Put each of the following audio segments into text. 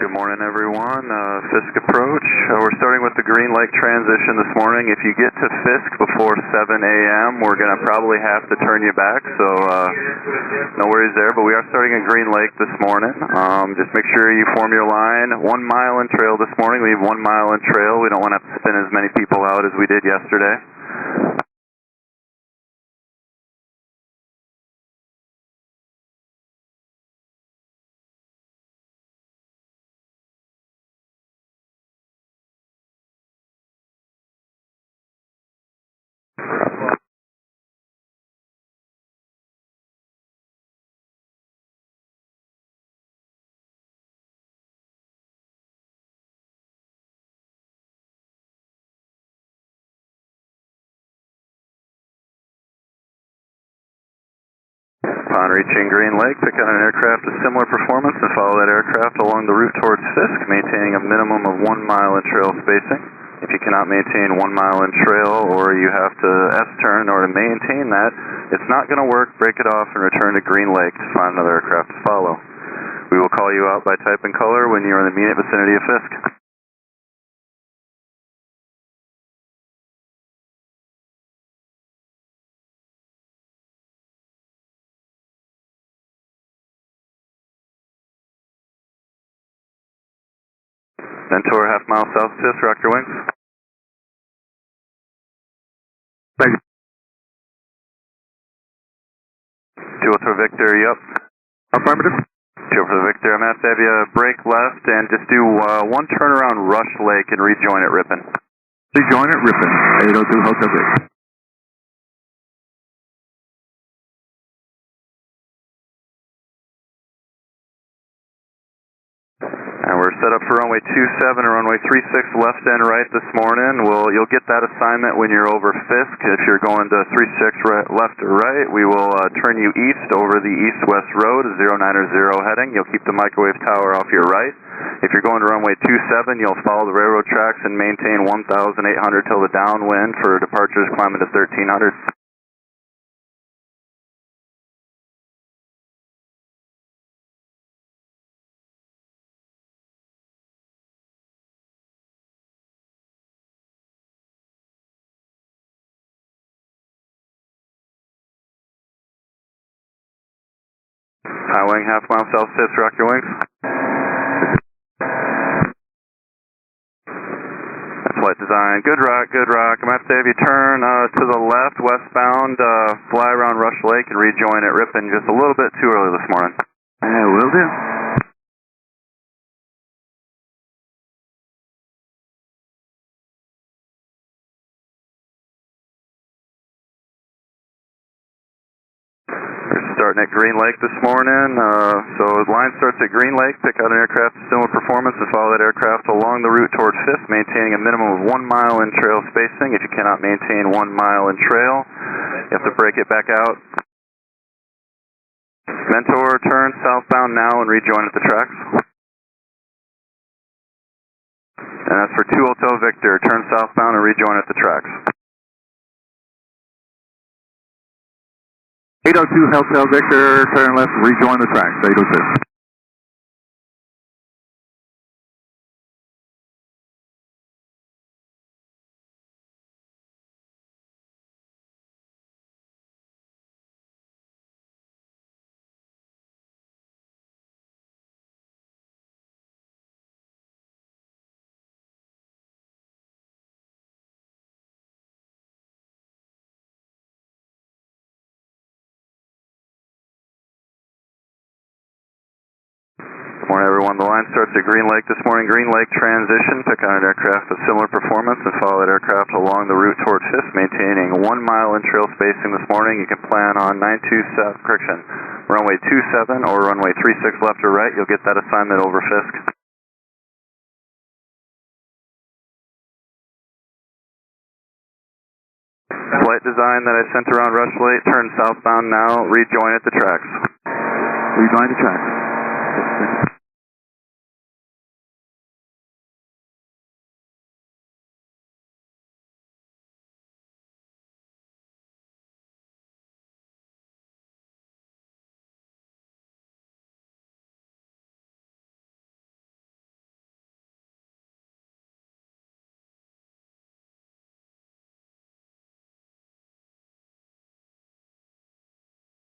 Good morning, everyone. Fisk approach. We're starting with the Green Lake transition this morning. If you get to Fisk before 7 a.m., we're going to probably have to turn you back, so no worries there. But we are starting at Green Lake this morning. Just make sure you form your line. 1 mile in trail this morning. We have 1 mile in trail. We don't want to have to spin as many people out as we did yesterday. Upon reaching Green Lake, pick out an aircraft of similar performance and follow that aircraft along the route towards Fisk, maintaining a minimum of 1 mile in trail spacing. If you cannot maintain 1 mile in trail, or you have to S-turn in order to maintain that, it's not going to work. Break it off and return to Green Lake to find another aircraft to follow. We will call you out by type and color when you're in the immediate vicinity of Fisk. Mentor, half mile south of Fisk, rock your wings. Thank you. 2 for Victor, yep. Affirmative. 2 for Victor, I'm going to have you break left and just do one turn around Rush Lake and rejoin at Ripon. Rejoin at Ripon, 802 Hotel Vic. And we're set up for runway 27 and runway 36 left and right this morning. You'll get that assignment when you're over Fisk. If you're going to 36 left or right, we will turn you east over the east-west road, 090 heading. You'll keep the microwave tower off your right. If you're going to runway 27, you'll follow the railroad tracks and maintain 1,800 till the downwind for departures climbing to 1,300. High wing, half mile south Fisk, rock your wings. Flight design, good rock, good rock. I'm going to have to have you turn to the left, westbound, fly around Rush Lake and rejoin at Ripon just a little bit too early this morning. Will do. We're starting at Green Lake this morning, so the line starts at Green Lake. Pick out an aircraft of similar performance and follow that aircraft along the route toward Fisk, maintaining a minimum of 1 mile in trail spacing. If you cannot maintain 1 mile in trail, you have to break it back out. Mentor, turn southbound now and rejoin at the tracks. And that's for 2 Hotel Victor, turn southbound and rejoin at the tracks. 802 Hotel Victor, turn left, rejoin the tracks, 802. Good morning, everyone. The line starts at Green Lake this morning. Green Lake transition. Pick on an aircraft of similar performance and follow that aircraft along the route toward Fisk, maintaining 1 mile in trail spacing this morning. You can plan on runway 27 or runway 36 left or right. You'll get that assignment over Fisk. Flight design that I sent around Rush Lake. Turn southbound now. Rejoin at the tracks. Rejoin the tracks.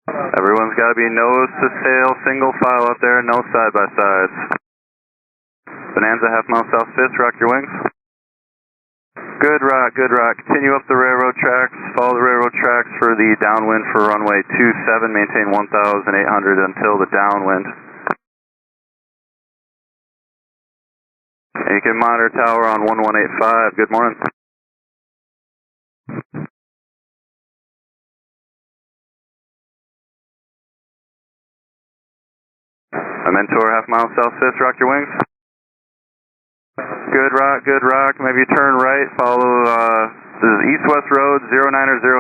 Everyone's got to be nose to tail, single file out there, no side-by-sides. Bonanza, half mile south Fisk, rock your wings. Good rock, good rock. Continue up the railroad tracks, follow the railroad tracks for the downwind for runway 27, maintain 1,800 until the downwind. And you can monitor tower on 1185, good morning. A Mentor, half mile south Fisk, rock your wings. Good rock, maybe turn right, follow, this is east-west road, 090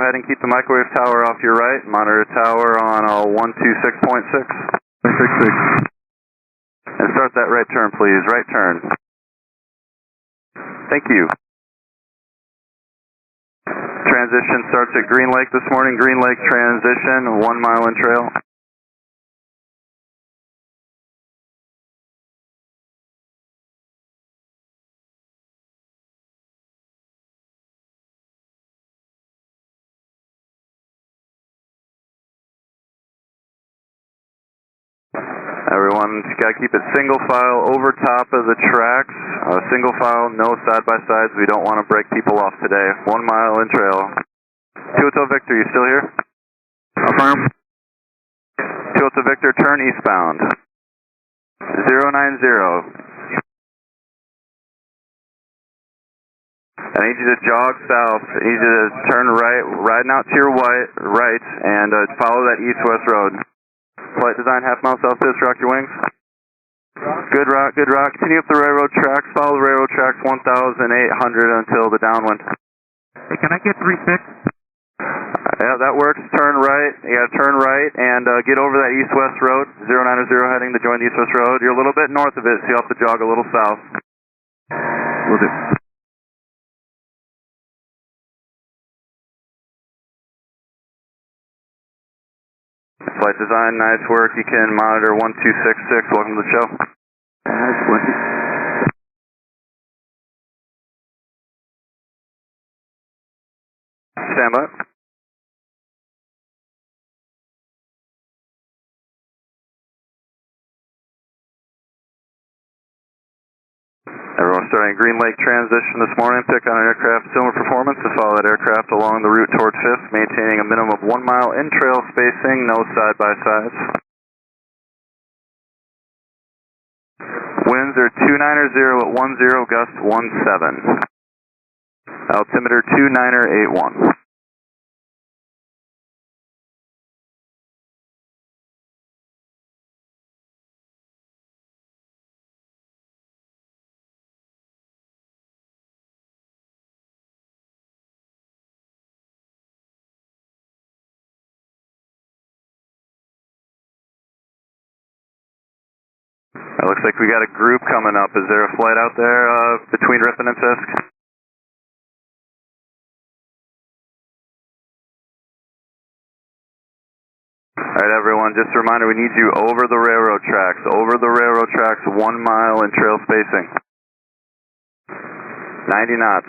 heading, keep the microwave tower off your right, monitor tower on 126.6. 166. And start that right turn, please, right turn. Thank you. Transition starts at Green Lake this morning, Green Lake transition, 1 mile in trail. Everyone, you got to keep it single file over top of the tracks. Single file, no side-by-sides. We don't want to break people off today. 1 mile in trail. 2 Hotel Victor, you still here? Affirm. 2 Hotel Victor, turn eastbound. 090. I need you to jog south. I need you to turn right, riding out to your right, and follow that east-west road. Flight design, half mile south Fisk, rock your wings. Good rock. Continue up the railroad tracks, follow the railroad tracks 1,800 until the downwind. Hey, can I get 36? Yeah, that works. Turn right. You got to turn right and get over that east-west road. 090 heading to join the east-west road. You're a little bit north of it, so you'll have to jog a little south. Will do. Flight design, nice work. You can monitor 1266. Welcome to the show. Stand by. Everyone starting Green Lake transition this morning. Pick on an aircraft similar performance to follow that aircraft along the route toward Fisk, maintaining a minimum of 1 mile in trail spacing, no side-by-sides. Winds are 290 at 10, gust 17. Altimeter 2981. It looks like we got a group coming up. Is there a flight out there between Ripon and Fisk? Alright everyone, just a reminder, we need you over the railroad tracks. 1 mile in trail spacing. 90 knots.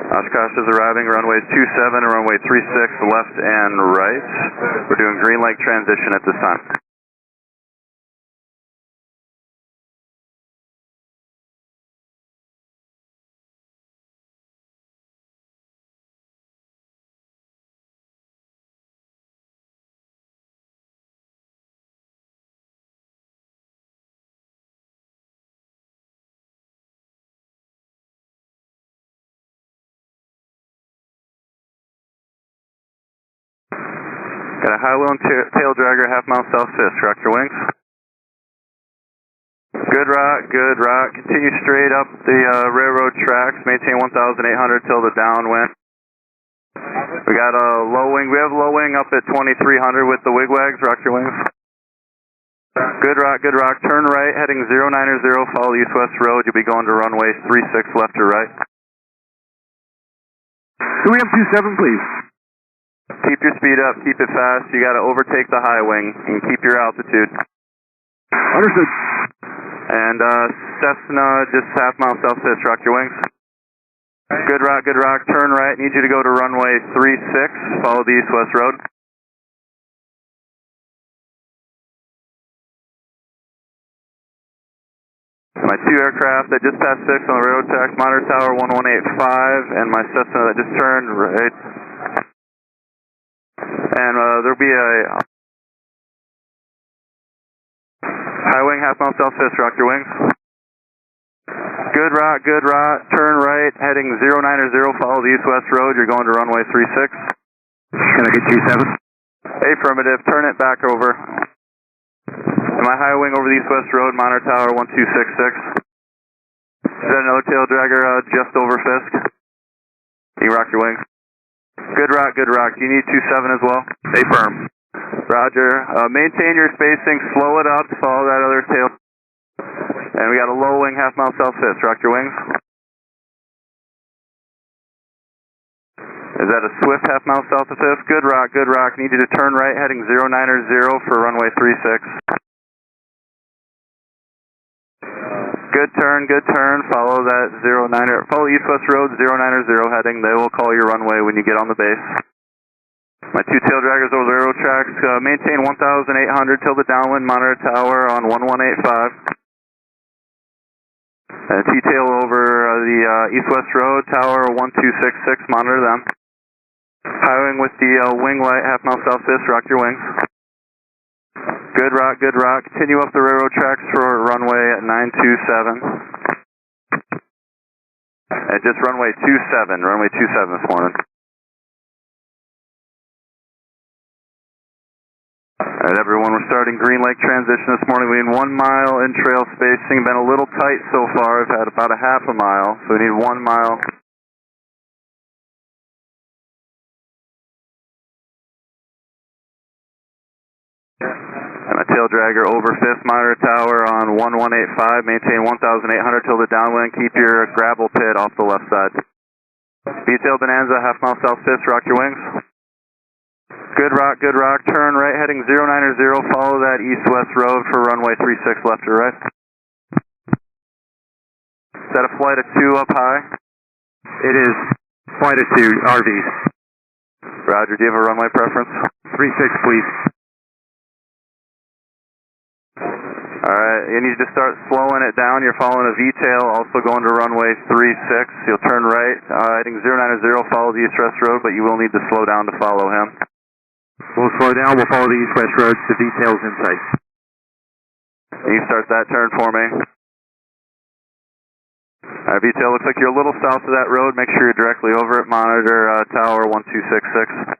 Oshkosh is arriving, runways 27 and runway 36, left and right. We're doing Green Lake transition at this time. Got a high wheel and tail dragger, half mile south Fisk. Rock your wings. Good rock. Continue straight up the railroad tracks. Maintain 1,800 till the downwind. We got a low wing. We have low wing up at 2,300 with the wigwags. Rock your wings. Good rock. Turn right, heading 090. Follow the east-west road. You'll be going to runway 36, left or right. Can we have 27, please? Keep your speed up, keep it fast. You got to overtake the high wing and keep your altitude. Understood. And Cessna, just half mile south Fisk, rock your wings. Good rock, turn right. Need you to go to runway 36, follow the east-west road. My two aircraft that just passed 6 on the railroad tracks, monitor tower 1185, and my Cessna that just turned right. And there'll be a high wing, half mile south Fisk, rock your wings. Good rock, turn right, heading 090, follow the east-west road. You're going to runway 36. Can I get 27? Affirmative, turn it back over. And my high wing over the east-west road, monitor tower 1266. Is that another tail dragger just over Fisk? You rock your wings. Good rock. Do you need 27 as well? Stay firm. Roger. Maintain your spacing, slow it up, follow that other tail. And we got a low wing, half mile south Fisk. Rock your wings. Is that a swift half mile south of Fisk? Good rock. Need you to turn right, heading 090 for runway 36. Good turn. Follow that 090. Follow east-west road 090 heading. They will call your runway when you get on the base. My two tail draggers over the railroad tracks. Maintain 1,800 till the downwind. Monitor tower on 1185. And T-tail over the east-west road tower 1266. Monitor them. High wing with the wing light, half mile south Fisk. Rock your wings. Good rock. Continue up the railroad tracks for runway 927. And just runway 27 this morning. Alright everyone, we're starting Green Lake transition this morning. We need 1 mile in trail spacing. Been a little tight so far. We've had about a half a mile, so we need 1 mile. And my tail dragger over Fisk, monitor tower on 1185. Maintain 1,800 till the downwind. Keep your gravel pit off the left side. Detail Bonanza, half mile south Fisk. Rock your wings. Good rock. Turn right, heading 090. Follow that east-west road for runway 36, left or right. Is that a flight of 2 up high? It is flight of 2, RVs. Roger, do you have a runway preference? 36, please. Alright, you need to start slowing it down. You're following a V-tail, also going to runway 36. You'll turn right, heading 090, follow the east-west road, but you will need to slow down to follow him. We'll slow down, we'll follow the east-west road, the V-tail's in sight. You start that turn for me. Alright, V-tail, looks like you're a little south of that road. Make sure you're directly over it. Monitor tower 1266.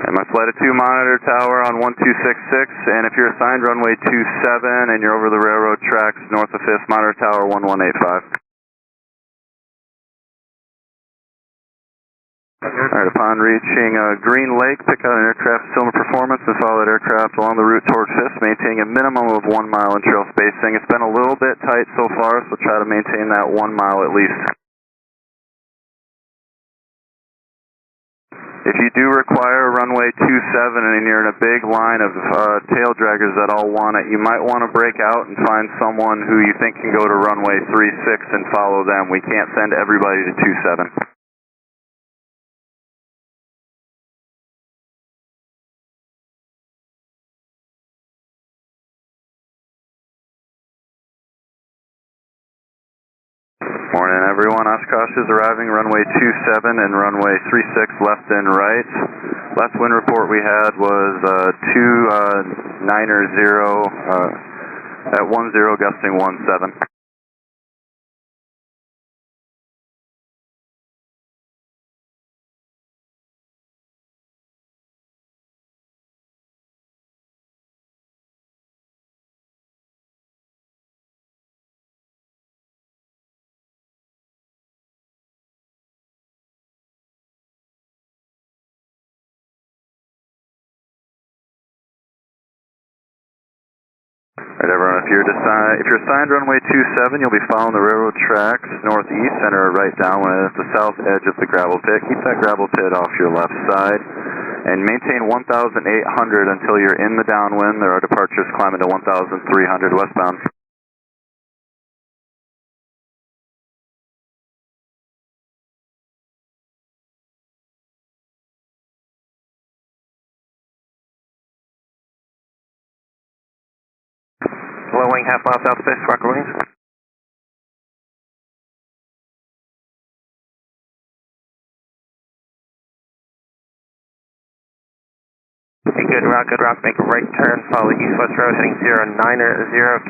And my flight of 2 monitor tower on 1266, and if you're assigned runway 27 and you're over the railroad tracks north of 5th, monitor tower 1185. Alright, upon reaching Green Lake, pick out an aircraft similar performance and follow that aircraft along the route toward 5th, maintaining a minimum of 1 mile in trail spacing. It's been a little bit tight so far, so try to maintain that 1 mile at least. If you do require runway 27 and you're in a big line of tail draggers that all want it, you might want to break out and find someone who you think can go to runway 36 and follow them. We can't send everybody to 27. Morning everyone, Oshkosh is arriving, runway 27 and runway 36 left and right. Last wind report we had was 290 at 10 gusting 17. Alright everyone, if you're assigned runway 27, you'll be following the railroad tracks northeast, center right downwind at the south edge of the gravel pit. Keep that gravel pit off your left side and maintain 1,800 until you're in the downwind. There are departures climbing to 1,300 westbound. Low wing, half mile south Fisk, Rocker Wings. Hey, good rock, make a right turn, follow east-west road, heading 090,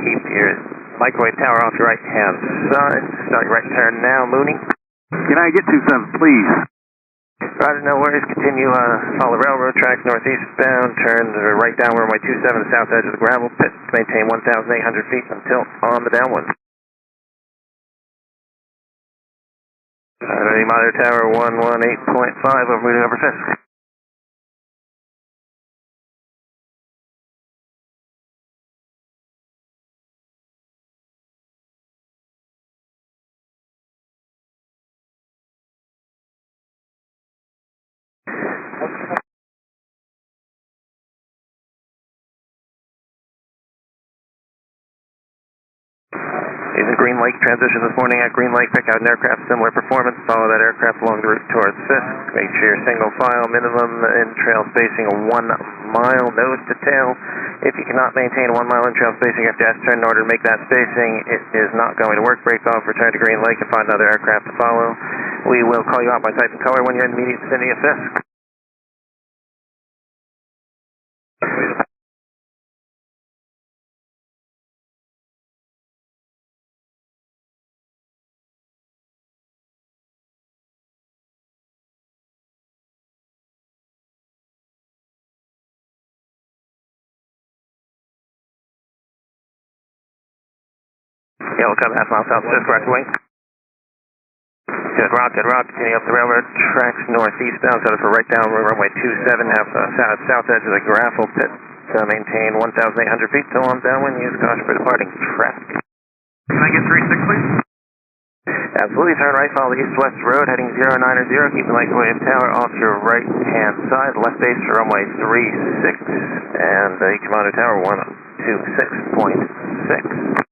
keep your microwave tower off your right-hand side. Start your right turn now, Mooney. Can I get 27, please? Roger, no worries, continue, follow railroad tracks northeastbound, turn right down runway 27 to the south edge of the gravel pit, maintain 1,800 feet until on the downwind. Ready, monitor tower 118.5, over moving over Fisk. Using Green Lake transition this morning at Green Lake, pick out an aircraft similar performance, follow that aircraft along the route towards Fisk. Make sure single file, minimum in-trail spacing of 1 mile, nose to tail. If you cannot maintain 1 mile in-trail spacing after S-turn in order to make that spacing, it is not going to work. Break off, return to Green Lake and find another aircraft to follow. We will call you out by type and color when you're in the immediate vicinity of Fisk. Yellow Cub, half mile south Fisk, Rocker Wing. Good rock, continue up the railroad tracks northeastbound, set up for right down runway 27, half south edge of the gravel pit. Maintain 1,800 feet till on downwind, use caution for departing traffic. Can I get 36, please? Absolutely, turn right, follow the east-west road, heading 090, keep the microwave tower off your right-hand side, left base to runway 36, and you can monitor tower 126.6.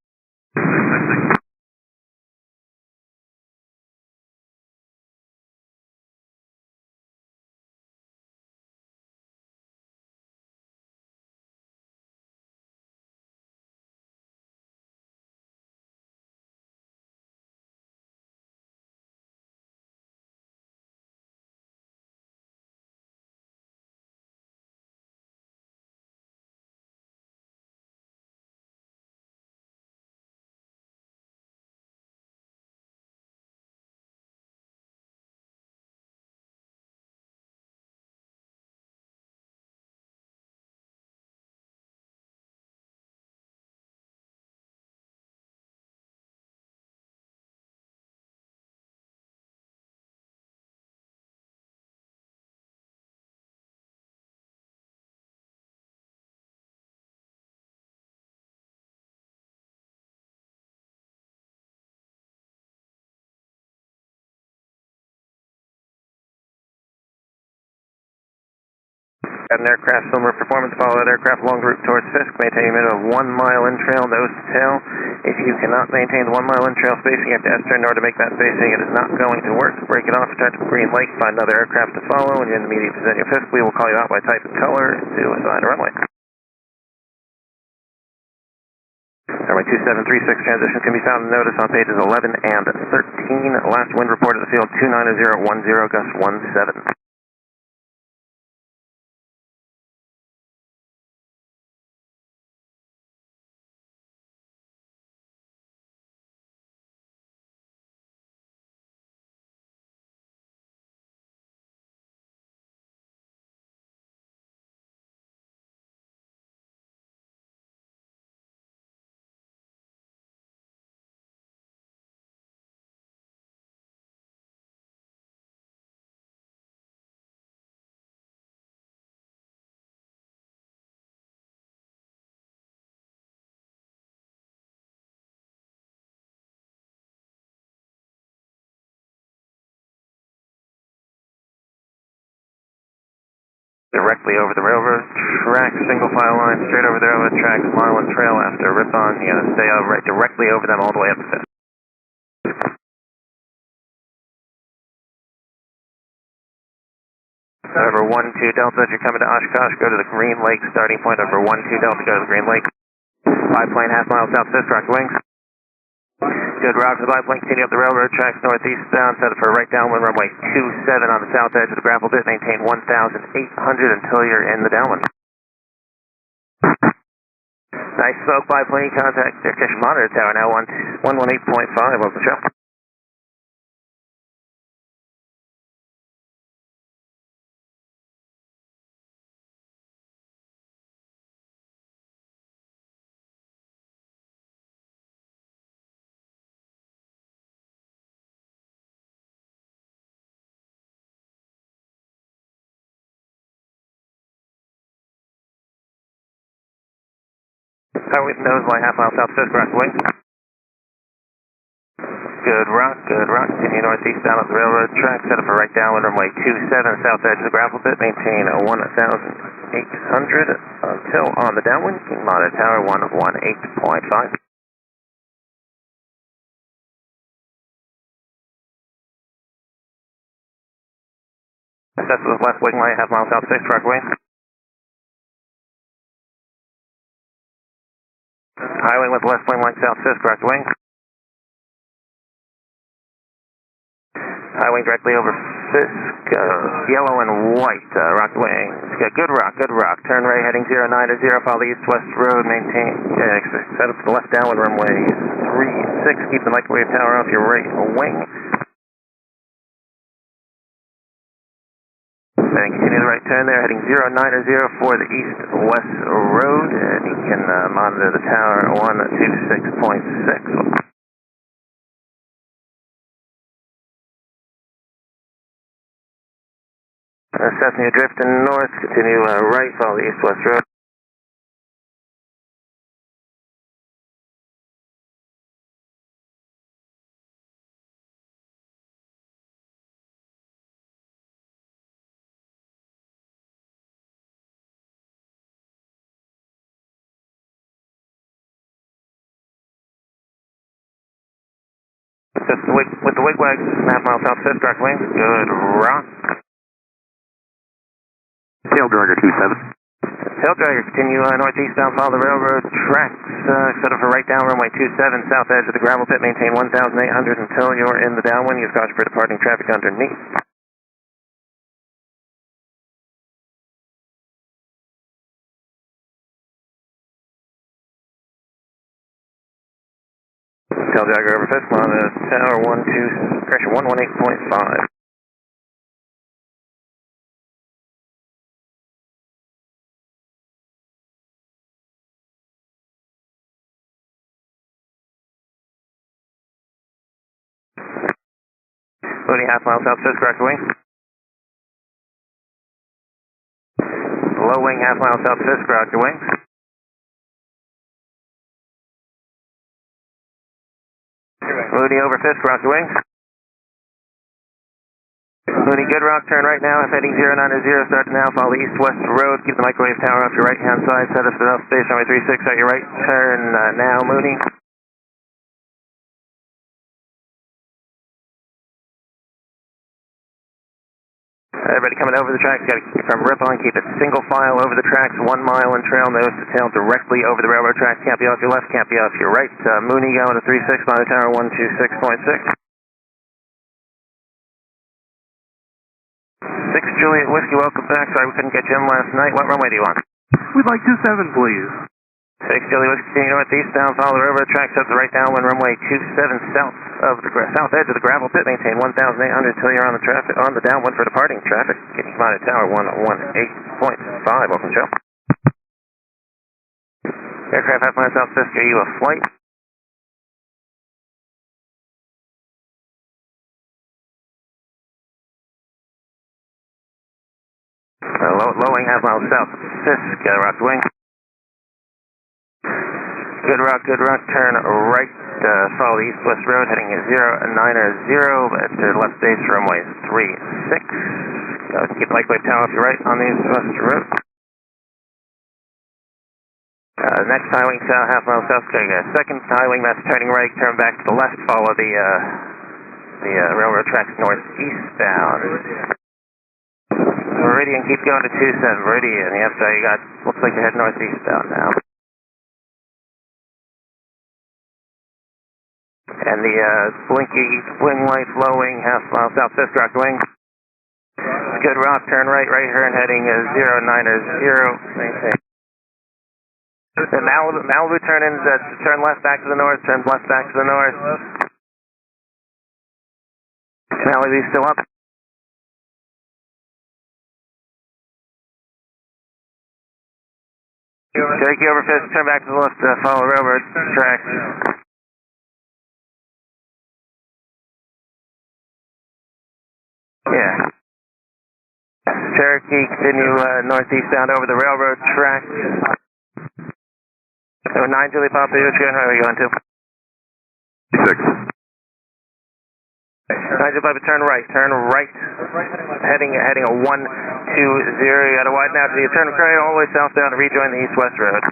Got an aircraft similar performance, follow that aircraft along the route towards Fisk, maintain a minimum of 1 mile in-trail, nose to tail. If you cannot maintain the 1 mile in-trail spacing, you have to S-turn in order to make that spacing. It is not going to work. Break it off, return to Green Lake, find another aircraft to follow. When you're in the immediate vicinity of Fisk, we will call you out by type and color to assign a runway. Runway 2736 transition can be found in notice on pages 11 and 13. Last wind report of the field 29010, gust 17. directly over the railroad track, single file line, straight over the railroad tracks, mile and trail after rip-on. You gotta stay right directly over them all the way up to Fisk. Over 12 Delta, if you're coming to Oshkosh, go to the Green Lake starting point. Over 12 Delta, go to the Green Lake. Biplane half mile south Fisk, rock wings. Good rock for the biplane, continue up the railroad tracks northeast bound, set up for right downwind runway 27 on the south edge of the gravel pit, maintain 1,800 until you're in the downwind. Nice smoke biplane, contact aircraft monitor tower now 118.5 over the show. Highway nose line half mile south Fisk, rock wings. Good rock, continue northeast down up the railroad track, set up for right downwind runway 27, south edge of the gravel pit, maintain 1,800 until on the downwind, King monitor tower 118.5. Assess with left wing line half mile south 6, rock wings. Highway with left wing line south 6, rock wings. Highway directly over Fisk, yellow and white, rock wings. Good rock, turn right heading 09 to 0, follow the east-west road, maintain, set up the left downwind runway 36, keep the microwave tower off your right wing. Then continue the right turn there, heading 09 to 0 for the east-west road, and you can monitor the tower 126.6. Assessing your drift and north, continue right, follow the east-west road. Assess with the wigwag, half mile south Fisk, rock wings, good rock. Tail dragger 27. Tail dragger, continue northeast bound, follow the railroad tracks, set up for right down runway 27, south edge of the gravel pit, maintain 1,800 until you're in the downwind, use caution for departing traffic underneath. Tail dragger over Fisk, monitor tower 118.5. Loading half mile south Fisk, correct wing. Low wing half mile south Fisk, correct wing. Loading over Fisk, correct wing. Loading good rock, turn right now, heading 09 to 0, start now, follow the east-west road, keep the microwave tower off your right-hand side, set up the space runway 36 at your right, turn now, Mooney. Everybody coming over the tracks, got to keep from rip on, keep it single file over the tracks, 1 mile in trail, nose to tail directly over the railroad tracks, can't be off your left, can't be off your right. Mooney going to 36, monitor tower 126.6. 6 Juliet Whiskey, welcome back. Sorry we couldn't get you in last night. What runway do you want? We'd like 27, please. 6 Juliet Whiskey, continue northeast bound, follow the railroad tracks up the right downwind runway 27 south of the south edge of the gravel pit, maintain 1,800 until you're on the traffic on the downwind for departing traffic. Getting monitor tower 118.5. Welcome, Joe. Aircraft half mile south Fisk, are you a flight? Low wing half mile south Fisk, rock wing. Good rock, turn right, follow the east-west road, heading at 09 or 0, at the left base runway 36. Keep like wave tower off your right on the east-west road. Next high wing south, half mile south, second high wing, that's turning right, turn back to the left, follow the railroad tracks northeastbound. Meridian, keep going to 27, Meridian, yep, so you got, looks like you're heading northeastbound now. And the blinky wing light, low wing, half mile south, Fisk, rock wing. Good rock, turn right, right turn heading 090, maintain. The Malibu turn left back to the north, turn left back to the north. Malibu still up. Cherokee over Fisk, turn back to the left, follow railroad tracks. Yeah. Cherokee, continue northeastbound over the railroad tracks. 9 Julie Papa, which where are we going to? 6. 9 Julie Papa, turn right, heading a 120, you got to widen out to the turn all the way southbound to rejoin the east-west road.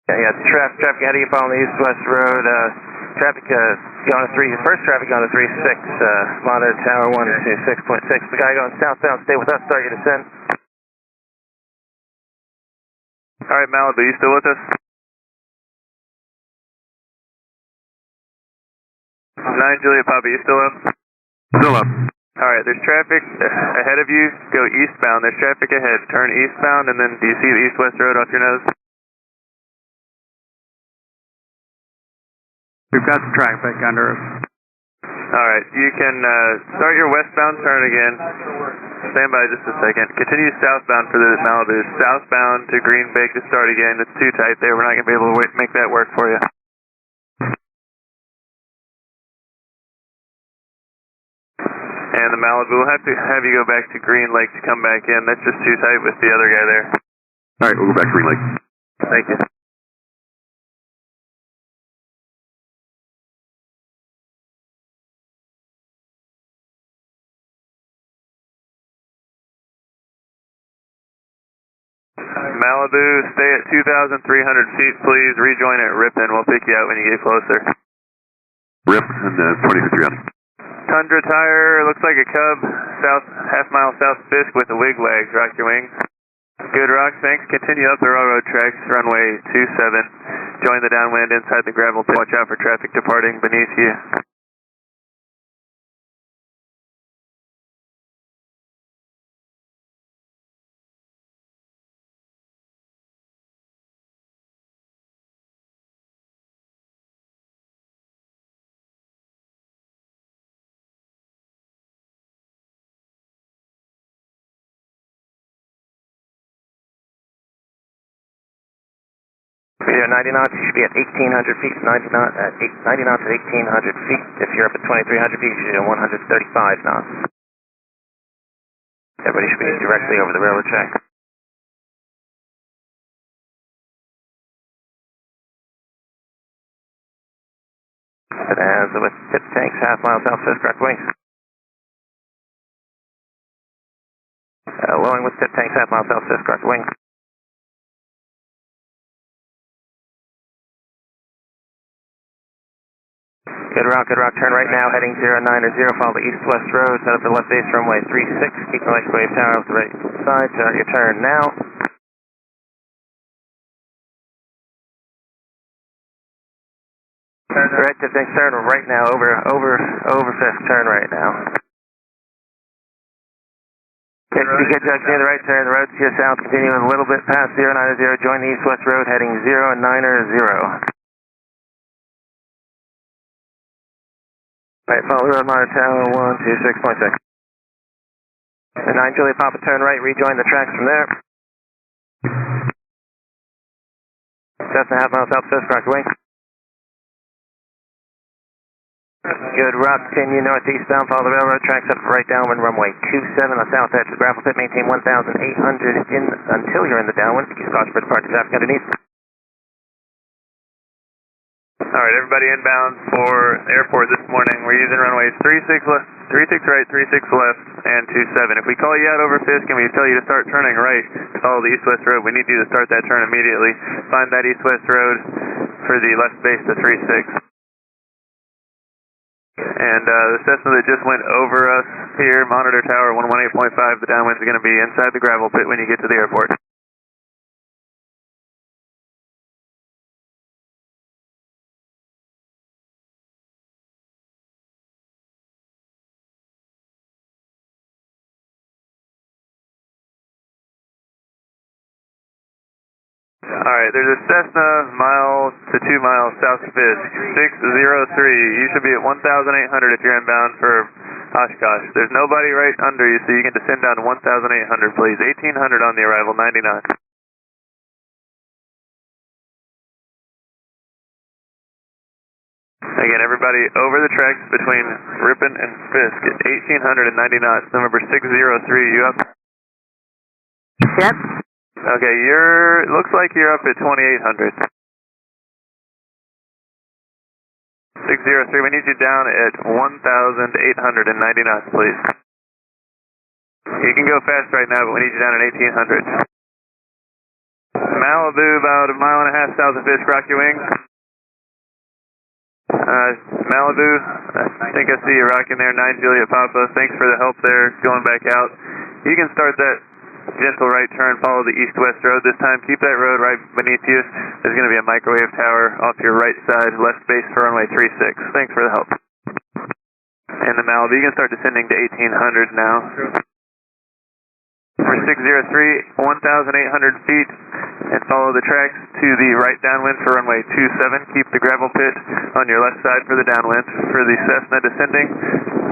Yeah, traffic ahead of you on the east-west road, traffic going to 3, first traffic going to 36, monitor tower 126.6, the guy going southbound, stay with us, start your descent. Alright, Malibu, you still with us? 9 Juliet Papa, you still up? Still up. Alright, there's traffic ahead of you, go eastbound, there's traffic ahead, turn eastbound, and then do you see the east-west road off your nose? We've got some traffic under us. Alright, you can start your westbound turn again. Stand by just a second. Continue southbound for the Malibu. Southbound to Green Bay to start again. It's too tight there. We're not going to be able to make that work for you. And the Malibu will have to have you go back to Green Lake to come back in. That's just too tight with the other guy there. Alright, we'll go back to Green Lake. Thank you. Malibu, stay at 2,300 feet, please. Rejoin at Ripon. We'll pick you out when you get closer. Rip and 2,300. Tundra tire, looks like a Cub, south, half mile south Fisk with the wig legs. Rock your wings. Good rock, thanks. Continue up the railroad tracks, runway 27. Join the downwind inside the gravel pit. Watch out for traffic departing beneath you. If you're at 90 knots, you should be at 1,800 feet, 90 knots at 90 knots at 1,800 feet. If you're up at 2,300 feet, you should be at 135 knots. Everybody should be directly over the railroad track. And with tip tanks, half mile south, Fisk, correct wings. Lowering with tip tanks, half mile south, Fisk, correct wings. Good rock, turn right now, heading 090, follow the east-west road, set up for left base runway 36, keep the light wave tower off the right side, start your turn now. Right to Fisk, turn right now, over Fisk, turn right now. Okay, good judge, near the right turn, the road to your south, continue a little bit past 090, join the east-west road, heading 090. Right, follow the road, monitor tower 126.6. The 9 Juliet Papa, turn right, rejoin the tracks from there. Just a half mile south, Fisk, rock wing. Good rock, continue northeastbound, follow the railroad tracks up right downwind, runway 27 on the south edge of the gravel pit, maintain 1,800 until you're in the downwind. Use caution for departure traffic underneath. Alright, everybody inbound for the airport this morning. We're using runways 36 left. 36 right, 36 left, and 27. If we call you out over Fisk and we tell you to start turning right, follow the east-west road, we need you to start that turn immediately. Find that east-west road for the left base to 36. And the Cessna that just went over us here, monitor tower 118.5, the downwind's going to be inside the gravel pit when you get to the airport. Alright, there's a Cessna mile to 2 miles south of Fisk, 603. You should be at 1,800 if you're inbound for Oshkosh. There's nobody right under you, so you can descend down to 1,800, please. 1,800 on the arrival, 99. Again, everybody over the tracks between Ripon and Fisk at 1,800 and 90 knots. November 603, you up? Yep. Okay, looks like you're up at 2,800. 603, we need you down at 1,890 knots, please. You can go fast right now, but we need you down at 1,800. Malibu, about 1.5 miles south of Fisk, rock your wings. Malibu, I think I see you rocking there, 9 Juliet Papa. Thanks for the help there, going back out. You can start that gentle right turn, follow the east-west road this time. Keep that road right beneath you. There's going to be a microwave tower off your right side, left base for runway 36. Thanks for the help. And the Malibu, you can start descending to 1,800 now. For 603, 1,800 feet, and follow the tracks to the right downwind for runway 27. Keep the gravel pit on your left side for the downwind. For the Cessna descending,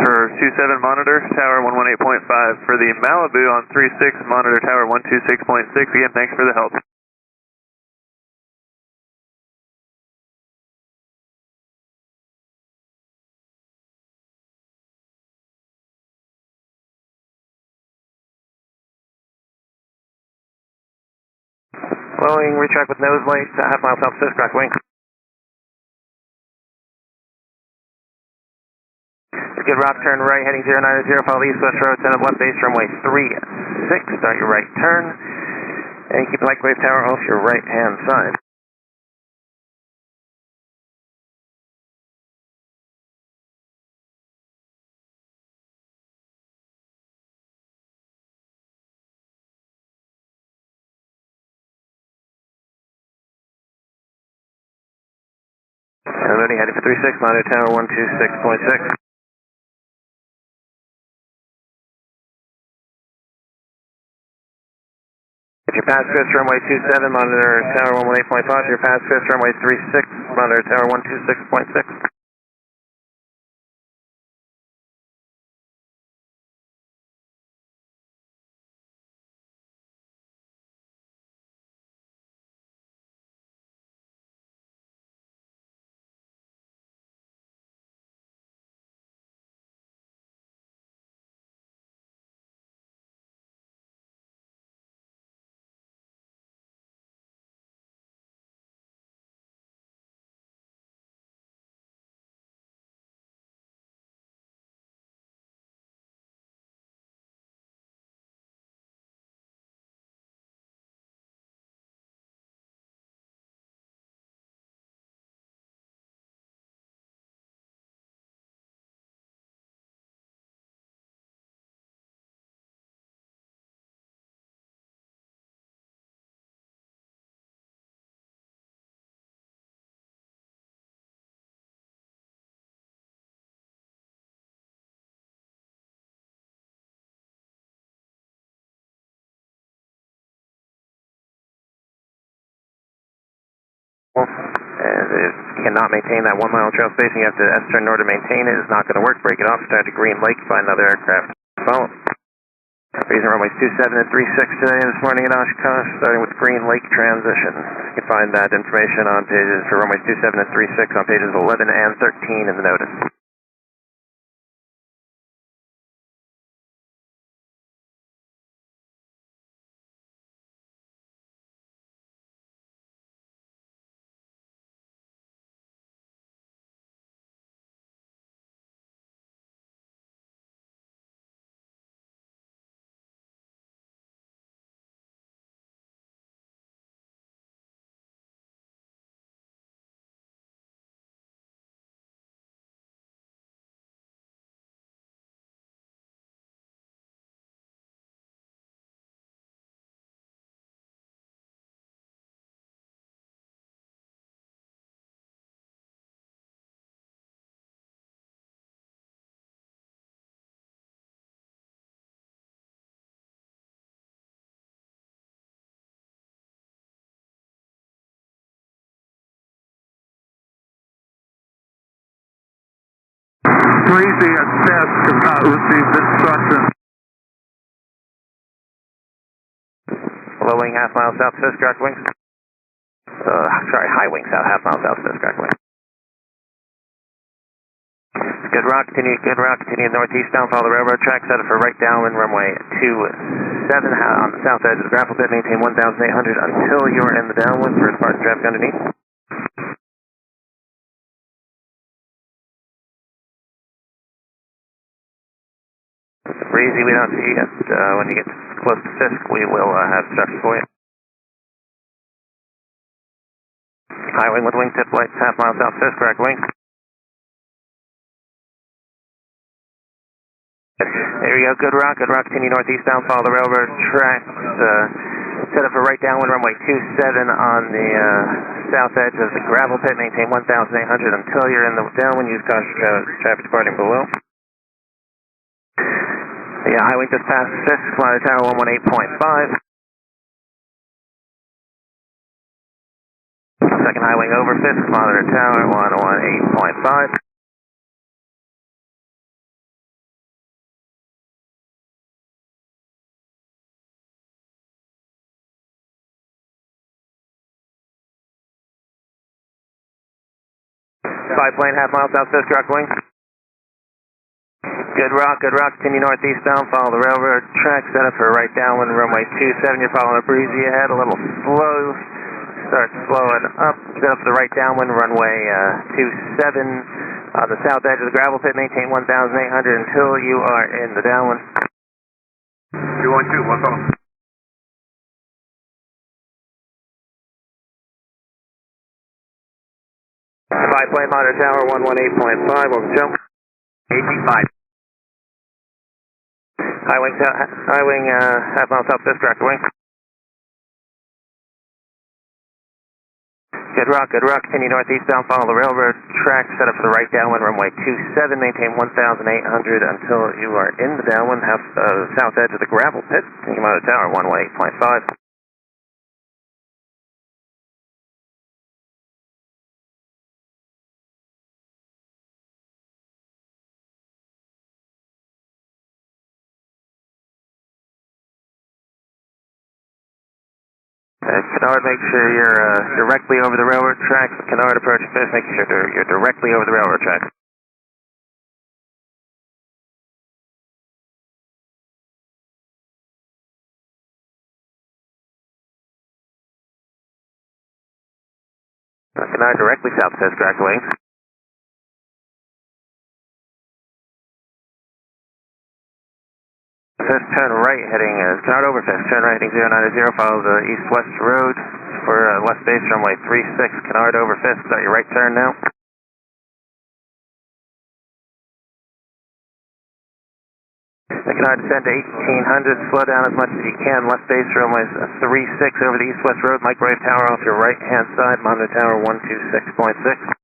for 27 monitor, tower 118.5. For the Malibu on 36, monitor tower 126.6. Again, thanks for the help. Following, retract with nose light, half mile south Fisk, rock wing. Good rock turn right, heading 090, follow the east-west road, send up left base, runway 36, start your right turn, and keep the microwave tower off your right-hand side. Everybody heading for 36, monitor tower 126.6. If you're past Fisk, runway 27, monitor tower 118.5. If you're past Fisk, runway 36, monitor tower 126.6. And if you cannot maintain that 1 mile trail spacing, you have to S-turn in order to maintain it. It's not going to work. Break it off. Start to Green Lake. Find another aircraft. Follow. Reason runways 27 and 36 today this morning at Oshkosh, starting with Green Lake transition. You can find that information on pages for runways 27 and 36 on pages 11 and 13 in the notice. breezy at Fisk, have not received instruction. Low wing, half mile south Fisk, direct wings. Sorry, high wing south, half mile south Fisk, direct wing. Good route, continue northeastbound, follow the railroad track, set it for right downwind, runway 27 on the south edge of the grapple pit, maintain 1,800 until you're in the downwind for departing traffic underneath. Breezy, we don't see it. When you get close to Fisk, we will have instructions for you. High wing with wingtip lights, half mile south Fisk, correct wing. There you go, good route, continue northeastbound, follow the railroad tracks, set up for right downwind, runway 27 on the south edge of the gravel pit, maintain 1,800 until you're in the downwind, use caution traffic departing below. Yeah, high wing just past Fisk, fly to tower 118.5. Second high wing over Fisk, fly to tower 118.5. Biplane, half mile south Fisk, direct wing. Good route, continue northeastbound, follow the railroad track, set up for right downwind, runway 27, you're following a breezy ahead, a little slow, start slowing up, set up for the right downwind, runway 27, on the south edge of the gravel pit, maintain 1,800 until you are in the downwind. 212, what's on? Biplane, monitor tower 118.5, welcome to 18.5. High wing, half mile south Fisk, direct wing. Good route, continue northeastbound, follow the railroad track, set up for the right downwind, runway 27, maintain 1,800 until you are in the downwind, south edge of the gravel pit, continue monitor tower 118.5. Canard, make sure you're directly over the railroad tracks. Canard approach Fisk, make sure you're directly over the railroad tracks. Canard directly south Fisk, direct wing. Fisk, turn right heading, Canard over Fisk, turn right heading 090, follow the east-west road for west base runway 36, Canard over Fisk, start your right turn now. Canard descend to 1800, slow down as much as you can, left base runway 36 over the east-west road, microwave tower off your right-hand side, monitor tower 126.6.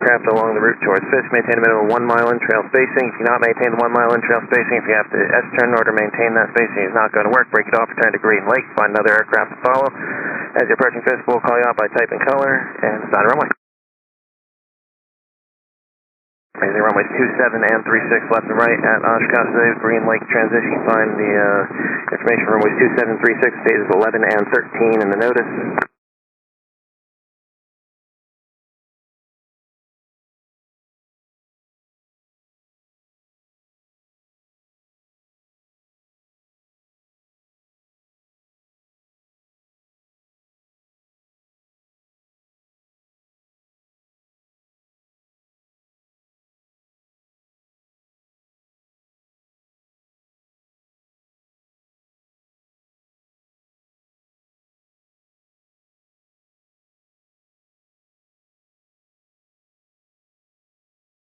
Craft along the route towards Fisk, maintain a minimum of 1 mile in trail spacing. If you not maintain the 1 mile in trail spacing, if you have to S-turn in order to maintain that spacing, it's not going to work. Break it off, return to Green Lake, find another aircraft to follow. As you're approaching Fisk, we'll call you out by type and color, and sign runway. Amazing runways 27 and 36 left and right at Oshkosh Fisk, Green Lake transition. You can find the information for runways 27 and 36, phases 11 and 13 in the notice.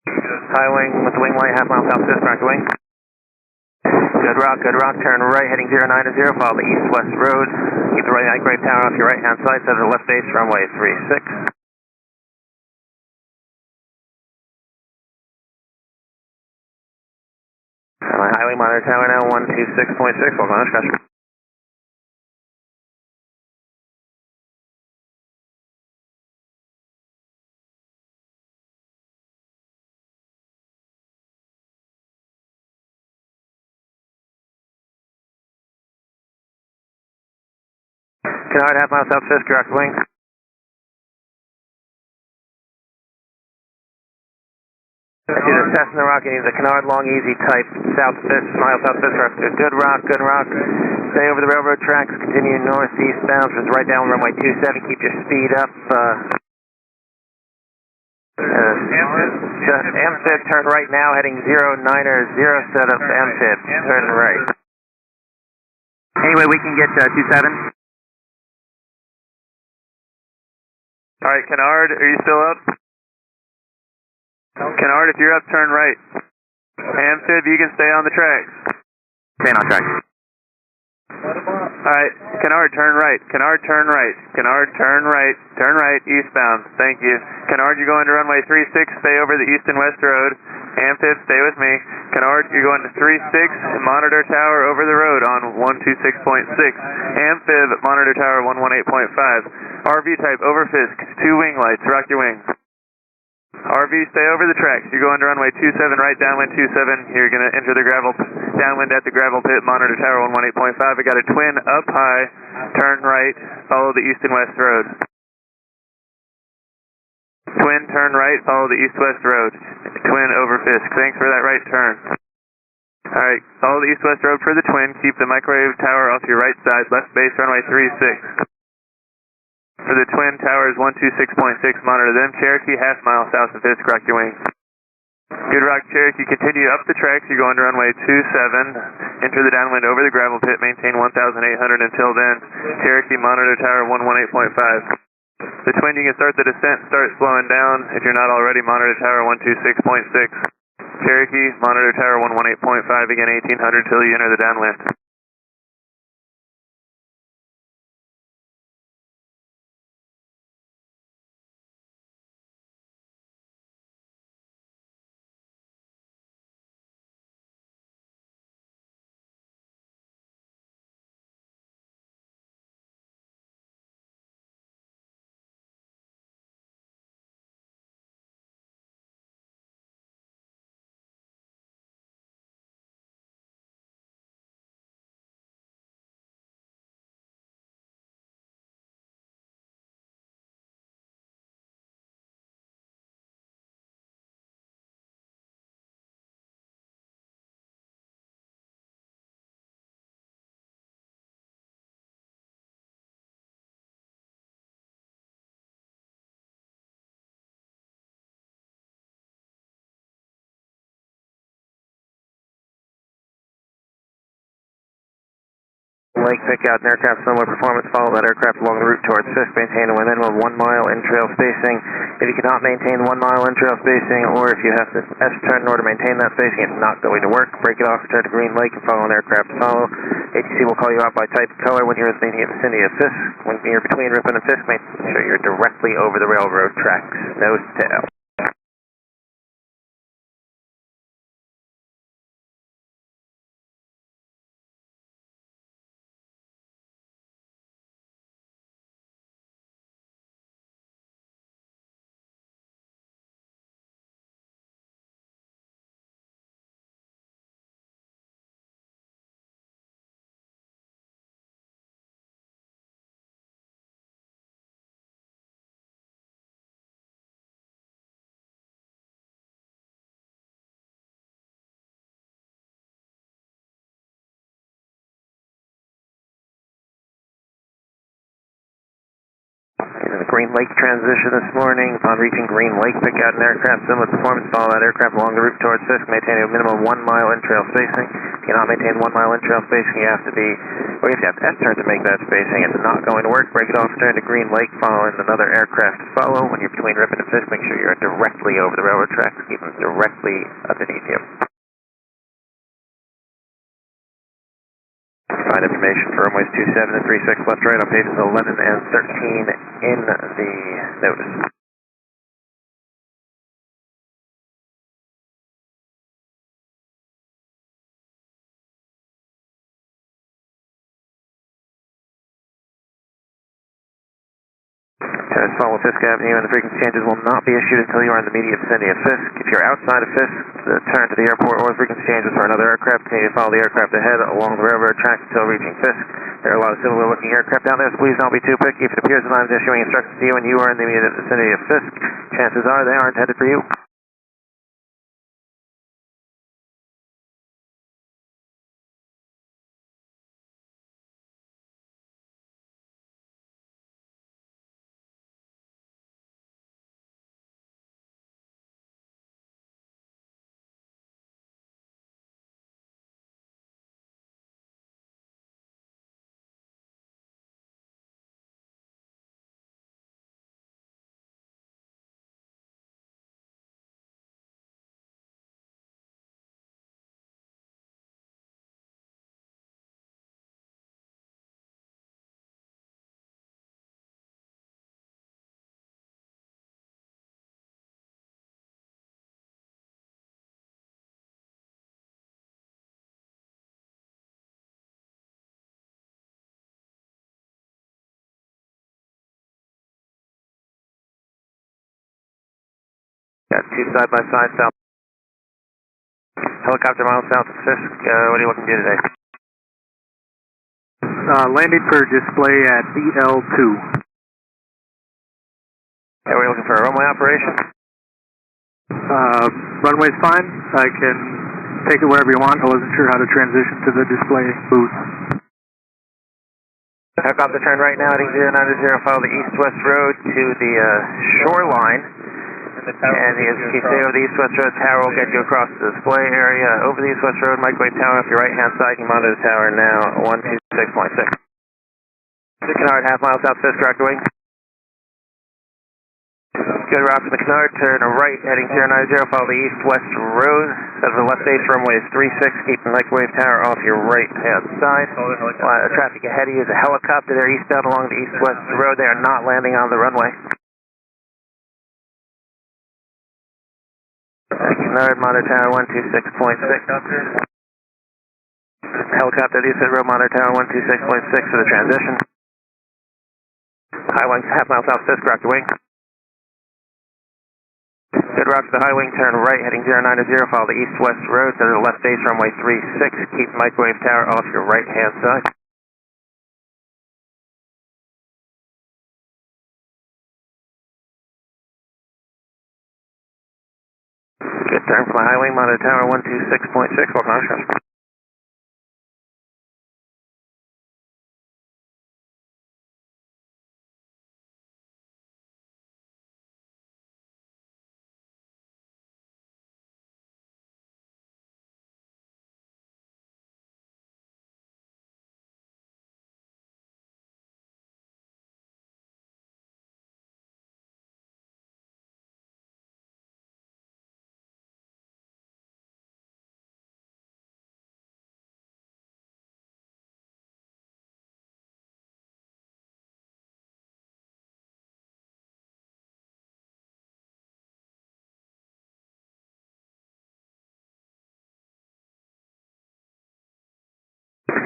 High wing with the wing light, half mile south Fisk, rocket wing. Good rock, turn right, heading 090, follow the east-west road. Keep the right microwave tower off your right-hand side, set the left base, runway 36. Highway monitor tower now, 126.6, welcome on Oshkosh. Canard, half mile south Fisk, rocket wing. I see the Cessna rocket, needs a Canard long easy type, south Fisk, mile south Fisk, rocket. Good rock. Stay over the railroad tracks, continue northeastbound, just right down runway 27, keep your speed up. Amphib, turn right now, heading 090, set up Amphib, turn right. Anyway, we can get 27. Alright, Canard, are you still up? Canard, if you're up, turn right. Amphib, you can stay on the tracks. Staying on track. Alright, Canard, turn right. Canard, turn right. Canard, turn right. Turn right, eastbound. Thank you. Canard, you're going to runway 36, stay over the east and west road. Amphib, stay with me. Canard, you're going to 36, monitor tower over the road on 126.6. Amphib, monitor tower 118.5. RV type, over Fisk, 2 wing lights, rock your wing. RV, stay over the tracks. You're going to runway 27, right, downwind 27. You're going to enter the gravel, downwind at the gravel pit, monitor tower 118.5. I got a twin up high, turn right, follow the east and west road. Twin, turn right, follow the east-west road. Twin over Fisk. Thanks for that right turn. Alright, follow the east-west road for the twin. Keep the microwave tower off your right side, left base, runway 36. For the twin, towers 126.6, monitor them. Cherokee, half mile south of Fisk, rock your wing. Good rock, Cherokee, continue up the tracks. You're going to runway 27. Enter the downwind over the gravel pit, maintain 1,800 until then. Cherokee, monitor tower 118.5. The twin, you can start the descent, start slowing down. If you're not already, monitor tower 126.6. Cherokee, monitor tower 118.5, again 1,800 till you enter the downwind. Lake pickout and aircraft similar performance. Follow that aircraft along the route towards Fisk. Maintain a minimum of 1 mile in-trail spacing. If you cannot maintain 1 mile in-trail spacing, or if you have to S-turn in order to maintain that spacing, it's not going to work. Break it off, return to Green Lake, and follow an aircraft to follow. ATC will call you out by type and color when you're in the vicinity of Fisk. When you're between Ripon and Fisk, make sure you're directly over the railroad tracks. Nose to tail. Green Lake transition this morning. Upon reaching Green Lake, pick out an aircraft similar performance. Follow that aircraft along the route towards Fisk, maintaining a minimum 1 mile in-trail spacing. If you cannot maintain 1 mile in-trail spacing, you have to S-turn to make that spacing. It's not going to work. Break it off, turn to Green Lake, following another aircraft to follow. When you're between Ripon and Fisk, make sure you're directly over the railroad tracks. Keep them directly underneath you. Find information for runways 27 and 36 left right on pages 11 and 13 in the notice. Follow Fisk Avenue, and the frequency changes will not be issued until you are in the immediate vicinity of Fisk. If you're outside of Fisk, turn to the airport or frequency changes for another aircraft. Continue to follow the aircraft ahead along the railroad tracks until reaching Fisk. There are a lot of similar-looking aircraft down there, so please don't be too picky. If it appears that I'm issuing instructions to you and you are in the immediate vicinity of Fisk, chances are they are intended for you. Got two side-by-side south. Helicopter miles south of Fisk. What are you looking to do today? Landing for display at EL2. Okay, we're looking for a runway operation. Runway's fine. I can take it wherever you want. I wasn't sure how to transition to the display booth. Helicopter turn right now, heading 090, follow the east-west road to the shoreline. And as you stay over the east-west road, tower will get you across the display area. Over the east-west road, microwave tower off your right-hand side. You can monitor the tower now, 126.6. Canard, half mile south Fisk, direct wing. Good route to the Canard, turn right, heading 090, follow the east-west road. Set of the left base runway is 36, keep the microwave tower off your right-hand side. Traffic ahead of you is a helicopter. They're eastbound along the east-west road. They are not landing on the runway. Canard, monitor tower 126.6. Helicopter, east road, monitor tower 126.6 for the transition. High wing, half mile south Fisk, rock to wing. Good route to the high wing, turn right, heading 090, follow the east-west road to the left base runway 36. Keep microwave tower off your right-hand side. Good turn from the high wing, monitor tower 126.6, welcome on Oshkosh.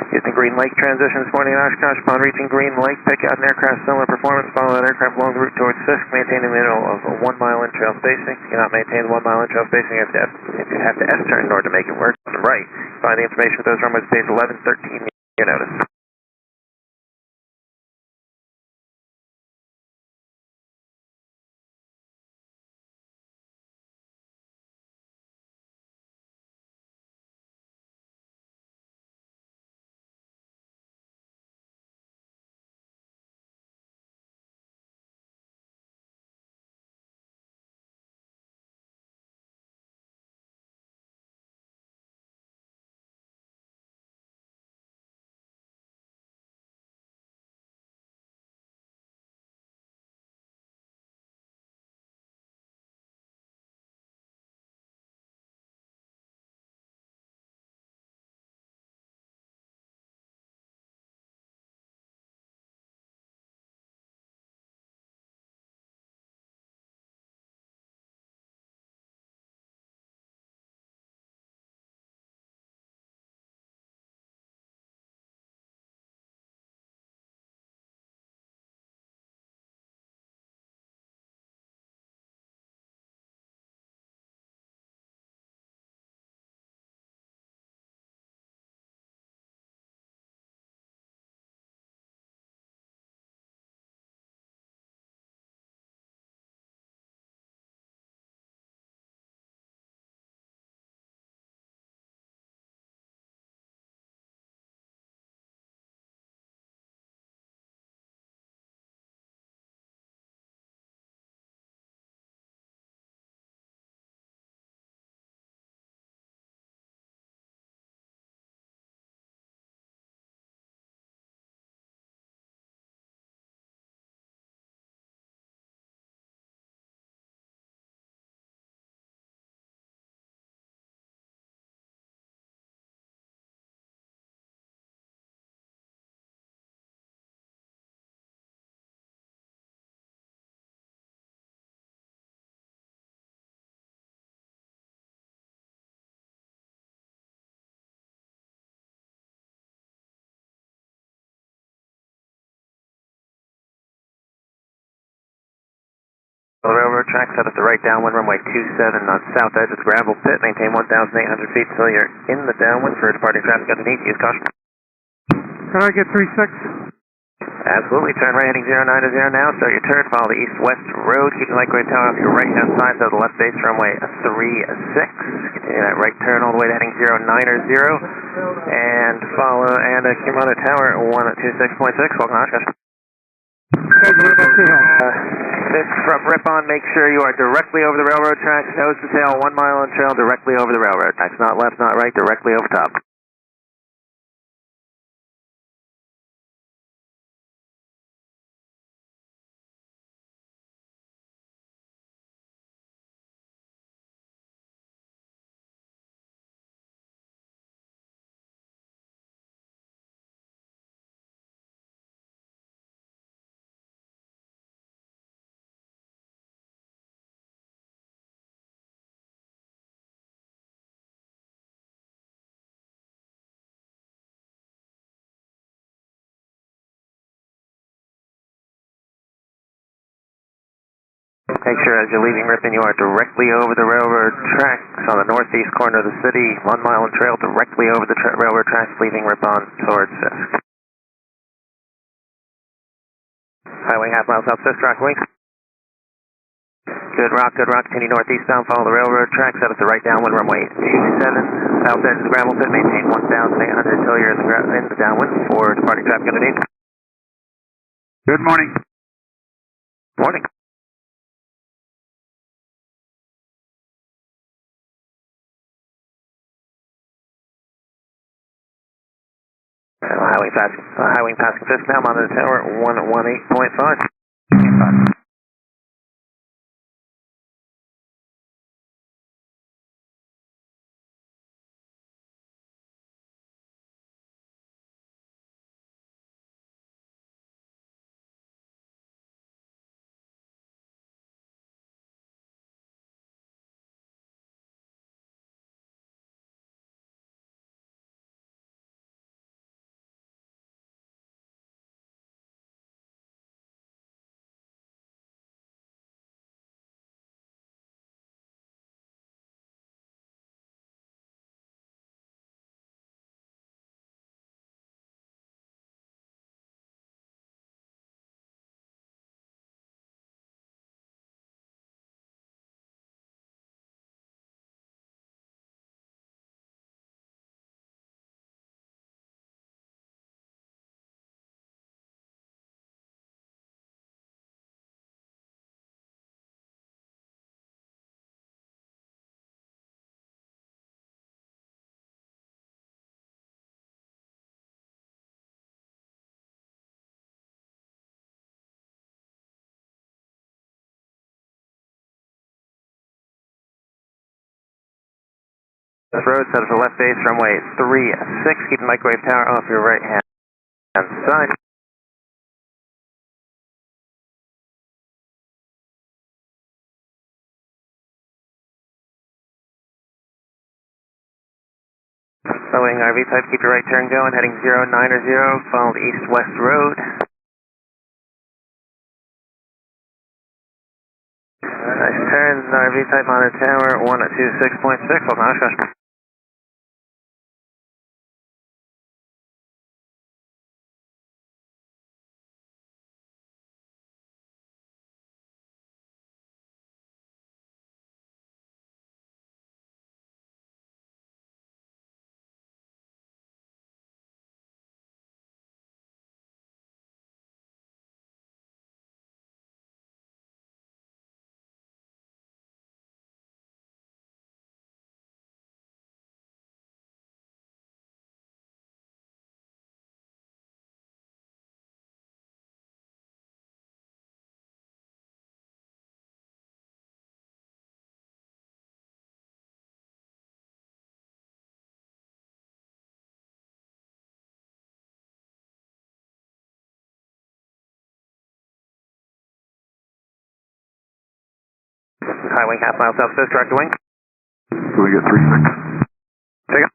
Using Green Lake transition this morning in Oshkosh. Upon reaching Green Lake, pick out an aircraft similar performance. Follow that aircraft along the route towards Fisk. Maintain a minimum of 1 mile in-trail spacing. If you cannot maintain 1 mile in-trail spacing, you have to S-turn in order to make it work. Right. Find the information for those runways, page 11, 13, your notice. railroad track, set at the right downwind, runway 27 on south edge of the gravel pit, maintain 1,800 feet till you're in the downwind for departing traffic underneath. Use caution. Can I get 36? Absolutely, turn right heading 09 to 0 now, start your turn, follow the east-west road, keep the light gray tower off your right-hand side, so the left base runway 36, continue that right turn all the way to heading 09 or 0, and follow, and keep on the tower 126.6, welcome Oshkosh. This from Ripon, make sure you are directly over the railroad tracks, nose to tail, 1 mile on trail, directly over the railroad tracks, not left, not right, directly over top. Make sure as you're leaving Ripon, you are directly over the railroad tracks on the northeast corner of the city, 1 mile on trail, directly over the railroad tracks, leaving Ripon towards Fisk. Highway half mile south Fisk, rock wing. Good rock, continue northeastbound, follow the railroad tracks, set at the right downwind, runway 27, south edge of the gravel pit, maintain 1,800 till you're in the downwind for departing traffic underneath. Good morning. Morning. Highway passing Fisk now, monitor tower 118.5. This road set for left base, runway 36, keep the microwave tower off your right hand side. Following RV type, keep your right turn going, heading 09 or 0, follow the east-west road. Nice turn, RV type monitor tower 126.6, welcome Oshkosh. Highway half mile south Fisk, direct to wing. So we get 36. Take it.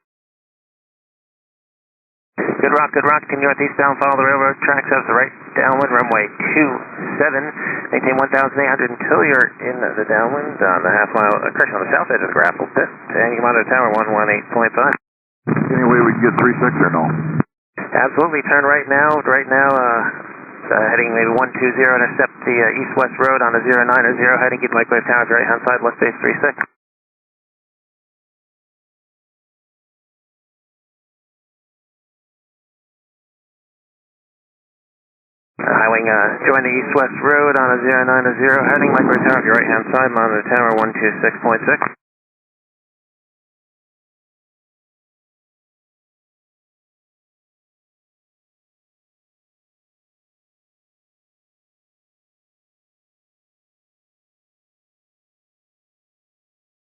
Good rock, continue northeastbound, follow the railroad tracks out to the right, downwind, runway 27, maintain 1,800 until you're in the downwind on the half-mile, correction, on the south edge of the grapple pit, and you come out of the tower 118.5. Any way we can get 36 or no? Absolutely, turn right now, heading maybe 120, intercept the east-west road on the 090, heading, keep microwave tower to the right-hand side, left base 36. Highwing, join the east-west road on a 090, heading microwave tower to your right-hand side, monitor tower 126.6.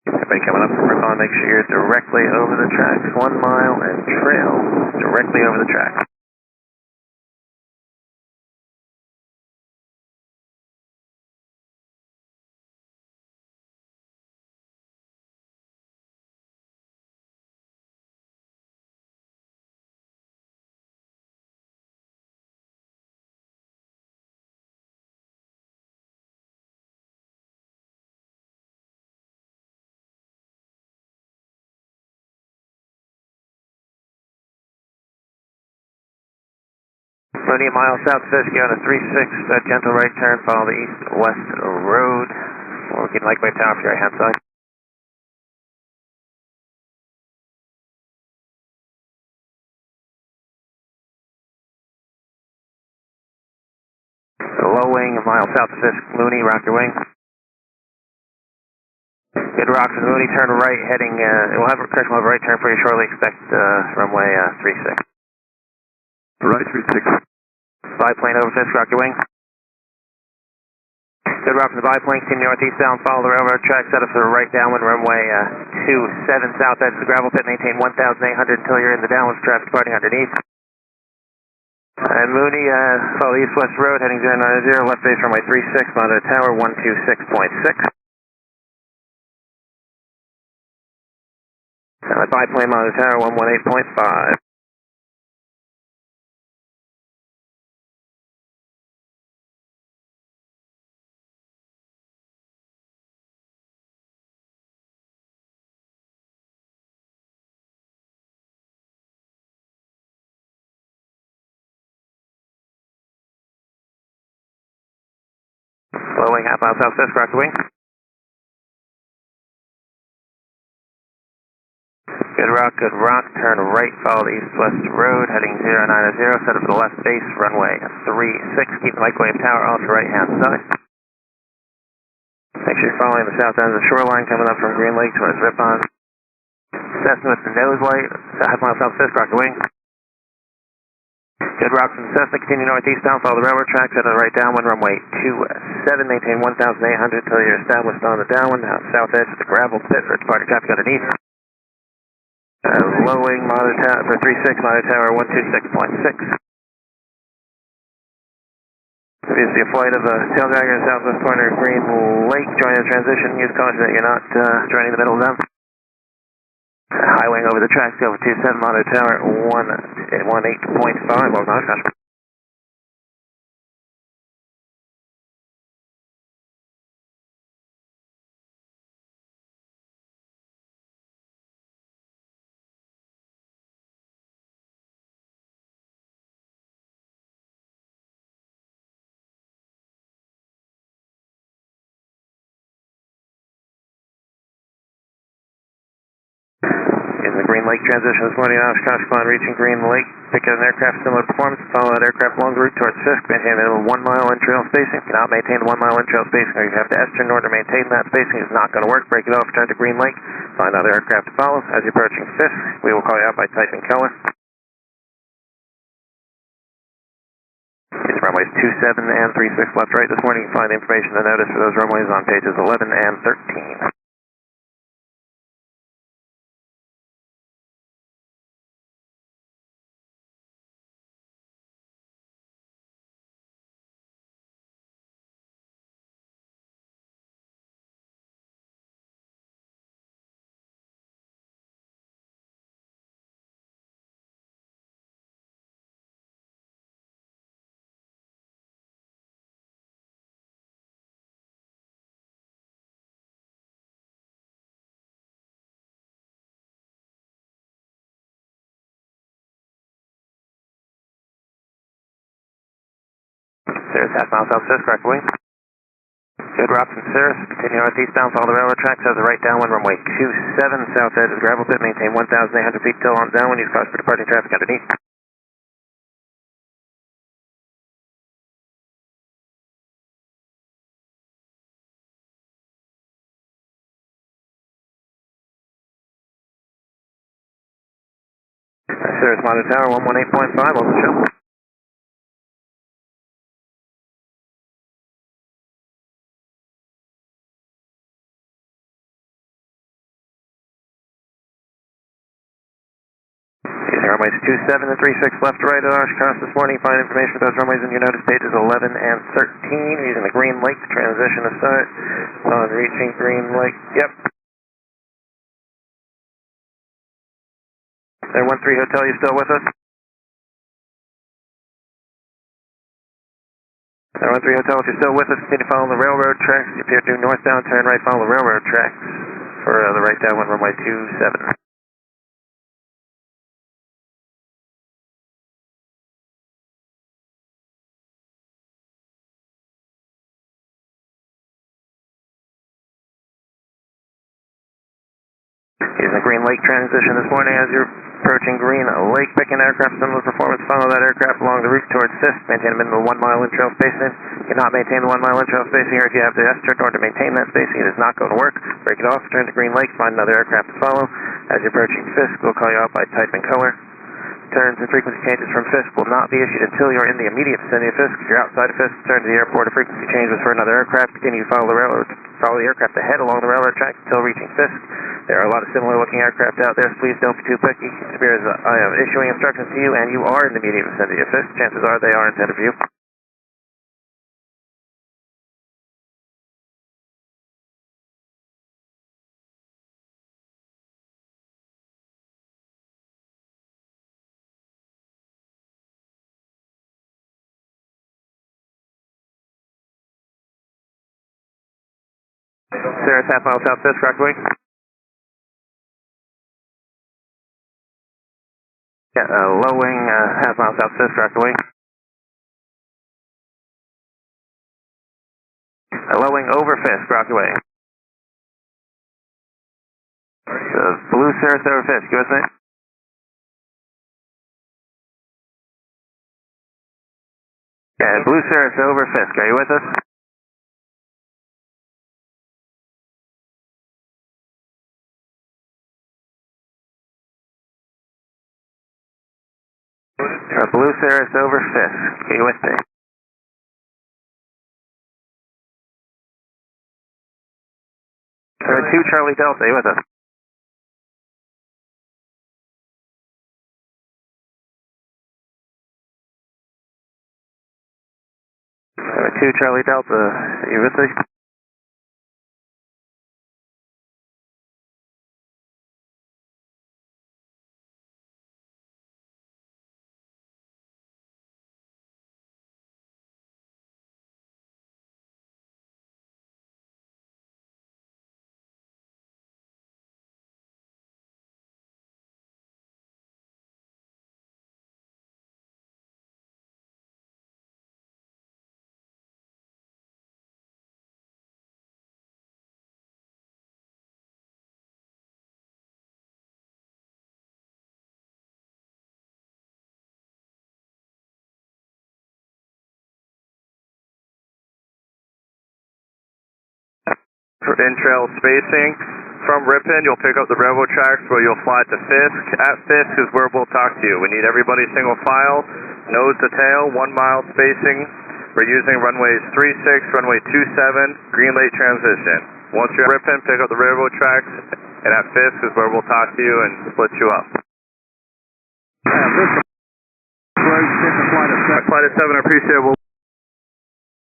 Everybody coming up from Rippon, make sure you're directly over the tracks, 1 mile and trail directly over the tracks. Only a mile south Fisk, you're on a 36, gentle right turn, follow the east-west road. We'll keep microwave tower for your right-hand side. Low wing, a mile south of Fisk, Mooney, rock your wing. Good rock from Mooney, turn right, heading, we'll have a correction, we'll have a right turn for you shortly, expect runway 36. Right, 36. Biplane over Fisk, rock your wing. Good rock from the biplane, continue northeastbound, follow the railroad track, set up for the right downwind, runway 27, south edge of the gravel pit, maintain 1,800 until you're in the downwind traffic departing underneath. And Mooney, follow the east-west road, heading 090, left base runway 36, monitor tower 126.6. Biplane monitor tower 118.5. Low wing, half mile south Fisk, rock the wing. Good rock, turn right, follow the east-west road, heading 090, set up for the left base, runway 36, keep the microwave tower off your right-hand side. Make sure you're following the south end of the shoreline, coming up from Green Lake towards Rippon. Cessna with the nose light, half mile south Fisk, rock the wing. Good rock from Cessna, continue northeastbound, follow the railroad tracks, head on the right downwind, runway 27, maintain 1,800 until you're established on the downwind, south edge of the gravel pit for departing traffic underneath. Low wing, monitor tower for 36, monitor tower 126.6. Obviously a flight of a tail dragger in southwest corner of Green Lake, joining the transition, use caution that you're not joining the middle of them. High wing over the tracks, over 27, monitor tower 118.5, welcome to Oshkosh. In the Green Lake transition this morning, Oshkosh upon reaching Green Lake, pick up an aircraft similar performance, follow that aircraft along the route towards Fisk, maintain a minimum 1 mile in-trail spacing. If you cannot maintain the 1 mile in-trail spacing, or you have to S-turn in order to maintain that spacing, it's not going to work. Break it off, return to Green Lake, find other aircraft to follow. As you're approaching Fisk, we will call you out by typing color. It's runways 27 and 36 left right this morning. You can find information and notice for those runways on pages 11 and 13. Cirrus, half mile south Fisk, rocket wing. Good, Robson, Cirrus, continue northeastbound, follow the railroad tracks, has a right downwind, runway 27, south edge of the gravel pit, maintain 1,800 feet till on downwind, use caution for departing traffic underneath. Cirrus, Monitor Tower, 118.5, open show. Using runways 27 and 36 left to right at Oshkosh this morning. Find information for those runways in your notice pages 11 and 13. Using the Green Lake to transition to start. On reaching Green Lake, yep. There, 13 Hotel, you still with us? There, 13 Hotel, if you're still with us, continue following the railroad tracks. You appear due northbound, turn right, follow the railroad tracks for the right downwind runway 27. Using the Green Lake transition this morning as you're approaching Green Lake, picking aircraft similar performance, follow that aircraft along the route towards Fisk, maintain a minimum 1 mile in-trail spacing. You cannot maintain the 1 mile in-trail spacing here if you have the S-turn in order to maintain that spacing. It is not going to work. Break it off, turn to Green Lake, find another aircraft to follow. As you're approaching Fisk, we'll call you out by type and color. Turns and frequency changes from Fisk will not be issued until you're in the immediate vicinity of Fisk. If you're outside of Fisk, turn to the airport. A frequency change was for another aircraft. Continue to follow the aircraft ahead along the railroad track until reaching Fisk. There are a lot of similar looking aircraft out there, so please don't be too picky. It appears I am issuing instructions to you and you are in the immediate vicinity of Fisk. Chances are they are intended for you. Cirrus, half mile south Fisk, rocket wing. Yeah, low wing, half mile south Fisk, rocket wing. Low wing over Fisk, rocket wing. Blue Cirrus over Fisk, you with me? Yeah, Blue Cirrus over Fisk, are you with us? Blue Cirrus over Fisk. Are you with me? 2 Charlie Delta, are you with us? 2 Charlie Delta, are you with me? For in-trail spacing, from Ripon, you'll pick up the railroad tracks where you'll fly to Fisk. At Fisk is where we'll talk to you. We need everybody single file, nose to tail, 1 mile spacing. We're using runways 36, runway 27, Green Lake transition. Once you're at Ripon, pick up the railroad tracks, and at Fisk is where we'll talk to you and split you up. Flight of 7, I appreciate it. We'll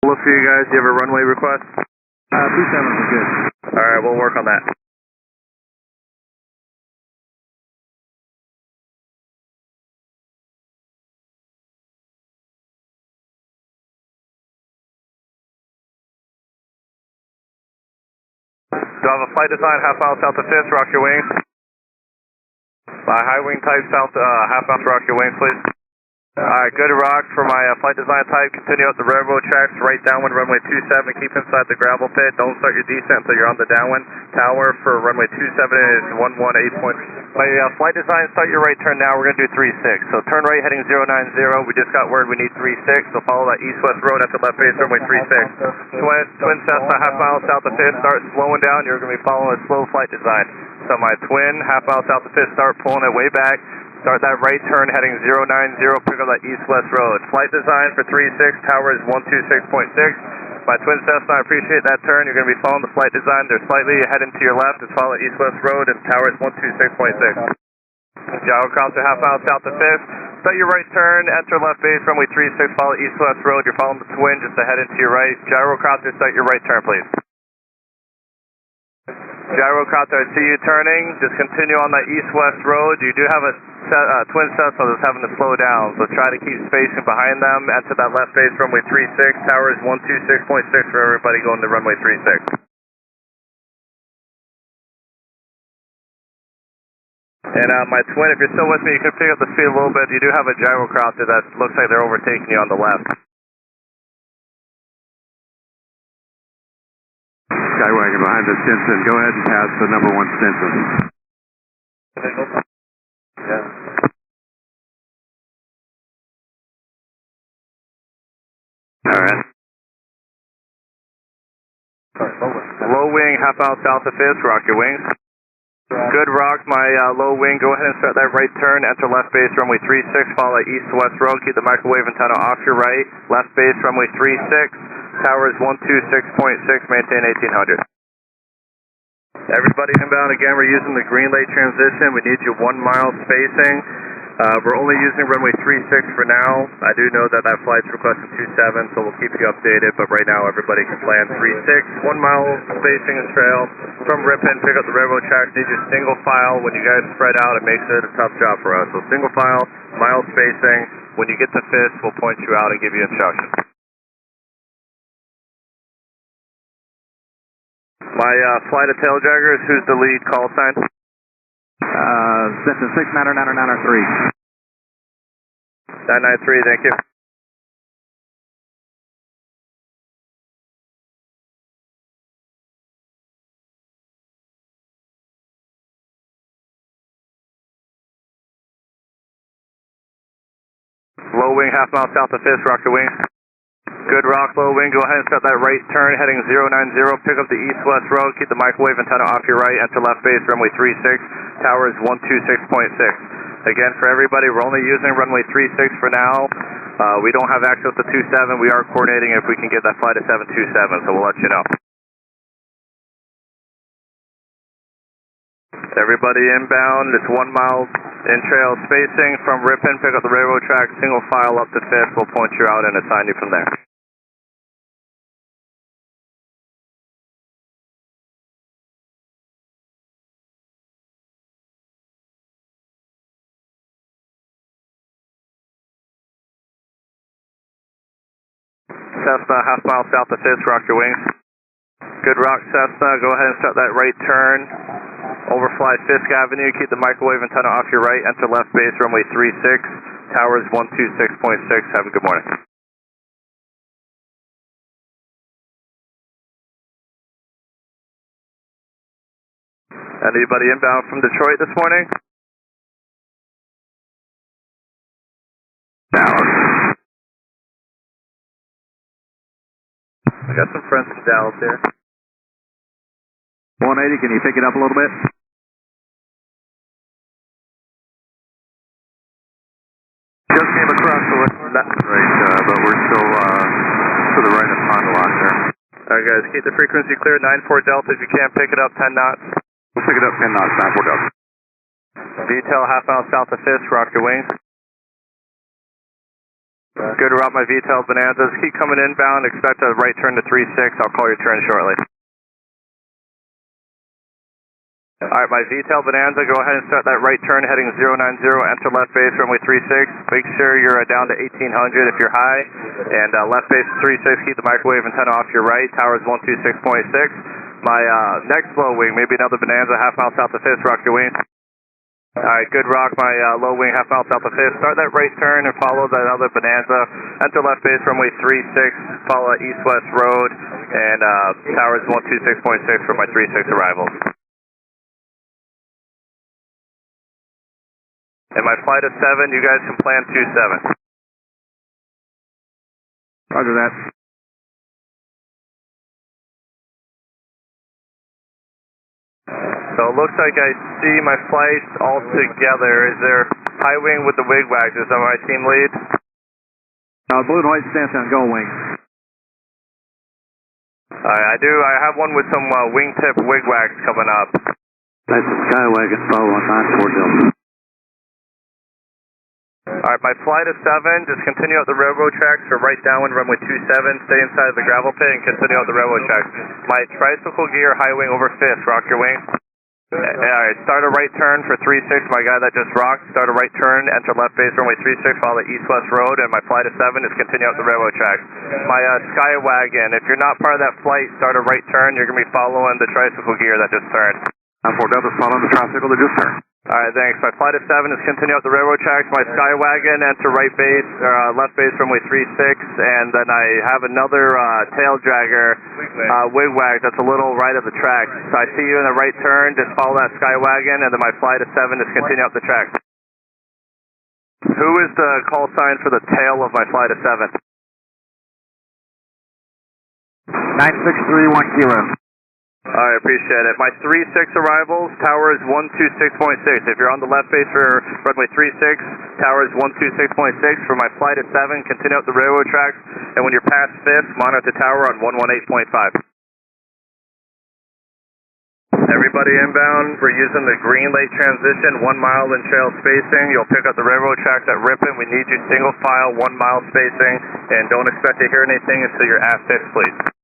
look for you guys. Do you have a runway request? 27 is good. Alright, we'll work on that. Do I have a flight design half mile south of Fisk, rock your wings. High wing type south, half mile rock your wings, please. Alright, good rock for my flight design type. Continue up the railroad tracks, right downwind runway 27. Keep inside the gravel pit. Don't start your descent until you're on the downwind tower for runway 27 is 118. My flight design, start your right turn now. We're going to do 36. So turn right heading 090. We just got word we need 36. So follow that east-west road at the left base runway 36. Twin Cessna, half mile south of Fisk. Start slowing down. You're going to be following a slow flight design. So my twin, half mile south of Fisk, start pulling it way back. Start that right turn heading 090, pick up that east-west road. Flight design for 36, tower is 126.6. My twin Cessna, I appreciate that turn. You're going to be following the flight design. They're slightly heading to your left. It's follow east-west road and tower is 126.6. Gyrocopter half mile south of Fisk. Start your right turn, enter left base, runway 36, follow east-west road. You're following the twin just to head into your right. Gyrocopter, start your right turn, please. Gyrocopter, I see you turning. Just continue on that east-west road. You do have a twin Cessna that's having to slow down, so try to keep spacing behind them. Enter that left base, runway 36. Tower is 126.6 for everybody going to runway 36. And my twin, if you're still with me, you can pick up the speed a little bit. You do have a gyrocopter that looks like they're overtaking you on the left. Skywagon behind the Stinson. Go ahead and pass the number 1 Stinson. Yeah. All right. Low wing, half mile south of Fisk, rock your wings. Good rock, my low wing, go ahead and start that right turn, enter left base, runway 36, follow that east-west road, keep the microwave antenna off your right, left base, runway 36, tower is 126.6, maintain 1800. Everybody inbound again, we're using the Green Lake transition, we need you 1 mile spacing. We're only using runway 36 for now. I do know that flight's requesting 27, so we'll keep you updated, but right now everybody can land 36. 1 mile spacing and trail. From Ripon, pick up the railroad tracks. Need your single file. When you guys spread out, it makes it a tough job for us. So single file, mile spacing. When you get to Fisk, we'll point you out and give you instructions. My flight of tail draggers, who's the lead call sign? Stinson 699 993, thank you. Low wing, half mile south of Fisk, rock your wings. Good rock, low wing, go ahead and start that right turn, heading 090, pick up the east-west road, keep the microwave antenna off your right, enter left base, runway 36, tower is 126.6. Again, for everybody, we're only using runway 36 for now. We don't have access to 27, we are coordinating if we can get that flight at 727, so we'll let you know. Everybody inbound, it's 1 mile in trail spacing from Ripon, pick up the railroad track, single file up to Fisk, we'll point you out and assign you from there. Cessna, half mile south of Fisk, rock your wings. Good rock, Cessna, go ahead and start that right turn. Overfly Fisk Avenue, keep the microwave antenna off your right, enter left base, runway 36, tower is 126.6, have a good morning. Anybody inbound from Detroit this morning? Dallas. I got some friends from Dallas here. 180, can you pick it up a little bit? Just came across the right, but we're still to the right of Pond Lock there. Alright guys, keep the frequency clear, 94 Delta, if you can pick it up 10 knots. We'll pick it up 10 knots, 94 Delta. VTEL half mile south of Fisk, rock your wings. Good route, my VTEL Bonanzas. Keep coming inbound, expect a right turn to 36, I'll call your turn shortly. Alright, my VTEL Bonanza, go ahead and start that right turn heading 090, enter left base, runway 36. Make sure you're down to 1800 if you're high, and left base 36, keep the microwave antenna off your right, tower is 126.6. My next low wing, maybe another Bonanza, half mile south of Fisk, rock your wings. Alright, good rock, my low wing half mile south of Fisk. Start that right turn and follow that other bonanza. Enter left base runway 36, follow east-west road, and towers 126.6 for my 36 arrivals. And my flight of 7, you guys can plan 27. Roger that. So it looks like I see my flights all together. Is there high wing with the wigwags? Is that my team lead? Blue and white stance on go wing. I have one with some wingtip wigwags coming up. That's a Skywagon following 94 Delta. Alright, my flight of 7, just continue out the railroad tracks for right downwind runway 27, stay inside of the gravel pit and continue out the railroad tracks. My tricycle gear, high wing over Fisk, rock your wing. Alright, start a right turn for 36, my guy that just rocked. Start a right turn, enter left base runway 36, follow the east-west road, and my flight of 7 is continue out the railroad tracks. My Skywagon, if you're not part of that flight, start a right turn, you're going to be following the tricycle gear that just turned. 94 Delta's following the tricycle that just turned. Alright, thanks. My flight of 7 is continue out the railroad tracks. My Skywagon, enter right base, left base runway 36, and then I have another tail dragger, wigwag that's a little right of the tracks. So I see you in the right turn, just follow that Skywagon, and then my flight of 7 is continue up the tracks. Who is the call sign for the tail of my flight of 7? 96310. Alright, appreciate it. My 36 arrivals, tower is 126.6. If you're on the left base for runway 36, tower is 126.6. For my flight of 7, continue up the railroad tracks, and when you're past Fisk, monitor the tower on 118.5. Everybody inbound, we're using the Green Lake transition, 1 mile in trail spacing. You'll pick up the railroad tracks at Ripon. We need you single file, 1 mile spacing, and don't expect to hear anything until you're at Fisk, please.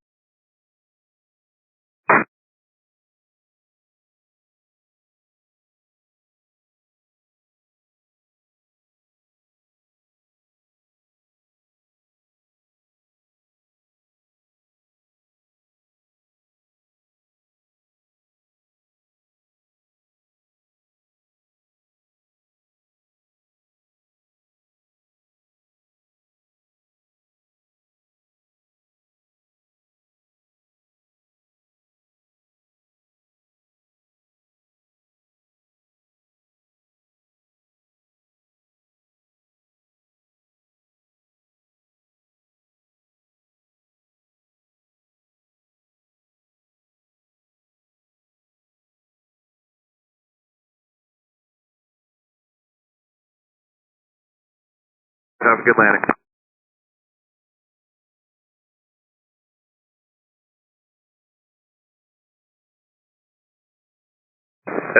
Have a good landing.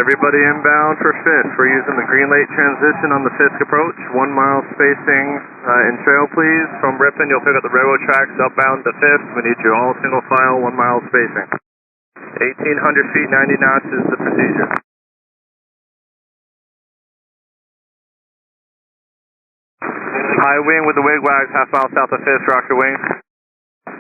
Everybody inbound for Fisk. We're using the Green Lake transition on the Fisk approach. 1 mile spacing in trail, please. From Ripon, you'll pick up the railroad tracks outbound to Fisk. We need you all single file, 1 mile spacing. 1,800 feet, 90 knots is the procedure. High wing with the wigwags, half mile south of Fisk, rock your wing.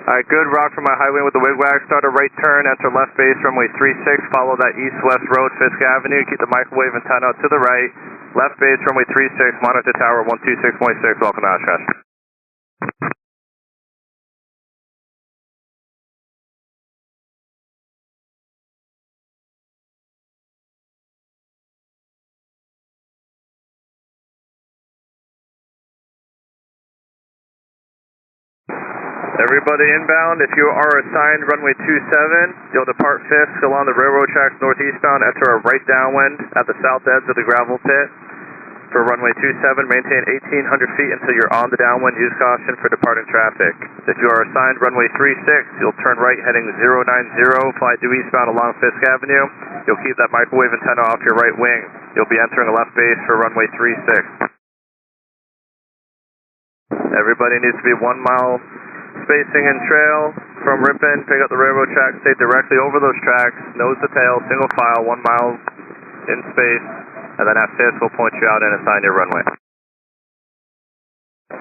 Alright, good rock from my high wing with the wigwags. Start a right turn, enter left base runway 36, follow that east-west road, Fisk Avenue. Keep the microwave antenna to the right. Left base runway 36, monitor tower 126.6, welcome to Oshkosh. Everybody inbound, if you are assigned runway 27, you'll depart Fisk along the railroad tracks northeastbound, enter a right downwind at the south edge of the gravel pit. For runway 27, maintain 1,800 feet until you're on the downwind. Use caution for departing traffic. If you are assigned runway 36, you'll turn right heading 090, fly due eastbound along Fisk Avenue. You'll keep that microwave antenna off your right wing. You'll be entering a left base for runway 36. Everybody needs to be 1 mile spacing and trail from Ripon. Pick up the railroad tracks, stay directly over those tracks, nose to tail, single file, 1 mile in space, and then at Fisk we'll point you out and assign your runway.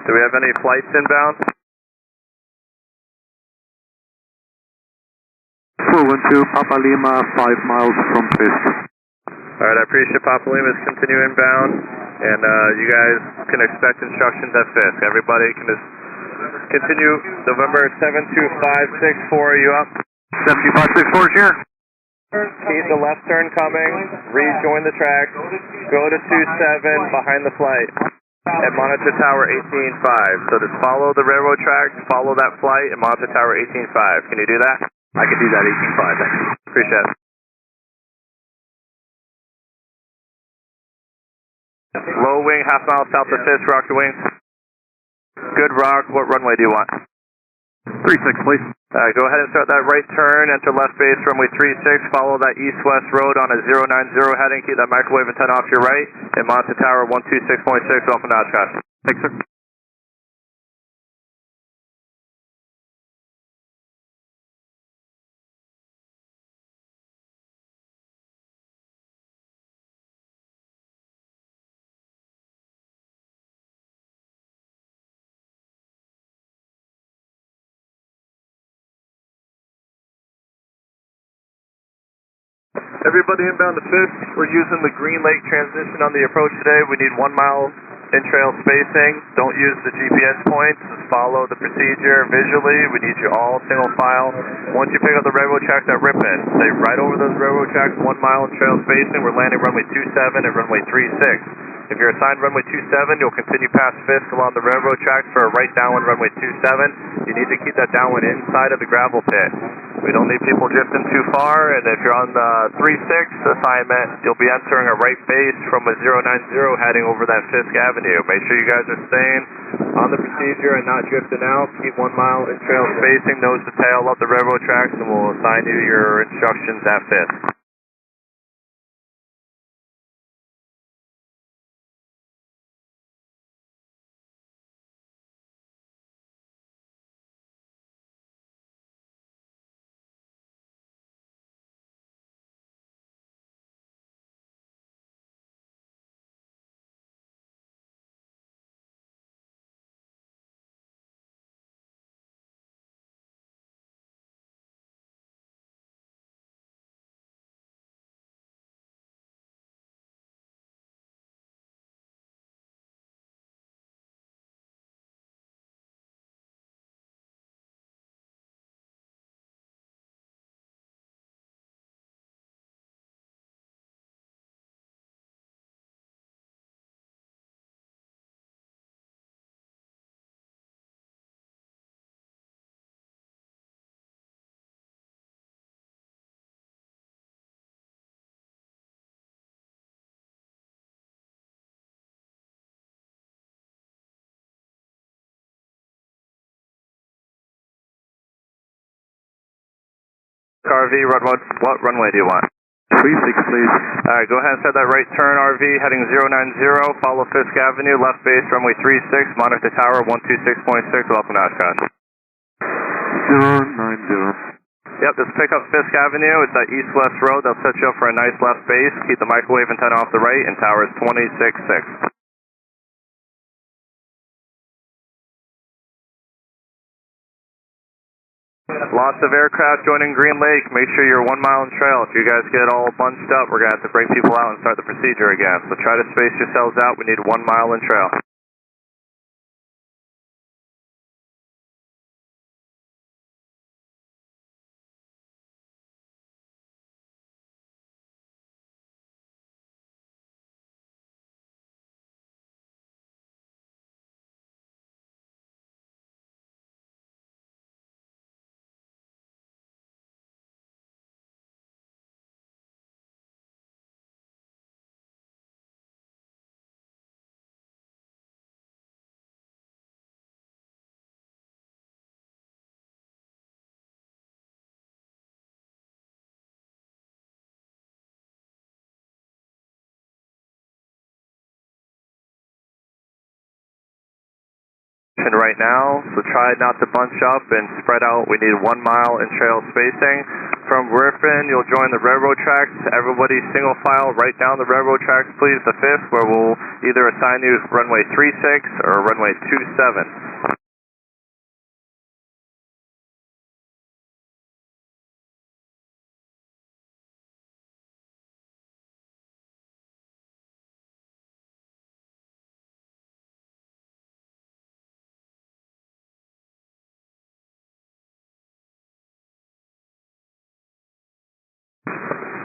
Do we have any flights inbound? 412 Papa Lima, 5 miles from Fisk. Alright, I appreciate Papa Lima's continue inbound, and you guys can expect instructions at Fisk. Everybody can just continue. November 72564, are you up? 72564 is here. Keep the left turn coming, rejoin the track, go to 27 behind the flight, and monitor tower 18.5. So just follow the railroad tracks, follow that flight, and monitor tower 18.5. Can you do that? I can do that, 18.5, thanks. Appreciate it. Low wing, half mile south of Fisk, rock your wings. Good rock, what runway do you want? 36, please. Alright, go ahead and start that right turn, enter left base, runway 36, follow that east-west road on a 090 heading, keep that microwave antenna off your right, and monitor tower 126.6 off of Oshkosh. Thanks, sir. Everybody inbound to Fisk, we're using the Green Lake transition on the approach today. We need 1 mile in-trail spacing. Don't use the GPS points, just follow the procedure visually. We need you all single file. Once you pick up the railroad tracks at Ripon, stay right over those railroad tracks, 1 mile in-trail spacing. We're landing runway 27 and runway 36. If you're assigned runway 27, you'll continue past Fisk along the railroad tracks for a right downwind runway 27. You need to keep that downwind inside of the gravel pit. We don't need people drifting too far, and if you're on the 36 assignment, you'll be entering a right base from a 090 heading over that Fisk Avenue. Make sure you guys are staying on the procedure and not drifting out. Keep 1 mile in trail spacing, nose to tail up the railroad tracks, and we'll assign you your instructions at Fisk. RV, what runway do you want? 36, please. Alright, go ahead and set that right turn, RV, heading 090, follow Fisk Avenue, left base, runway 36, monitor tower 126.6, welcome to Oshkosh. 090. Yep, just pick up Fisk Avenue, it's that east-west road, they'll set you up for a nice left base, keep the microwave antenna off the right, and tower is 26.6. Lots of aircraft joining Green Lake. Make sure you're 1 mile in trail. If you guys get all bunched up, we're going to have to bring people out and start the procedure again. So try to space yourselves out. We need 1 mile in trail. Right now, so try not to bunch up and spread out. We need 1 mile in trail spacing. From Ripon, you'll join the railroad tracks. Everybody single file right down the railroad tracks, please, the Fisk, where we'll either assign you runway 36 or runway 27.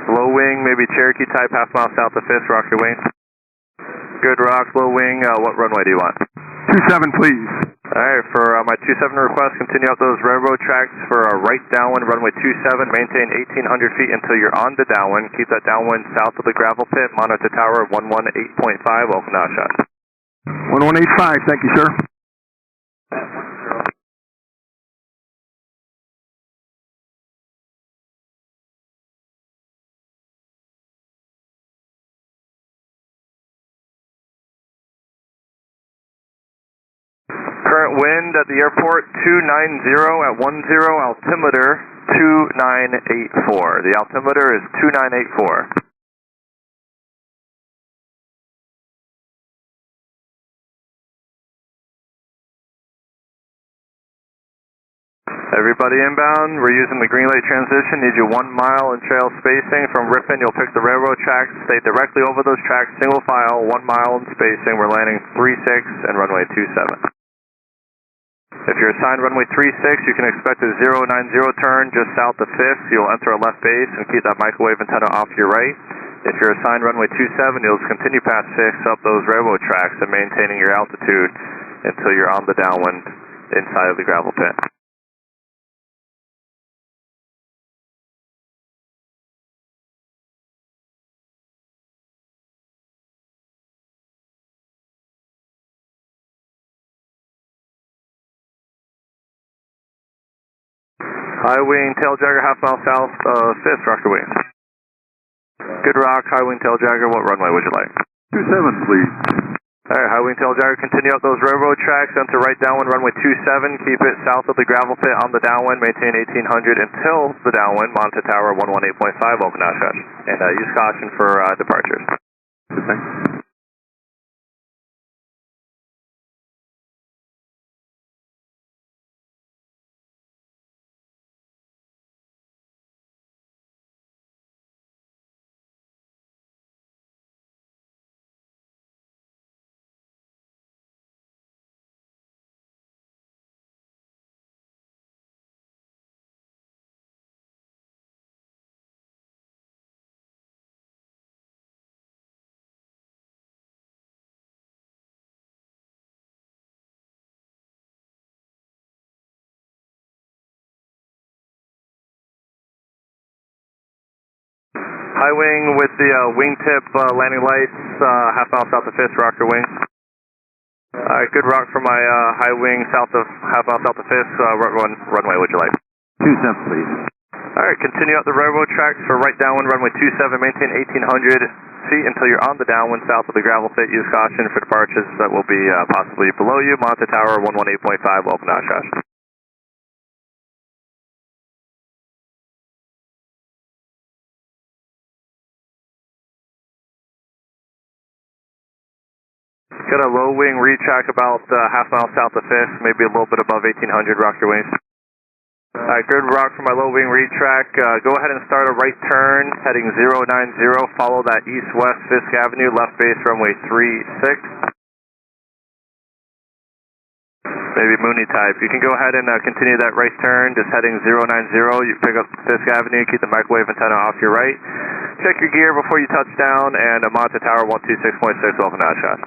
Low wing, maybe Cherokee type, half mile south of Fisk, rock your wing. Good rock, low wing, what runway do you want? 27, please. Alright, for my 27 request, continue up those railroad tracks for right downwind, runway 27, maintain 1,800 feet until you're on the downwind. Keep that downwind south of the gravel pit, monitor tower 118.5, Ohskosh. 1185, thank you, sir. Current wind at the airport 290 at 10, altimeter 2984. The altimeter is 2984. Everybody inbound, we're using the Green Lake transition, need you 1 mile in trail spacing. From Ripon, you'll pick the railroad tracks, stay directly over those tracks, single file, 1 mile in spacing. We're landing 36 and runway 27. If you're assigned runway 36, you can expect a 090 turn just south of Fisk. You'll enter a left base and keep that microwave antenna off your right. If you're assigned runway 27, you'll continue past Fisk up those railroad tracks and maintaining your altitude until you're on the downwind inside of the gravel pit. High wing, tail jagger, half mile south of Fisk, rock your wing. Good rock, high wing, tail jagger, what runway would you like? 27, please. Alright, high wing, tail jagger, continue up those railroad tracks, enter right downwind, runway 27, keep it south of the gravel pit on the downwind, maintain 1800 until the downwind, monitor tower 118.5, Ohskosh. And use caution for departures. Thanks. High wing with the wingtip landing lights, half mile south of Fisk, rock your wing. Alright, good rock for my high wing south of, half mile south of Fisk, runway would you like? 27, please. Alright, continue up the railroad tracks for right downwind, runway 27, maintain 1,800 feet until you're on the downwind south of the gravel pit. Use caution for departures that will be possibly below you, monitor tower 118.5, Ohskosh. Got a low wing retrack about half mile south of Fisk, maybe a little bit above 1,800, rock your wings. Alright, good rock for my low wing retrack. Go ahead and start a right turn, heading 090, follow that east-west Fisk Avenue, left base runway 36. Maybe Mooney type. You can go ahead and continue that right turn, just heading 090, you pick up Fisk Avenue, keep the microwave antenna off your right. Check your gear before you touch down, and monitor tower 126.6, Ohskosh.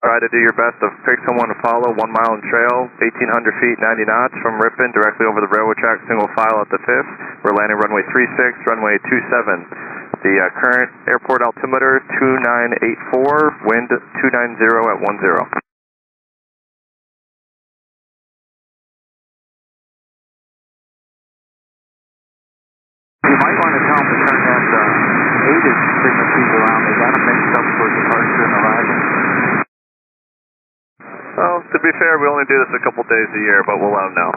Try to do your best to pick someone to follow, 1 mile in trail, 1,800 feet, 90 knots from Ripon, directly over the railroad track, single file at the Fisk. We're landing runway 36, runway 27. The current airport altimeter 2984, wind 290 at 10. You might want to tell them to turn that ATC signal feed around. They got them mixed up for departure and arrival. Well, to be fair, we only do this a couple days a year, but we'll let them know.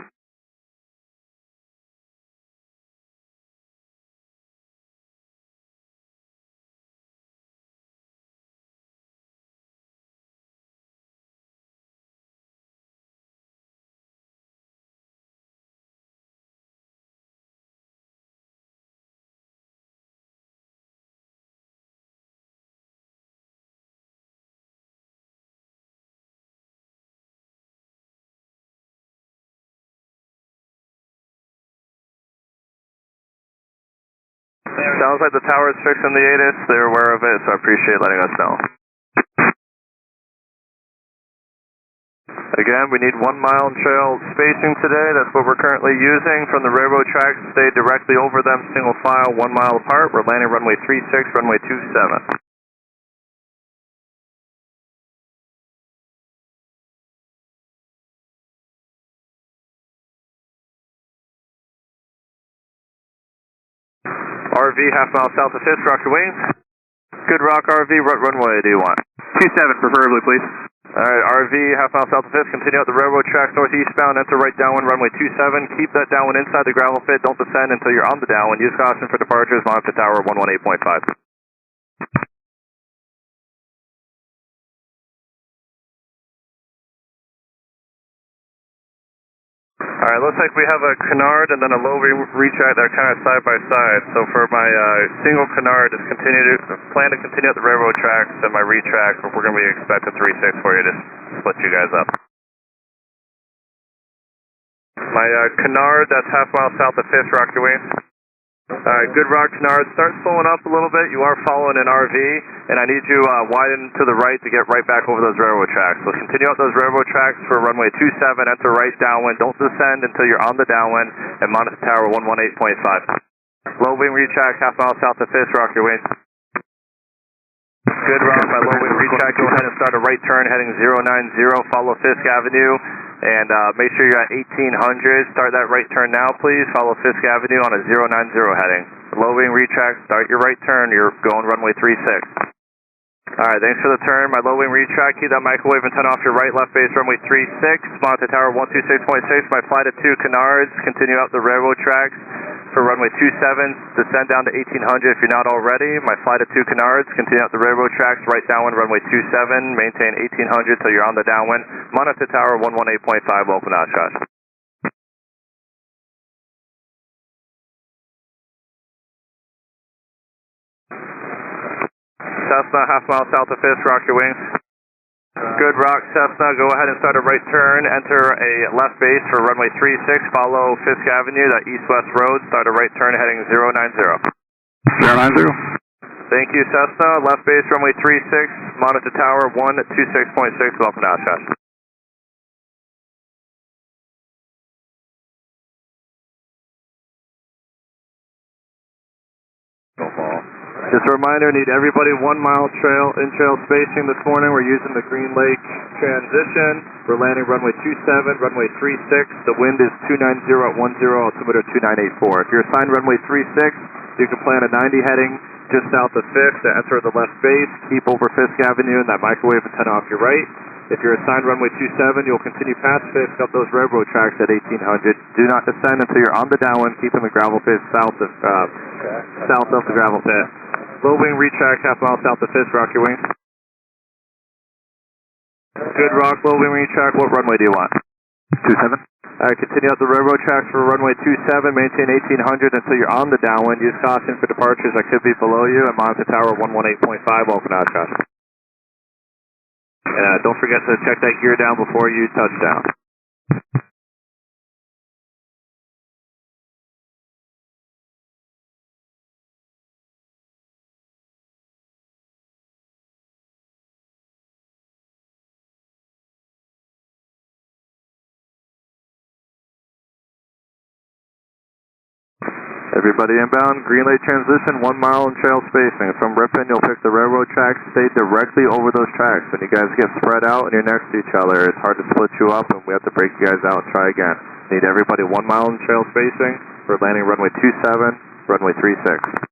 Sounds like the tower is fixing the ATIS. They're aware of it, so I appreciate letting us know. Again, we need 1 mile trail spacing today. That's what we're currently using. From the railroad tracks, stay directly over them, single file, 1 mile apart. We're landing runway 36, runway 27. RV, half mile south of Fisk, rock your wings. Good rock, RV, what runway do you want? 27 preferably, please. Alright, RV, half mile south of Fisk, continue out the railroad tracks northeastbound, enter right downwind, runway 27. Keep that downwind inside the gravel pit, don't descend until you're on the downwind. Use caution for departures, monitor tower 118.5. Alright, looks like we have a canard and then a low retract that are kind of side by side. So for my single canard, just plan to continue at the railroad tracks, and my retract, we're going to be expecting 36 for you to split you guys up. My canard, that's half mile south of Fisk, rock your wings. Alright, good rock canard. Start slowing up a little bit. You are following an RV, and I need you widen to the right to get right back over those railroad tracks. So continue out those railroad tracks for runway 27, enter right downwind. Don't descend until you're on the downwind, and monitor tower 118.5. Low wing retract, half mile south of Fisk, rock your wings. Good rock, my low wing retract. Go ahead and start a right turn heading 090, follow Fisk Avenue. And make sure you're at 1800. Start that right turn now, please. Follow Fisk Avenue on a 090 heading. Low wing retract, start your right turn. You're going runway 36. Alright, thanks for the turn. My low wing retract, keep that microwave and turn off your right left base runway 36. Monitor tower 126.6. My flight of 2 canards. Continue out the railroad tracks for runway 27. Descend down to 1800 if you're not already. My flight of 2 canards. Continue out the railroad tracks right downwind runway 27. Maintain 1800 till you're on the downwind. Monitor tower 118.5. Open Oshkosh. Cessna, half mile south of Fisk, rock your wings. Good rock, Cessna, go ahead and start a right turn, enter a left base for runway 36, follow Fisk Avenue, that east-west road, start a right turn heading 090. 090. Thank you, Cessna, left base runway 36, monitor tower 126.6, welcome to Oshkosh. Just a reminder, need everybody 1 mile in-trail spacing this morning. We're using the Green Lake transition. We're landing runway 27, runway 36. The wind is 290 at 10, altimeter 2984. If you're assigned runway 36, you can plan a 90 heading just south of Fisk to enter the left base. Keep over Fisk Avenue and that microwave antenna off your right. If you're assigned runway 27, you'll continue past Fisk up those railroad tracks at 1800. Do not descend until you're on the downwind. Keep in the gravel pit south of the gravel pit. Low wing retract, half mile south of Fisk, rock your wings. Good rock, low wing retract, what runway do you want? 27. Alright, continue out the railroad tracks for runway 27, maintain 1800 until you're on the downwind. Use caution for departures that could be below you, and monitor tower 118.5, open Oshkosh. And don't forget to check that gear down before you touch down. Everybody inbound, Green Lake transition, 1 mile in trail spacing. From Ripon, you'll pick the railroad tracks, stay directly over those tracks. When you guys get spread out and you're next to each other, it's hard to split you up and we have to break you guys out and try again. Need everybody 1 mile in trail spacing. We're landing runway 27, runway 36.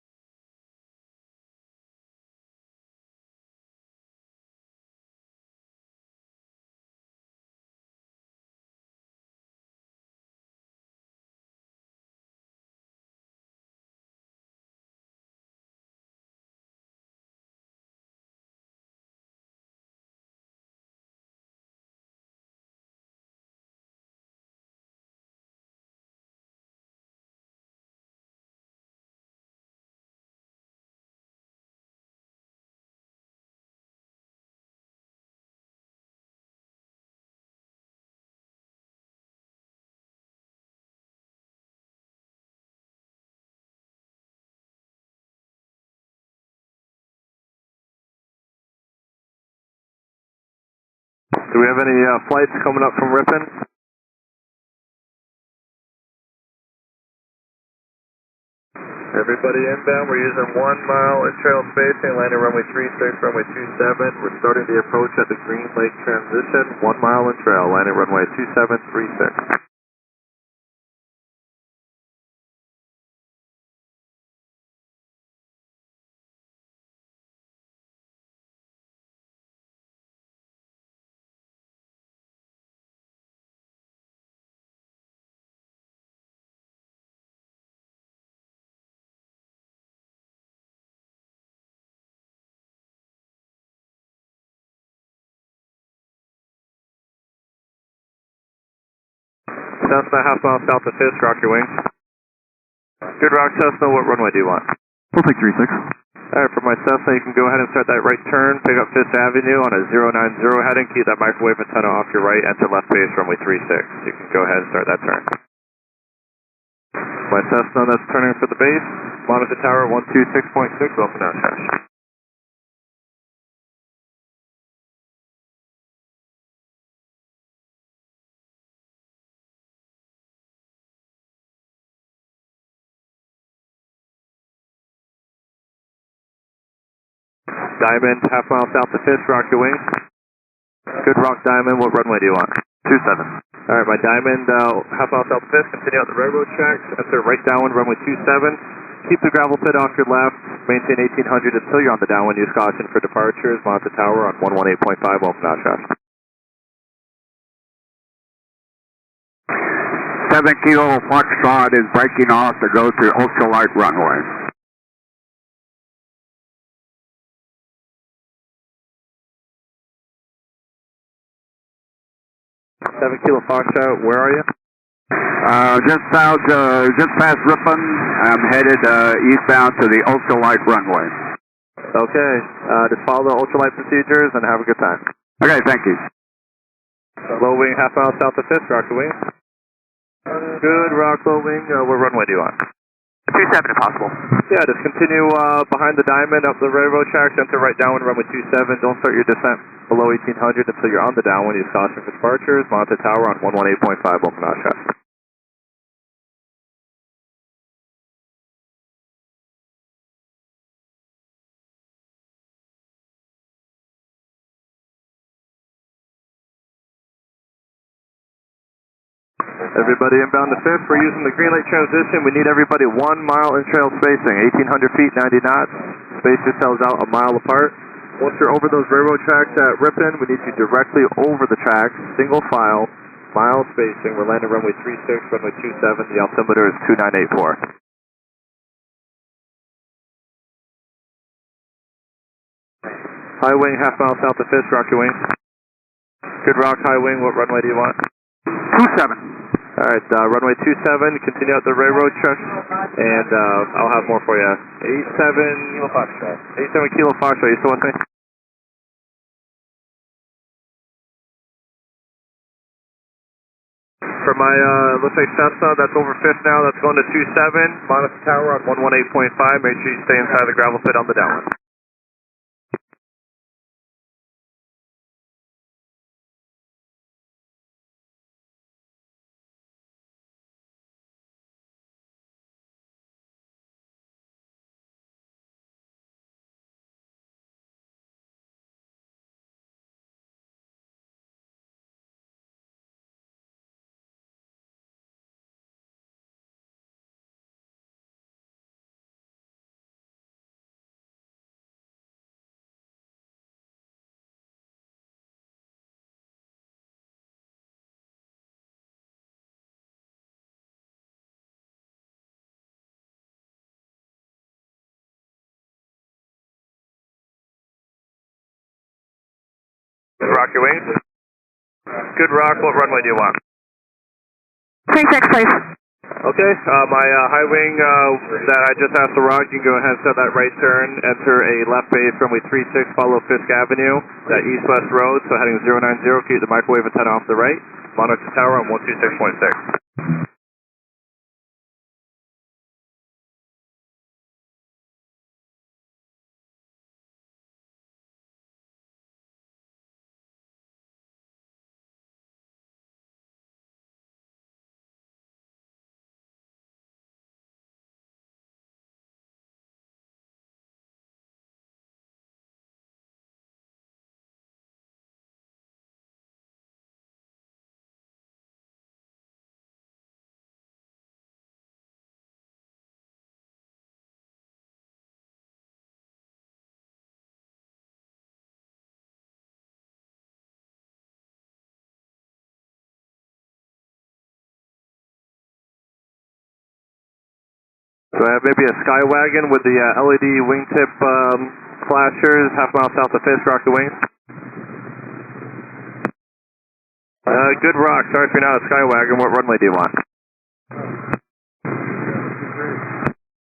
Do we have any flights coming up from Ripon? Everybody inbound, we're using 1 mile in trail spacing, landing runway 36, runway 27. We're starting the approach at the Green Lake transition, 1 mile in trail, landing runway 2736. Cessna, half mile south of Fisk, rock your wings. Good rock, Cessna, what runway do you want? We'll take 36. Alright, for my Cessna, you can go ahead and start that right turn, pick up 5th Avenue on a 090 heading, keep that microwave antenna off your right, enter left base, runway 36. You can go ahead and start that turn. My Cessna, that's turning for the base, monitor tower 126.6, open out, Oshkosh. Diamond, half mile south of Fisk, rock your wings. Good rock, Diamond, what runway do you want? 27. Alright, my Diamond, half mile south of Fisk, continue out the railroad tracks, enter right downwind, runway 27. Keep the gravel pit off your left, maintain 1800 until you're on the downwind, use caution for departures, monitor tower on 118.5, open Oshkosh. 7 Kilo Foxtrot is breaking off to go to Oshkosh runway. 7 Kilo Foxtrot, where are you? Just past Ripon. I'm headed eastbound to the Oshkosh runway. Okay, just follow the ultralight procedures and have a good time. Okay, thank you. Low wing, half mile south of Fisk, rock the wing. Good rock, low wing, what runway do you want? 27 if possible. Yeah, just continue behind the Diamond up the railroad tracks, enter right downwind, runway 27. Don't start your descent below 1800 until you're on the downwind. Use caution for departures. Monitor tower on 118.5, open Oshkosh. Everybody inbound to Fisk. We're using the Green Lake transition. We need everybody 1 mile in trail spacing, 1,800 feet, 90 knots. Space yourselves out a mile apart. Once you're over those railroad tracks at Ripon, we need you directly over the tracks, single file, mile spacing. We're landing runway 36, runway 27. The altimeter is 2984. High wing, half mile south of Fisk, rock your wing. Good rock, high wing. What runway do you want? 27. Alright, runway 27, continue out the railroad truck, and I'll have more for you. 87 Kilo Foxtrot. 87 Kilo Foxtrot, you still with me? For my, looks like Cessna, that's over Fifth now, that's going to 27, monitor tower on 118.5, make sure you stay inside the gravel pit on the downwind. Rock your wings. Good rock, what runway do you want? 36, please. Okay, my high wing that I just asked to rock, you can go ahead and set that right turn, enter a left base runway 36, follow Fisk Avenue, that east-west road, so heading 090, keep the microwave antenna off the right, monitor the tower on 126.6. So I have maybe a Skywagon with the LED wingtip flashers, half mile south of Fisk, rock the wings. Good rock, sorry for not a Skywagon, what runway do you want?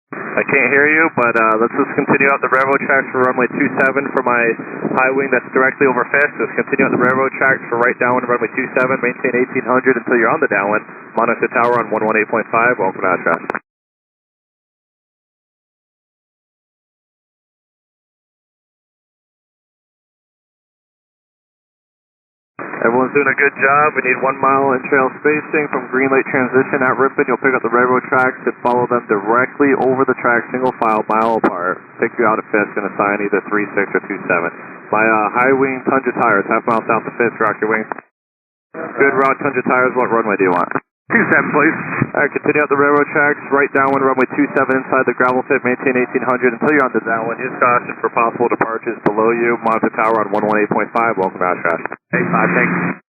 I can't hear you, but let's just continue out the railroad tracks for runway 27 for my high wing that's directly over Fisk. Let's continue out the railroad tracks for right downwind runway 27, maintain 1800 until you're on the downwind. Monitor tower on 118.5, welcome to Oshkosh. Everyone's doing a good job. We need 1 mile in trail spacing from Green Lake transition at Ripon. You'll pick up the railroad tracks and follow them directly over the track, single file, mile apart. Pick you out at Fisk and assign either 36 or 27. My high wing Tundra tires, half mile south of Fisk, rock your wings. Good rock, Tundra tires. What runway do you want? 27, please. Alright, continue out the railroad tracks, right downwind runway 27 inside the gravel pit, maintain 1800 until you're on the downwind. Use caution for possible departures below you. Monitor tower on 118.5, welcome to Oshkosh. 85, thanks.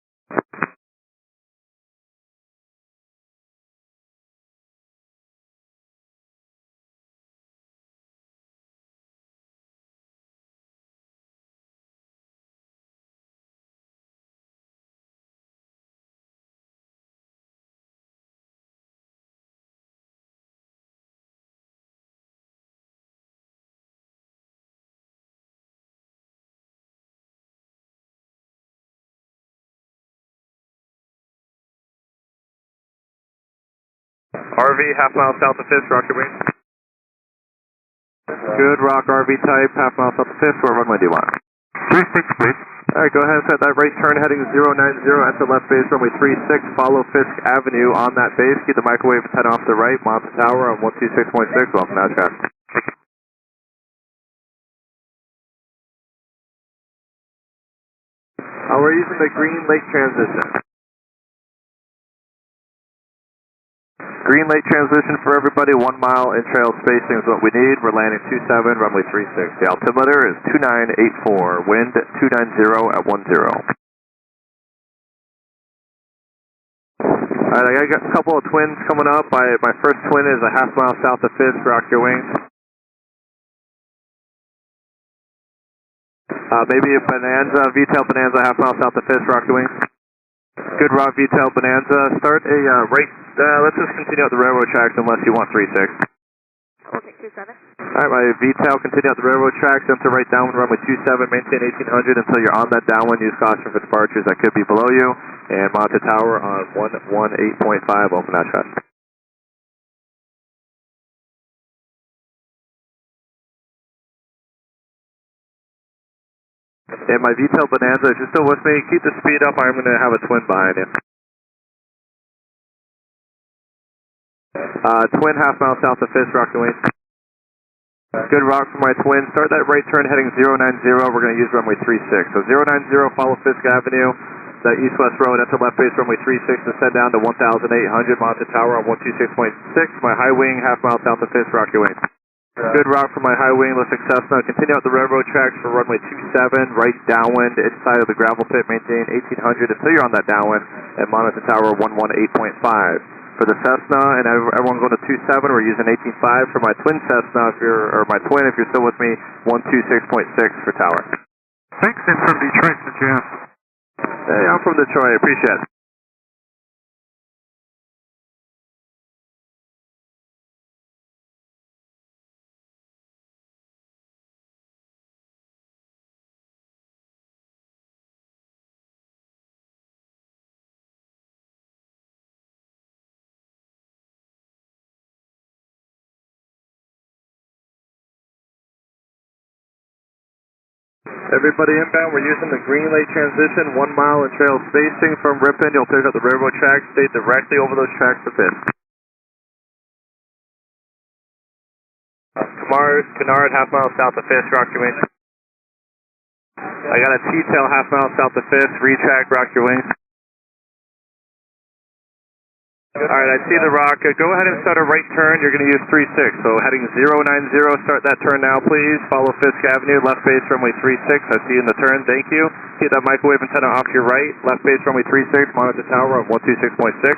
RV, half mile south of Fisk, rock your wings. Good rock, RV type, half mile south of Fisk. What runway do you want? 36, please. Alright, go ahead and set that right turn heading 090 at the left base runway 36. Follow Fisk Avenue on that base. Keep the microwave antenna off the right. Monitor tower on 126.6. Welcome to Oshkosh. We're using the Green Lake transition. Green Lake transition for everybody, 1 mile in trail spacing is what we need. We're landing 27, runway 36. The altimeter is 2984, wind 290 at 10. Alright, I got a couple of twins coming up. My first twin is a half mile south of Fisk, rock your wings. Maybe a Bonanza, V-tail Bonanza, half mile south of Fisk, rock your wings. Good rock, V-tail Bonanza. Start a right, let's just continue out the railroad tracks unless you want 36. Okay, 27. Alright, my V-tail, continue out the railroad tracks, enter right downwind, runway 27, maintain 1800 until you're on that downwind. Use caution for departures that could be below you. And monitor tower on 118.5, open Oshkosh. And my V-tail Bonanza, if you're still with me, keep the speed up. I'm going to have a twin behind you. Twin half mile south of Fisk, rock the wings. Good rock for my twin. Start that right turn heading 090. We're going to use runway 36. So 090, follow Fisk Avenue, that east-west road. That's the left base runway 36. Descend down to 1,800. Monitor tower on 126.6. My high wing half mile south of Fisk, rock your wings. Good rock for my high wing, looks Cessna. Continue out the railroad tracks for runway 27, right downwind, inside of the gravel pit, maintain 1800 until you're on that downwind, and monitor tower 118.5. For the Cessna, and everyone going to 27, we're using 18.5. For my twin Cessna, if you're still with me, 126.6 for tower. Thanks, and from Detroit to Jeff. Hey, I'm from Detroit. Appreciate it. Everybody inbound, we're using the Green Lake transition, 1 mile in trail spacing from Ripon. You'll pick up the railroad tracks, stay directly over those tracks to Fisk. Kennard, half mile south of Fisk, rock your wings. I got a T-tail half mile south of Fisk, retrack, rock your wings. Alright, I see the rock. Go ahead and start a right turn. You're going to use 36. So heading 090, start that turn now, please. Follow Fisk Avenue, left base runway 36. I see you in the turn. Thank you. Keep that microwave antenna off your right. Left base runway 36, monitor tower on 126.6.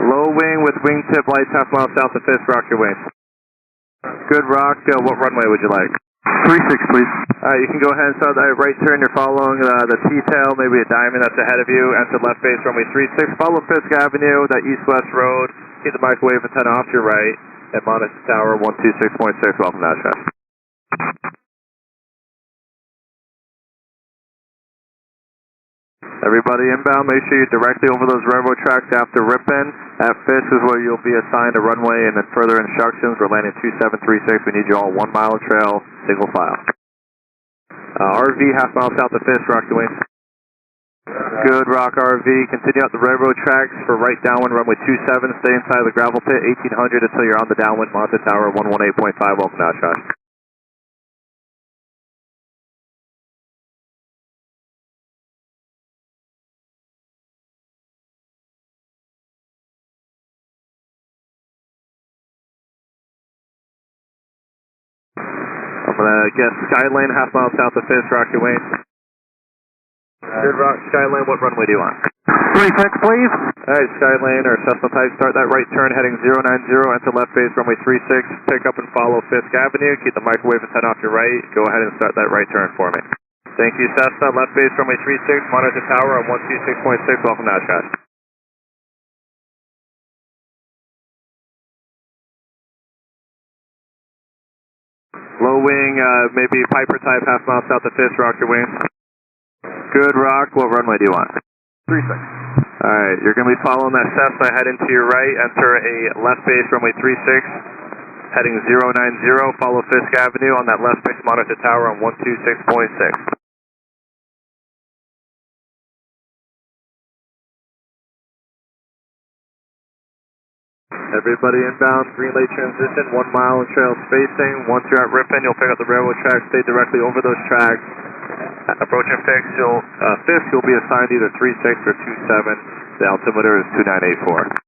Low wing with wingtip lights half mile south of Fisk. Rock your wings. Good rock. What runway would you like? 36, please. Alright, you can go ahead and start that right turn. You're following the T-tail, maybe a diamond that's ahead of you. Enter left base runway 36. Follow Fisk Avenue, that east-west road. Keep the microwave antenna off your right. At monitor tower 126.6. Welcome to Oshkosh. Everybody inbound, make sure you're directly over those railroad tracks after Ripon. At Fisk is where you'll be assigned a runway and then further instructions. We're landing 2736. We need you all 1 mile trail, single file. RV half mile south of Fisk, rock your wings. Good rock RV. Continue up the railroad tracks for right downwind runway 27. Stay inside the gravel pit 1800 until you're on the downwind monitor tower 118.5. Welcome to Oshkosh. I'm gonna guess Skylane half mile south of Fisk, rock your wings. Good rock, Skylane, what runway do you want? 36, please. Alright, Skylane or Cessna type, start that right turn heading 090, enter left base runway 36, pick up and follow Fisk Avenue, keep the microwave antenna off your right, go ahead and start that right turn for me. Thank you, Cessna, left base runway 36, monitor tower on 126.6, welcome to Oshkosh. Low wing, maybe Piper type, half mile south of Fisk, rock your wings. Good rock, what runway do you want? 36. Alright, you're going to be following that Cessna, heading to your right, enter a left base runway 36, heading 090, follow Fisk Avenue on that left base monitor tower on 126.6. Everybody inbound, Green Lake transition, 1 mile in trail spacing. Once you're at Ripon, you'll pick up the railroad tracks, stay directly over those tracks. Approaching Fisk, you'll be assigned either 36 or 27. The altimeter is 2984.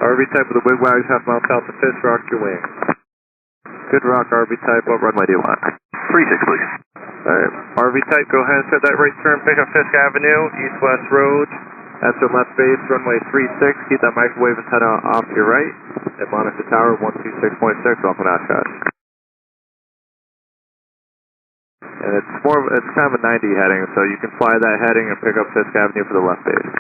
RV type with the wigwags, half mile south of Fisk, rock your wing. Good rock, RV type, what runway do you want? 36, please. Alright, RV type, go ahead and set that right turn, pick up Fisk Avenue, east-west road. Enter left base, runway 36, keep that microwave antenna off your right. At monitor tower 126.6, welcome to Oshkosh. And it's kind of a 90 heading, so you can fly that heading and pick up Fisk Avenue for the left base.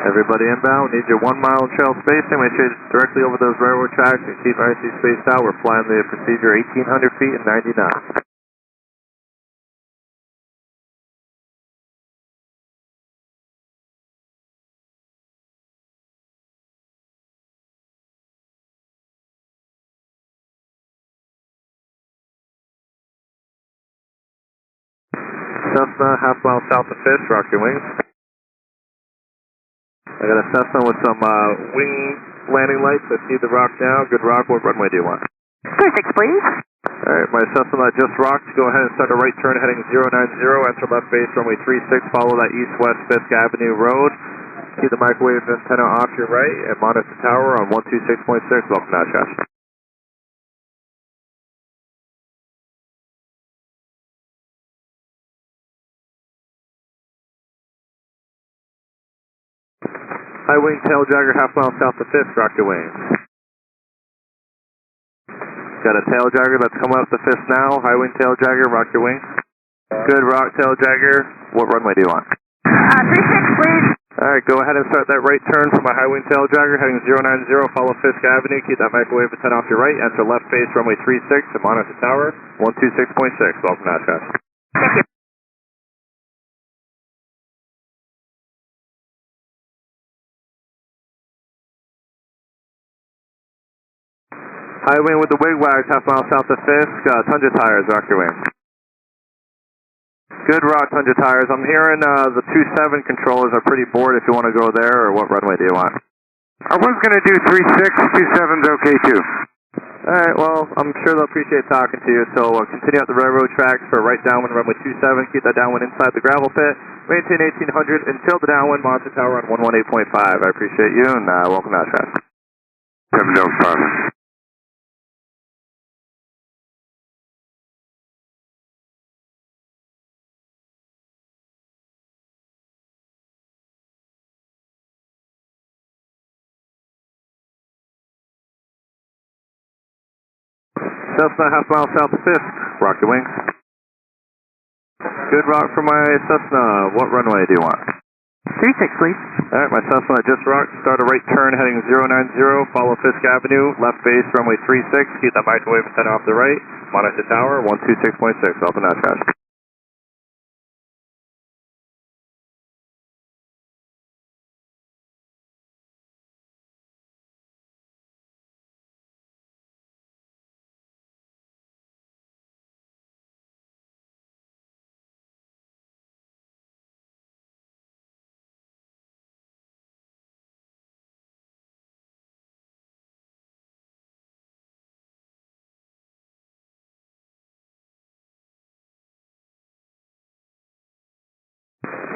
Everybody inbound, we need your 1 mile in trail spacing. Make sure you're directly over those railroad tracks and keep nicely spaced out. We're flying the procedure 1,800 feet and 90 knots. Cessna, half mile south of Fisk, rock your wings. I got a Cessna with some wing landing lights. I see the rock now. Good rock. What runway do you want? 36, please. Alright, my Cessna that just rocked. Go ahead and start a right turn heading 090. Enter left base, runway 36. Follow that east-west Fisk Avenue Road. Keep the microwave antenna off your right and monitor the tower on 126.6. Welcome to Oshkosh. High wing tail jagger, half mile south of Fisk, rock your wings. Got a tail jagger that's coming up the Fisk now. High wing tail jagger, rock your wings. Good rock tail jagger. What runway do you want? 36, please. Alright, go ahead and start that right turn for my high wing tail jagger heading 090. Follow Fisk Avenue. Keep that microwave antenna off your right. Enter left base, runway 36 and monitor the tower 126.6. Welcome to Oshkosh. Thank you. High wing with the wigwags, half mile south of Fisk. Tundra tires, rock your wings. Good rock, Tundra tires. I'm hearing the 27 controllers are pretty bored if you want to go there, or what runway do you want? I was going to do 36, 27's okay too. Alright, well, I'm sure they'll appreciate talking to you, so continue out the railroad tracks for right downwind runway 27. Keep that downwind inside the gravel pit. Maintain 1800 until the downwind monitor tower on 118.5. I appreciate you, and welcome to Oshkosh. 7 Delta Pilot. Cessna, half mile south of Fisk. Rock your wings. Good rock for my Cessna. What runway do you want? 36, please. Alright, my Cessna just rocked. Start a right turn heading 090. Follow Fisk Avenue. Left base, runway 36. Keep that microwave antenna off the right. Monitor tower 126.6. Welcome to Oshkosh.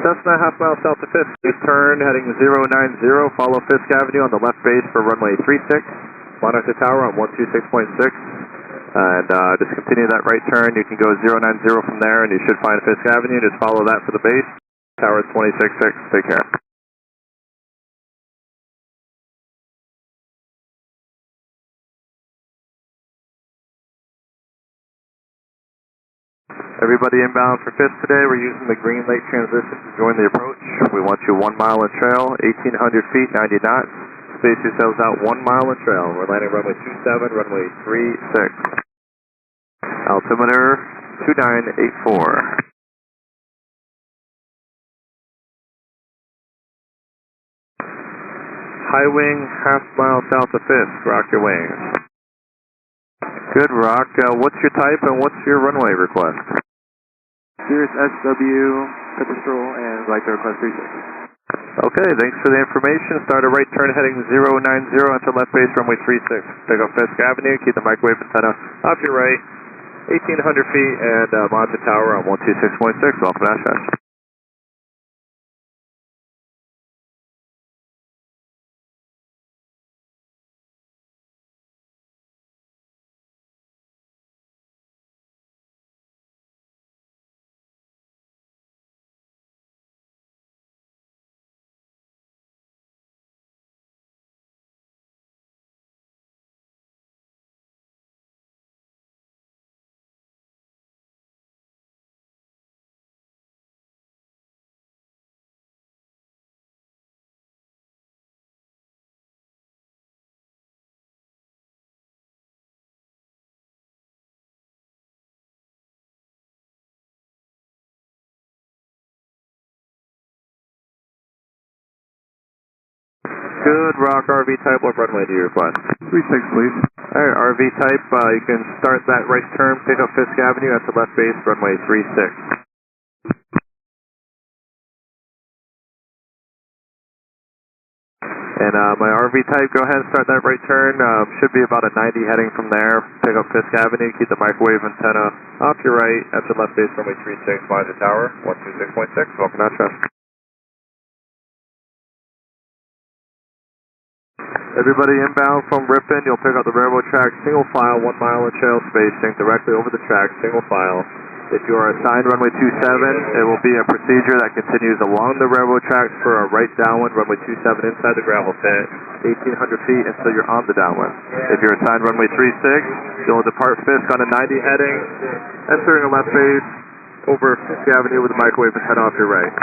Cessna, half mile south of Fisk. Good turn heading 090. Follow Fisk Avenue on the left base for runway 36. Monitor tower on 126.6. And just continue that right turn. You can go 090 from there, and you should find Fisk Avenue. Just follow that for the base. Tower is 26.6. Take care. Everybody inbound for Fisk today, we're using the Green Lake transition to join the approach. We want you 1 mile in trail, 1,800 feet, 90 knots. Space yourselves out 1 mile in trail. We're landing runway 27, runway 36. Altimeter 2984. High wing, half mile south of Fisk. Rock your wings. Good rock. What's your type and what's your runway request? Here's SW, Pedestal, and like to request 36. Okay, thanks for the information. Start a right turn heading 090 onto left base runway 36. Pick up Fisk Avenue, keep the microwave antenna off your right, 1,800 feet, and monitor tower on 126.6. Welcome to Oshkosh. Good rock RV type. What runway do you request? 36, please. Alright, RV type. You can start that right turn, pick up Fisk Avenue at the left base, runway 36. And my RV type, go ahead and start that right turn. Should be about a 90 heading from there. Pick up Fisk Avenue, keep the microwave antenna off your right. After left base runway 36, fly the tower, 126.6. Welcome out, trust. Everybody inbound from Ripon, you'll pick up the railroad track, single file, 1 mile in trail spacing, directly over the track, single file. If you are assigned runway 27, it will be a procedure that continues along the railroad tracks for a right downwind, runway 27 inside the gravel pit, 1,800 feet until you're on the downwind. If you're assigned runway 36, you'll depart Fisk on a 90 heading, entering a left base over Fisk Avenue with the microwave and head off your right.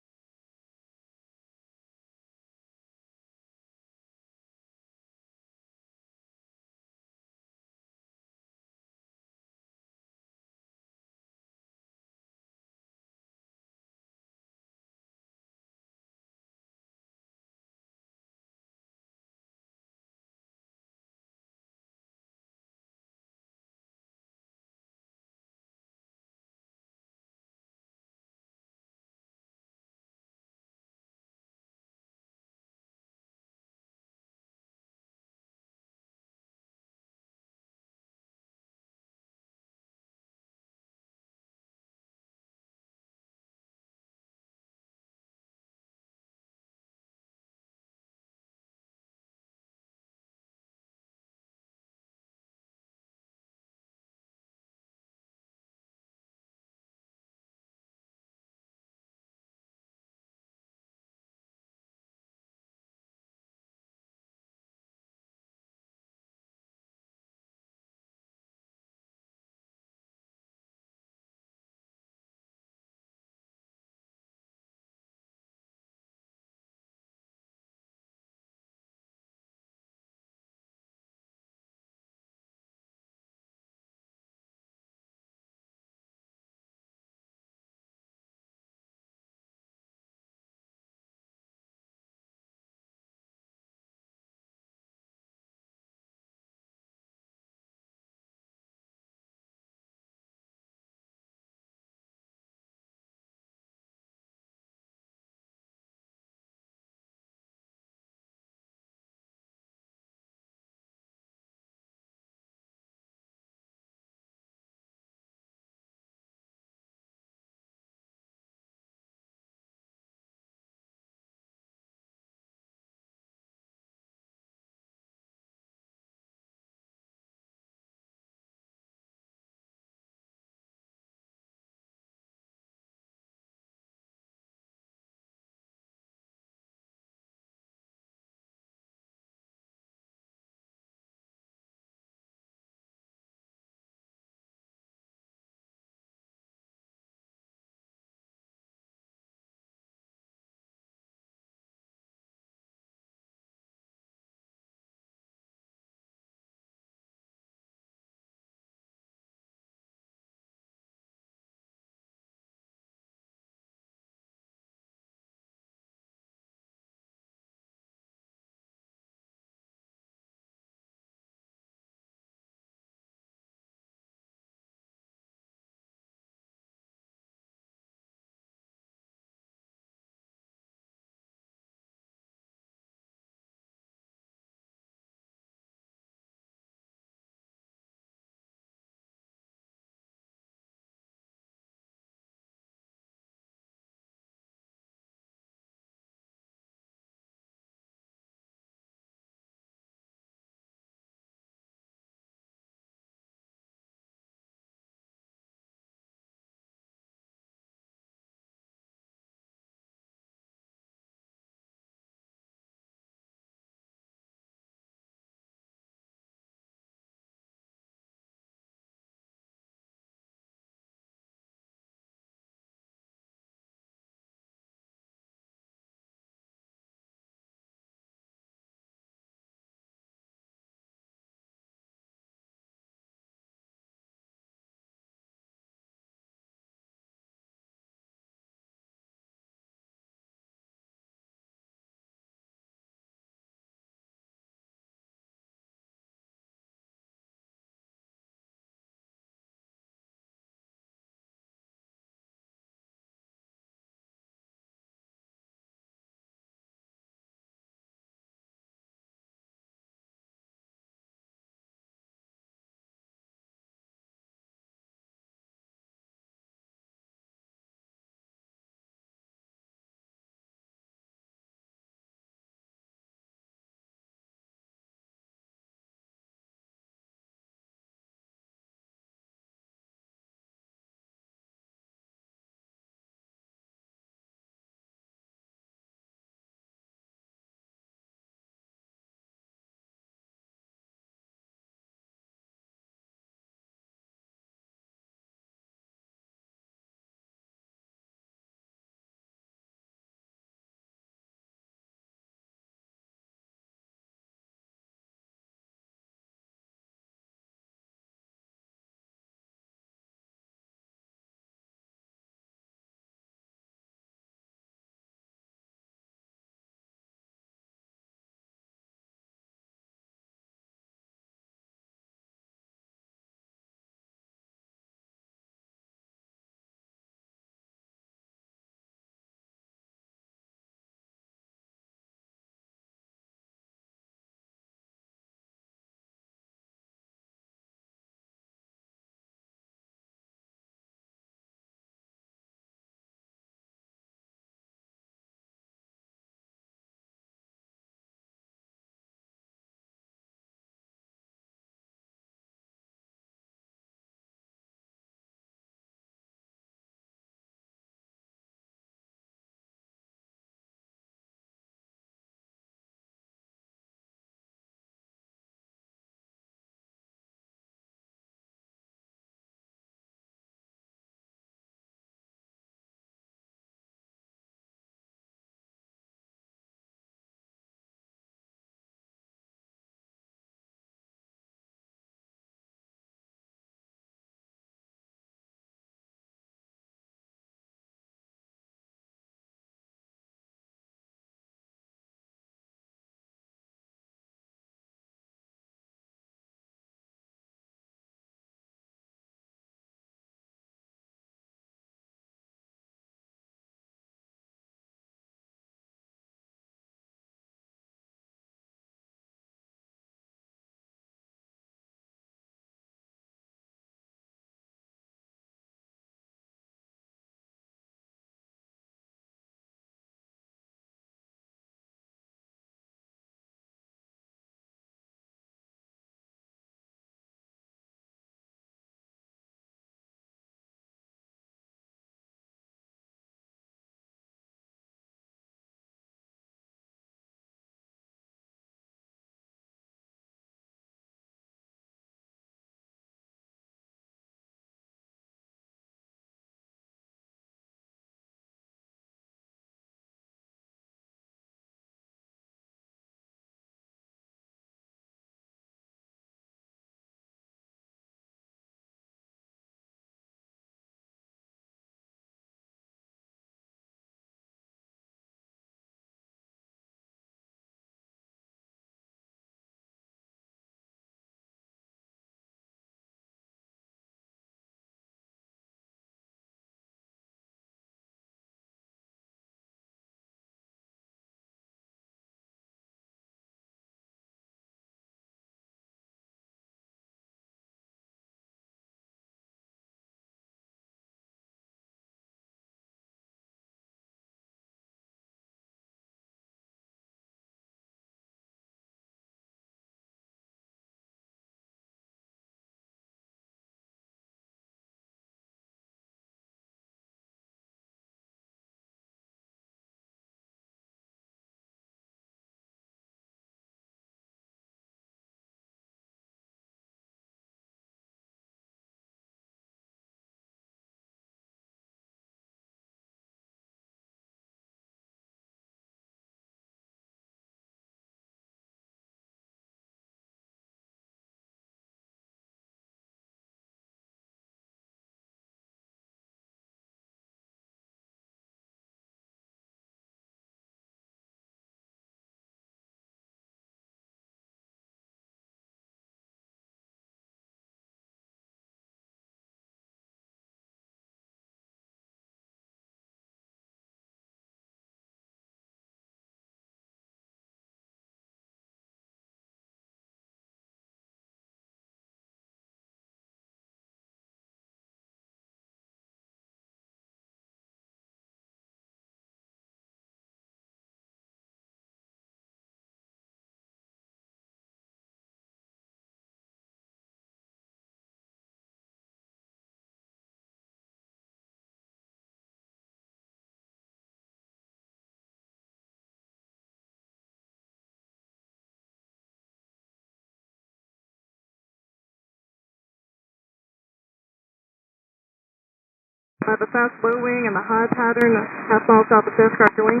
The fast low wing and the high pattern, half mile south of Fisk, correct your wing.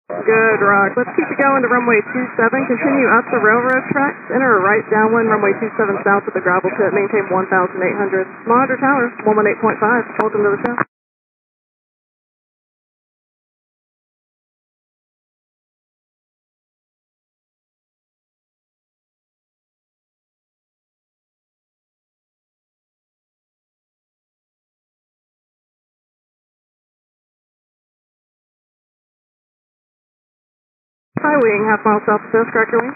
Good, rock. Let's keep it going to runway 27. Continue up the railroad tracks. Enter a right downwind, runway 27 south of the gravel pit. Maintain 1,800. Monitor tower, 118.5. Welcome to the show. High wing, half mile south of Fisk, correct your wing.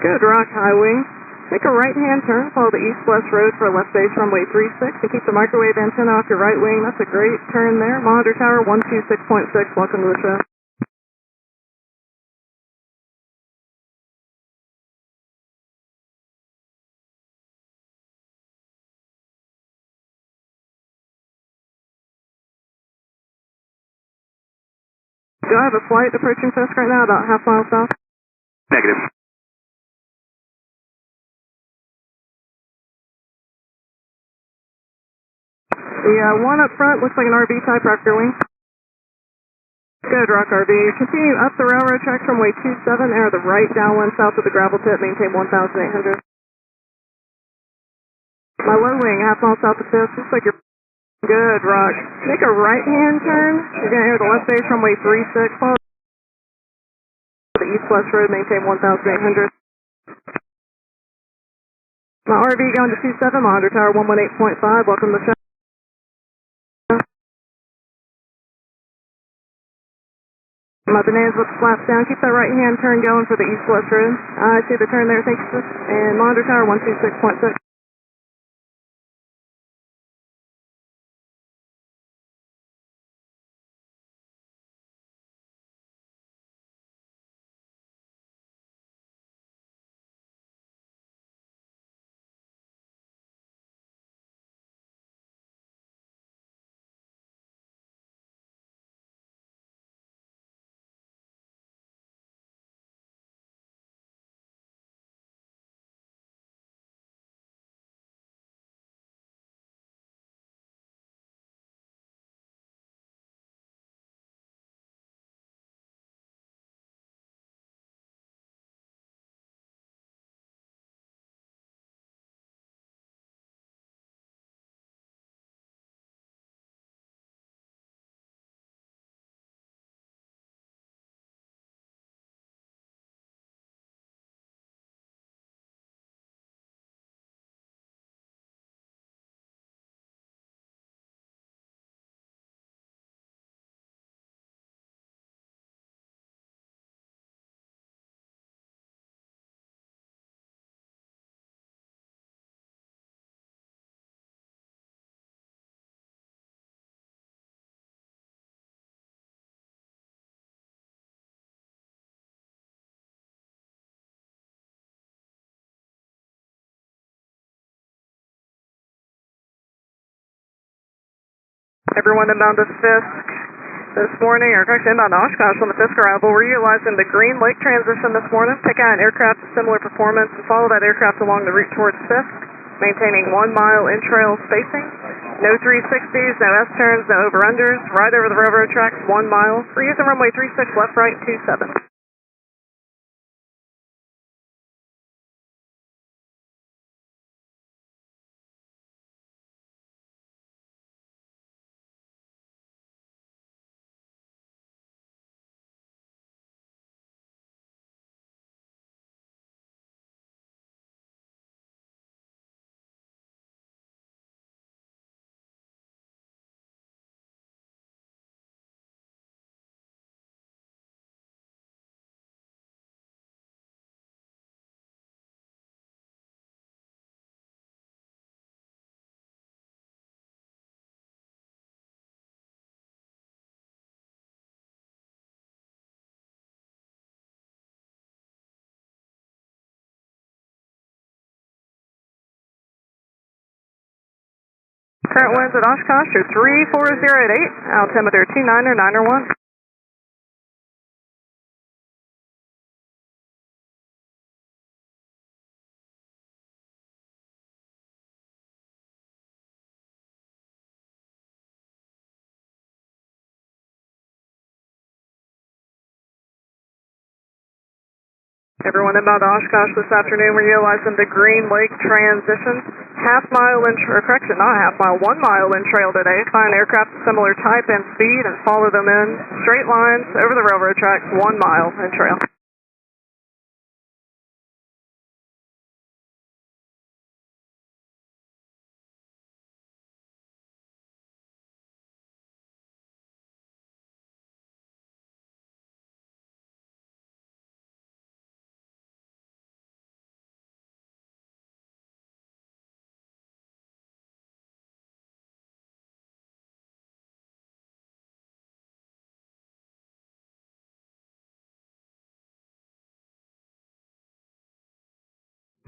Good, rock, high wing. Make a right-hand turn, follow the east-west road for a left base runway 36, and keep the microwave antenna off your right wing. That's a great turn there. Monitor tower 126.6, welcome to the show. Do I have a flight approaching Fisk right now, about half mile south? Negative. The one up front looks like an RV type, rock your wing. Good, rock RV. Continue up the railroad tracks from runway 27, enter the right downwind south of the gravel pit, maintain 1,800. My low wing, half mile south of Fisk, looks like you're good, rock. Make a right-hand turn. You're going to enter the left base runway 36, follow the east-west road, maintain 1,800. My RV going to 27, monitor tower 118.5, welcome to the show. My bananas with the flaps down. Keep that right-hand turn going for the east-west road. I see the turn there, thank you, sir. And monitor tower 126.6. Everyone inbound to Fisk this morning, or actually inbound to Oshkosh on the Fisk arrival. We're utilizing the Green Lake transition this morning. Pick out an aircraft of similar performance and follow that aircraft along the route towards Fisk, maintaining 1 mile in-trail spacing. No 360s, no S-turns, no over-unders. Right over the railroad tracks, 1 mile. We're using runway 36, left, right, 27. Current winds at Oshkosh are 340 at 8, altimeter 29er, 9er 1. Everyone inbound to Oshkosh this afternoon, we're utilizing the Green Lake transition. Half mile in, or correction, not half mile, 1 mile in trail today. Find aircraft of similar type and speed and follow them in straight lines over the railroad tracks, 1 mile in trail.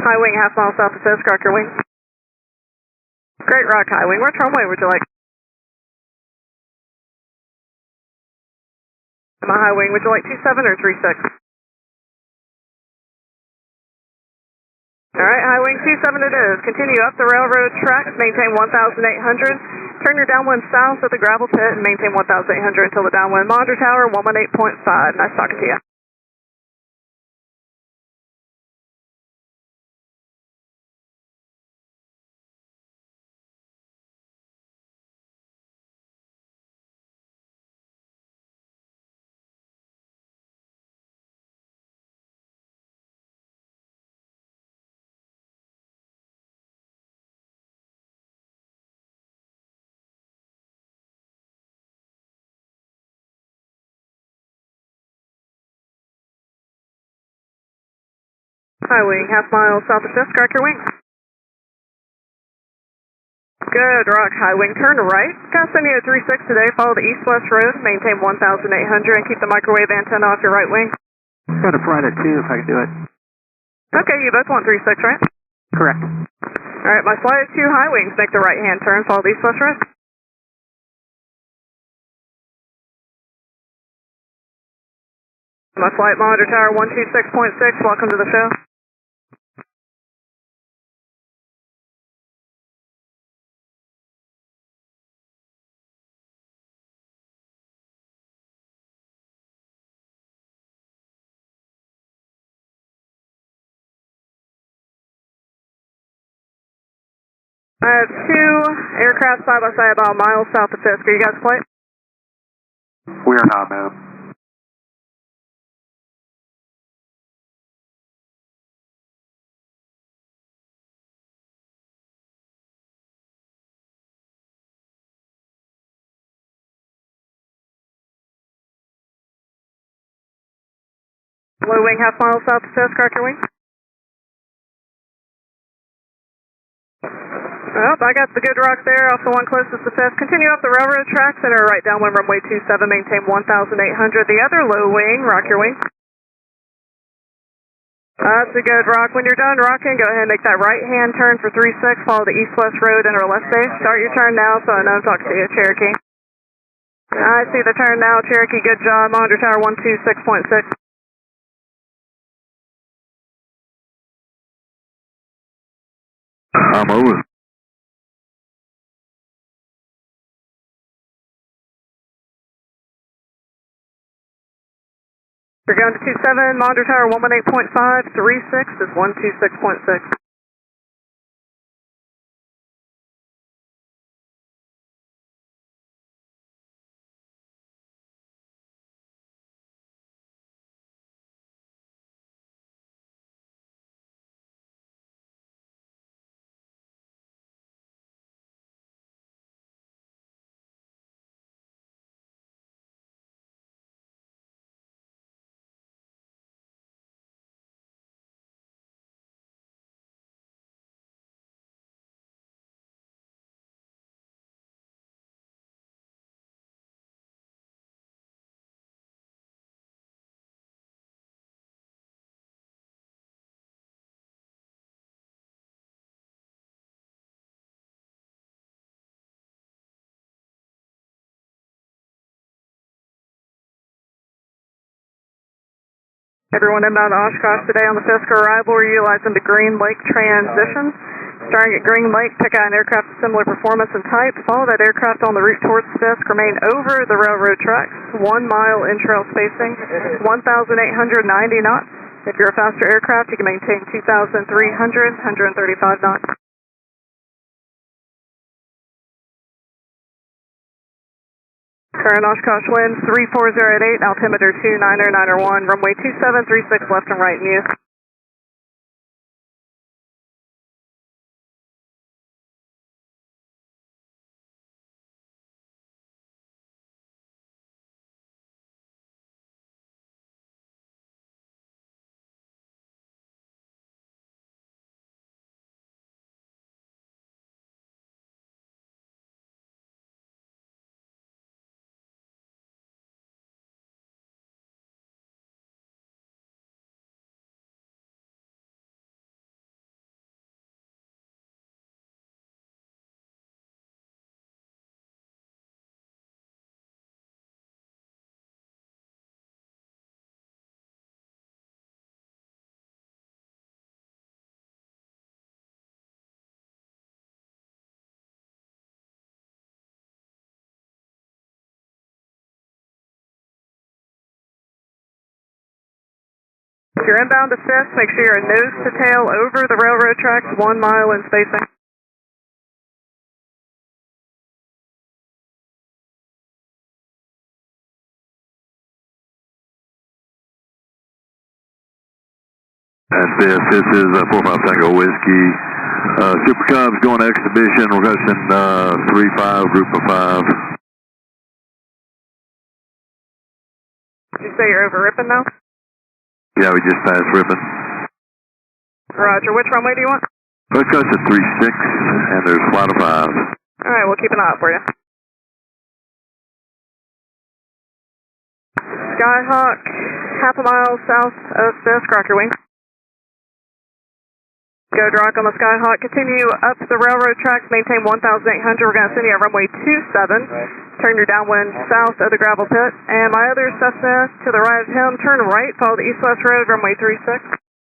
High wing, half mile south of Fisk, Rock your wing. Great Rock, high wing. Which runway would you like? My high wing, would you like 27 or 36? Alright, high wing 27 it is. Continue up the railroad tracks, maintain 1,800. Turn your downwind south at the gravel pit and maintain 1,800 until the downwind monitor tower, 118.5. Nice talking to you. High wing, half mile south of Fisk, Rock your wing. Good Rock, high wing, turn right. Continue at 36 today, follow the east-west road, maintain 1,800 and keep the microwave antenna off your right wing. Got a flight at 2 if I can do it. Okay, you both want 36, right? Correct. Alright, my flight at 2 high wings, make the right-hand turn, follow the east-west road. My flight monitor tower 126.6, welcome to the show. I have 2 aircraft side by side about a mile south of Fisk. Are you guys flight? We are not, ma'am. Low wing, half mile south of Fisk, Rock your wing. Oh, I got the good rock there off the one closest to Fisk. Continue up the railroad tracks and are right downwind runway 27, maintain 1,800. The other low wing, rock your wing. That's a good rock. When you're done rocking, go ahead and make that right-hand turn for 36, follow the east-west road and our left base. Start your turn now so I know I'm talking to you, Cherokee. I see the turn now, Cherokee. Good job. Monitor tower 126.6. I'm over. You're going to 27, monitor tower 118.5, 36 is 126.6. Everyone inbound to Oshkosh today on the Fisk arrival, we're utilizing the Green Lake transition. Starting at Green Lake, pick out an aircraft of similar performance and type. Follow that aircraft on the route towards Fisk. Remain over the railroad tracks. 1 mile in trail spacing. 1,890 knots. If you're a faster aircraft, you can maintain 2,300, 135 knots. Current Oshkosh wind 340 at 8, altimeter 29091, runway 2736 left and right in use. If you're inbound to Fisk, make sure you're nose to tail over the railroad tracks, 1 mile in spacing. And this is 45 Tango Whiskey. Super Cubs going to exhibition, requesting 3-5, group of 5. Did you say you're over Ripon now? Yeah, we just passed Ripon. Roger. Which runway do you want? Request at 36, and there's flight of 5. Alright, we'll keep an eye out for you. Skyhawk, half a mile south of Fisk, rock your wing. Go rock on the Skyhawk. Continue up the railroad tracks, maintain 1,800. We're going to send you at runway 27. Turn your downwind south of the gravel pit. And my other Cessna to the right of him, turn right, follow the east-west road, runway 36.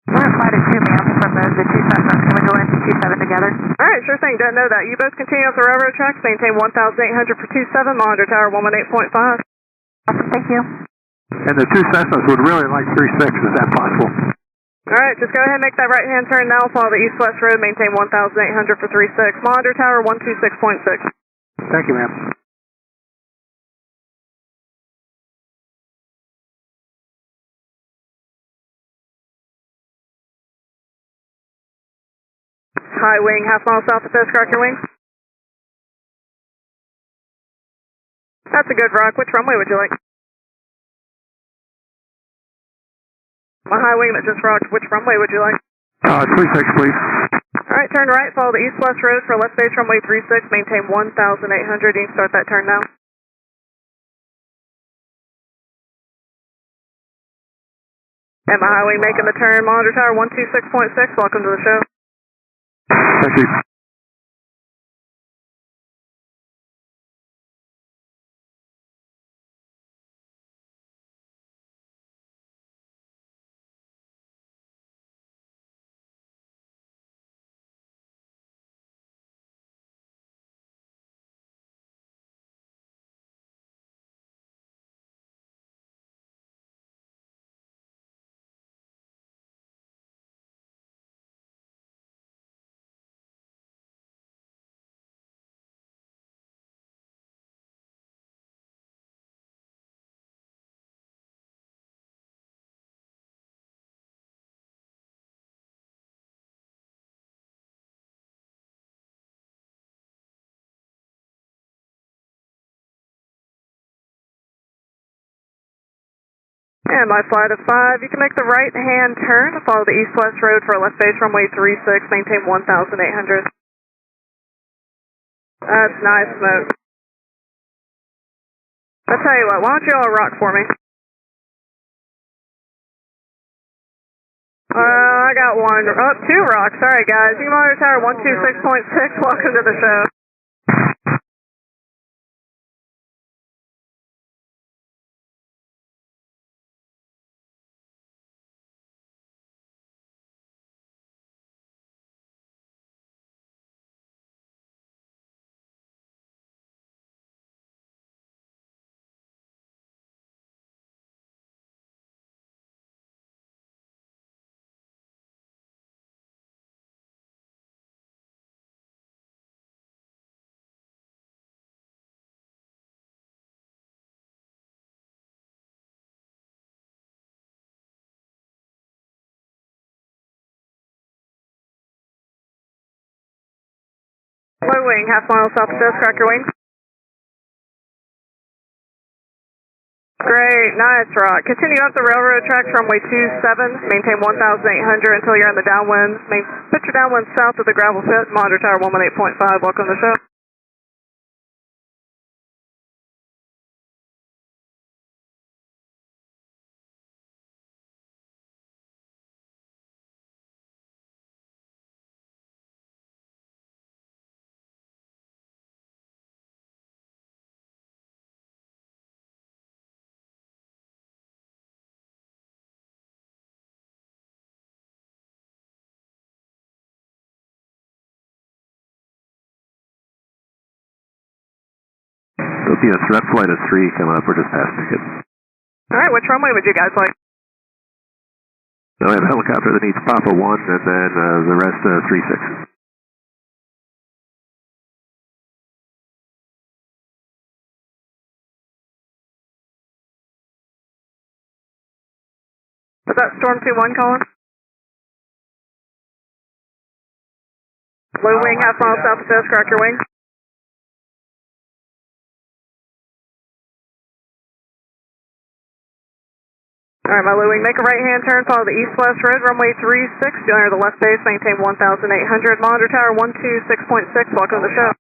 We're flight at 2, ma'am, from the two Cessnas. Can we go into 27 together? Alright, sure thing. Didn't know that. You both continue up the railroad tracks, maintain 1,800 for 27, monitor tower 118.5. Awesome, thank you. And the two Cessnas would really like 36. Is that possible? Alright, just go ahead and make that right-hand turn now, follow the east-west road, maintain 1,800 for 36, monitor tower 126.6. Thank you, ma'am. High wing, half mile south of Fisk, rock your wing. That's a good rock. Which runway would you like? My high wing that just rocked, which runway would you like? 36, please. Alright, turn right, follow the east-west road for left base runway 36, maintain 1,800. You can start that turn now. And my high wing making the turn, monitor tower 126.6. Welcome to the show. Thank you. And my flight of 5, you can make the right-hand turn, follow the east-west road for left base runway 36, maintain 1,800. That's nice smoke. I'll tell you what, why don't you all rock for me? I got one. Oh, 2 rocks. Sorry, guys. You monitor tower 126.6. Welcome to the show. low wing, half mile south of Fisk, crack your wings. Great, nice, Rock. Continue up the railroad tracks, runway 27, maintain 1,800 until you're in the downwind. Put your downwind south of the gravel pit, monitor tower 118.5, welcome to the show. There'll be a threat flight of 3 coming up. We're just passing it. Alright, which runway would you guys like? We have a helicopter that needs Papa 1 and then the rest 3-6. Was that Storm 2-1 calling? Low wing, half mile south of Fisk, crack your wings. Alright, my low wing, make a right-hand turn, follow the east-west road, runway 36, you'll enter the left base, maintain 1,800, monitor tower 126.6, welcome to the show.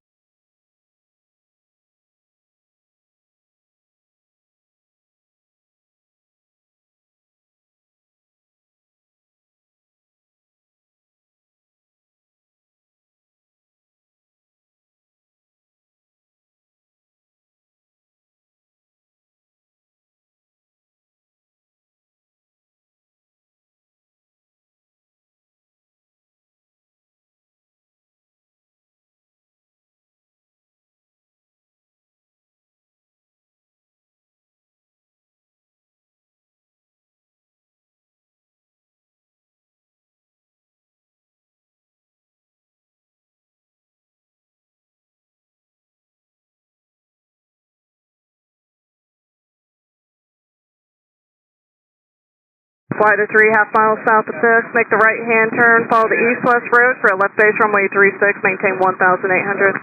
Fly to 3, half mile south of Fisk, make the right-hand turn, follow the east-west road for a left base runway 36, maintain 1,800.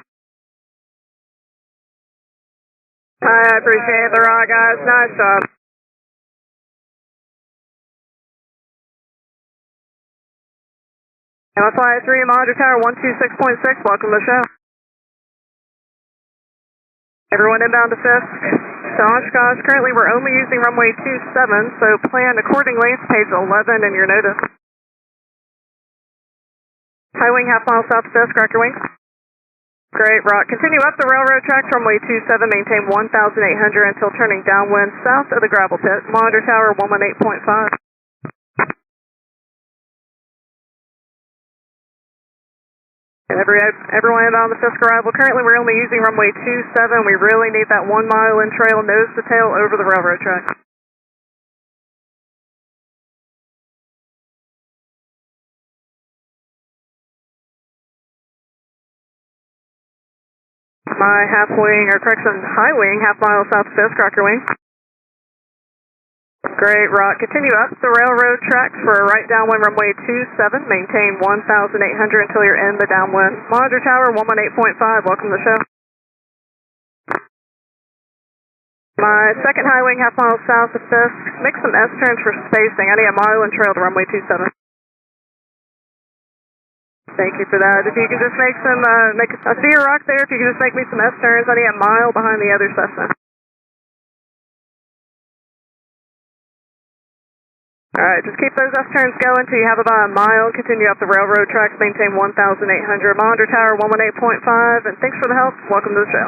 I appreciate the raw, guys. Nice job. And fly 3, monitor tower 126.6, welcome to the show. Everyone inbound to Fisk. To Oshkosh, currently we're only using runway 27, so plan accordingly. It's page 11 in your notice. High wing, half mile south of Fisk, crack your wings. Great, Rock. Continue up the railroad tracks, runway 27, maintain 1,800 until turning downwind south of the gravel pit. Monitor tower 118.5. Everyone inbound the Fisk arrival. Currently, we're only using runway 27. We really need that 1 mile in trail, nose to tail, over the railroad track. My half wing, or correction, high wing, half mile south of Fisk, rock your wing. Great, Rock. Continue up the railroad tracks for a right downwind runway 27. Maintain 1,800 until you're in the downwind. Monitor tower 118.5. Welcome to the show. My second high wing, half mile south of Fisk. Make some S-turns for spacing. I need a mile in trail to runway 27. Thank you for that. If you could just make some, I see your rock there. If you could just make me some S-turns, I need a mile behind the other Cessna. Alright, just keep those S-turns going until you have about a mile. Continue up the railroad tracks, maintain 1,800. Monitor tower 118.5, and thanks for the help. Welcome to the show.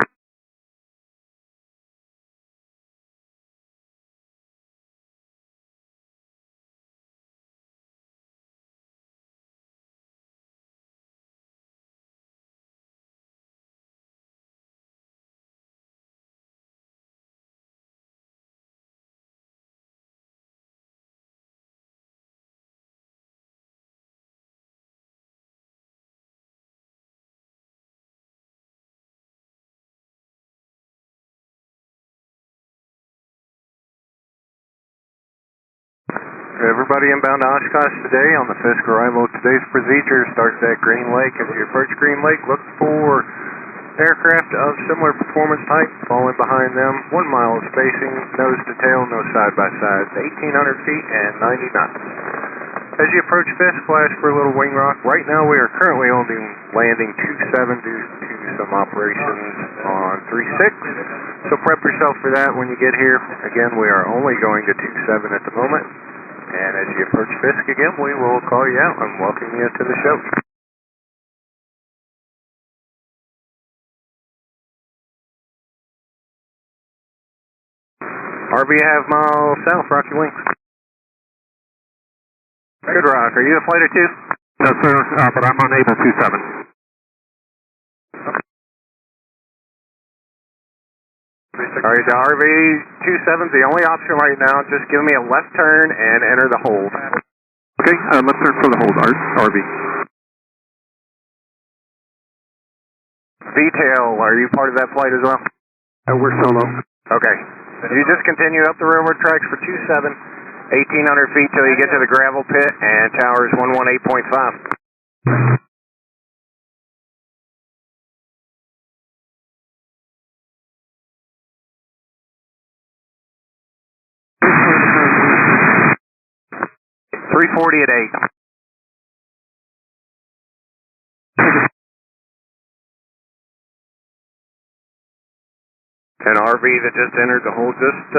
Everybody inbound to Oshkosh today on the Fisk arrival. Today's procedure starts at Green Lake. As you approach Green Lake, look for Aircraft of similar performance type, falling behind them, 1 mile of spacing, nose to tail, no side-by-sides, 1,800 feet and 90 knots. As you approach Fisk, flash for a little wing rock. Right now we are currently only landing 27 due to some operations on 36. So prep yourself for that when you get here. Again, we are only going to 27 at the moment. And as you approach Fisk again, we will call you out and welcome you to the show. RV half mile south, Rocky Wings. Good Rock, are you a flight or two? No, sir, but I'm unable to 7. Alright, the RV-27 is the only option right now. Just give me a left turn and enter the hold. Okay, left turn for the hold, RV. Detail, are you part of that flight as well? We're solo. Okay. You just continue up the railroad tracks for 27, 1,800 feet till you get to the gravel pit and towers 118.5. .340 at 8. An RV that just entered the hold just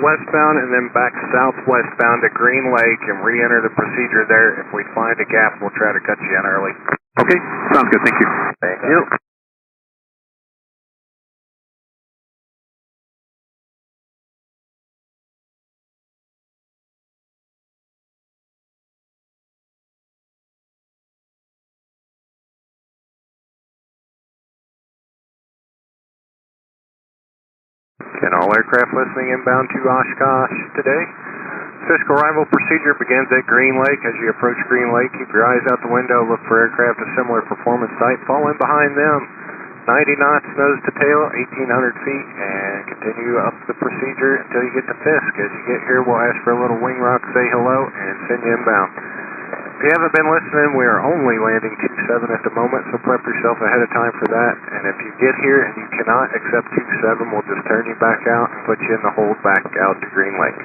westbound and then back southwestbound to Green Lake and re-enter the procedure there. If we find a gap, we'll try to cut you in early. Okay, sounds good, thank you. Thank you. And all aircraft listening inbound to Oshkosh today. Fisk arrival procedure begins at Green Lake. As you approach Green Lake, keep your eyes out the window, look for aircraft of similar performance type, fall in behind them. 90 knots, nose to tail, 1,800 feet, and continue up the procedure until you get to Fisk. As you get here, we'll ask for a little wing rock, say hello, and send you inbound. If you haven't been listening, we are only landing 27 at the moment, so prep yourself ahead of time for that. And if you get here and you cannot accept 27, we'll just turn you back out and put you in the hold back out to Green Lake.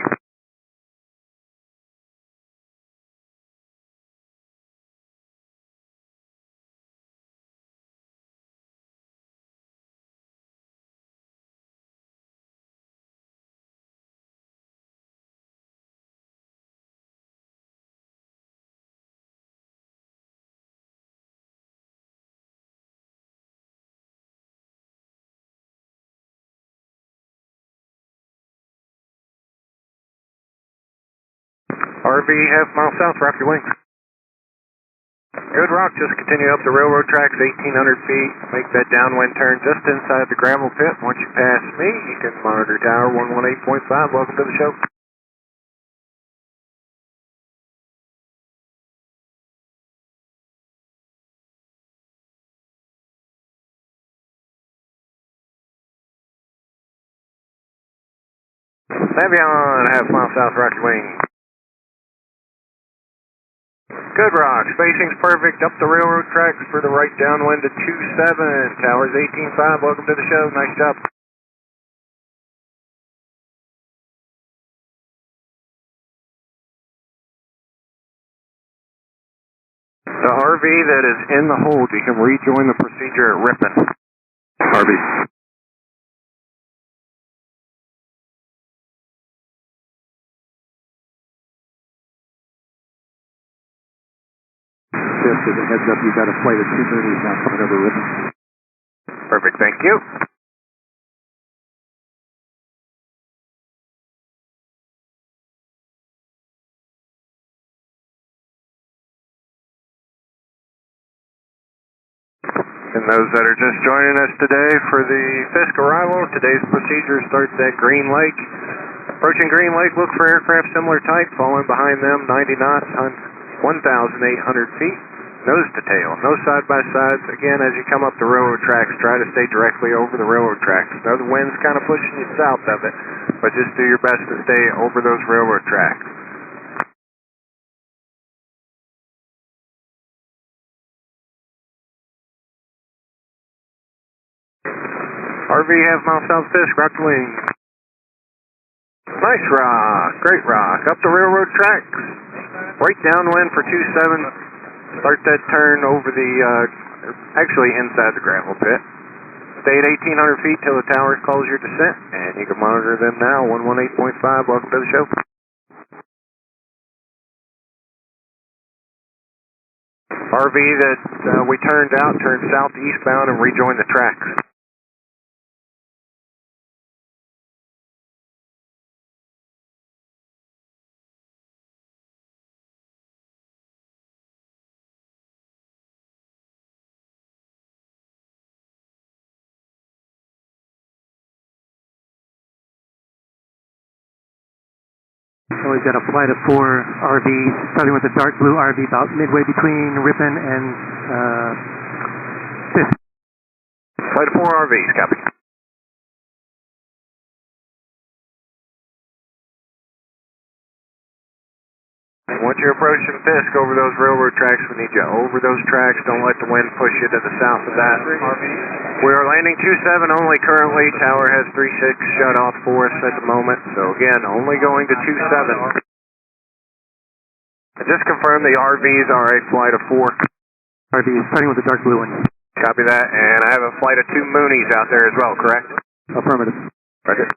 RV half mile south, Rocky Wings. Good Rock, just continue up the railroad tracks, 1,800 feet. Make that downwind turn just inside the gravel pit. Once you pass me, you can monitor tower 118.5. Welcome to the show. Navion, half mile south, Rocky Wings. Good Rock, spacing's perfect, up the railroad tracks for the right downwind to 27, towers 18.5, welcome to the show, nice job. The RV that is in the hold, you can rejoin the procedure at Ripon. RV. Just as a heads up, you got a flight of 230 now coming over Ripon. Perfect, thank you. And those that are just joining us today for the Fisk arrival, today's procedure starts at Green Lake. Approaching Green Lake, look for aircraft similar type, falling behind them, 90 knots, 1,800 feet. Nose to tail, no side-by-sides. Again, as you come up the railroad tracks, try to stay directly over the railroad tracks. Know the wind's kind of pushing you south of it, but just do your best to stay over those railroad tracks. RV half mile south Fisk, rock the wing. Nice rock, great rock. Up the railroad tracks. Right downwind for 27. Start that turn over the, actually inside the gravel pit. Stay at 1,800 feet till the tower calls your descent, and you can monitor them now. 118.5, welcome to the show. RV that we turned out, turned southeastbound and rejoined the tracks. So we've got a flight of 4 RVs, starting with the dark blue RV about midway between Ripon and Fisk. Flight of 4 RVs, copy. Once you're approaching Fisk over those railroad tracks, we need you over those tracks. Don't let the wind push you to the south of that. We are landing 27 only currently. Tower has 36 shut off for us at the moment. So again, only going to 27. I just confirmed the RVs are a flight of 4. RVs, starting with the dark blue one. Copy that. And I have a flight of 2 Moonies out there as well, correct? Affirmative. Roger.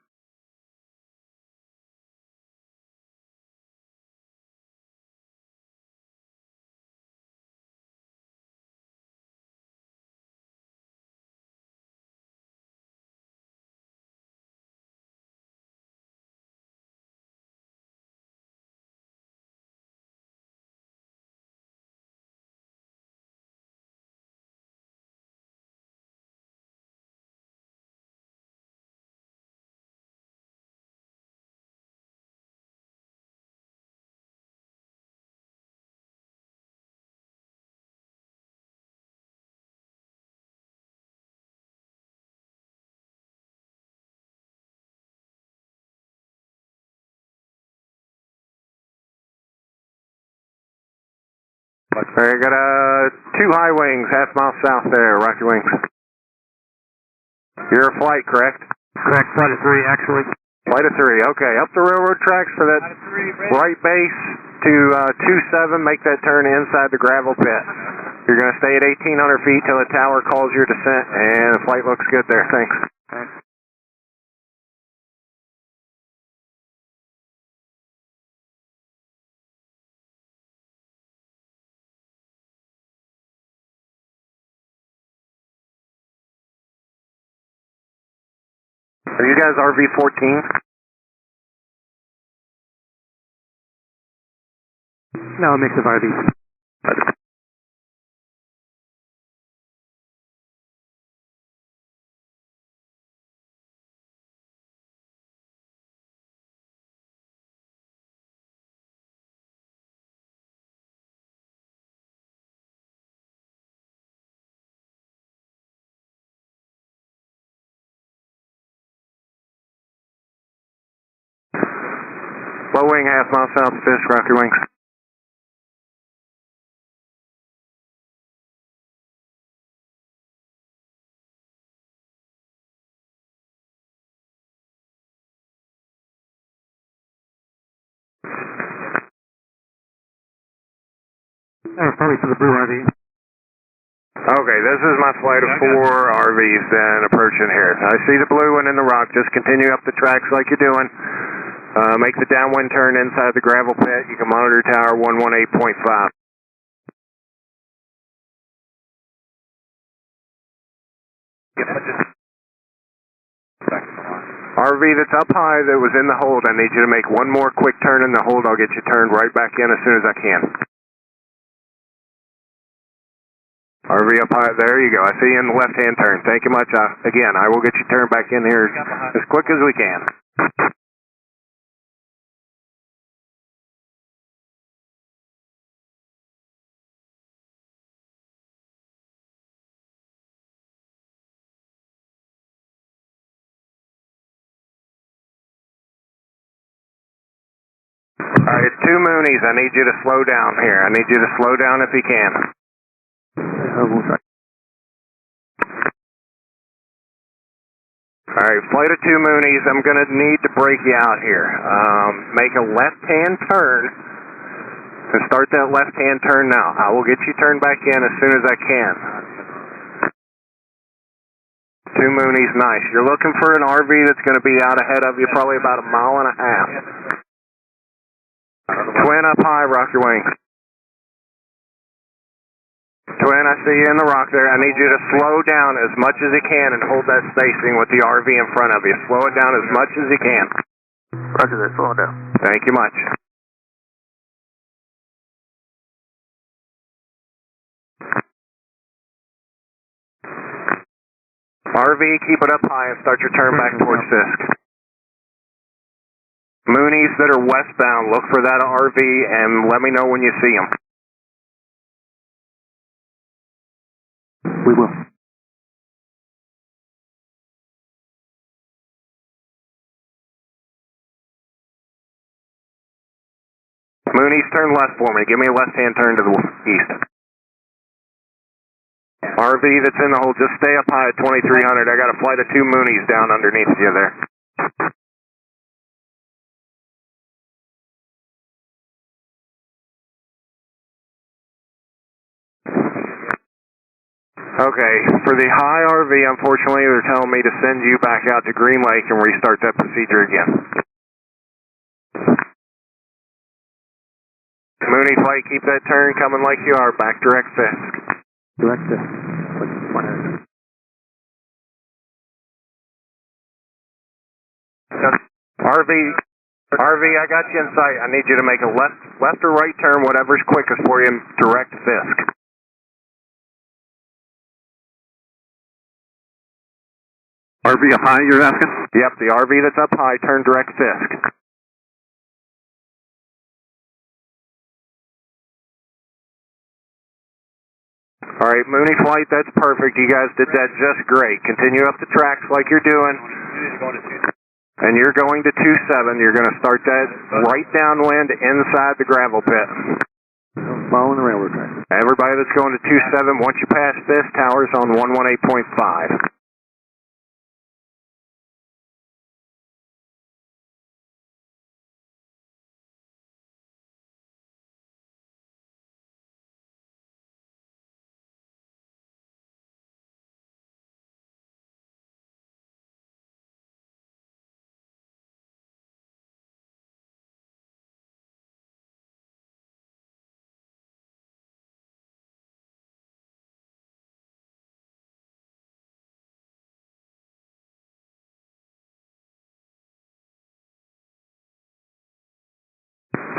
I got 2 high wings, half mile south there, rocky wings. You're a flight, correct? Correct, flight of 3 actually. Flight of 3, okay. Up the railroad tracks for that right base to 27, make that turn inside the gravel pit. You're going to stay at 1,800 feet till the tower calls your descent, and the flight looks good there, thanks. Thanks. Are you guys RV-14? No, a mix of RVs. Low wing, half mile south, Fisk, rocky wings. Probably for the blue RV. Okay, this is my flight of 4 RVs then approaching here. I see the blue one in the rock. Just continue up the tracks like you're doing. Make the downwind turn inside the gravel pit. You can monitor tower 118.5. RV that's up high that was in the hold, I need you to make one more quick turn in the hold. I'll get you turned right back in as soon as I can. RV up high, there you go. I see you in the left-hand turn. Thank you much. Again, I will get you turned back in here as quick as we can. All right, 2 Moonies. I need you to slow down here. I need you to slow down if you can. We'll try. Alright, flight of 2 Moonies, I'm going to need to break you out here. Make a left-hand turn and start that left-hand turn now. I will get you turned back in as soon as I can. 2 Moonies, nice. You're looking for an RV that's going to be out ahead of you, probably about 1.5 miles. Twin up high, rock your wings. Twin, I see you in the rock there. I need you to slow down as much as you can and hold that spacing with the RV in front of you. Slow it down as much as you can. Roger that, slow it down. Thank you much. RV, keep it up high and start your turn back towards Fisk. Moonies that are westbound, look for that RV and let me know when you see them. We will. Moonies, turn left for me. Give me a left-hand turn to the east. RV that's in the hole, just stay up high at 2300. I got a flight of 2 Moonies down underneath you there. Okay, for the high RV, unfortunately, they're telling me to send you back out to Green Lake and restart that procedure again. Mooney flight, keep that turn coming like you are, back direct Fisk. Direct Fisk. RV, I got you in sight. I need you to make a left or right turn, whatever's quickest for you, and direct Fisk. RV up high, you're asking? Yep, the RV that's up high, turn direct Fisk. Alright, Mooney flight, that's perfect. You guys did that just great. Continue up the tracks like you're doing. And you're going to 27. You're going to start that right downwind inside the gravel pit. Following the railroad track. Everybody that's going to 27, once you pass this, tower's on 118.5.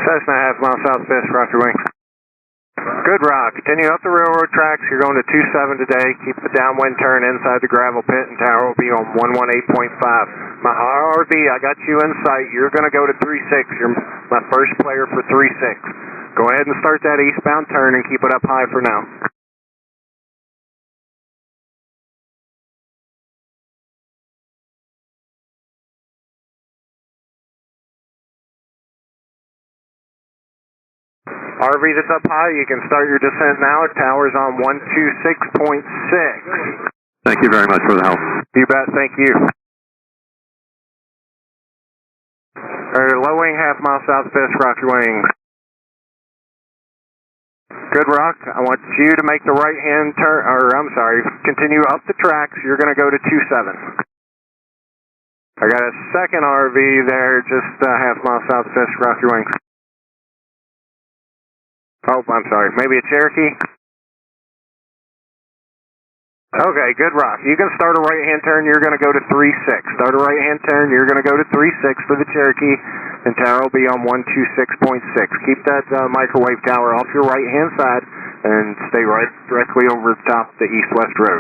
Cessna half mile south Fisk, rock your wing. Good rock. Continue up the railroad tracks. You're going to 27 today. Keep the downwind turn inside the gravel pit, and tower will be on 118.5. My RV, I got you in sight. You're going to go to 36. You're my first player for 36. Go ahead and start that eastbound turn and keep it up high for now. RV that's up high, you can start your descent now. Tower's on 126.6. Thank you very much for the help. You bet, thank you. Alright, low wing, half mile south Fisk, rock your wings. Good rock, I want you to make the right hand turn, continue up the tracks. You're going to go to 27. I got a second RV there, just half mile south Fisk, rock your wings. Oh, I'm sorry. Maybe a Cherokee? Okay, good rock. You can start a right-hand turn. You're going to go to 36. Start a right-hand turn. You're going to go to 36 for the Cherokee, and tower will be on 126.6. Keep that microwave tower off your right-hand side and stay right directly over the top of the east-west road.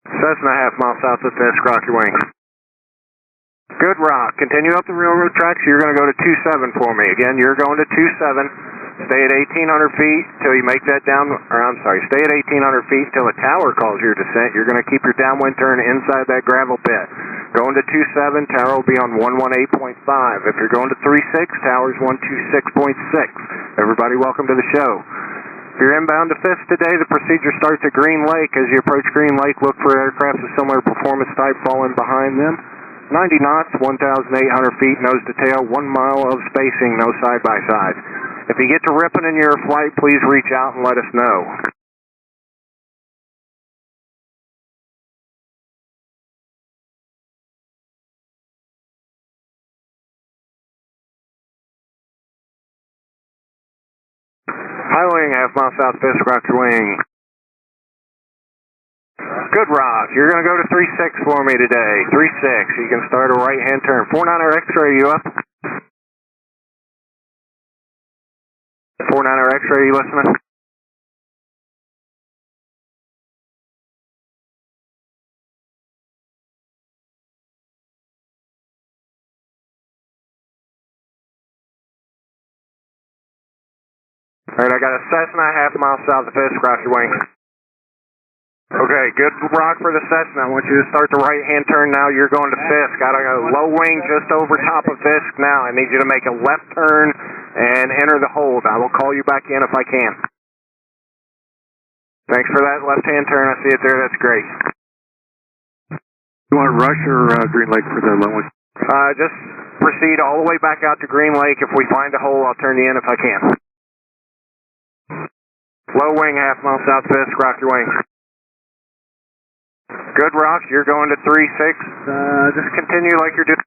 Cessna half mile south of Fisk, rock your wings. Good rock. Continue up the railroad tracks. You're going to go to 27 for me. Again, you're going to 27. Stay at 1,800 feet till you make that stay at 1,800 feet till the tower calls your descent. You're going to keep your downwind turn inside that gravel pit. Going to 27, tower will be on 118.5. If you're going to 36, tower's 126.6. Everybody, welcome to the show. If you're inbound to Fisk today, the procedure starts at Green Lake. As you approach Green Lake, look for aircraft of similar performance type falling behind them. 90 knots, 1,800 feet, nose to tail, 1 mile of spacing, no side-by-side. If you get to ripping in your flight, please reach out and let us know. High wing, half mile south Fisk, rock your wing. Good rock. You're going to go to 3-6 for me today. 3-6. You can start a right-hand turn. 49er X-ray, you up? 49er X-ray, you listening? Alright, I got a Cessna half mile south of Fisk, rock your wings. Okay, good rock for the Cessna. I want you to start the right-hand turn now. You're going to Fisk. Got a low wing just over top of Fisk now. I need you to make a left turn and enter the hold. I will call you back in if I can. Thanks for that left-hand turn. I see it there. That's great. You want Rush or Green Lake for the low one? Just proceed all the way back out to Green Lake. If we find a hole, I'll turn you in if I can. Low wing, half mile south Fisk. Rock your wings. Good rock, you're going to 3-6. Just continue like you're doing.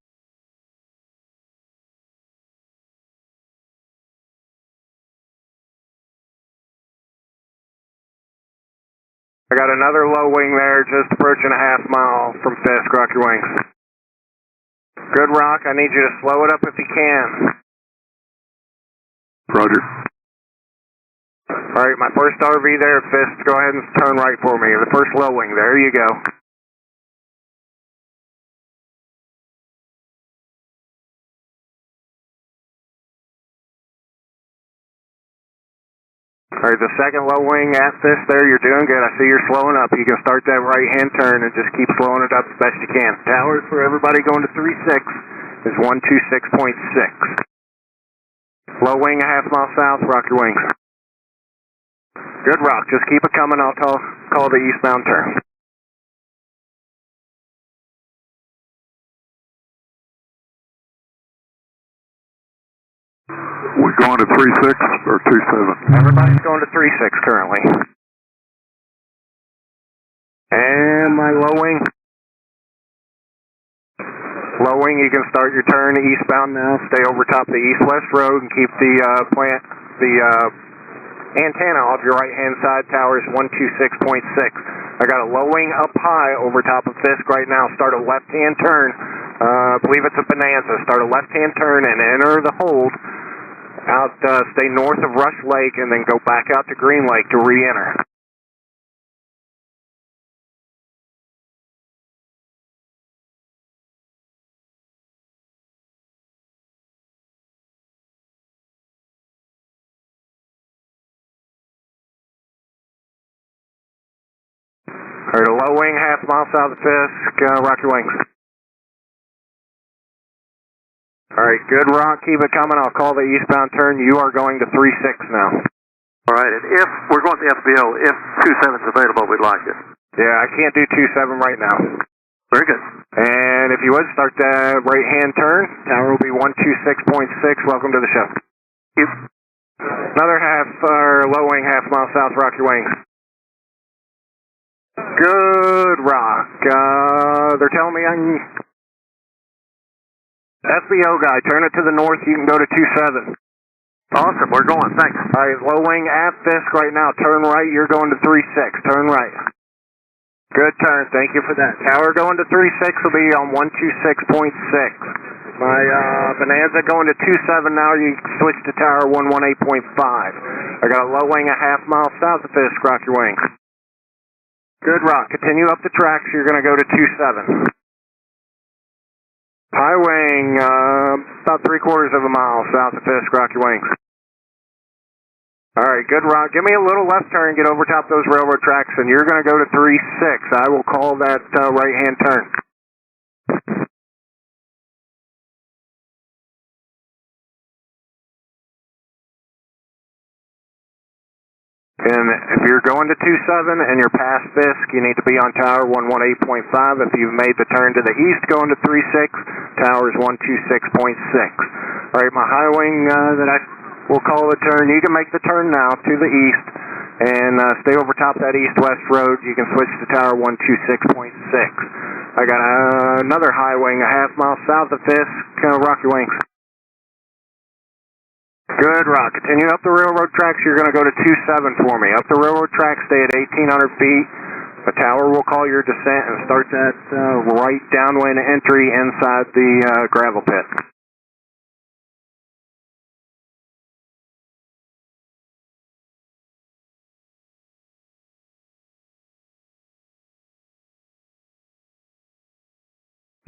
I got another low wing there, just approaching a half mile from Fisk. Rock your wings. Good rock, I need you to slow it up if you can. Roger. Alright, my first RV there at Fisk, go ahead and turn right for me. The first low wing, there you go. Alright, the second low wing at Fisk there, you're doing good. I see you're slowing up. You can start that right-hand turn and just keep slowing it up as best you can. Towers for everybody going to 3-6 is 126.6. Low wing a half mile south, rock your wings. Good rock, just keep it coming. I'll call the eastbound turn. We're going to 3-6 or 2-7? Everybody's going to 3-6 currently. And my low wing. Low wing, you can start your turn eastbound now. Stay over top the east-west road and keep the antenna off your right-hand side. Tower is 126.6. I got a low wing up high over top of Fisk right now. Start a left-hand turn. I believe it's a Bonanza. Start a left-hand turn and enter the hold. Out, stay north of Rush Lake and then go back out to Green Lake to re-enter. Alright, a low wing, half mile south of Fisk, rock your wings. Alright, good rock, keep it coming. I'll call the eastbound turn. You are going to 3-6 now. Alright, and if we're going to the FBO, if 2-7 is available, we'd like it. Yeah, I can't do 2-7 right now. Very good. And if you would, start that right-hand turn. Tower will be 126.6. Welcome to the show. Yep. Another low wing, half mile south, rock your wings. Good rock. They're telling me I'm... FBO guy, turn it to the north, you can go to 27. Awesome, we're going, thanks. Alright, low wing at Fisk right now, turn right, you're going to 3-6, turn right. Good turn, thank you for that. Tower going to 3-6 will be on 126.6. My Bonanza going to 27 now, you switch to tower 118.5. I got a low wing a half mile south of Fisk, rock your wing. Good rock, continue up the tracks, you're going to go to 27. High wing, about 3/4 of a mile south of Fisk, rock your wings. Alright, good rock. Give me a little left turn, get over top those railroad tracks, and you're going to go to 3-6. I will call that right-hand turn. And if you're going to 27 and you're past Fisk, you need to be on tower 118.5. If you've made the turn to the east going to 36, tower is 126.6. All right, my high wing that I will call the turn, you can make the turn now to the east and stay over top that east-west road. You can switch to tower 126.6. I got another high wing a half mile south of Fisk. Rock your wings. Good, Rock. Continue up the railroad tracks. You're going to go to 27 for me. Up the railroad tracks, stay at 1,800 feet. The tower will call your descent and start that right downwind entry inside the gravel pit.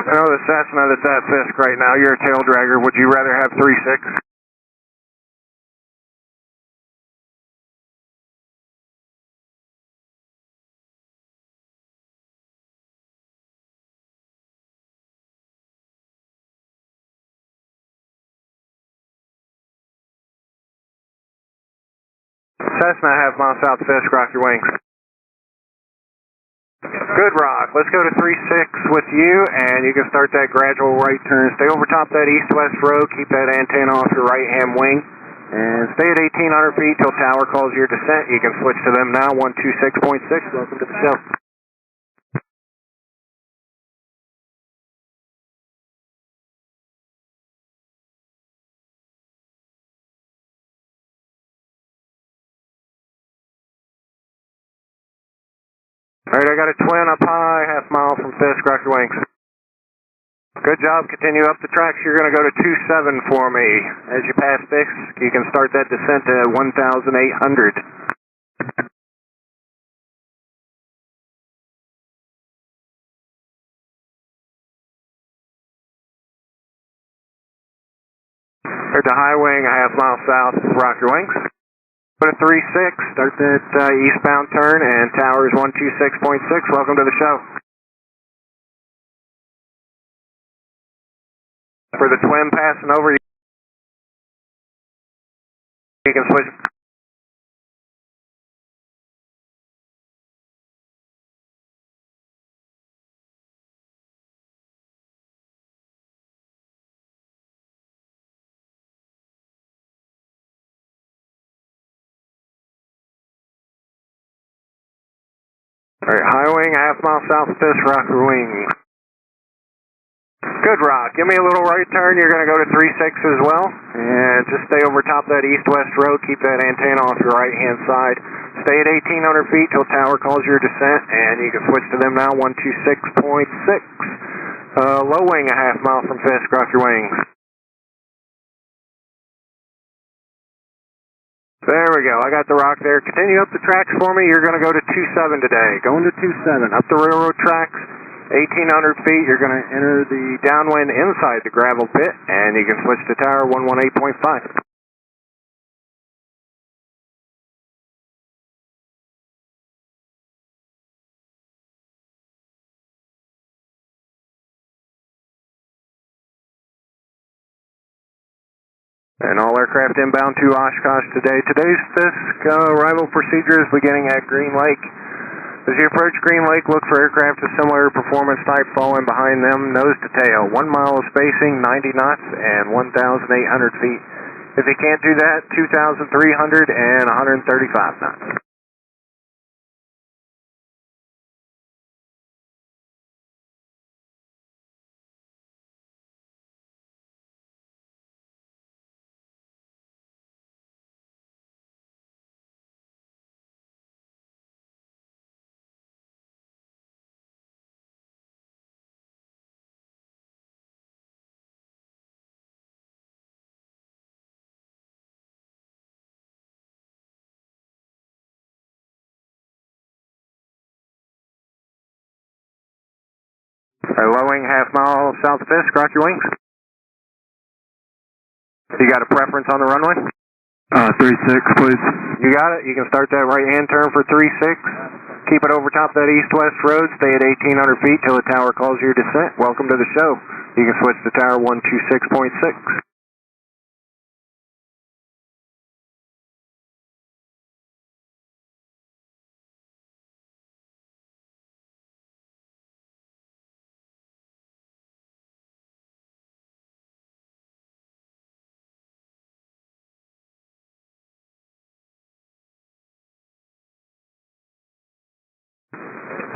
I know the Cessna that's at Fisk right now. You're a tail dragger. Would you rather have 3.6? Cessna half mile south of Fisk, rock your wings. Good, Rock. Let's go to 36 with you, and you can start that gradual right turn. Stay over top that east-west road. Keep that antenna off your right-hand wing. And stay at 1,800 feet till tower calls your descent. You can switch to them now, 126.6. Welcome to the show. All right, I got a twin up high, half mile from Fisk, rock your wings. Good job. Continue up the tracks. You're going to go to 27 for me. As you pass Fisk, you can start that descent to 1,800. Heard the high wing, a half mile south, rock your wings. Go to 36, start that eastbound turn, and tower is 126.6. Welcome to the show. For the twin passing over, you can switch. All right, high wing, a half mile south of Fisk, rock your wing. Good, Rock. Give me a little right turn. You're going to go to 36 as well. And just stay over top that east-west road. Keep that antenna off your right-hand side. Stay at 1,800 feet till tower calls your descent. And you can switch to them now, 126.6. Low wing, a half mile from Fisk. Rock your wings. There we go. I got the rock there. Continue up the tracks for me. You're going to go to 27 today. Going to 27. Up the railroad tracks. 1,800 feet, you're going to enter the downwind inside the gravel pit, and you can switch to tower 118.5. And all aircraft inbound to Oshkosh today. Today's Fisk arrival procedure is beginning at Green Lake. As you approach Green Lake, look for aircraft of similar performance type falling behind them, nose to tail. 1 mile of spacing, 90 knots, and 1,800 feet. If you can't do that, 2,300 and 135 knots. Low wing, half mile south of Fisk, rock your wings. You got a preference on the runway? 36, please. You got it. You can start that right-hand turn for 36. Keep it over top that east-west road. Stay at 1,800 feet till the tower calls your descent. Welcome to the show. You can switch to tower 126.6.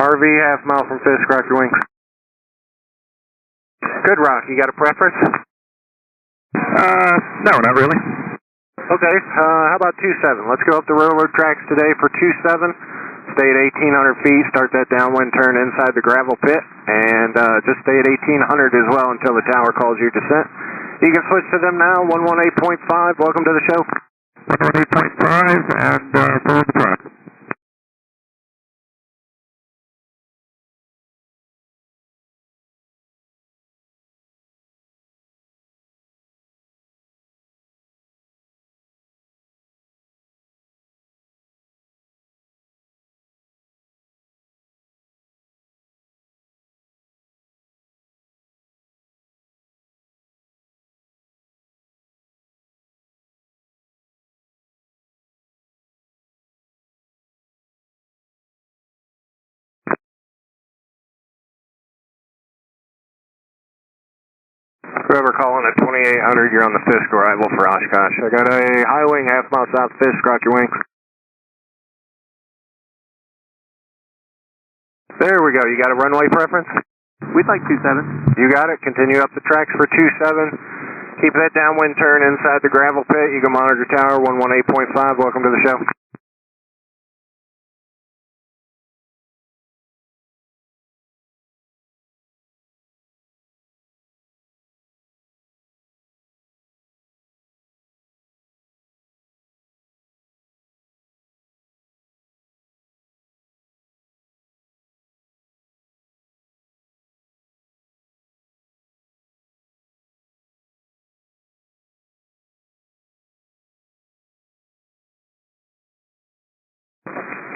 RV, half mile from Fisk, rock your wings. Good rock, you got a preference? No, not really. Okay, how about 27? Let's go up the railroad tracks today for 27. Stay at 1,800 feet, start that downwind turn inside the gravel pit, and just stay at 1,800 as well until the tower calls your descent. You can switch to them now, 118.5, welcome to the show. 118.5 and forward the track. Whoever calling at 2800, you're on the Fisk arrival for Oshkosh. I got a high wing, half mile south Fisk, rock your wings. There we go, you got a runway preference? We'd like 27. You got it, continue up the tracks for 27. Keep that downwind turn inside the gravel pit. You can monitor tower, 118.5, welcome to the show.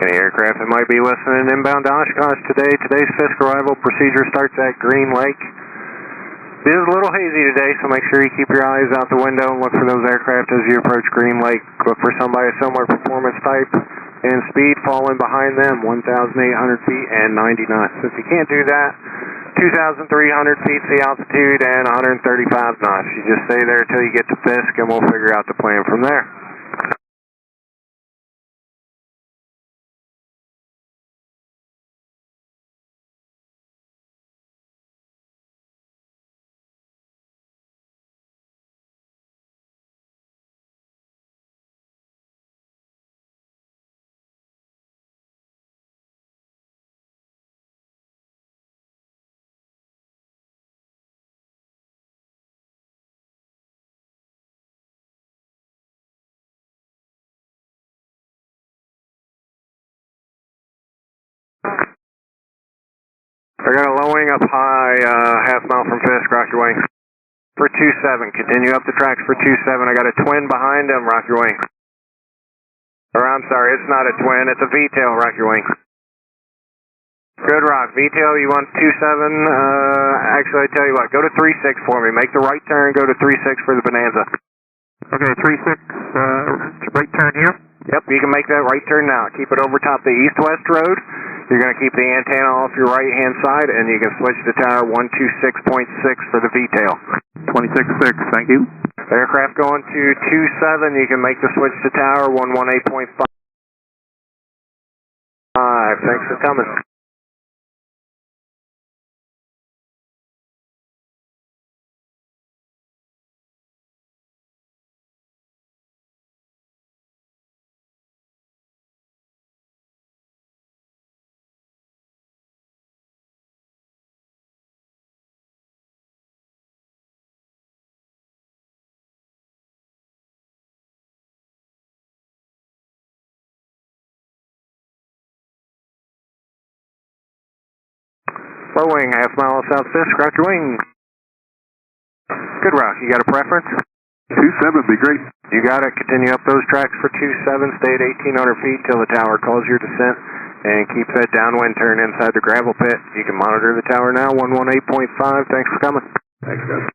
Any aircraft that might be listening inbound to Oshkosh today, today's Fisk arrival procedure starts at Green Lake. It is a little hazy today, so make sure you keep your eyes out the window and look for those aircraft as you approach Green Lake. Look for somebody of similar performance type and speed falling behind them, 1,800 feet and 90 knots. If you can't do that, 2,300 feet the altitude and 135 knots. You just stay there until you get to Fisk and we'll figure out the plan from there. I got a low wing up high, half mile from Fisk, rock your wing. For 27, continue up the tracks for 27. I got a twin behind him, rock your wing. Or I'm sorry, it's not a twin, it's a V-tail, rock your wing. Good rock, V-tail, you want 27, actually I tell you what, go to 36 for me. Make the right turn, go to 36 for the Bonanza. Okay, 36, right turn here. Yep, you can make that right turn now. Keep it over top the east-west road. You're going to keep the antenna off your right-hand side, and you can switch to tower 126.6 for the V-tail. 26.6, thank you. Aircraft going to 27, you can make the switch to tower 118.5. Thanks for coming. Low wing, half mile south Fisk, rock your wing. Good rock, you got a preference? 27 would be great. You got it, continue up those tracks for 27, stay at 1,800 feet till the tower calls your descent, and keep that downwind turn inside the gravel pit. You can monitor the tower now, 118.5, thanks for coming. Thanks, guys.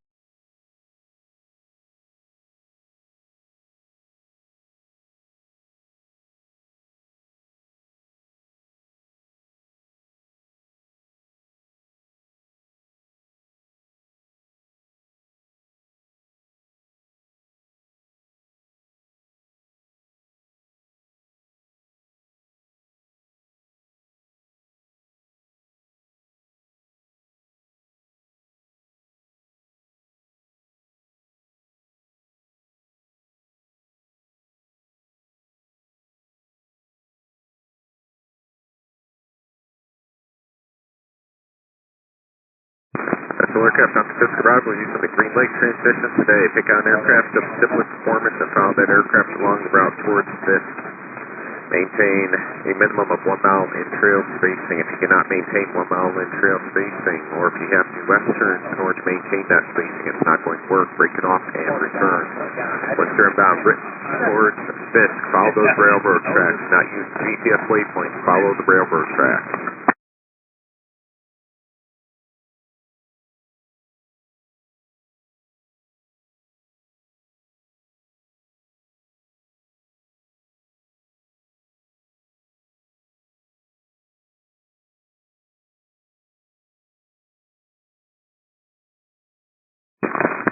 All aircraft on the Fisk arrival using the Green Lake transition today. Pick out an aircraft of similar performance and follow that aircraft along the route towards Fisk. Maintain a minimum of 1 mile in trail spacing. If you cannot maintain 1 mile in trail spacing, or if you have to left turn in order to maintain that spacing, it's not going to work. Break it off and return. Once you're inbound towards Fisk, follow those railroad tracks. Not use GPS waypoints. Follow the railroad tracks.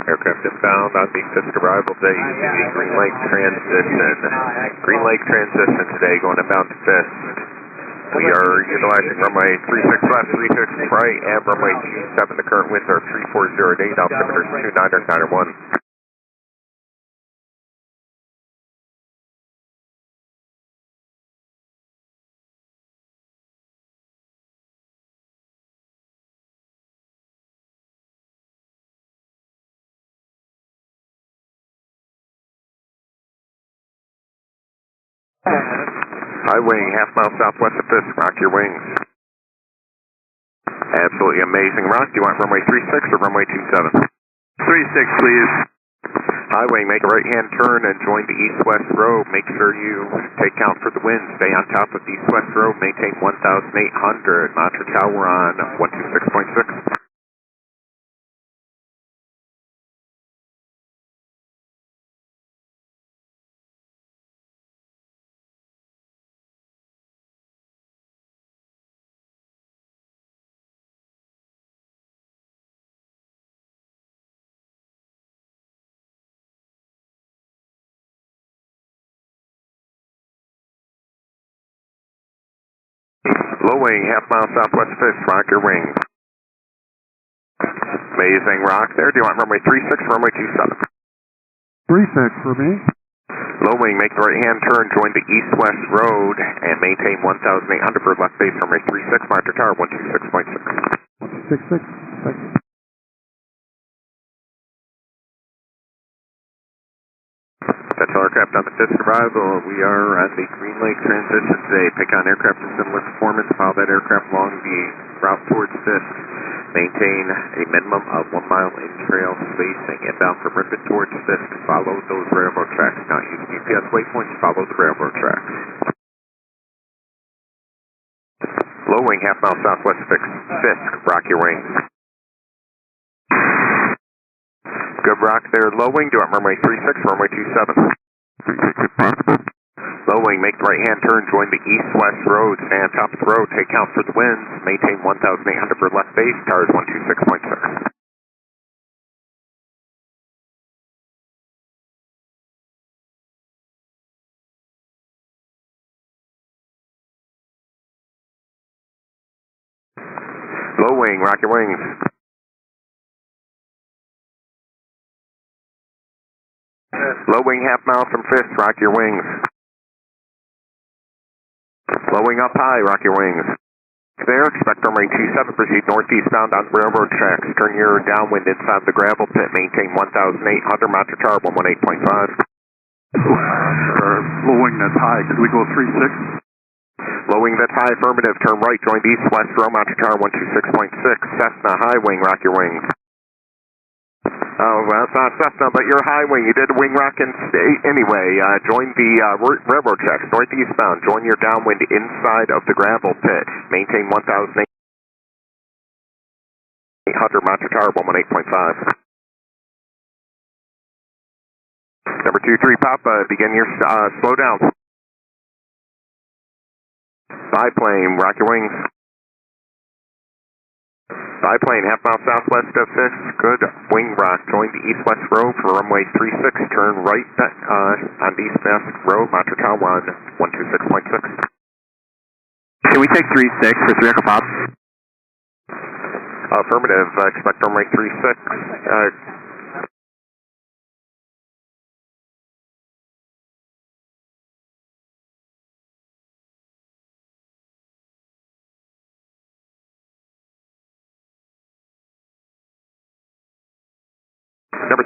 Aircraft inbound on the Fisk arrival day using the Green Lake transition. Green Lake transition today going inbound to Fisk. We are utilizing runway 36 left, 36 right, and runway 27. The current winds are 3408, altimeter 2991. High wing, half mile southwest of Fisk. Rock your wings. Absolutely amazing rock. Do you want runway 36 or runway 27? 36, please. High wing, make a right-hand turn and join the east-west road. Make sure you take count for the wind. Stay on top of the east-west road. Maintain 1,800. Mantra Tower on 126.6. Low wing, half mile southwest Fisk. Rock your wings. Amazing rock there. Do you want runway 36 or runway 27? 36 for me. Low wing, make the right-hand turn, join the east-west road, and maintain 1,800 for left base runway 36, Mantra Tower 126.6. 166, thank you. That's all aircraft on the Fisk arrival. We are at the Green Lake transition today. Pick on aircraft of similar performance. Follow that aircraft along the route towards Fisk. Maintain a minimum of 1 mile in trail spacing. Inbound from Ripon towards Fisk. Follow those railroad tracks. Not use GPS waypoints. Follow the railroad tracks. Low wing, half mile southwest Fisk. Rock your wings. Good rock there. Low wing, do you want runway 36, runway 27? 36. Low wing, make the right-hand turn, join the east-west road, stay on top of the road, take count for the winds, maintain 1,800 for left base, towers 126.6. Low wing, rock your wings. Low wing, half mile from Fisk, rock your wings. Low wing up high, rock your wings. There, expect runway 27, proceed northeastbound on railroad tracks. Turn your downwind inside the gravel pit, maintain 1,800, Mantra Tower 118.5. Low wing that's high, could we go 36? Low wing that's high, affirmative, turn right, join the east-west row, Mantra Tower 126.6. Cessna, high wing, rock your wings. Oh, well, it's not Cessna, but you're high wing. You did wing rock anyway. Join the railroad tracks, northeastbound. Join your downwind inside of the gravel pit. Maintain 1,800, Mantra Tower 118.5. Number 23 Papa, begin your slow down. Biplane, rock your wings. Biplane, half mile southwest of Fisk. Good wing rock. Join the east-west road for runway 36. Turn right on the east-west road, Mantra Tower 126.6. Can we take 36 for 3 echo pop? Affirmative. Expect runway 36.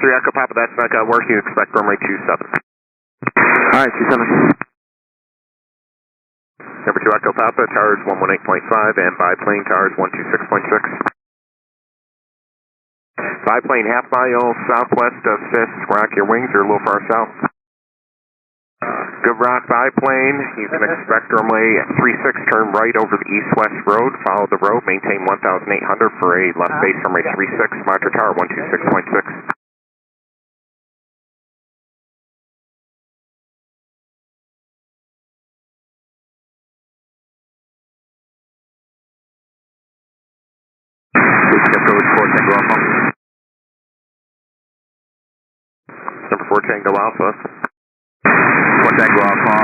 3 Echo Papa, that's not going to work. You expect runway 27. Alright, 27. Number 2 Echo Papa, towers 118.5 and biplane towers 126.6. Biplane half mile southwest of Fisk. Rock your wings, you're a little far south. Good rock biplane. You can expect runway 36, turn right over the east-west road. Follow the road, maintain 1,800 for a left base runway 36, monitor tower 126.6. Approach 4 Tango Alpha. Number 4 Tango Alpha. 4 Tango Alpha,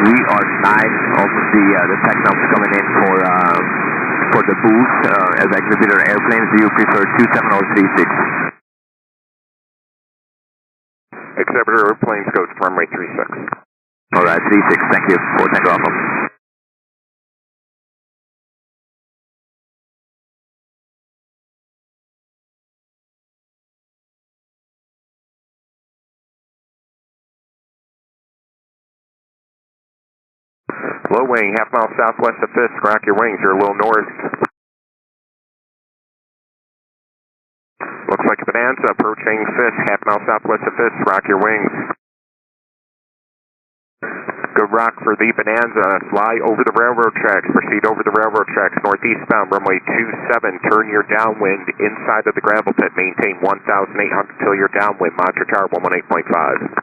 we are 9. Also the TechNoms coming in for the boost as exhibitor airplanes. Do you prefer 27 or 36? Exhibitor airplanes go to runway 36. Alright, 36, thank you. 4 Tango Alpha. Low wing, half mile southwest of Fisk. Rock your wings, you're a little north. Looks like a Bonanza approaching Fisk, half mile southwest of Fisk. Rock your wings. Good rock for the Bonanza. Fly over the railroad tracks. Proceed over the railroad tracks. Northeastbound, runway 27. Turn your downwind inside of the gravel pit. Maintain 1,800 till you're downwind. Monitor tower 118.5.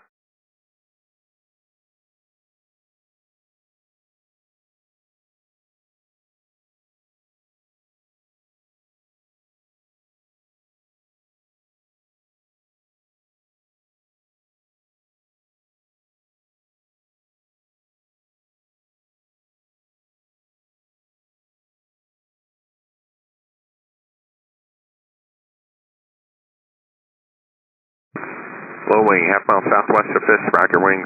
Low wing, half mile southwest of Fisk. Rock your wings.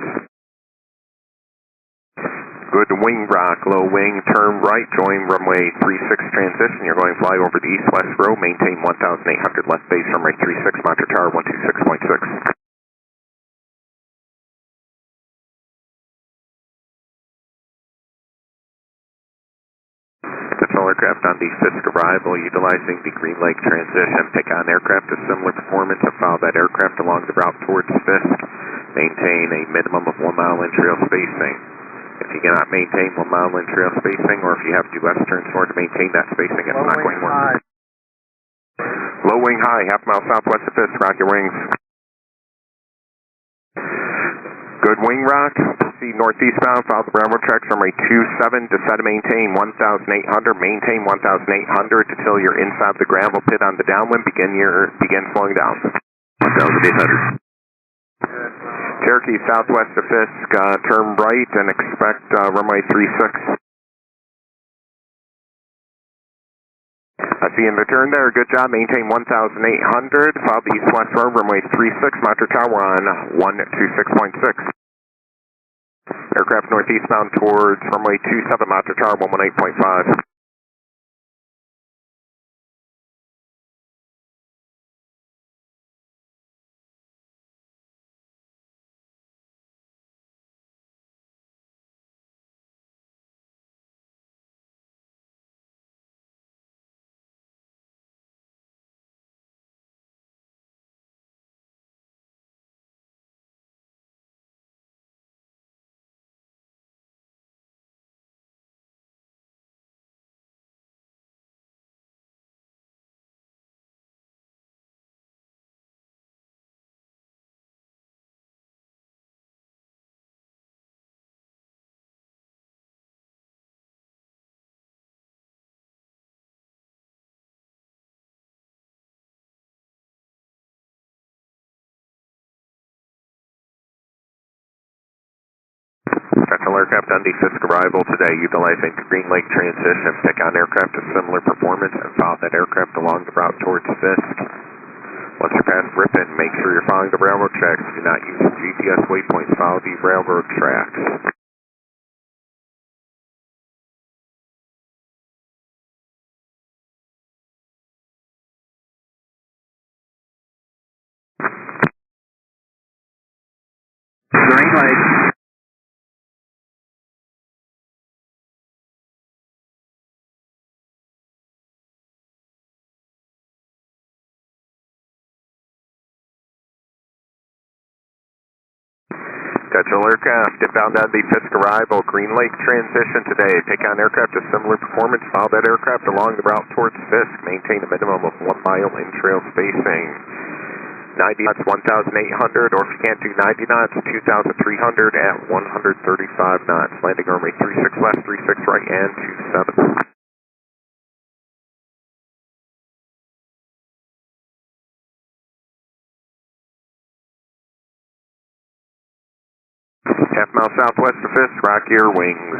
Good wing rock, low wing, turn right, join runway 36 transition. You're going to fly over the east-west road, maintain 1,800 left base, runway 36, monitor tower 126.6. Control aircraft on the Fisk arrival, utilizing the Green Lake transition. Pick on aircraft of similar performance and follow that aircraft along the route towards Fisk. Maintain a minimum of 1 mile in-trail spacing. If you cannot maintain 1 mile in-trail spacing, or if you have to do S-turns in order to maintain that spacing, it's not going to work. Low wing high, half mile southwest of Fisk. Rock your wings. Good wing rock. Proceed northeastbound. Follow the railroad tracks. Runway 27. Descend to maintain 1,800. Maintain 1,800 until you're inside the gravel pit on the downwind. Begin slowing down. 1,800. Cherokee southwest of Fisk. Turn right and expect runway 36. I see in the turn there. Good job. Maintain 1,800. Follow the east-west road. Runway 36. Monitor tower on 126.6. Aircraft northeastbound towards runway 27. Monitor tower 118.5. Special aircraft on the Fisk arrival today, utilizing the Green Lake transition. Pick on aircraft of similar performance and follow that aircraft along the route towards Fisk. Once you're past Ripon, make sure you're following the railroad tracks. Do not use GPS waypoints. Follow the railroad tracks. Schedule aircraft inbound on the Fisk arrival, Green Lake transition today. Take on aircraft of similar performance. Follow that aircraft along the route towards Fisk. Maintain a minimum of 1 mile in trail spacing. 90 knots, 1,800, or if you can't do 90 knots, 2,300 at 135 knots. Landing runway 36 left, 36 right, and 27. Half mile southwest of Fisk, rock your wings.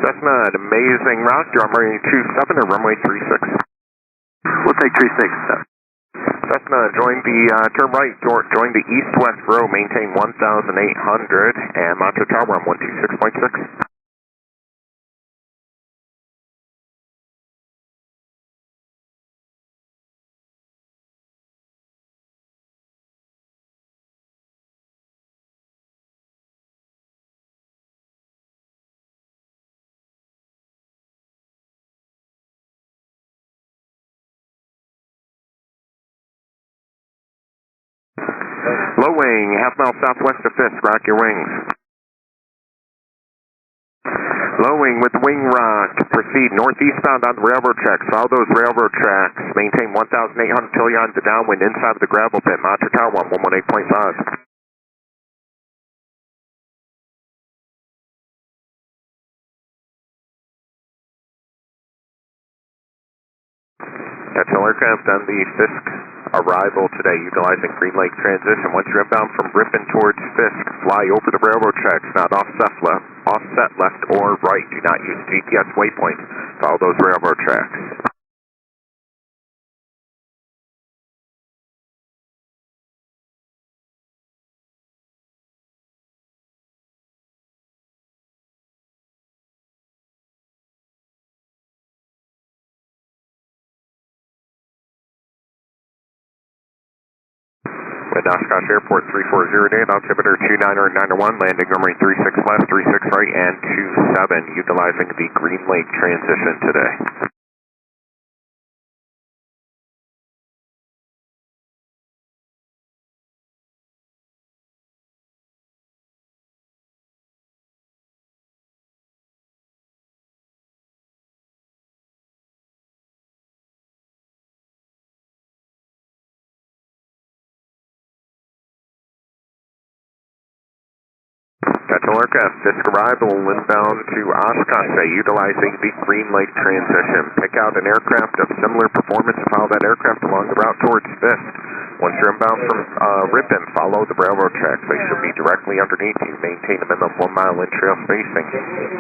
Cessna, an amazing rock. You're on runway 27 or runway 36? We'll take 36. Cessna, join the, turn right, join the east-west row, maintain 1,800, and Manta Tower on 126.6. Low wing, half mile southwest of Fisk, rock your wings. Low wing with wing rock, proceed northeastbound on the railroad tracks. Follow those railroad tracks. Maintain 1,800 till you're on the downwind inside of the gravel pit. Manta Tower 118.5. That's all aircraft on the Fisk arrival today, utilizing Green Lake transition. Once you're inbound from Ripon towards Fisk, fly over the railroad tracks, not offset left or right. Do not use GPS waypoints. Follow those railroad tracks. At Oshkosh Airport 340 date, altimeter 29091, landing runway 36 left, 36 right, and 27, utilizing the Green Lake transition today. Central aircraft, Fisk arrival, inbound to Oshkosh, utilizing the Green Lake transition. Pick out an aircraft of similar performance, follow that aircraft along the route towards Fisk. Once you're inbound from Ripon, follow the railroad tracks. They should be directly underneath you. Maintain a minimum 1 mile in-trail spacing.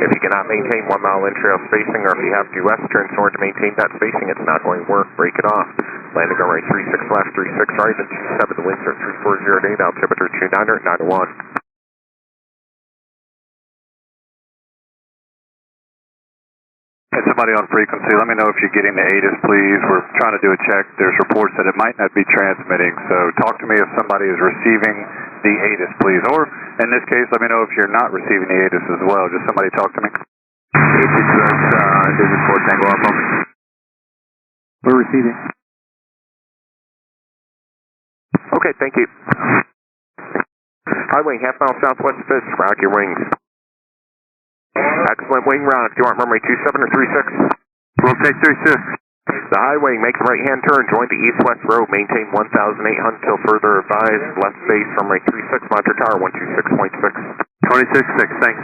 If you cannot maintain 1 mile in-trail spacing, or if you have to S-turns in order to maintain that spacing, it's not going to work. Break it off. Landing runway 36 left, 36 right, and 27. The winds are 340 date, altimeter 29091. Hey, somebody on frequency, let me know if you're getting the ATIS, please. We're trying to do a check. There's reports that it might not be transmitting, so talk to me if somebody is receiving the ATIS, please. Or, in this case, let me know if you're not receiving the ATIS as well. Just somebody talk to me. ATS, this is 4 Tango Alpha. We're receiving. Okay, thank you. Highway, half mile southwest of Fisk, rock your wings. Excellent wing rock. Do you want runway 27 or 36? We'll take 36. The highway, make the right-hand turn, join the east-west road, maintain 1,800 till further advised. Left base, runway 36, Manta Tower 126.6. 26.6, thanks.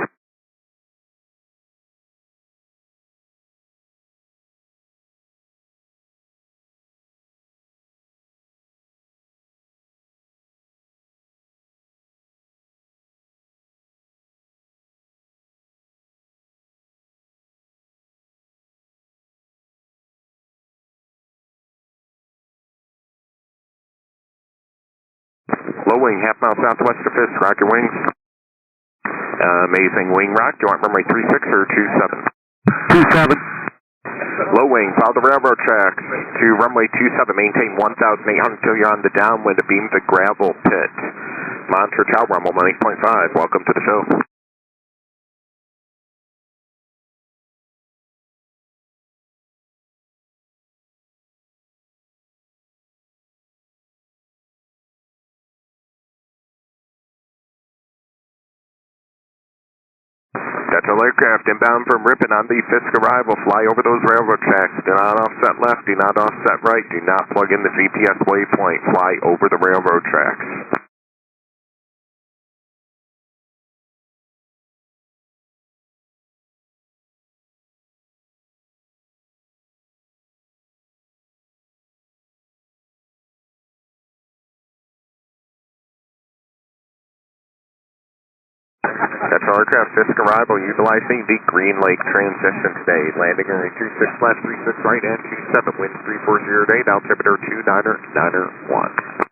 Low wing, half mile southwest of Fisk, rock your wings. Amazing wing rock. Do you want runway 36 or 27? 27. Low wing, follow the railroad tracks to runway 27. Maintain 1,800 till you're on the downwind to beam the gravel pit. Manta Tower 118.5. Welcome to the show. That's all aircraft inbound from Ripon on the Fisk arrival. Fly over those railroad tracks. Do not offset left, do not offset right, do not plug in the GPS waypoint. Fly over the railroad tracks. That's all aircraft Fisk arrival utilizing the Green Lake transition today. Landing runway 26 left, 36 right, and 27. Wind 340 today, altimeter 29991.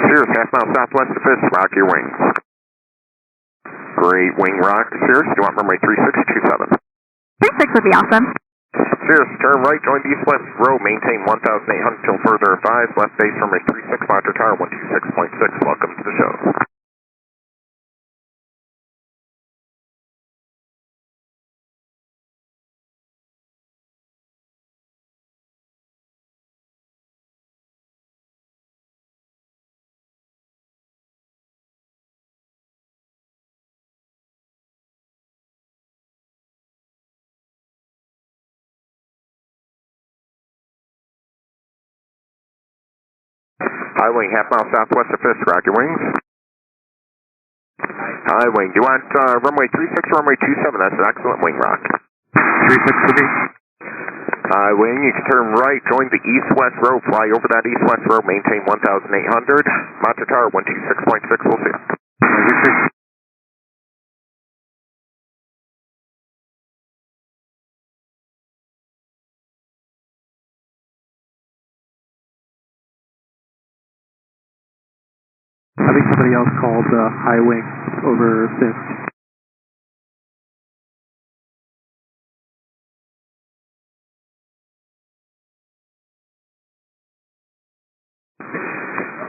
Cirrus, half mile southwest of Fisk, rock your wings. Great wing rock. Cirrus, do you want runway 3627? 36 would be awesome. Cirrus, turn right, join the east-west row, maintain 1,800 till further advised. Left base runway 36, Roger Tower 126.6. Welcome to the show. High wing, half mile southwest of Fisk, rock your wings. High wing, do you want runway 36 or runway 27? That's an excellent wing rock. 36 to me. High wing, you can turn right, join the east-west row, fly over that east-west row, maintain 1,800. Monte Tower 126.6, we'll see you. 36. I think somebody else called high wing over Fisk.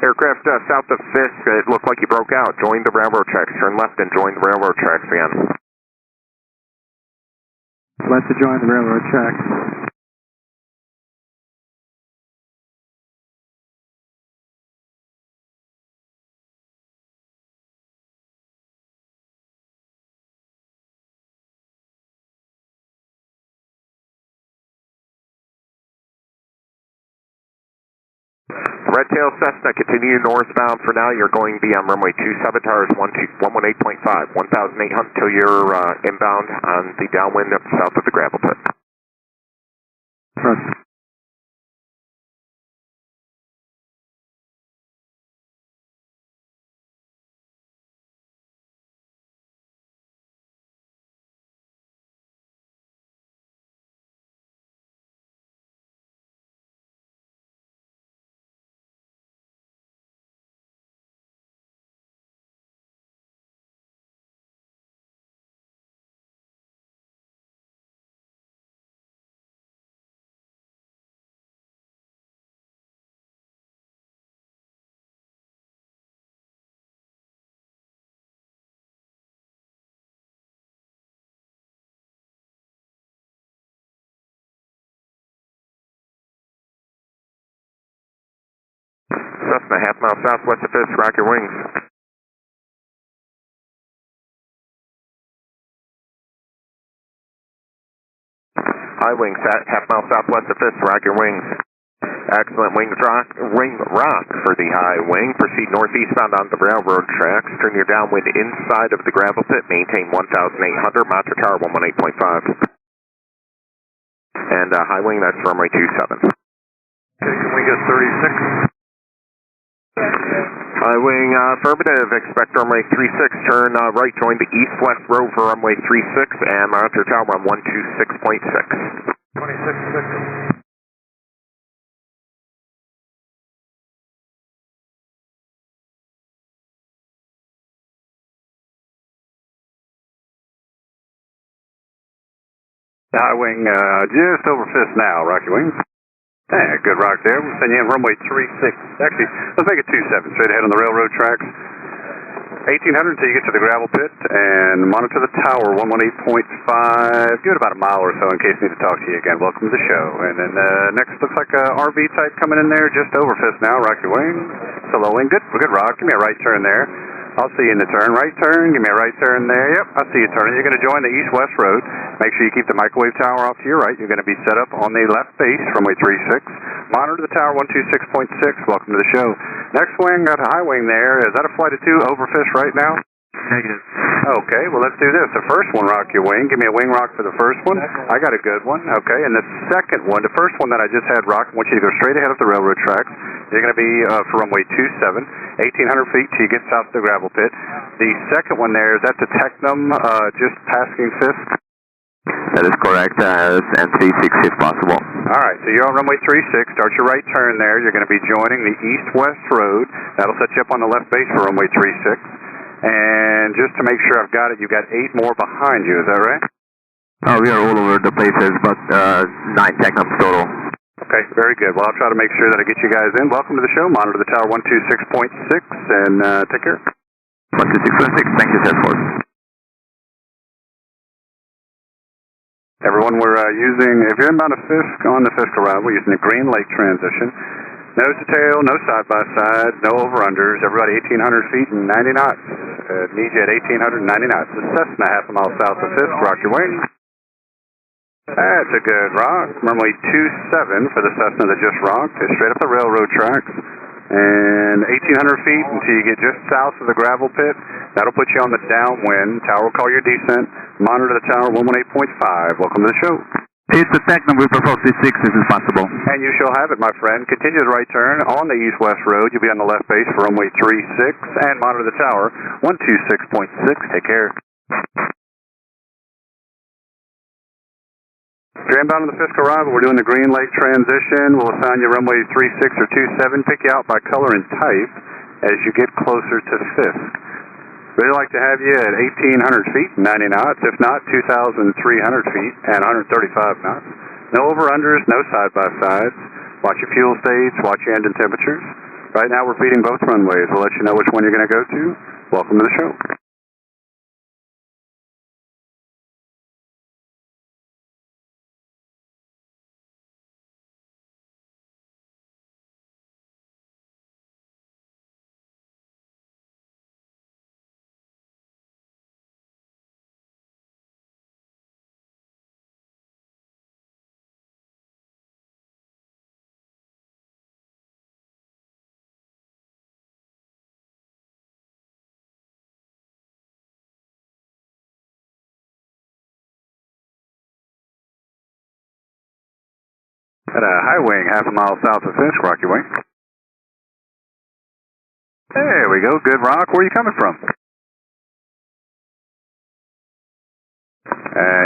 Aircraft south of Fisk, it looked like you broke out. Join the railroad tracks. Turn left and join the railroad tracks again. Left to join the railroad tracks. Red Tail Cessna, continue northbound for now. You're going to be on runway 27, tires 118.5, 1,800 till you're inbound on the downwind up south of the gravel pit. Trust. Cessna, half mile southwest of Fisk, rock your wings. High wings, half mile southwest of Fisk, rock your wings. Excellent wing rock for the high wing. Proceed northeastbound on the railroad tracks. Turn your downwind inside of the gravel pit. Maintain 1,800. Monte Tower 118.5. And high wing, that's runway 27. Okay, can we get 36? High wing, affirmative. Expect runway 36. Turn right, join the east-west row for runway 36, and Monte Tower on 126.6. 26.6. High wing, just over Fisk now, rock your wings. Hey, good rock there. We'll send you in runway 36. Actually, let's make it 27, straight ahead on the railroad tracks. 1800 until you get to the gravel pit, and monitor the tower, 118.5. Give it about a mile or so in case we need to talk to you again. Welcome to the show. And then next looks like a RV type coming in there, just over Fisk now. Rock your wing. It's a low wing. Good rock. Give me a right turn there. I'll see you in the turn. Right turn. Give me a right turn there. Yep, I see you turning. You're going to join the east-west road. Make sure you keep the microwave tower off to your right. You're going to be set up on the left base, runway 36. Monitor the tower, 126.6. Welcome to the show. Next wing, got a high wing there. Is that a flight of 2 over Fisk right now? Negative. Okay, well, let's do this. The first one, rock your wing. Give me a wing rock for the first one. I got a good one. Okay, and the second one, the first one that I just had rock, I want you to go straight ahead up the railroad tracks. You're going to be for runway 27, 1,800 feet till you get south of the gravel pit. The second one there, is that the Technum just passing Fisk? That is correct. And 36 if possible. All right, so you're on runway 36. Start your right turn there. You're going to be joining the east-west road. That'll set you up on the left base for runway 36. And just to make sure I've got it, you've got 8 more behind you. Is that right? Oh, we are all over the places, but 9 Technums total. Okay, very good. Well, I'll try to make sure that I get you guys in. Welcome to the show. Monitor the tower 126.6 and take care. 126.6. Thank you, Salesforce. Everyone, we're using, if you're inbound to Fisk on the Fisk arrival, we're using the Green Lake transition. Nose to tail, no side-by-side, no over-unders. Everybody 1,800 feet and 90 knots. Need you at 1,890 knots. The Cessna half a mile south of Fisk. Rock your wing. That's a good rock. Runway 27 for the Cessna that just rocked. It's straight up the railroad tracks. And 1,800 feet until you get just south of the gravel pit. That'll put you on the downwind. Tower will call your descent. Monitor the tower 118.5. Welcome to the show. It's the Technum. We propose 36 if it's possible. And you shall have it, my friend. Continue the right turn on the east-west road. You'll be on the left base for runway 36. And monitor the tower 126.6. Take care. If you're inbound on the Fisk arrival, we're doing the Green Lake transition. We'll assign you runway 36 or 27. Pick you out by color and type as you get closer to Fisk. Really like to have you at 1,800 feet, 90 knots. If not, 2,300 feet and 135 knots. No over-unders, no side-by-sides. Watch your fuel stage, watch your engine temperatures. Right now we're feeding both runways. We'll let you know which one you're going to go to. Welcome to the show. At a high wing, half a mile south of Fisk, rock your wing. There we go, good rock. Where are you coming from?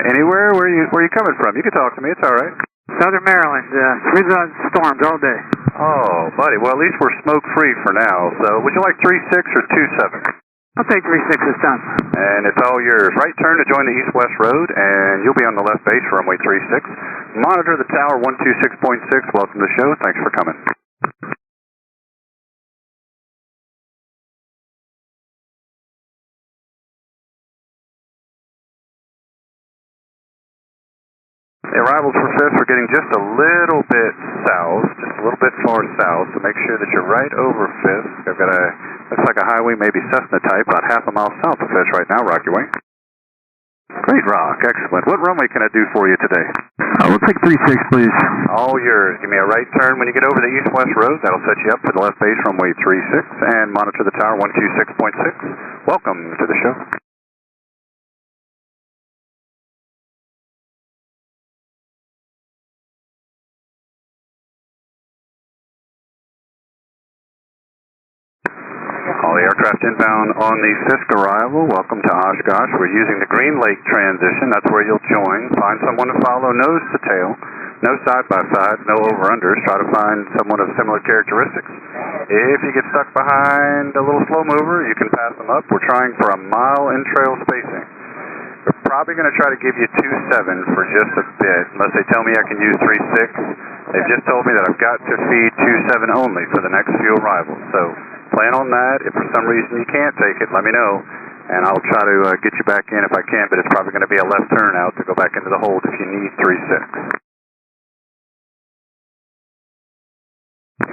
Anywhere? Where are you coming from? You can talk to me, it's all right. Southern Maryland. We've had storms all day. Oh, buddy. Well, at least we're smoke-free for now. So would you like 36 or 27? I'll take 36 this time. And it's all yours. Right turn to join the east-west road, and you'll be on the left base for runway 36. Monitor the tower 126.6. Welcome to the show. Thanks for coming. The arrivals for Fisk are getting just a little bit south, just a little bit far south, so make sure that you're right over Fisk. I've got looks like a highway, maybe Cessna type, about half a mile south of Fisk right now. Rock your wing. Great rock, excellent. What runway can I do for you today? We'll take 36, please. All yours. Give me a right turn when you get over the east-west road. That'll set you up for the left base runway 36, and monitor the tower 126.6. Welcome to the show. All the aircraft inbound on the Fisk arrival. Welcome to Oshkosh. We're using the Green Lake transition. That's where you'll join. Find someone to follow nose to tail. No side-by-sides, no over-unders. Try to find someone of similar characteristics. If you get stuck behind a little slow mover, you can pass them up. We're trying for a mile in trail spacing. We're probably going to try to give you 2.7 for just a bit, unless they tell me I can use 3.6. They've just told me that I've got to feed 27 only for the next few arrivals. So plan on that. If for some reason you can't take it, let me know, and I'll try to get you back in if I can, but it's probably going to be a left turn out to go back into the hold if you need 36.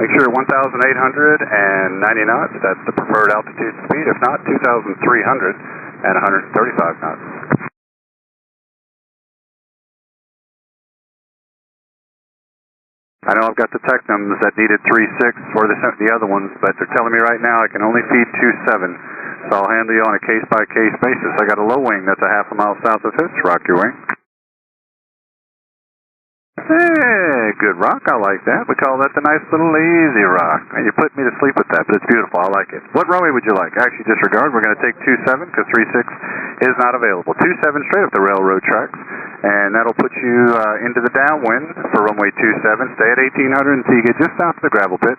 Make sure 1,890 knots, that's the preferred altitude speed. If not, 2,300 and 135 knots. I know I've got the Technums that needed 3.6 or the other ones, but they're telling me right now I can only feed 2.7, so I'll handle you on a case-by-case basis. I got a low wing that's a half a mile south of Fisk. Rock your wing. Hey, good rock. I like that. We call that the nice little easy rock. And you put me to sleep with that, but it's beautiful. I like it. What runway would you like? Actually, disregard. We're going to take 27 because 36 is not available. 27 straight up the railroad tracks, and that'll put you into the downwind for runway 27. Stay at 1800 until you get just south of the gravel pit.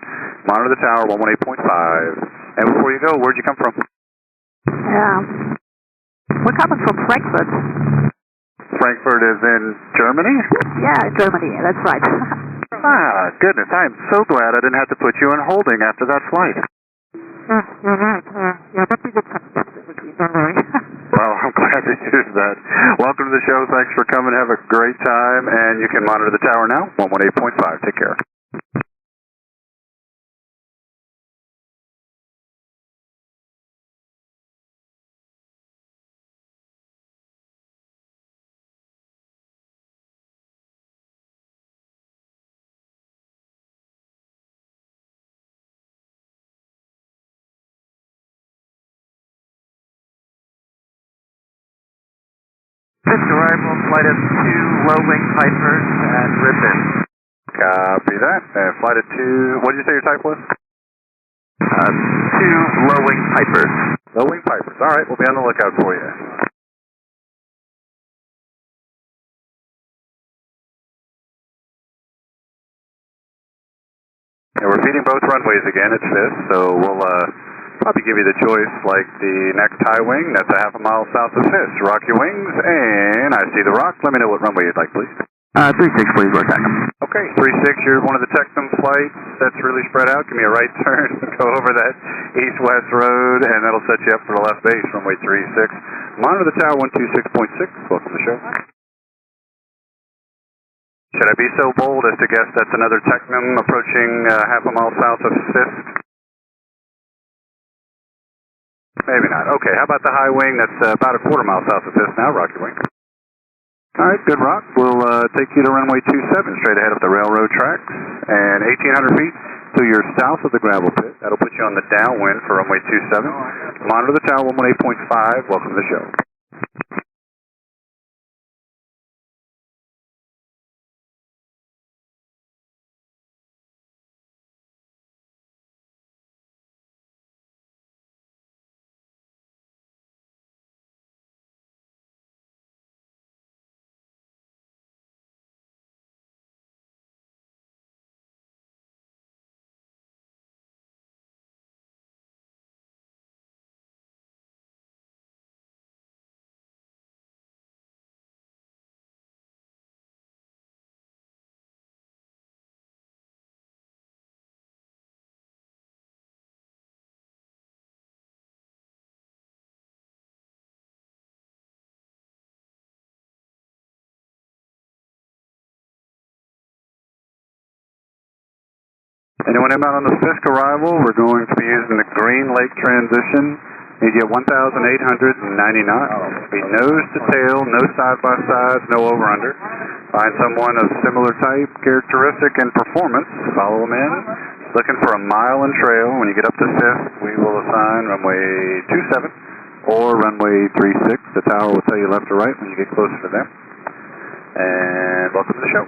Monitor the tower 118.5. And before you go, where'd you come from? We're coming from Frankfurt. Frankfurt is in Germany? Yeah, Germany, that's right. Ah, goodness, I am so glad I didn't have to put you in holding after that flight. Yeah, that's a good Well, I'm glad to hear that. Welcome to the show. Thanks for coming. Have a great time, and you can monitor the tower now, 118.5. Take care. Fisk arrival, flight of 2 low-wing Pipers and Ripon. Copy that. Flight of 2, what did you say your type was? 2 low-wing Pipers. Low-wing Pipers. All right, we'll be on the lookout for you. Yeah, we're feeding both runways again at Fisk, so we'll probably give you the choice like the next high wing. That's a half a mile south of Fisk. Rock your wings, and I see the rock. Let me know what runway you'd like, please. 36, please, go Technum. Okay, 36, you're one of the Technum flights that's really spread out. Give me a right turn, go over that east-west road, and that'll set you up for the left base, runway 36. Monitor the tower 126.6. Welcome to the show. Should I be so bold as to guess that's another Technum approaching half a mile south of Fisk? Maybe not. Okay, how about the high wing that's about a quarter mile south of Fisk now? Rock your wing. All right, good rock. We'll take you to runway 27 straight ahead of the railroad tracks, and 1,800 feet to your south of the gravel pit. That'll put you on the downwind for runway 27. Monitor the tower 118.5. Welcome to the show. Anyone inbound on the Fisk arrival, we're going to be using the Green Lake transition. You get 1,890 knots. Be nose to tail, no side-by-sides, no over-under. Find someone of similar type, characteristic, and performance. Follow them in. Looking for a mile in trail. When you get up to Fisk, we will assign runway 27 or runway 36. The tower will tell you left or right when you get closer to them. And welcome to the show.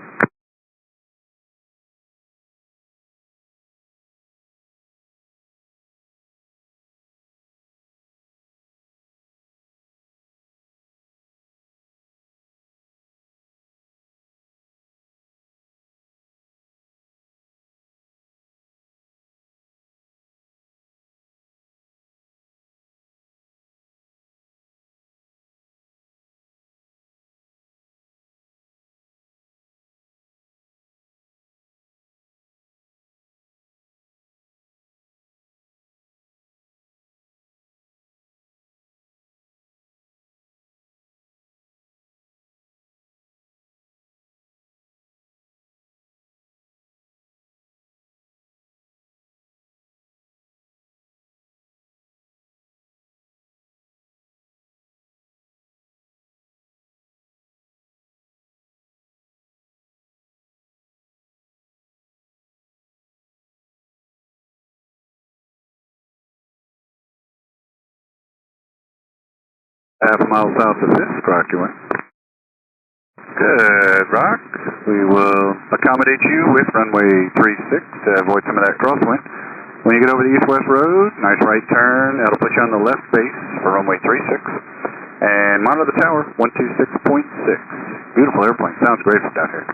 Half a mile south of Fisk, Rock your way. Good, Rock. We will accommodate you with runway 36 to avoid some of that crosswind. When you get over the east-west road, nice right turn. That'll put you on the left base for runway 36. And monitor the tower, 126.6. Beautiful airplane. Sounds great from down here.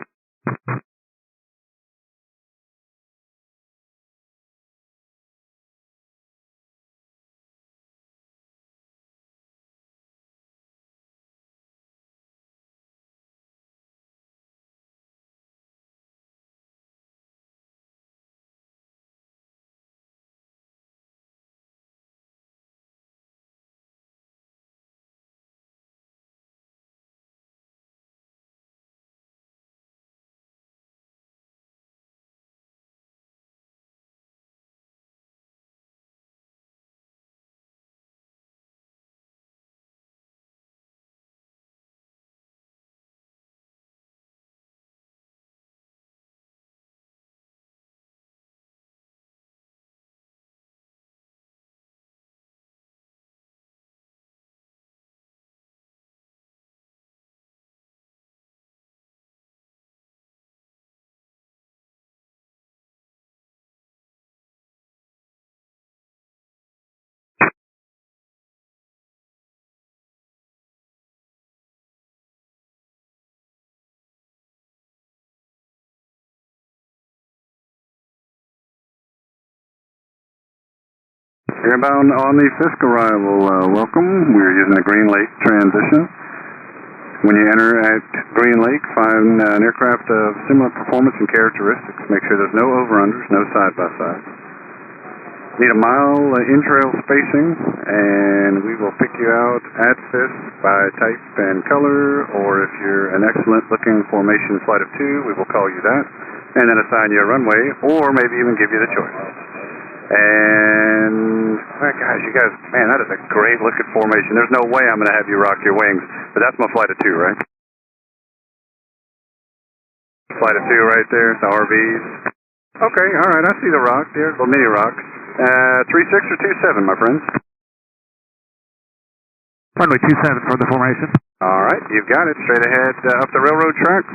You're inbound on the Fisk arrival. Welcome. We're using the Green Lake transition. When you enter at Green Lake, find an aircraft of similar performance and characteristics. Make sure there's no over-unders, no side-by-sides. Need a mile in-trail spacing, and we will pick you out at Fisk by type and color, or if you're an excellent-looking formation flight of 2, we will call you that, and then assign you a runway, or maybe even give you the choice. And, gosh, you guys, man, that is a great looking formation. There's no way I'm going to have you rock your wings, but that's my flight of 2, right? Flight of 2 right there, the RVs. Okay, all right, I see the rock there, little mini rock. 36 or 27, my friends? Runway 27 for the formation. All right, you've got it. Straight ahead up the railroad tracks.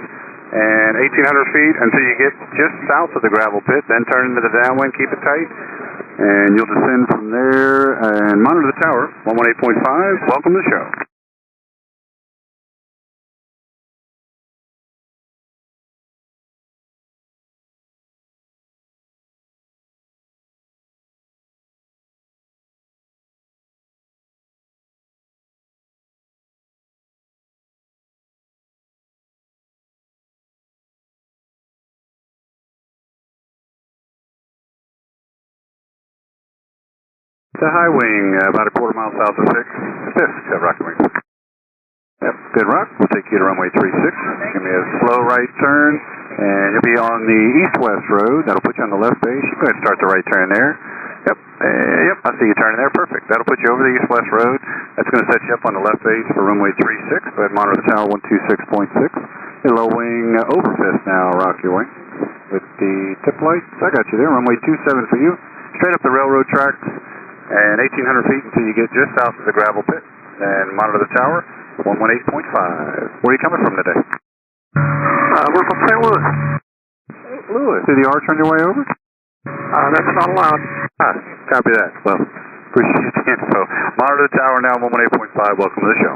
And 1,800 feet until you get just south of the gravel pit, then turn into the downwind, keep it tight, and you'll descend from there and monitor the tower, 118.5. Welcome to the show. The high wing, about a quarter mile south of Fisk, rock wing. Yep, good rock. We'll take you to runway 36. Give me a slow right turn, and you'll be on the east-west road. That'll put you on the left base. You go ahead and start the right turn there. Yep, yep, I see you turning there. Perfect. That'll put you over the east-west road. That's going to set you up on the left base for runway 36. Go ahead and monitor the tower, 126.6. The low wing over Fisk now, rock your wing. With the tip lights, I got you there. Runway 27 for you. Straight up the railroad tracks. And 1,800 feet until you get just south of the gravel pit. And monitor the tower, 118.5. Where are you coming from today? We're from St. Louis. St. Louis. Did the R turn your way over? That's not allowed. Copy that. Well, appreciate the info. Monitor the tower now, 118.5. Welcome to the show.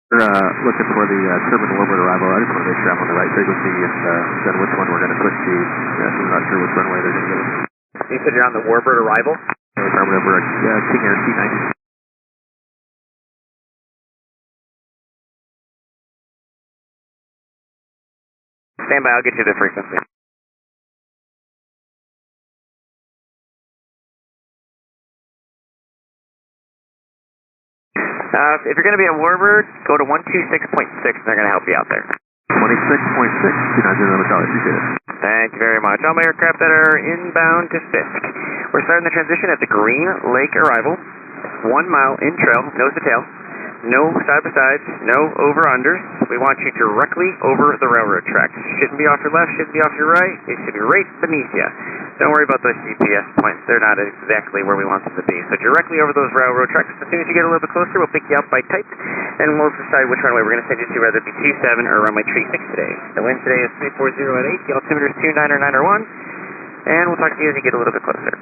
Looking for the turbine warbird arrival. I just want to make sure I'm on the right frequency and then which one we're going to switch to. I'm not sure which runway they're going to give us. You said you're on the warbird arrival? Affirmative, we're King Air C90. Stand by, I'll get you the frequency. If you're going to be a warbird, go to 126.6 and they're going to help you out there. 26.6, 290 Charlie, appreciate it. Thank you very much. All my aircraft that are inbound to Fisk. We're starting the transition at the Green Lake arrival. 1 mile in trail, nose to tail. No side-by-sides, no over-unders. We want you directly over the railroad tracks. Shouldn't be off your left, shouldn't be off your right. It should be right beneath you. Don't worry about those GPS points. They're not exactly where we want them to be. So directly over those railroad tracks. As soon as you get a little bit closer, we'll pick you up by type, and we'll decide which runway we're going to send you to, whether it be 27 or runway 36 today. The wind today is 340 at 8. The altimeter is 299 or 1. And we'll talk to you as you get a little bit closer.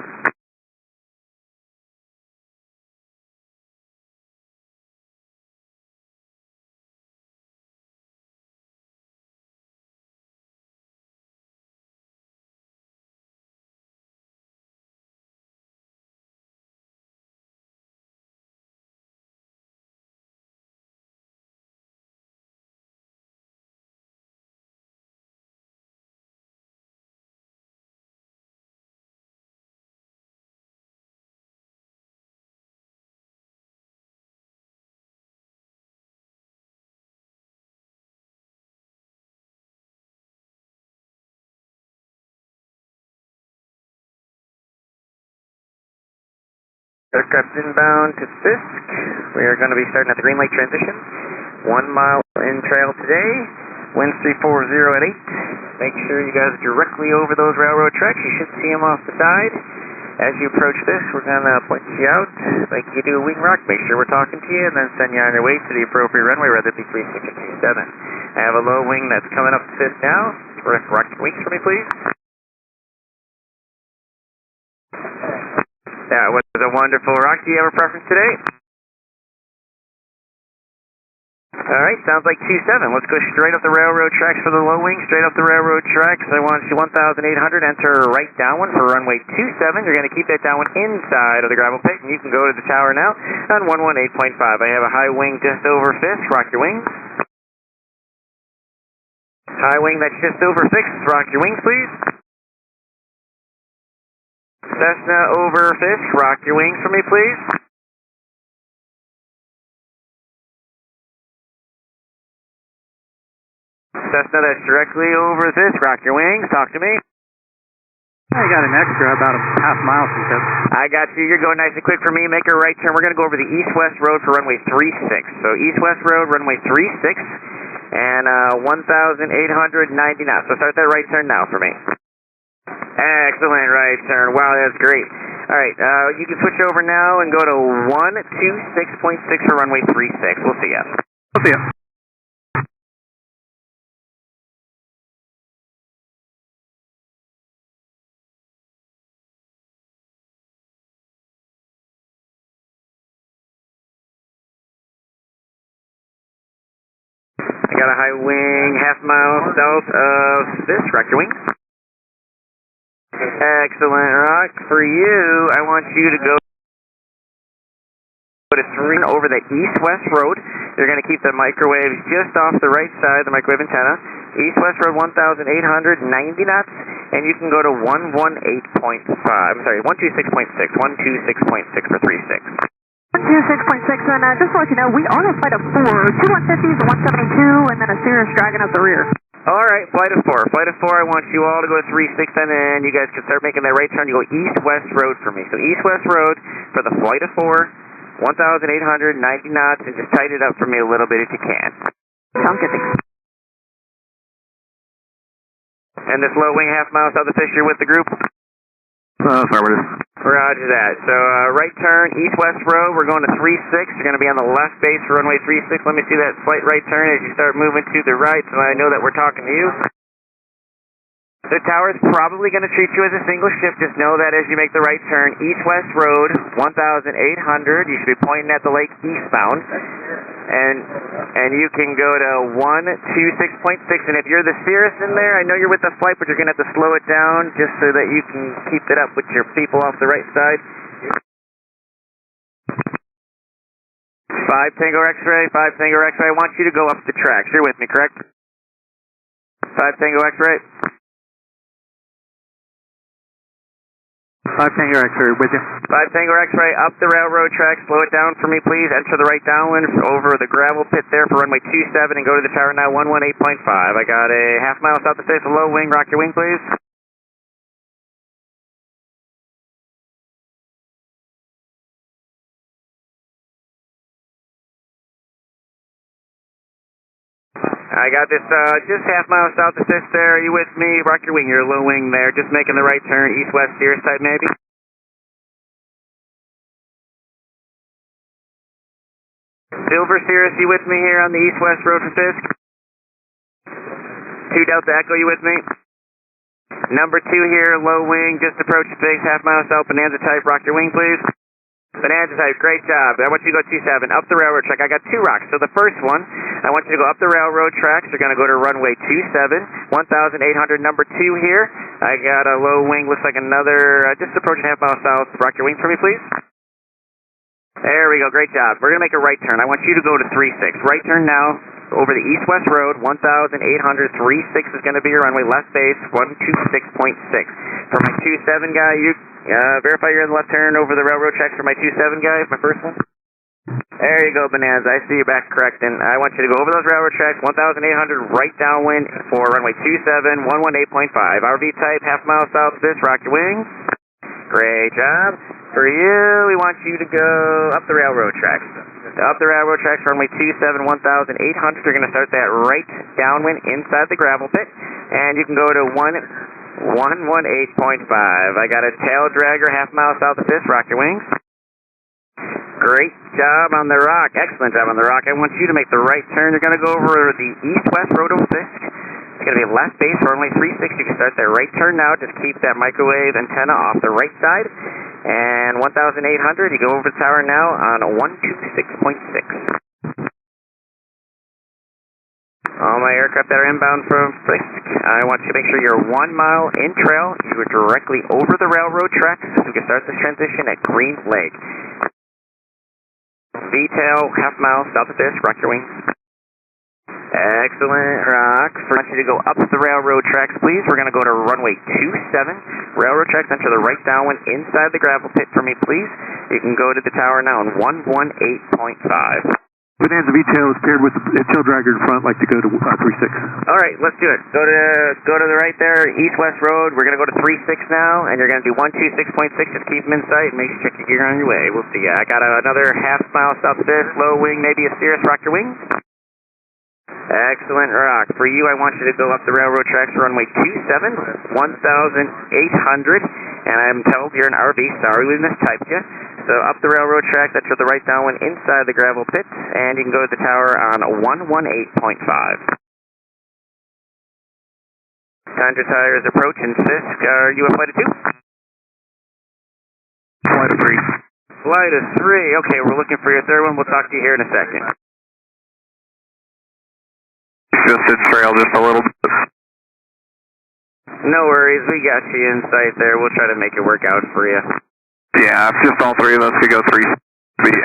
Aircraft inbound to Fisk. We are going to be starting at the Green Lake transition. 1 mile in trail today. Winds 340 at 8. Make sure you guys are directly over those railroad tracks. You should see them off the side. As you approach this, we're going to point you out like you do a wing rock. Make sure we're talking to you and then send you on your way to the appropriate runway, whether it be 36 or 27. I have a low wing that's coming up to Fisk now. Rock your wings for me, please. That was a wonderful rock. Do you have a preference today? Alright, sounds like 27. Let's go straight up the railroad tracks for the low wing. Straight up the railroad tracks. I want you 1,800. Enter right downwind for runway 27. You're going to keep that downwind inside of the gravel pit, and you can go to the tower now on 118.5. I have a high wing just over Fisk. Rock your wings. High wing that's just over Fisk. Rock your wings, please. Cessna over Fisk, rock your wings for me, please. Cessna that's directly over Fisk, rock your wings, talk to me. I got an extra, about a half mile from Fisk. I got you, you're going nice and quick for me, make a right turn. We're going to go over the east-west road for runway 36. So east-west road, runway 36, and 1,890 knots. So start that right turn now for me. Excellent right turn. Wow, that's great. All right, you can switch over now and go to 126.6 for runway 36. We'll see ya. We'll see ya. I got a high wing, half mile south of this. Rock your wings. Excellent, Rock. For you, I want you to go to 3 over the east-west road. You're going to keep the microwaves just off the right side, the microwave antenna. East-west road, 1,890 knots, and you can go to 118.5. I'm sorry, 126.6. 126.6 for 36. 126.6, and just to let you know, we are on a flight of 4. 2 150s, a 172, and then a Cirrus dragging up the rear. All right, flight of 4. Flight of 4, I want you all to go to 36, and then you guys can start making that right turn. You go east-west road for me. So east-west road for the flight of 4, 1,890 knots, and just tighten it up for me a little bit if you can. Sounds good, thanks. And this low wing half mile south of Fish, you're with the group? Affirmative. Roger that. So right turn, east-west road. We're going to 36. You're going to be on the left base for runway 36. Let me see that slight right turn as you start moving to the right, so I know that we're talking to you. The tower is probably going to treat you as a single shift. Just know that as you make the right turn, east-west road, 1,800. You should be pointing at the lake eastbound. And you can go to 126.6, and if you're the Cirrus in there, I know you're with the flight, but you're going to have to slow it down just so that you can keep it up with your people off the right side. 5 Tango X-ray, 5 Tango X-ray, I want you to go up the tracks. You're with me, correct? 5 Tango X-ray. 5 Tango X-ray, with you. 5 Tango X-ray, up the railroad tracks, slow it down for me, please. Enter the right downwind over the gravel pit there for runway 27 and go to the tower now, 118.5. I got a half mile south of 5th, low wing, rock your wing, please. I got this just half mile south of 5th there. Are you with me? Rock your wing, you're low wing there. Just making the right turn, east-west Cirrus side maybe. Silver Cirrus, you with me here on the east-west road for Fisk? 2 Delta Echo, you with me? Number 2 here, low wing, just approach space, half mile south, Bonanza type, rock your wing please. Bonanza type, great job. I want you to go 27, up the railroad track. I got 2 rocks. So the first one, I want you to go up the railroad tracks. You're going to go to runway 27, 1,800, number 2 here. I got a low wing, looks like another, just approaching half mile south. Rock your wing for me, please. There we go, great job. We're going to make a right turn. I want you to go to 36. Right turn now over the east-west road, 1,800, 36 is going to be your runway, left base, 126.6. For my 27 guy, you verify you're in the left turn over the railroad tracks for my 27 guy, my first one. There you go, Bonanza. I see you're back correct. And I want you to go over those railroad tracks, 1,800, right downwind for runway 27, 118.5. RV type, half mile south of this, rock your wings. Great job. For you, we want you to go up the railroad tracks. Up the railroad tracks, runway 27, 1,800. You're going to start that right downwind inside the gravel pit. And you can go to 118.5. I got a tail dragger, half mile south of this, rock your wings. Great job on the rock. Excellent job on the rock. I want you to make the right turn. You're going to go over the east-west road of Fisk. It's going to be left base for runway 36. You can start that right turn now. Just keep that microwave antenna off the right side. And 1,800, you go over the tower now on 126.6. All my aircraft that are inbound from Fisk, I want you to make sure you're 1 mile in trail. You are directly over the railroad tracks. We can start this transition at Green Lake. V-tail, half mile south of Fisk, rock your wings. Excellent, rock. I want you to go up the railroad tracks, please. We're going to go to runway 27. Railroad tracks, enter the right downwind inside the gravel pit for me, please. You can go to the tower now on 118.5. Bonanza V-tail is paired with a tail dragger in front, like to go to 36. All right, let's do it. Go to the right there, east-west road. We're going to go to 36 now, and you're going to do 126.6. Just keep them in sight and make sure you check your gear on your way. We'll see ya. I got another half mile south of this, low wing, maybe a Cirrus, rock your wings. Excellent, rock. For you, I want you to go up the railroad tracks runway 27, 1,800, and I'm told you're an RV. Sorry we mistyped you. So up the railroad track, that's at the right downwind inside the gravel pit, and you can go to the tower on 118.5. Tundra tires approaching Fisk. Are you a flight of 2? Flight of 3. Flight of 3. Okay, we're looking for your third one. We'll talk to you here in a second. Just in trail just a little bit. No worries, we got you in sight there. We'll try to make it work out for you. Yeah, if just all 3 of us could go 3. Okay, do you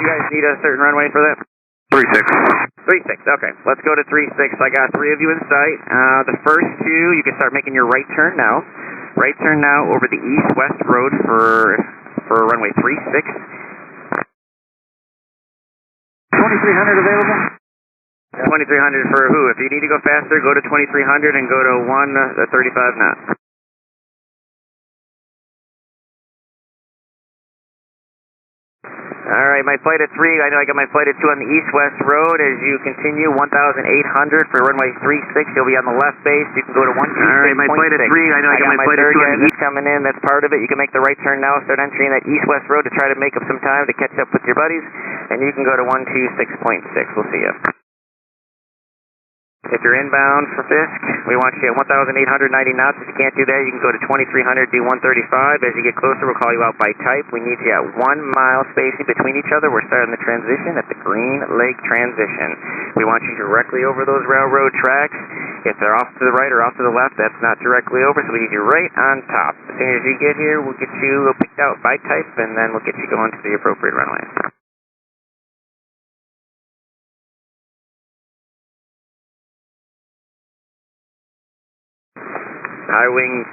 guys need a certain runway for that? 36. 36, okay. Let's go to 36. I got 3 of you in sight. The first 2, you can start making your right turn now. Right turn now over the east-west road for runway 36. 2300 available? 2300 for who? If you need to go faster, go to 2300 and go to 135 knots. All right, my flight of 3, I know I got my flight of 2 on the east-west road. As you continue, 1,800 for runway 36. You'll be on the left base. You can go to 126.6. All right, my flight of 3, I know I got my flight of 2 on the east. Coming in, that's part of it. You can make the right turn now, start entering that east-west road to try to make up some time to catch up with your buddies. And you can go to 126.6. We'll see you. If you're inbound for Fisk, we want you at 1,890 knots. If you can't do that, you can go to 2,300, do 135. As you get closer, we'll call you out by type. We need you at 1 mile spacing between each other. We're starting the transition at the Green Lake transition. We want you directly over those railroad tracks. If they're off to the right or off to the left, that's not directly over, so we need you right on top. As soon as you get here, we'll get you picked out by type, and then we'll get you going to the appropriate runway. High wing,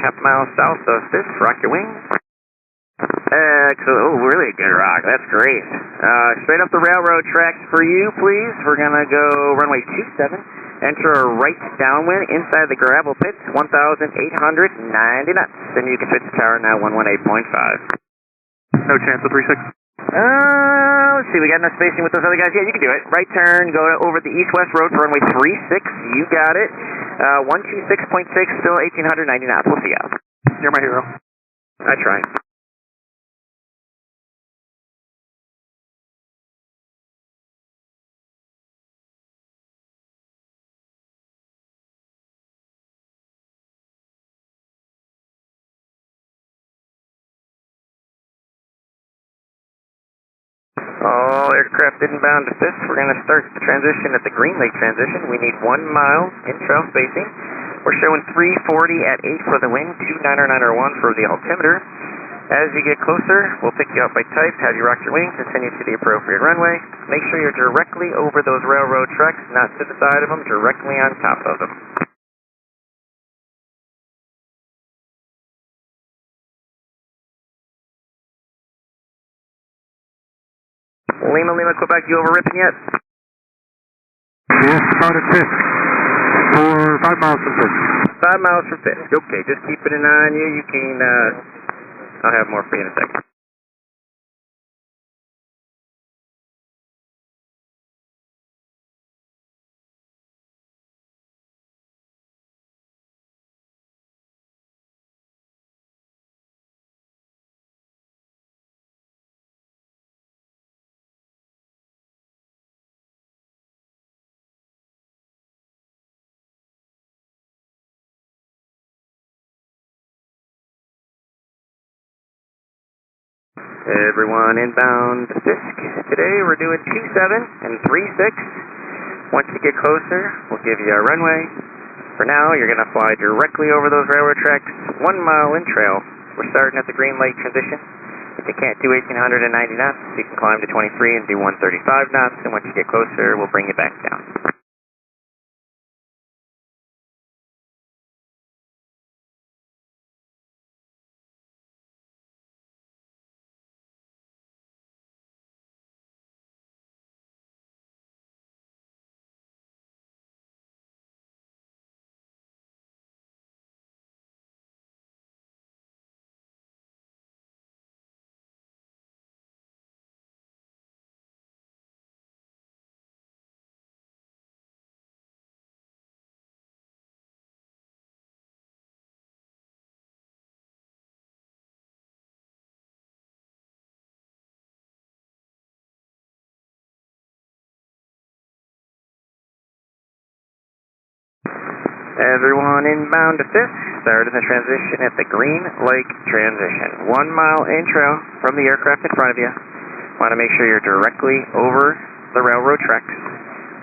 half mile south of Fisk. Rock your wings. Excellent. Oh, really good rock. That's great. Straight up the railroad tracks for you, please. We're going to go runway 27. Enter a right downwind inside the gravel pits, 1,890 knots. Then you can switch the tower now, 118.5. No chance of 36. Let's see, we got enough spacing with those other guys. Yeah, you can do it. Right turn, go over the east-west road for runway 36. You got it. 126.6, still 1,890 knots. We'll see you out. You're my hero. I try. All aircraft inbound to Fisk. We're going to start the transition at the Green Lake transition. We need 1 mile in-trail spacing. We're showing 340 at 8 for the wind, 29901 for the altimeter. As you get closer, we'll pick you up by type, have you rock your wings, and send you to the appropriate runway. Make sure you're directly over those railroad tracks, not to the side of them, directly on top of them. Lima, Quebec, you over Ripon yet? Yes, about at Fisk. For 5 miles from Fisk. 5 miles from Fisk. Okay, just keeping an eye on you. You can, I'll have more for you in a second. Everyone inbound to Fisk. Today we're doing 27 and 36. Once you get closer, we'll give you our runway. For now, you're going to fly directly over those railroad tracks, 1 mile in trail. We're starting at the Green Lake transition. If you can't do 1,890 knots, you can climb to 23 and do 135 knots, and once you get closer, we'll bring you back down. Everyone inbound to Fisk, starting the transition at the Green Lake transition. 1 mile in trail from the aircraft in front of you. Want to make sure you're directly over the railroad tracks.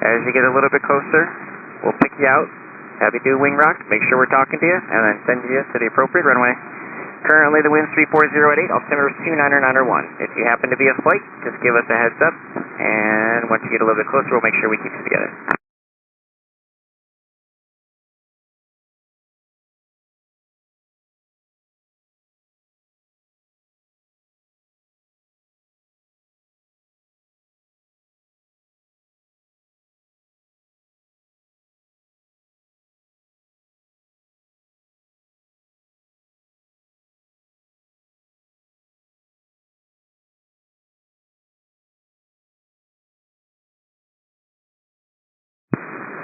As you get a little bit closer, we'll pick you out, have you do wing rock, make sure we're talking to you, and then send you to the appropriate runway. Currently the wind's 340 at 8, altimeter is 29901. If you happen to be a flight, just give us a heads up, and once you get a little bit closer, we'll make sure we keep you together.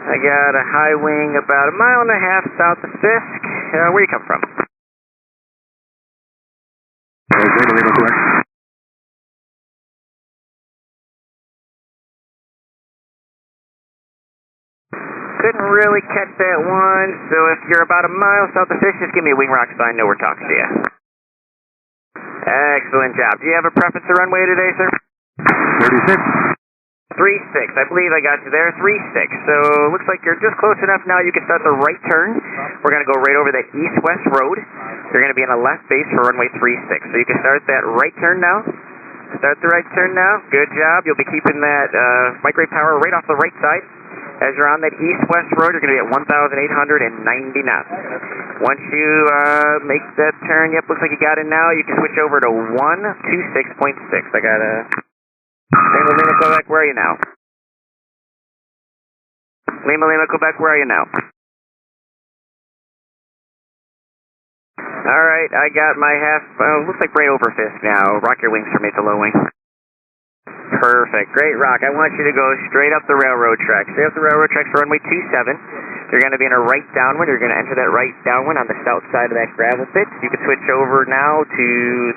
I got a high wing about 1.5 miles south of Fisk. Where you come from? Couldn't really catch that one, so if you're about a mile south of Fish, just give me a wing rock so I know we're talking to you. Excellent job. Do you have a preference to runway today, sir? 36. 3-6. I believe I got you there. 3-6. So looks like you're just close enough now. You can start the right turn. We're going to go right over that east-west road. You're going to be in a left base for runway 36. So you can start that right turn now. Start the right turn now. Good job. You'll be keeping that microwave power right off the right side. As you're on that east-west road, you're going to be at 1,890 knots. Once you make that turn, yep, looks like you got it now. You can switch over to 126.6. I got a... Lima, Quebec, where are you now? Lima, Quebec, where are you now? Alright, I got my half, looks like right over Fisk now. Rock your wings for me at the low wing. Perfect, great rock. I want you to go straight up the railroad tracks. Straight up the railroad tracks for runway 27. You're going to be in a right downwind. You're going to enter that right downwind on the south side of that gravel pit. You can switch over now to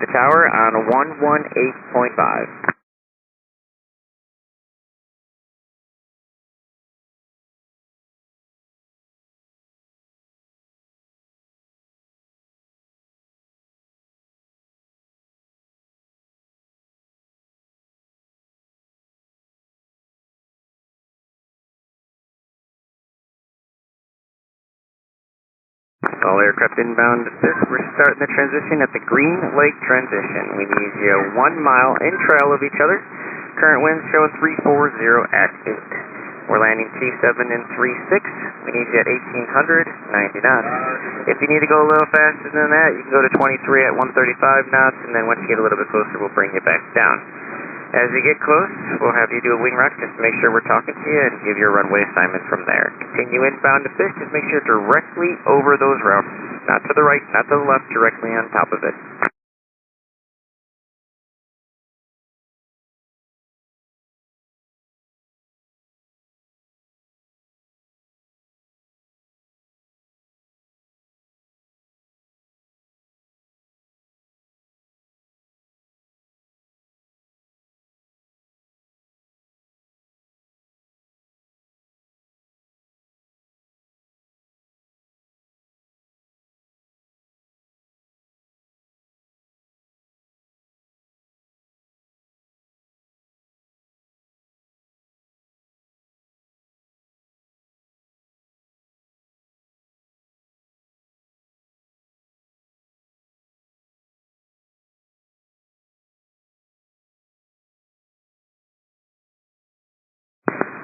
the tower on 118.5. All aircraft inbound to Fisk. We're starting the transition at the Green Lake transition. We need you 1 mile in trail of each other. Current winds showing 340 at 8. We're landing T7 in 36. We need you at 1,890 knots. If you need to go a little faster than that, you can go to 23 at 135 knots, and then once you get a little bit closer, we'll bring you back down. As you get close, we'll have you do a wing rock just to make sure we're talking to you and give you a runway assignment from there. Continue inbound to Fisk, just make sure directly over those routes. Not to the right, not to the left, directly on top of it.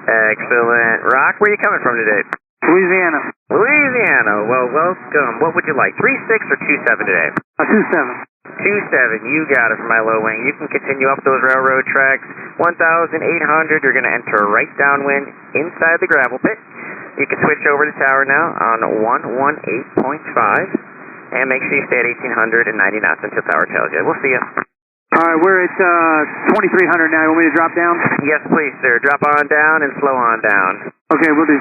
Excellent. Rock, where are you coming from today? Louisiana. Louisiana. Well, welcome. What would you like, 3-6 or 2-7 today? 2-7. 2-7. You got it for my low wing. You can continue up those railroad tracks. 1,800. You're going to enter right downwind inside the gravel pit. You can switch over to tower now on 118.5. And make sure you stay at 1,890 knots until tower tells you. We'll see you. All right, we're at 2,300 now. You want me to drop down? Yes, please, sir. Drop on down and slow on down. Okay, we'll do.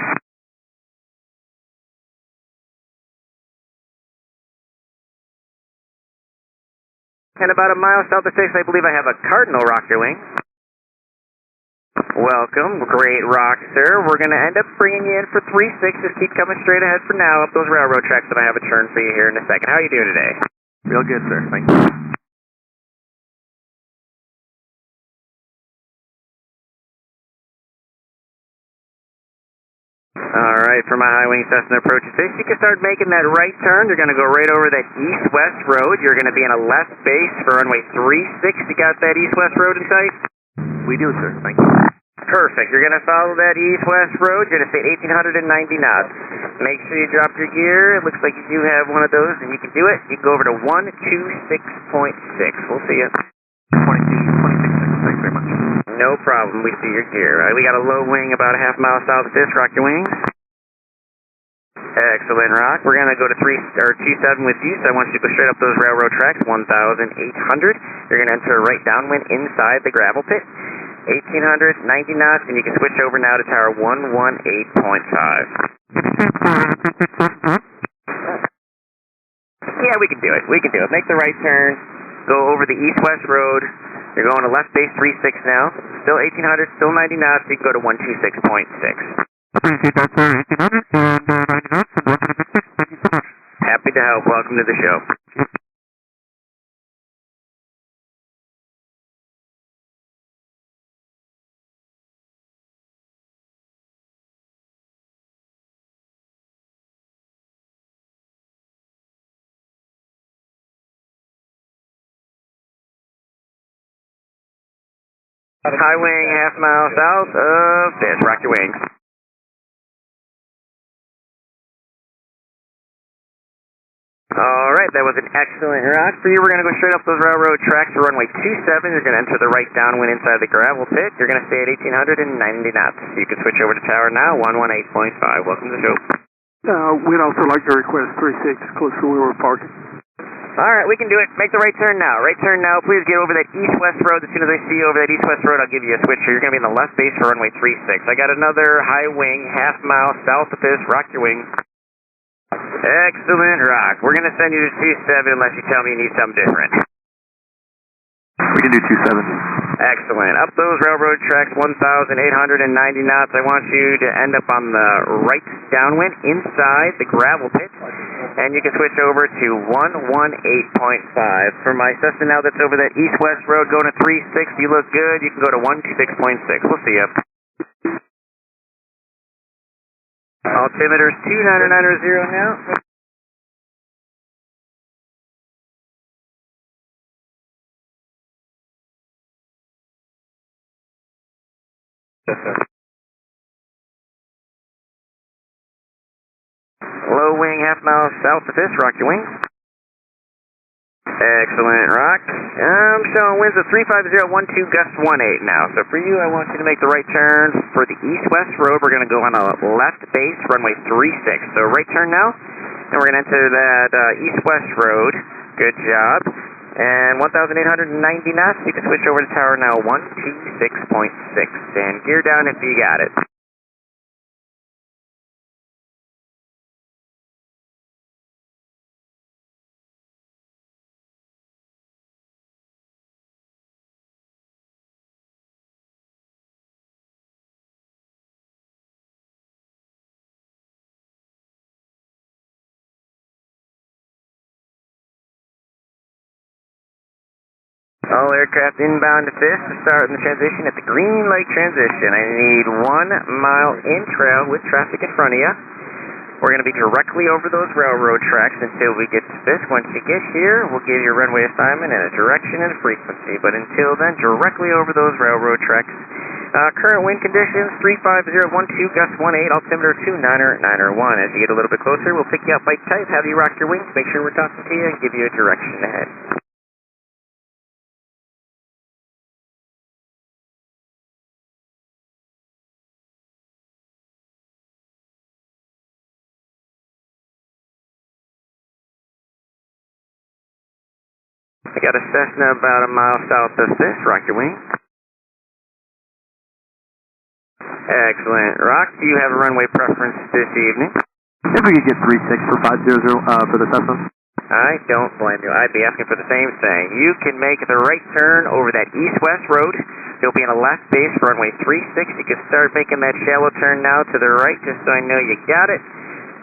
And about a mile south of 6, I believe I have a Cardinal rock your wing. Welcome. Great rock, sir. We're going to end up bringing you in for 3-6. Just keep coming straight ahead for now up those railroad tracks, and I have a turn for you here in a second. How are you doing today? Real good, sir. Thank you. All right, for my high wing Cessna approach to Fish, you can start making that right turn. You're going to go right over that east-west road. You're going to be in a left base for runway 36. You got that east-west road in sight? We do, sir. Thank you. Perfect. You're going to follow that east-west road. You're going to stay at 1,890 knots. Make sure you drop your gear. It looks like you do have one of those, and you can do it. You can go over to 126.6. We'll see you. 26.6. Thanks very much. No problem. We see your gear. All right, we got a low wing about a half mile south of Fisk. Rock your wings. Excellent, Rock. We're going to go to 2-7 with you, so I want you to go straight up those railroad tracks, 1,800. You're going to enter right downwind inside the gravel pit, 1,890 knots, and you can switch over now to tower 118.5. Yeah, we can do it. We can do it. Make the right turn. Go over the east-west road. You're going to left base 36 now. Still 1,800, still 90 knots. You can go to 126.6. Appreciate that, sir. 1800 and 90 knots and 156. Thank you so much. Happy to help. Welcome to the show. High wing, half mile south of Fisk. Rock your wings. Alright, that was an excellent rock for you. We're going to go straight up those railroad tracks to runway 27. You're going to enter the right downwind inside the gravel pit. You're going to stay at 1890 knots. You can switch over to tower now, 118.5. Welcome to the show. We'd also like to request 36 close to where we're parking. Alright, we can do it. Make the right turn now. Right turn now. Please get over that east-west road. As soon as I see you over that east-west road, I'll give you a switcher. You're going to be in the left base for runway 36. I got another high wing, half mile south of this. Rock your wings. Excellent rock. We're going to send you to 27 unless you tell me you need something different. We can do 27. Excellent. Up those railroad tracks, 1,890 knots. I want you to end up on the right downwind inside the gravel pit. And you can switch over to 118.5. For my Cessna now that's over that east-west road going to 36, you look good. You can go to 126.6. We'll see you. Altimeter's 2990 now. Yes, sir. Low wing, half mile south of this. Rock your wings. Excellent rock. I'm showing winds of 35012, gust 18 now. So for you, I want you to make the right turn for the east-west road. We're going to go on a left base, runway 36. So right turn now, and we're going to enter that east-west road. Good job. And 1,890 knots, you can switch over to tower now, 126.6. And gear down if you got it. All aircraft inbound to Fisk to start in the transition at the Green Lake transition. I need 1 mile in trail with traffic in front of you. We're going to be directly over those railroad tracks until we get to Fisk. Once you get here, we'll give you a runway assignment and a direction and a frequency. But until then, directly over those railroad tracks. Current wind conditions, 35012, gust 18, altimeter 2991. As you get a little bit closer, we'll pick you up by type, have you rock your wings, make sure we're talking to you, and give you a direction ahead. I got a Cessna about a mile south of this. Rock your wing. Excellent. Rock, do you have a runway preference this evening? If we could get 36 for 500 for the Cessna. I don't blame you. I'd be asking for the same thing. You can make the right turn over that east-west road. You'll be in a left base for runway 36. You can start making that shallow turn now to the right, just so I know you got it.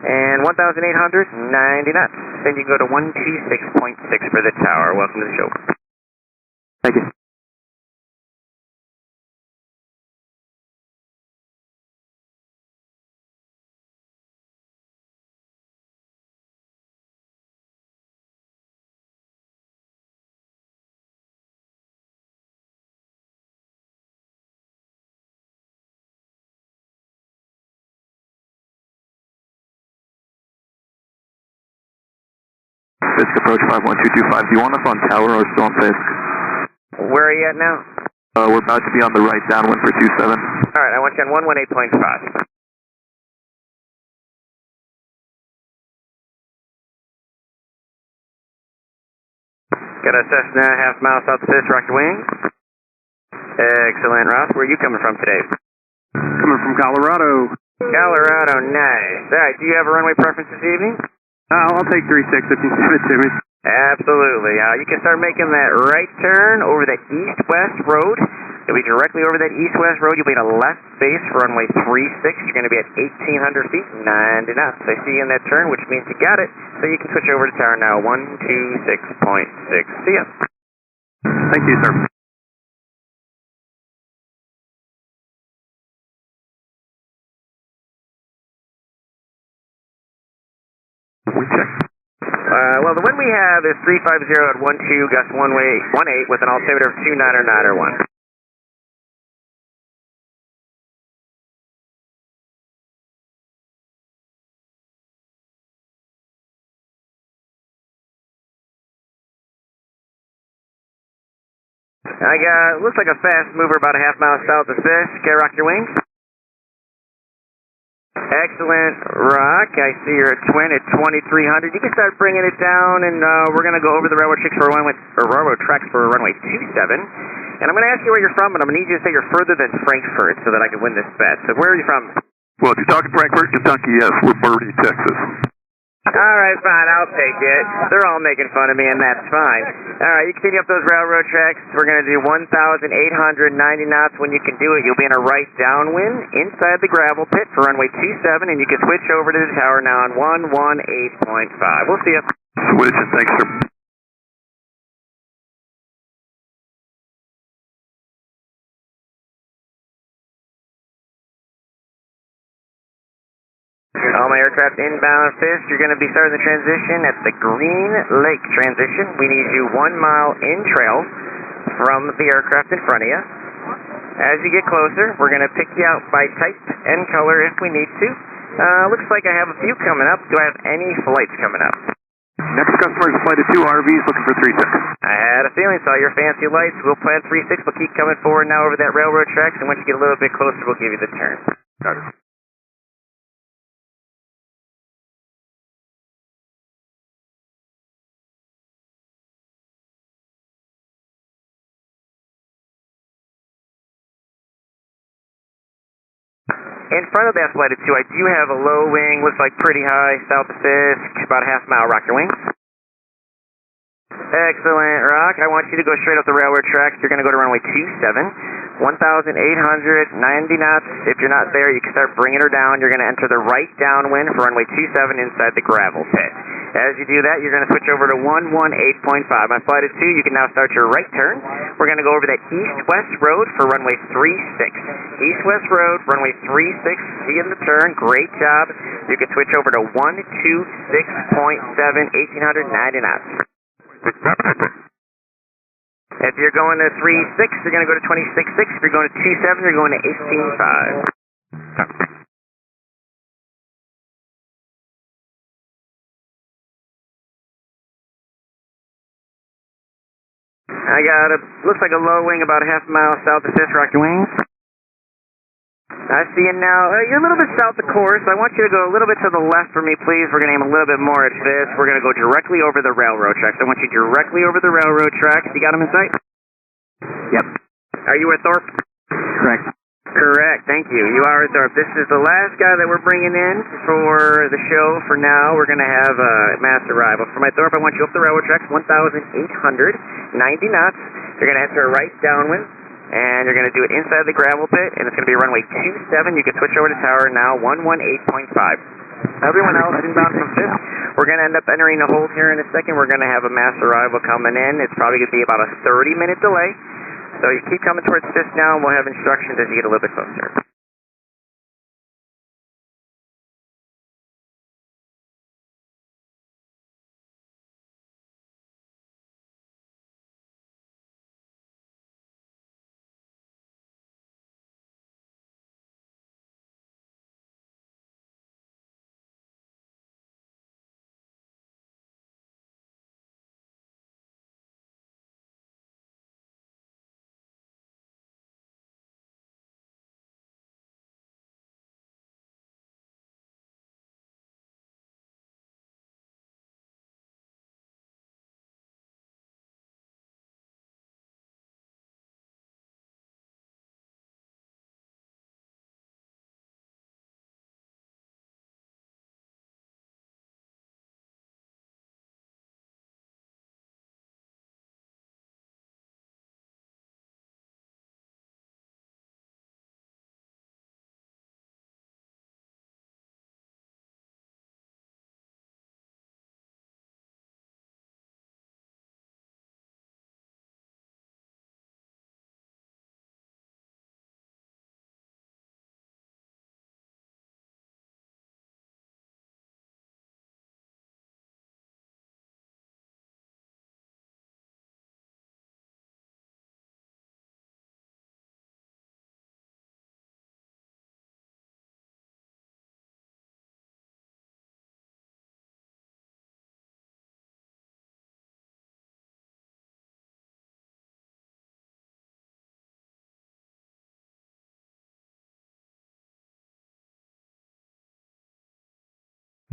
And 1,890 knots. Then you go to 126.6 for the tower. Welcome to the show. Thank you. Fisk approach 51225. Do you want us on tower or still on Fisk? Where are you at now? We're about to be on the right downwind for 27. Alright, I want you on 118.5. Got a Cessna half mile south of Fisk, rock your wings. Excellent, Ross. Where are you coming from today? Coming from Colorado. Colorado, nice. Alright, do you have a runway preference this evening? I'll take 36 if you give it to me. Absolutely. You can start making that right turn over that east-west road. You'll be directly over that east-west road. You'll be in a left base for runway 36. You're going to be at 1,800 feet, 90 knots. I see you in that turn, which means you got it. So you can switch over to tower now, 126.6. See ya. Thank you, sir. We check. Well, the wind we have is 350 at 12, gust 18 with an altimeter of 29 or 9 or 1. I got, looks like a fast mover about a half mile south of Fisk. Rock your wings. Excellent, Rock. I see you're at twin at 2,300. You can start bringing it down, and we're going to go over the railroad tracks for railroad tracks for runway 27. And I'm going to ask you where you're from, but I'm going to need you to say you're further than Frankfurt so that I can win this bet. So where are you from? Well, if you're talking Frankfurt, Kentucky, yes. We're Birdie, Texas. All right, fine, I'll take it. They're all making fun of me, and that's fine. All right, you continue up those railroad tracks. We're going to do 1,890 knots. When you can do it, you'll be in a right downwind inside the gravel pit for runway 27, and you can switch over to the tower now on 118.5. We'll see you. Switching, thanks, sir. All my aircraft inbound Fisk, you're going to be starting the transition at the Green Lake transition. We need you 1 mile in trail from the aircraft in front of you. As you get closer, we're going to pick you out by type and color if we need to. Looks like I have a few coming up. Do I have any flights coming up? Next customer is flight of 2 RVs looking for 36. I had a feeling, saw your fancy lights. We'll plan 36. We'll keep coming forward now over that railroad tracks, and once you get a little bit closer, we'll give you the turn. Got it. In front of that flight of 2, I do have a low wing, looks like pretty high, south of Fisk, about a half mile. Rock your wings. Excellent, Rock. I want you to go straight up the railroad tracks. You're going to go to runway 27, 1,890 knots. If you're not there, you can start bringing her down. You're going to enter the right downwind for runway 27 inside the gravel pit. As you do that, you're going to switch over to 118.5. On flight of 2, you can now start your right turn. We're going to go over that east-west road for runway 36. East-west road, runway 36. See you in the turn. Great job. You can switch over to 126.7, 1,890 knots. If you're going to 36, you're going to go to 26.6. If you're going to 27, you're going to 18.5. I got looks like a low wing about a half mile south of Fisk. Rock your wings. I see you now. You're a little bit south of course. I want you to go a little bit to the left for me, please. We're going to aim a little bit more at Fisk. We're going to go directly over the railroad tracks. I want you directly over the railroad tracks. You got them in sight? Yep. Are you at Thorpe? Correct. Correct. Thank you. You are at Thorpe. This is the last guy that we're bringing in for the show. For now, we're going to have mass arrival. For my Thorpe, I want you up the railroad tracks, 1,890 knots. You're going to enter a right downwind, and you're going to do it inside the gravel pit, and it's going to be runway 27. You can switch over to tower now, 118.5. Everyone else inbound from Fisk, we're going to end up entering the hold here in a second. We're going to have a mass arrival coming in. It's probably going to be about a 30-minute delay. So you keep coming towards Fisk now, and we'll have instructions as you get a little bit closer.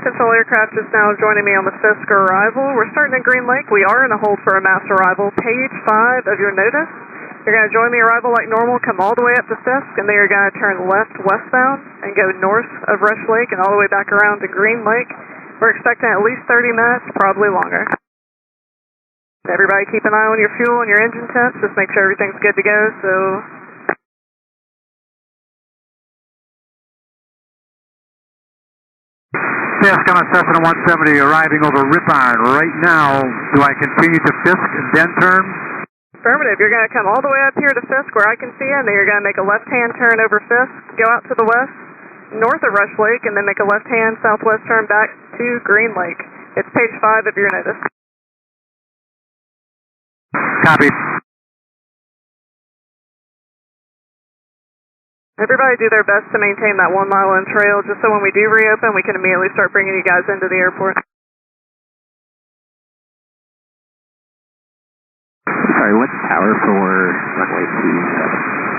Control aircraft is now joining me on the Fisk arrival. We're starting at Green Lake. We are in a hold for a mass arrival. Page 5 of your notice. You're going to join the arrival like normal, come all the way up to Fisk, and then you're going to turn left westbound and go north of Rush Lake and all the way back around to Green Lake. We're expecting at least 30 minutes, probably longer. Everybody keep an eye on your fuel and your engine temps. Just make sure everything's good to go. So. Fisk on a Cessna 170 arriving over Rip Iron right now. Do I continue to Fisk and then turn? Affirmative. You're going to come all the way up here to Fisk where I can see you, and then you're going to make a left-hand turn over Fisk, go out to the west, north of Rush Lake, and then make a left-hand southwest turn back to Green Lake. It's page 5 of your notice. Copy. Everybody do their best to maintain that 1 mile in trail, just so when we do reopen, we can immediately start bringing you guys into the airport. Sorry, what's tower for runway 27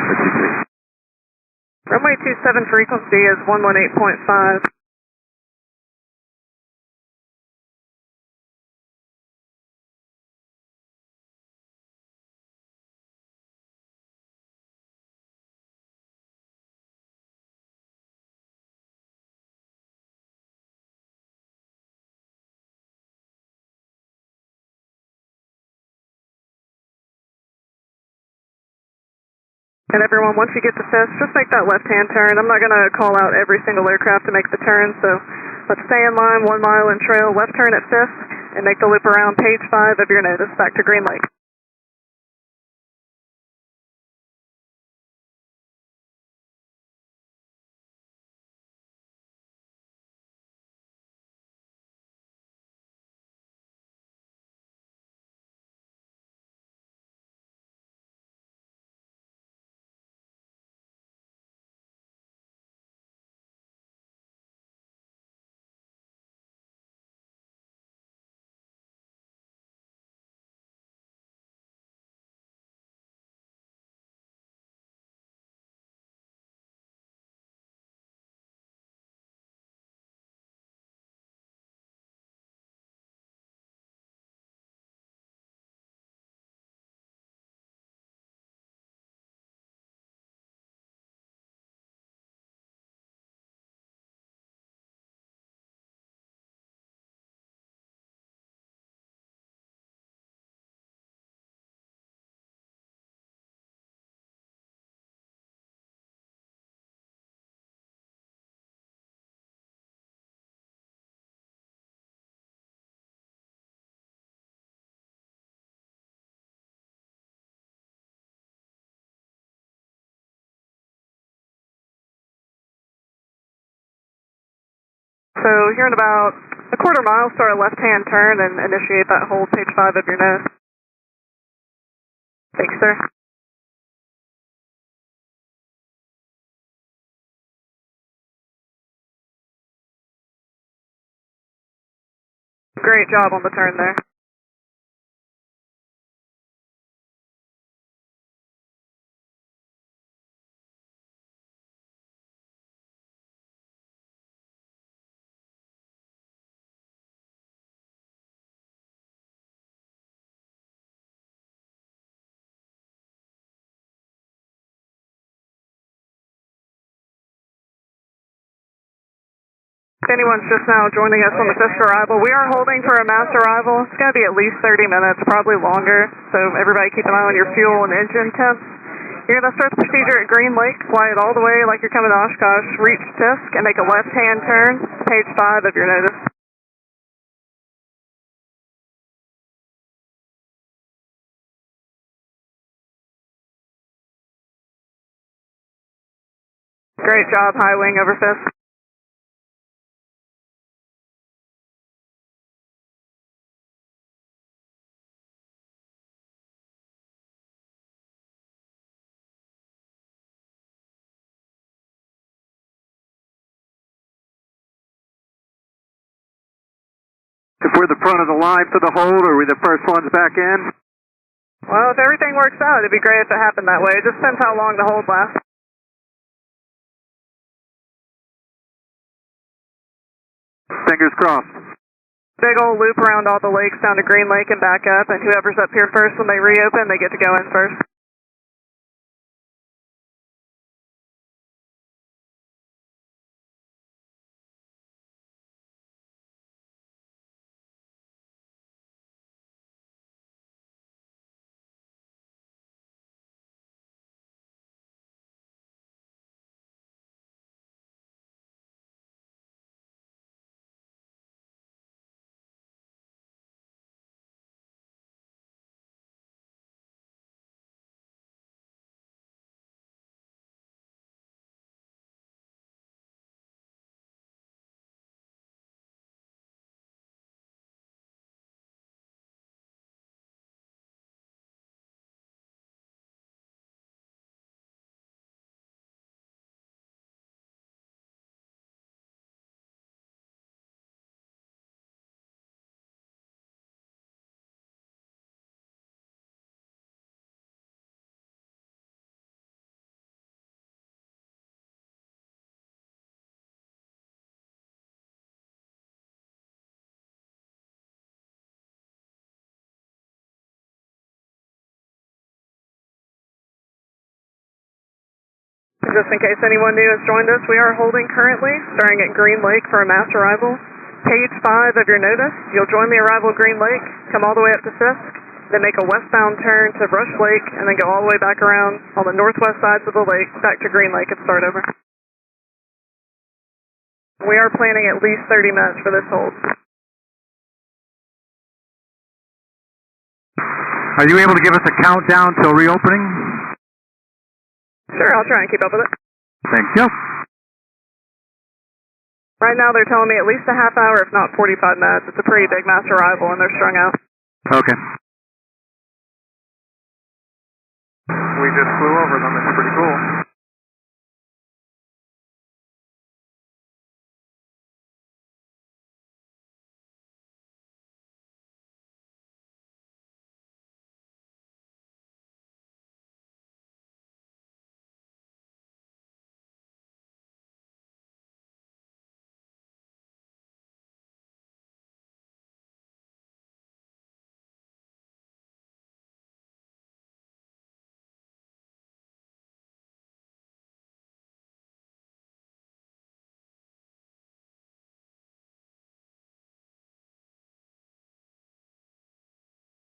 or 23? Runway 27 frequency is 118.5. And everyone, once you get to Fisk, just make that left-hand turn. I'm not going to call out every single aircraft to make the turn, so let's stay in line, 1 mile in trail, left turn at Fisk, and make the loop around page 5 of your notice back to Green Lake. So here in about a quarter mile, start a left-hand turn and initiate that hold, page 5 of your note. Thanks, sir. Great job on the turn there. If anyone's just now joining us on the Fisk arrival, we are holding for a mass arrival. It's going to be at least 30 minutes, probably longer. So everybody keep an eye on your fuel and engine temps. You're going to start the procedure at Green Lake, fly it all the way like you're coming to Oshkosh, reach Fisk, and make a left-hand turn, page 5 of your notice. Great job, high wing over Fisk. If we're the front of the line for the hold, are we the first ones back in? Well, if everything works out, it'd be great if it happened that way. It just depends how long the hold lasts. Fingers crossed. Big old loop around all the lakes down to Green Lake and back up, and whoever's up here first when they reopen, they get to go in first. Just in case anyone new has joined us, we are holding currently, starting at Green Lake for a mass arrival. Page 5 of your notice, you'll join the arrival at Green Lake, come all the way up to Fisk, then make a westbound turn to Rush Lake, and then go all the way back around on the northwest sides of the lake, back to Green Lake and start over. We are planning at least 30 minutes for this hold. Are you able to give us a countdown till reopening? Sure, I'll try and keep up with it. Thank you. Right now they're telling me at least a half hour, if not 45 minutes. It's a pretty big mass arrival and they're strung out. Okay. We just flew over them. It's pretty cool.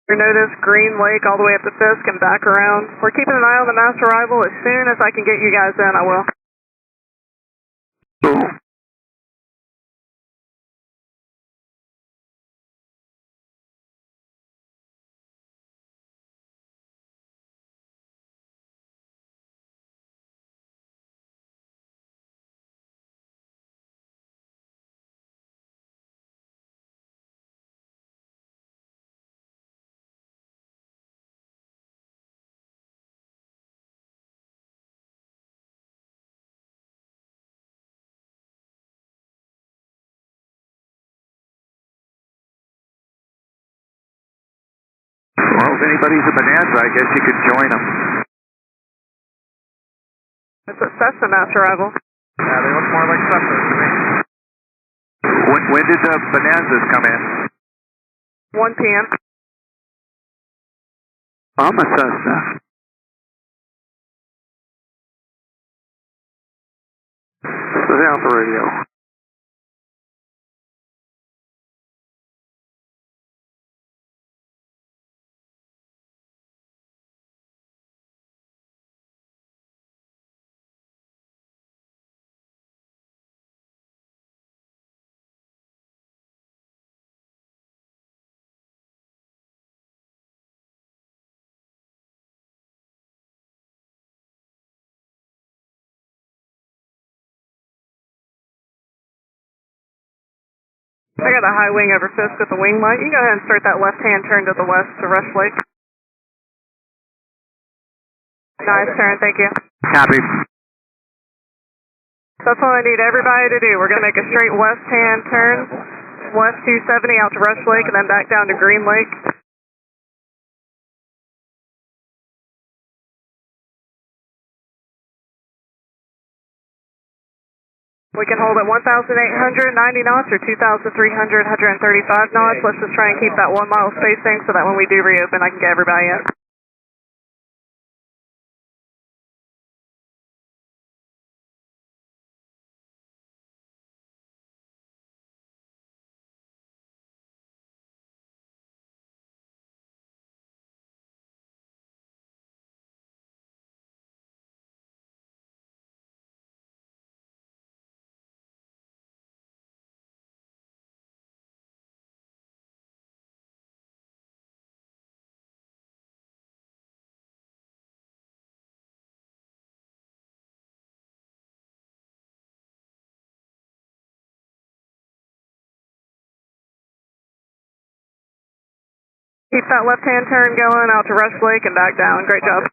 Your notice, Green Lake all the way up to Fisk and back around. We're keeping an eye on the mass arrival. As soon as I can get you guys in, I will. Well, if anybody's a bonanza, I guess you could join them. That's the mass arrival. Yeah, they look more like Cessnas to me. When did the bonanzas come in? 1 p.m. I'm a Cessna. Stay off the radio. I got a high wing over Fisk with the wing light. You can go ahead and start that left-hand turn to the west to Rush Lake. Nice turn, thank you. Copy. That's all I need everybody to do. We're going to make a straight west-hand turn, west 270 out to Rush Lake, and then back down to Green Lake. We can hold at 1,890 knots or 2,300, 135 knots. Let's just try and keep that 1 mile spacing so that when we do reopen, I can get everybody in. Keep that left-hand turn going out to Rush Lake and back down. Great job.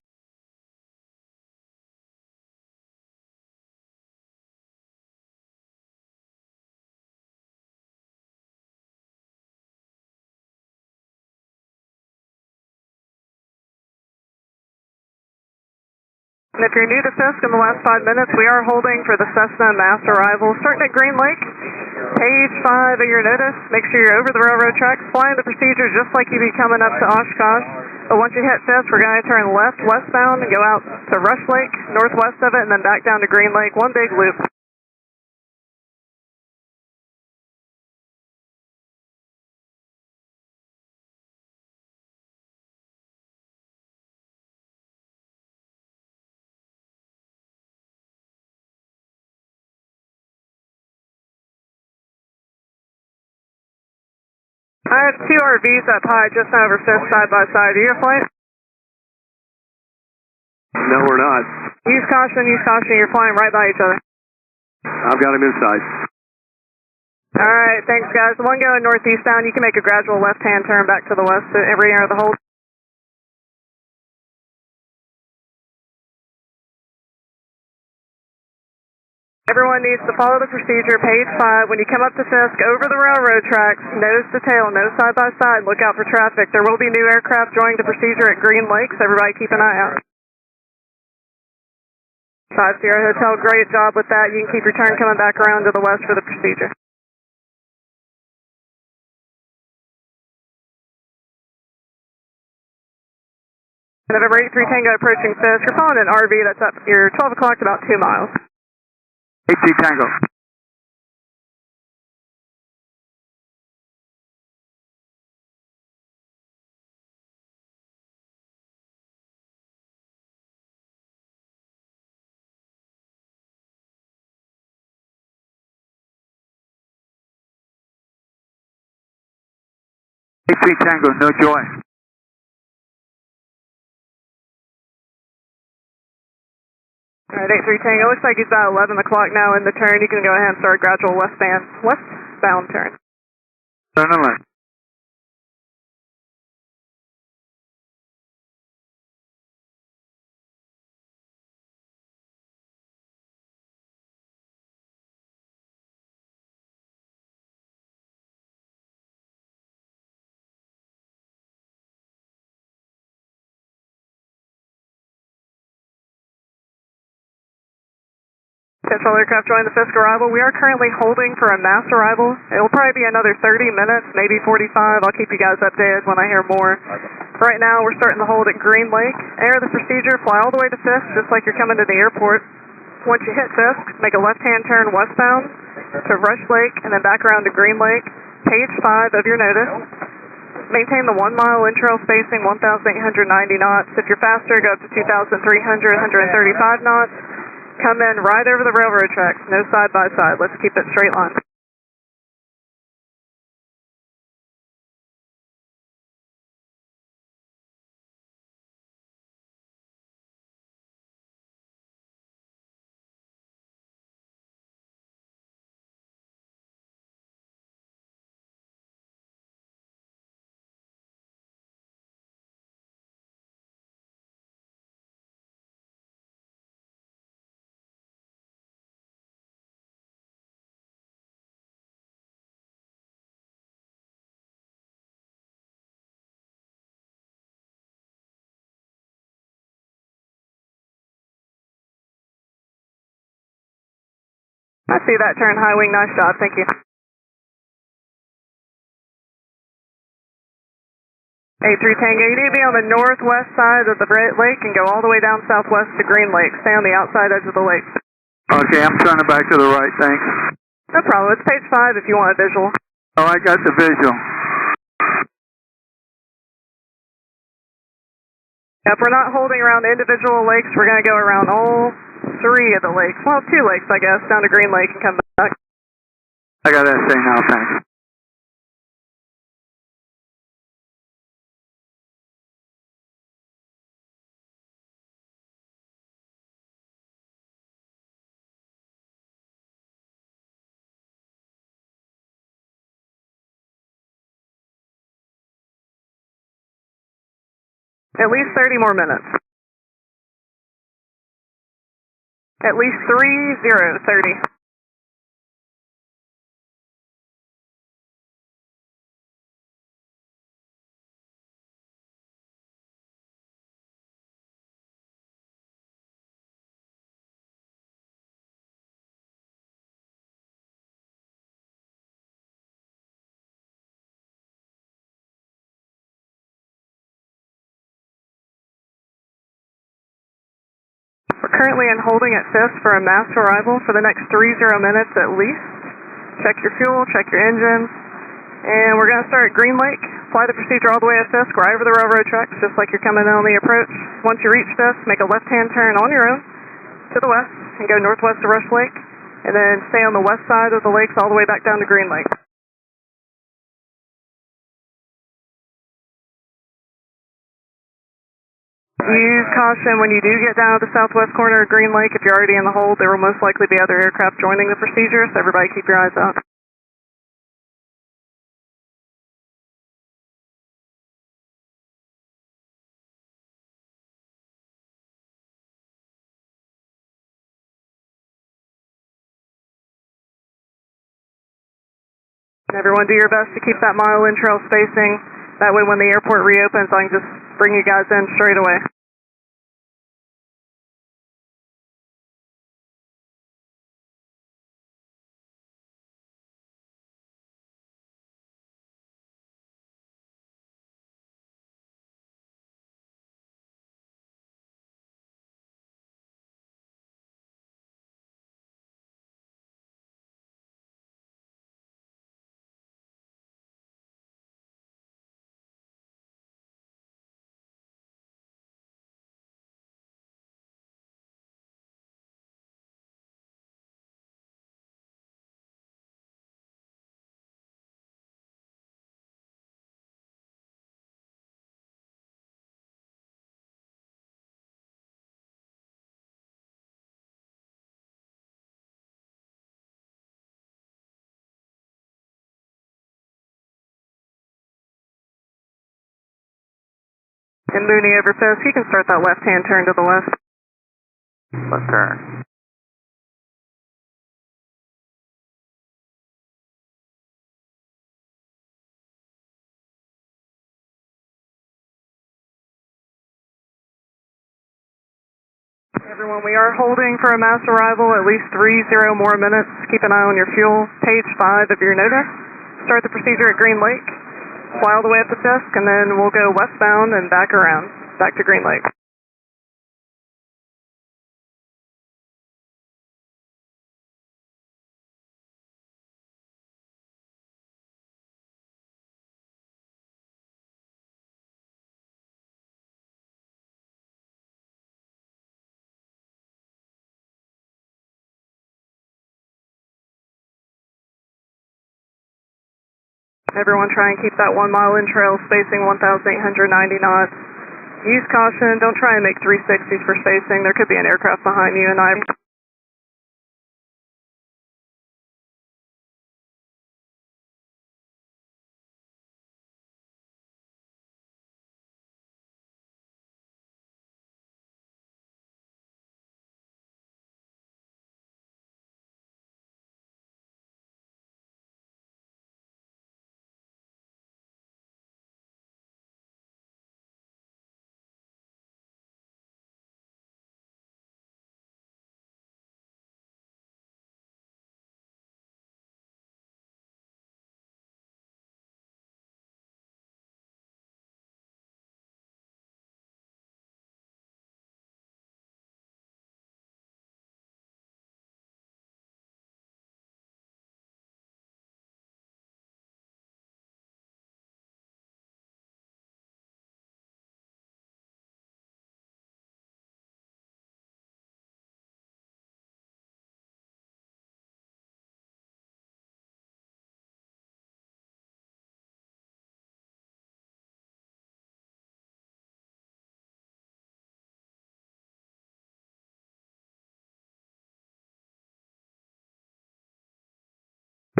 And if you're new to Fisk in the last 5 minutes, we are holding for the Cessna mass arrival starting at Green Lake. Page 5 of your notice. Make sure you're over the railroad tracks, flying the procedure just like you'd be coming up to Oshkosh. But once you hit Fisk, we're going to turn left westbound and go out to Rush Lake, northwest of it, and then back down to Green Lake. One big loop. I have 2 RVs up high just over Fisk side by side. Are you a flight? No, we're not. Use caution, you're flying right by each other. I've got him inside. Alright, thanks guys. The one going northeastbound, you can make a gradual left-hand turn back to the west to every area of the hold. Everyone needs to follow the procedure, page 5. When you come up to Fisk, over the railroad tracks, nose to tail, no side by side, look out for traffic. There will be new aircraft joining the procedure at Green Lake, so everybody keep an eye out. 5 Sierra Hotel, great job with that. You can keep your turn coming back around to the west for the procedure. November 83 Tango approaching Fisk. You're following an RV that's up here 12 o'clock, about 2 miles. 83 Tango. Tango, no joy. Alright, 83 Tango, looks like he's about 11 o'clock now in the turn. You can go ahead and start a gradual westbound turn. Turn on left. Central aircraft join the Fisk arrival. We are currently holding for a mass arrival. It will probably be another 30 minutes, maybe 45. I'll keep you guys updated when I hear more. Right now, we're starting to hold at Green Lake. Enter the procedure, fly all the way to Fisk, just like you're coming to the airport. Once you hit Fisk, make a left-hand turn westbound to Rush Lake, and then back around to Green Lake. Page 5 of your notice. Maintain the 1 mile in-trail spacing, 1,890 knots. If you're faster, go up to 2,300, 135 knots. Come in right over the railroad tracks, no side by side. Let's keep it straight line. I see that turn, high wing, nice job, thank you. A3 Tango, you need to be on the northwest side of the lake and go all the way down southwest to Green Lake. Stay on the outside edge of the lake. Okay, I'm turning back to the right, thanks. No problem, it's page 5 if you want a visual. Oh, I got the visual. If we're not holding around individual lakes, we're going to go around all 3 of the lakes. Well, 2 lakes, I guess, down to Green Lake and come back. I got that thing now, thanks. At least 30 more minutes. At least 30. We're currently in holding at Fisk for a mass arrival for the next 30 minutes at least. Check your fuel, check your engines, and we're going to start at Green Lake. Fly the procedure all the way to Fisk, right over the railroad tracks, just like you're coming in on the approach. Once you reach Fisk, make a left-hand turn on your own to the west and go northwest to Rush Lake, and then stay on the west side of the lakes all the way back down to Green Lake. Use caution when you do get down to the southwest corner of Green Lake. If you're already in the hold, there will most likely be other aircraft joining the procedure, so everybody keep your eyes out. Everyone do your best to keep that mile in-trail spacing. That way when the airport reopens, I can just bring you guys in straight away. And Mooney over Fisk, you can start that left-hand turn to the west. Left turn. Everyone, we are holding for a mass arrival, at least 30 more minutes. Keep an eye on your fuel. Page 5 of your NOTA. Start the procedure at Green Lake. Fly all the way up to Fisk, and then we'll go westbound and back around, back to Green Lake. Everyone try and keep that 1 mile in trail spacing 1,890 knots. Use caution, don't try and make 360s for spacing. There could be an aircraft behind you, and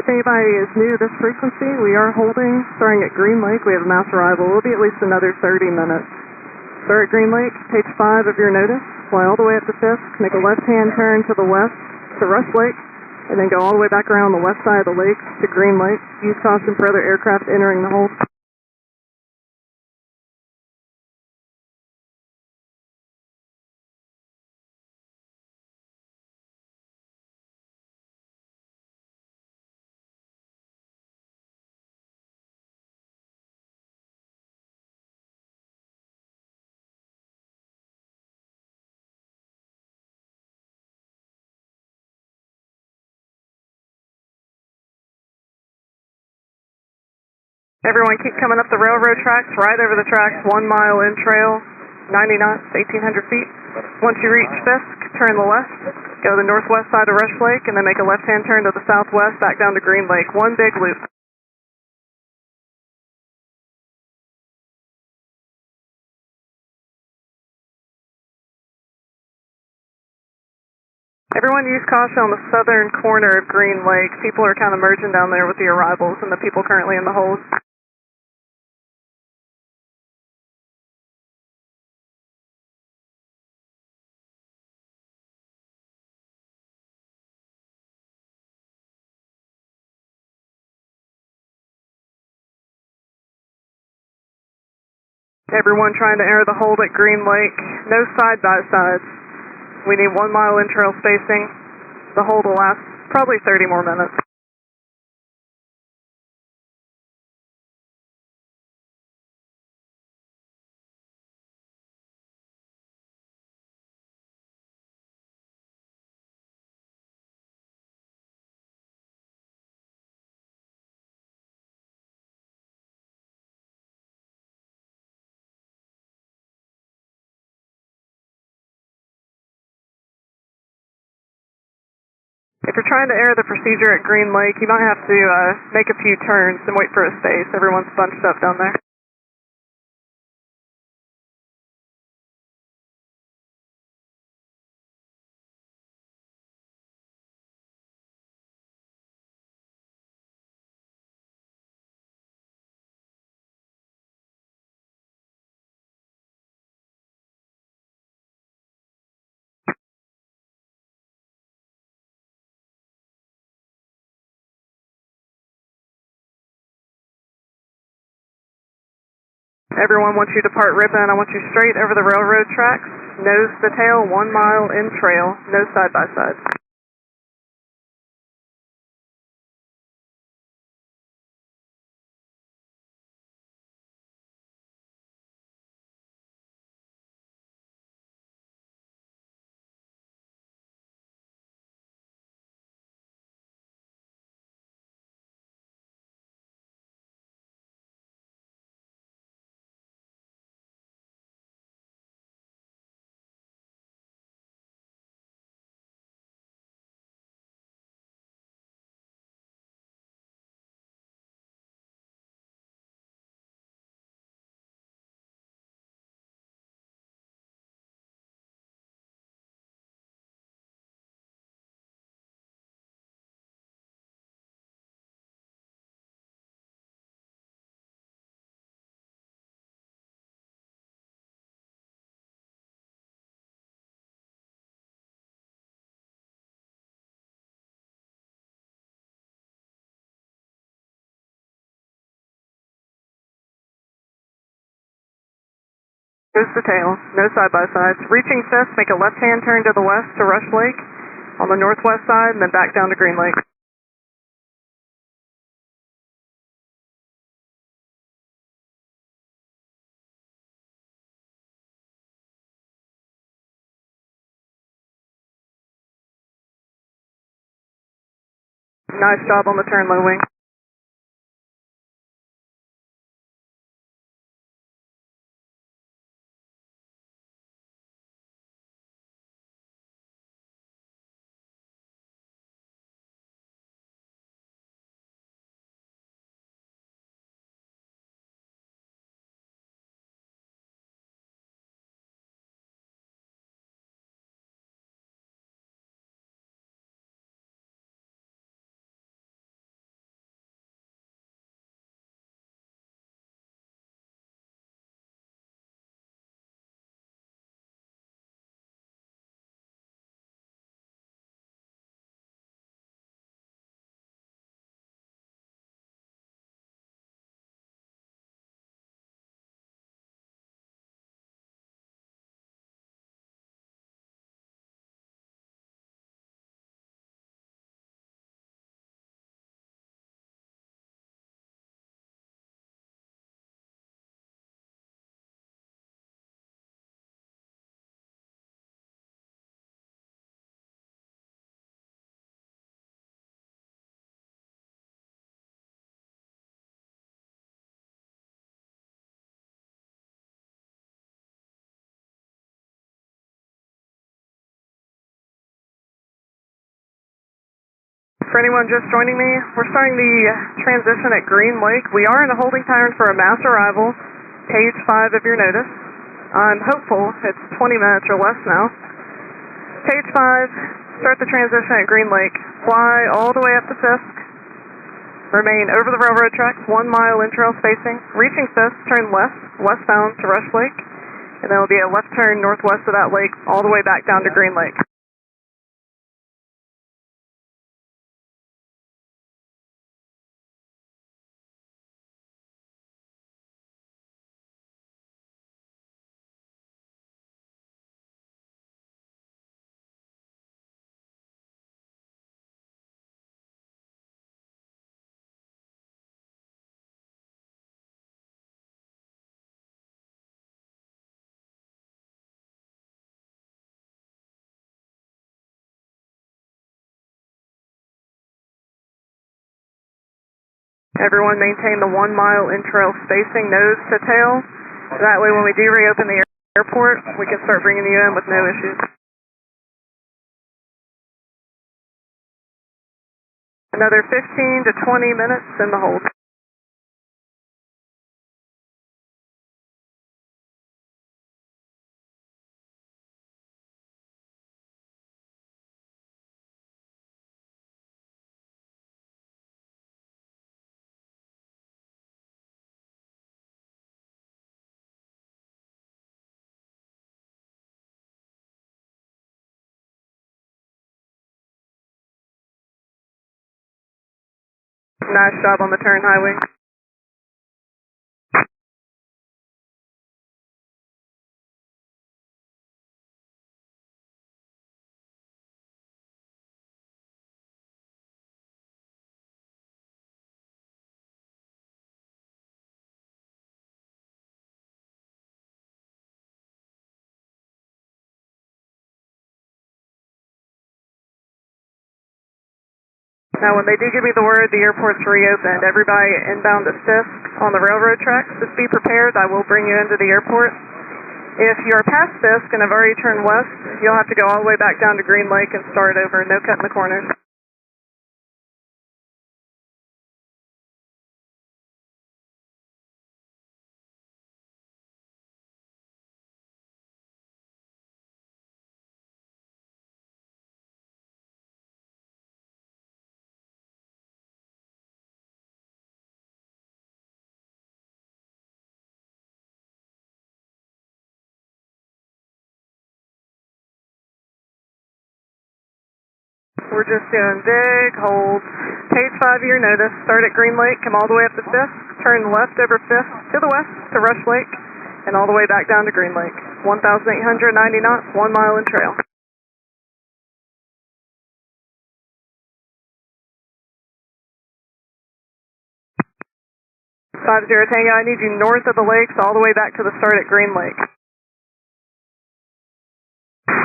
If anybody is new to this frequency, we are holding, starting at Green Lake. We have a mass arrival. We'll be at least another 30 minutes. Start at Green Lake, page 5 of your notice, fly all the way up to Fisk, make a left-hand turn to the west to Rush Lake, and then go all the way back around the west side of the lake to Green Lake. Use caution for other aircraft entering the hold. Everyone keep coming up the railroad tracks, right over the tracks, 1 mile in trail, 90 knots, 1,800 feet. Once you reach Fisk, turn the left, go to the northwest side of Rush Lake, and then make a left-hand turn to the southwest, back down to Green Lake. One big loop. Everyone use caution on the southern corner of Green Lake. People are kind of merging down there with the arrivals and the people currently in the hold. Everyone trying to enter the hold at Green Lake. No side-by-sides. We need 1 mile in trail spacing. The hold will last probably 30 more minutes. If you're trying to air the procedure at Green Lake, you might have to make a few turns and wait for a space. Everyone's bunched up down there. Everyone, once you depart Ripon, I want you straight over the railroad tracks, nose to tail, 1 mile in trail, no side-by-sides. Nose to tail, no side-by-sides. Reaching Fisk, make a left-hand turn to the west to Rush Lake on the northwest side, and then back down to Green Lake. Nice job on the turn, low wing. For anyone just joining me, we're starting the transition at Green Lake. We are in a holding pattern for a mass arrival, page 5 of your notice. I'm hopeful it's 20 minutes or less now. Page 5, start the transition at Green Lake. Fly all the way up to Fisk. Remain over the railroad tracks, 1 mile in-trail spacing. Reaching Fisk, turn left, westbound to Rush Lake. And there will be a left turn northwest of that lake, all the way back down to Green Lake. Everyone maintain the 1 mile in-trail spacing, nose to tail. That way when we do reopen the airport, we can start bringing you in with no issues. Another 15 to 20 minutes in the hold. Nice job on the turn, highway. Now when they do give me the word the airport's reopened, everybody inbound to Fisk on the railroad tracks, just be prepared. I will bring you into the airport. If you're past Fisk and have already turned west, you'll have to go all the way back down to Green Lake and start over. No cutting the corners. We're just doing big holds. Page 5 of your notice. Start at Green Lake, come all the way up to Fisk, turn left over Fisk to the west to Rush Lake, and all the way back down to Green Lake. 1,890 knots, 1 mile in trail. Five zero Tango, I need you north of the lakes all the way back to the start at Green Lake.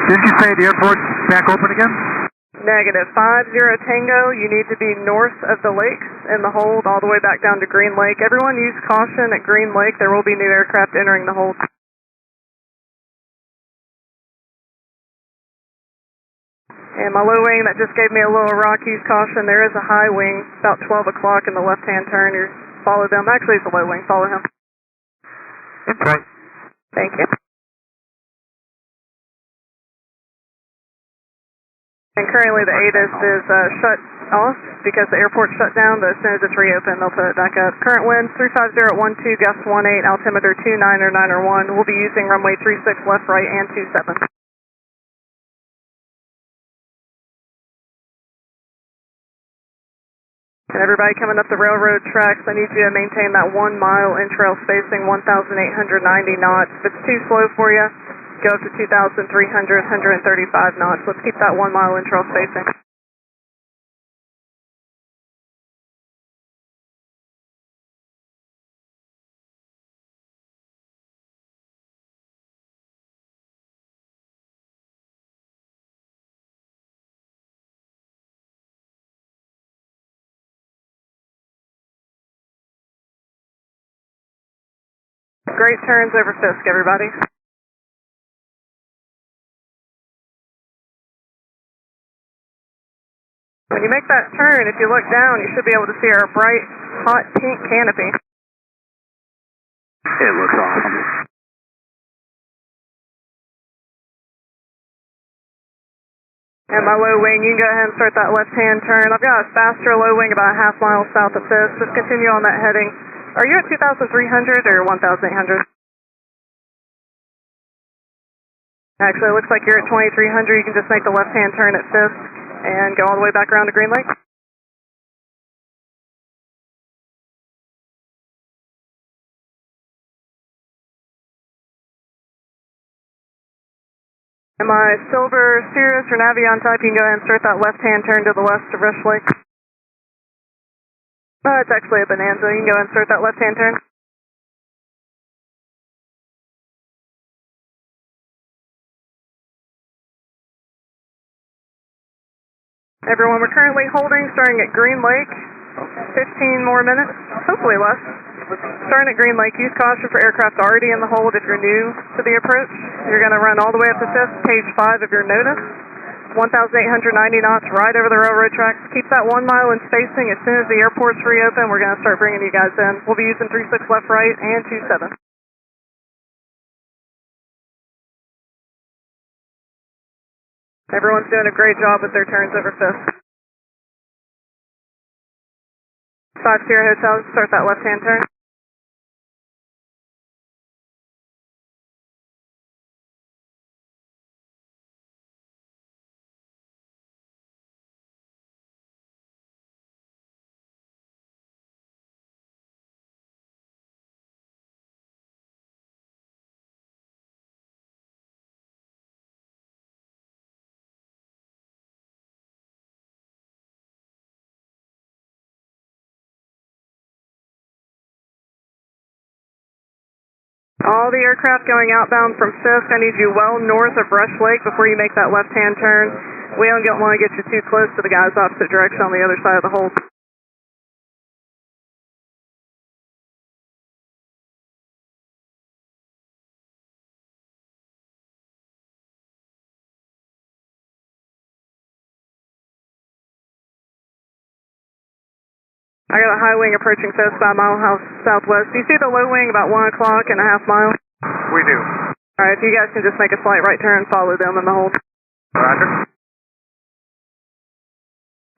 Didn't you say the airport's back open again? Negative. 50 Tango, you need to be north of the lakes in the hold all the way back down to Green Lake. Everyone use caution at Green Lake. There will be new aircraft entering the hold. And my low wing that just gave me a little rock, use caution. There is a high wing about 12 o'clock in the left-hand turn. You follow them. Actually, it's a low wing. Follow him. Okay. Thank you. And currently the ATC is shut off because the airport's shut down, but as soon as it's reopened, they'll put it back up. Current wind 350 at 12, gust 18, altimeter 2991. We'll be using runway 36 left, right, and 27. And everybody coming up the railroad tracks, I need you to maintain that 1 mile in-trail spacing, 1,890 knots. If it's too slow for you, go up to 2,300, 135 knots. Let's keep that 1 mile in-trail spacing. Great turns over Fisk, everybody. When you make that turn, if you look down, you should be able to see our bright, hot pink canopy. It looks awesome. And my low wing, you can go ahead and start that left-hand turn. I've got a faster low wing about a half mile south of Fisk. Just continue on that heading. Are you at 2,300 or 1,800? Actually, it looks like you're at 2,300. You can just make the left-hand turn at Fisk and go all the way back around to Green Lake. And my silver Cirrus or Navion type, you can go ahead and start that left-hand turn to the west of Rush Lake. It's actually a Bonanza. You can go ahead and start that left-hand turn. Everyone, we're currently holding, starting at Green Lake. 15 more minutes, hopefully less. Starting at Green Lake, use caution for aircraft already in the hold if you're new to the approach. You're going to run all the way up to Fisk, page 5 of your notice. 1,890 knots right over the railroad tracks. Keep that 1 mile in spacing. As soon as the airports reopen, we're going to start bringing you guys in. We'll be using 36 left, right, and 27. Everyone's doing a great job with their turns over Fisk. 5 Sierra Hotel, start that left-hand turn. All the aircraft going outbound from Fisk, I need you well north of Rush Lake before you make that left-hand turn. We don't want to get you too close to the guys opposite direction on the other side of the hold. I got a high wing approaching Fisk by a mile southwest. Do you see the low wing about 1 o'clock and a half mile? We do. Alright, if you guys can just make a slight right turn, follow them in the hold. Roger.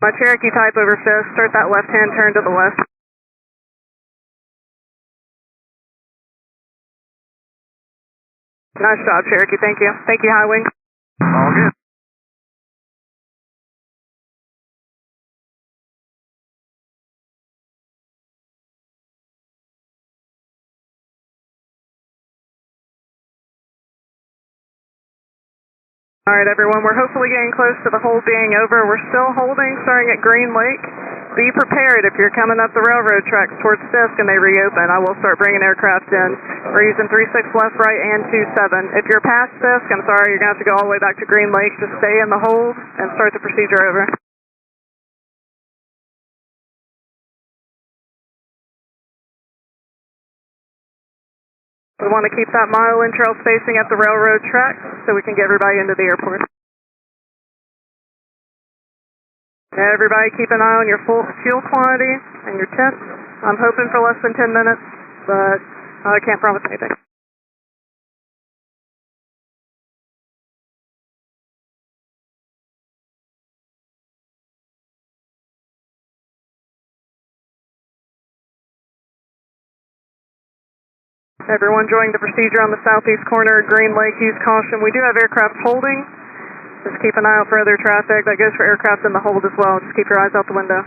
My Cherokee type over Fisk, start that left-hand turn to the west. Nice job, Cherokee, thank you. Thank you, high wing. All good. Alright everyone, we're hopefully getting close to the hold being over. We're still holding, starting at Green Lake. Be prepared if you're coming up the railroad tracks towards Fisk and they reopen. I will start bringing aircraft in. We're using 36 left, right, and 27. If you're past Fisk, I'm sorry, you're going to have to go all the way back to Green Lake. Just stay in the hold and start the procedure over. We want to keep that mile in trail spacing at the railroad tracks so we can get everybody into the airport. Everybody keep an eye on your fuel quantity and your tent. I'm hoping for less than 10 minutes, but I can't promise anything. Everyone joining the procedure on the southeast corner of Green Lake, use caution. We do have aircraft holding. Just keep an eye out for other traffic. That goes for aircraft in the hold as well. Just keep your eyes out the window.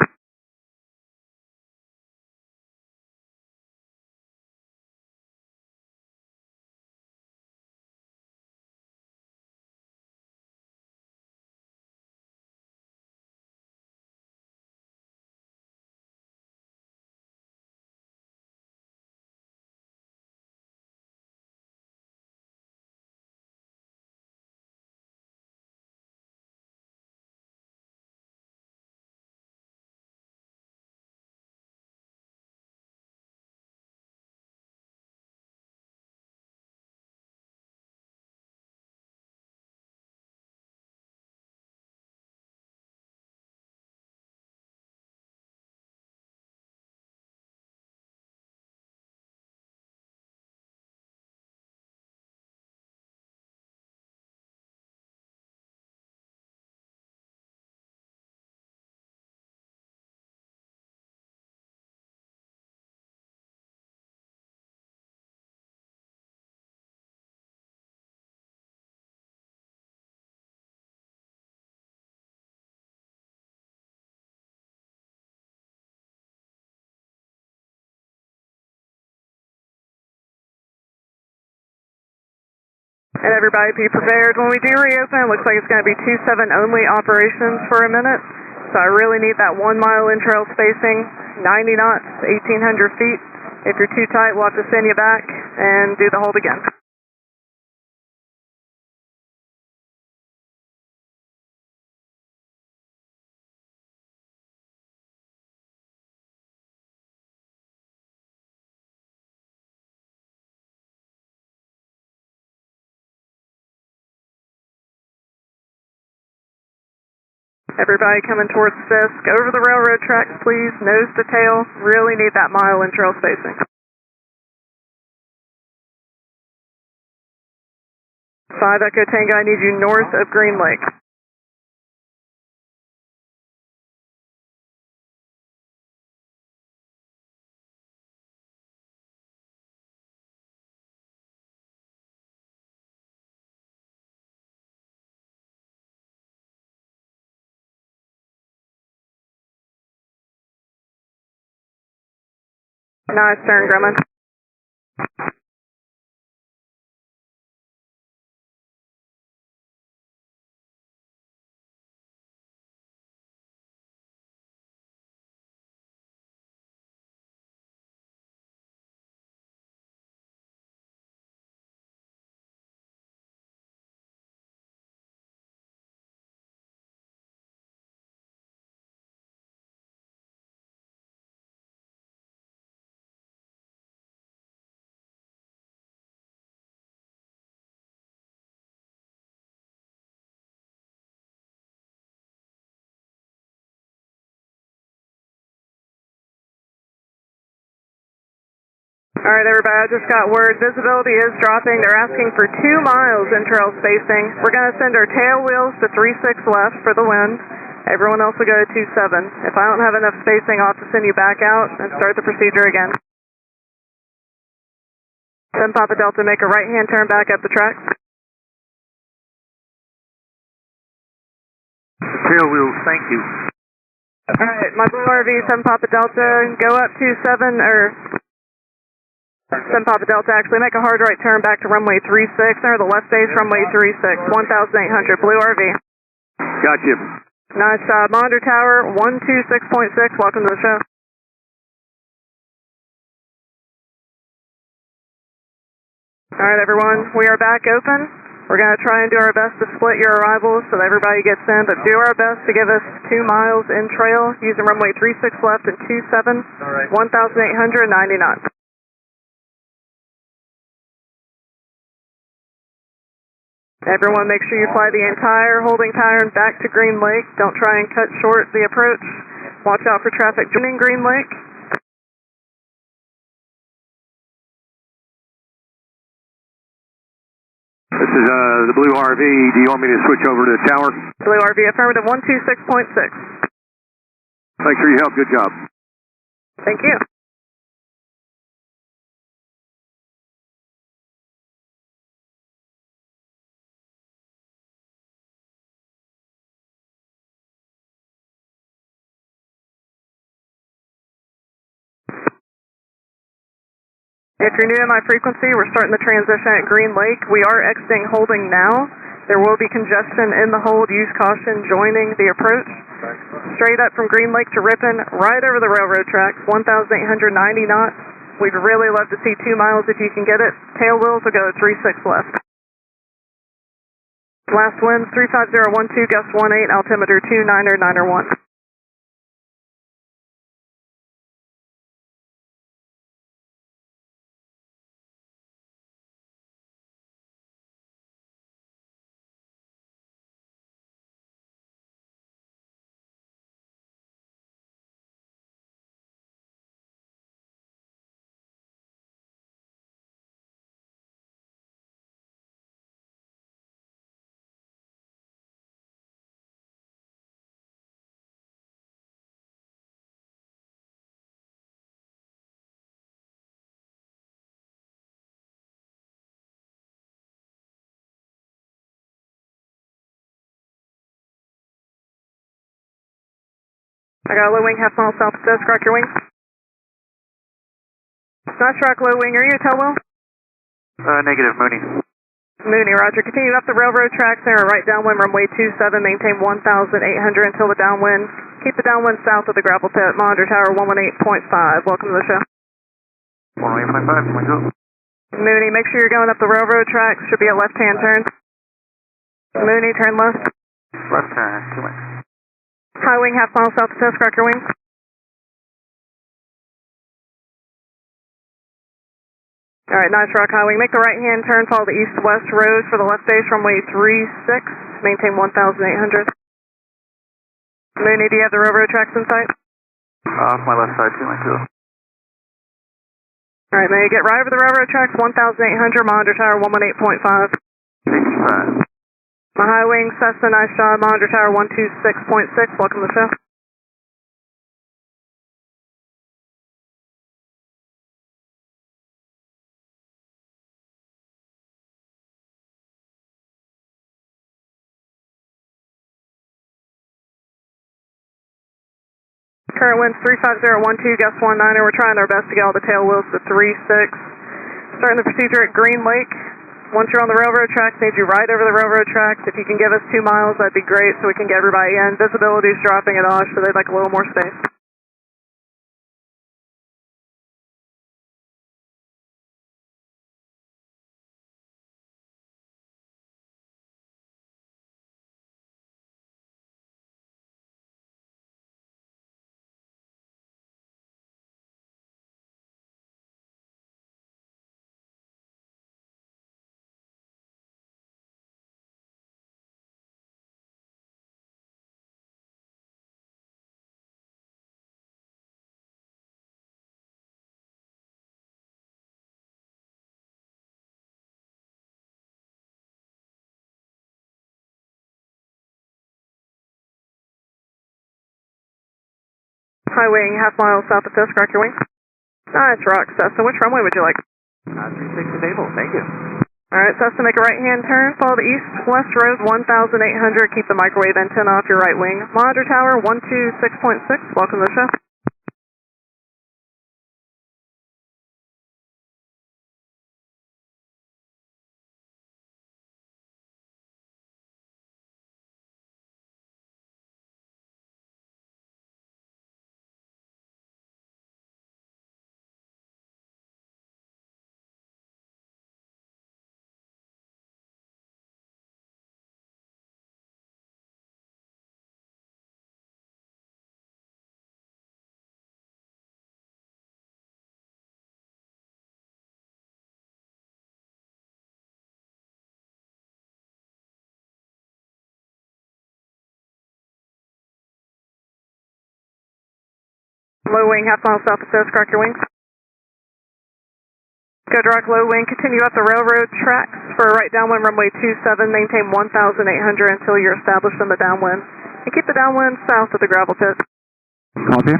And everybody be prepared. When we do reopen, it looks like it's going to be 27 only operations for a minute. So I really need that 1 mile in-trail spacing, 90 knots, 1,800 feet. If you're too tight, we'll have to send you back and do the hold again. Everybody coming towards Fisk, over the railroad tracks, please, nose to tail. Really need that mile in-trail spacing. 5 Echo Tango, I need you north of Green Lake. Nice turn, Grumman. Alright everybody, I just got word. Visibility is dropping. They're asking for 2 miles in-trail spacing. We're going to send our tail wheels to 3-6 left for the wind. Everyone else will go to 2-7. If I don't have enough spacing, I'll have to send you back out and start the procedure again. 10 Papa Delta, make a right-hand turn back up the tracks. Tail wheels, thank you. Alright, my blue RV, 7 Papa Delta, go up 27, or 7 Papa Delta, actually make a hard right turn back to runway 36, or the left base runway 36, 1,800, blue RV. Got you. Nice job. Monitor Tower, 126.6, welcome to the show. Alright everyone, we are back open. We're going to try and do our best to split your arrivals so that everybody gets in, but do our best to give us 2 miles in trail using runway 36 left and 27, 1,890 knots. Everyone make sure you fly the entire holding pattern back to Green Lake. Don't try and cut short the approach. Watch out for traffic joining Green Lake. This is the blue RV. Do you want me to switch over to the tower? Blue RV, affirmative, 126.6. Thanks for your help. Good job. Thank you. If you're new to my frequency, we're starting the transition at Green Lake. We are exiting holding now. There will be congestion in the hold. Use caution joining the approach. Straight up from Green Lake to Ripon, right over the railroad tracks, 1,890 knots. We'd really love to see 2 miles if you can get it. Tail wheels will go 3-6 left. Last winds, 35012, gust 18, altimeter 2991. I got a low wing, half mile south of Fisk, rock your wing. Nice rock, low wing, are you a tail wheel? Negative, Mooney. Mooney, roger. Continue up the railroad tracks there, right downwind runway 27, maintain 1,800 until the downwind. Keep the downwind south of the gravel pit. Monitor tower 118.5. Welcome to the show. 118.5, Mooney, make sure you're going up the railroad tracks. Should be a left-hand turn. Mooney, turn left. left turn, 2 wings. High wing, half mile south of Fisk, rock your wings. Alright, nice rock, high wing. Make the right-hand turn, follow the east-west road for the left base, runway 36. Maintain 1,800. Mooney, do you have the railroad tracks in sight? Off my left side, 2 wings. Alright, Mooney, get right over the railroad tracks, 1,800, monitor tower 118.5. 65. My high wing, Cessna, nice job, monitor tower 126.6. Welcome to the show. Current winds 35012, gust 19er. We're trying our best to get all the tail wheels to 36. Starting the procedure at Green Lake. Once you're on the railroad tracks, need you right over the railroad tracks. If you can give us 2 miles, that'd be great so we can get everybody in. Visibility's dropping at Osh, so they'd like a little more space. High wing, half mile south of Fisk, rock your wing. Nice rock, Cessna. Which runway would you like? 360 table, thank you. Alright, Cessna, make a right-hand turn. Follow the east-west road, 1,800. Keep the microwave antenna off your right wing. Monitor tower 126.6. Welcome to the show. Low wing, half mile south of Fisk, rock your wings. Good rock, low wing. Continue up the railroad tracks for a right downwind runway 27. Maintain 1,800 until you're established in the downwind. And keep the downwind south of the gravel pit. Copy.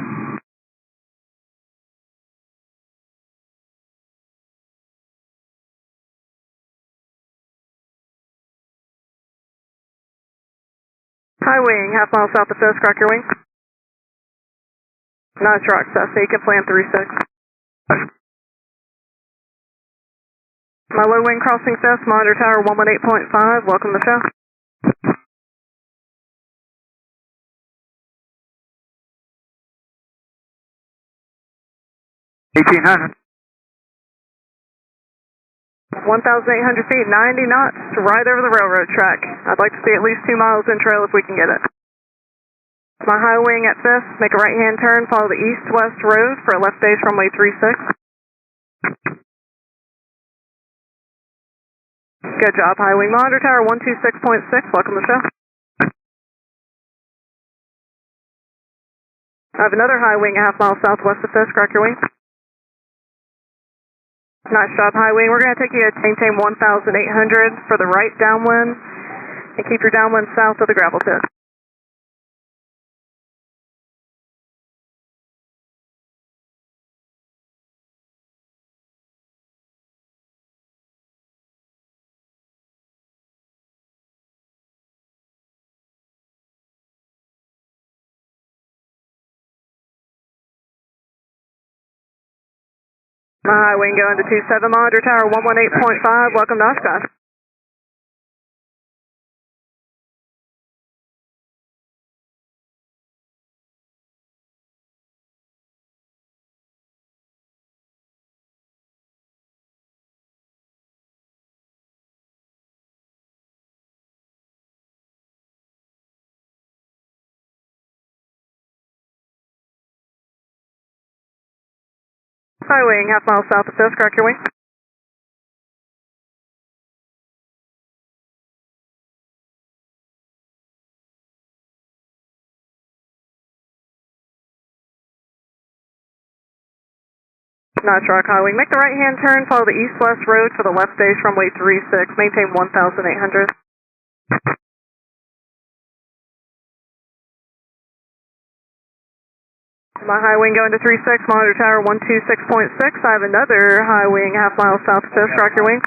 High wing, half mile south of Fisk, rock your wing. Nice rock, Cessna. You can plan 36. My low wing crossing Fisk, monitor tower 118.5. Welcome to the show. 1,800. 1,800 feet, 90 knots, right over the railroad track. I'd like to see at least 2 miles in trail if we can get it. My high wing at Fisk, make a right-hand turn, follow the east-west road for a left base runway 36. Good job, high wing. Monitor tower 126.6, welcome to the show. I have another high wing a half mile southwest of Fisk, rock your wing. Nice job, high wing. We're going to take you to maintain 1,800 for the right downwind, and keep your downwind south of the gravel pit. My high wing going to 27, monitor tower 118.5, welcome to Oshkosh. High wing, half mile south of Fisk, rock your wing. Nice rock, high wing. Make the right hand turn, follow the east-west road for the left base, runway 36, maintain 1,800. My high wing going to 36, monitor tower 126.6. I have another high wing, half mile south of Fisk, rock your wing.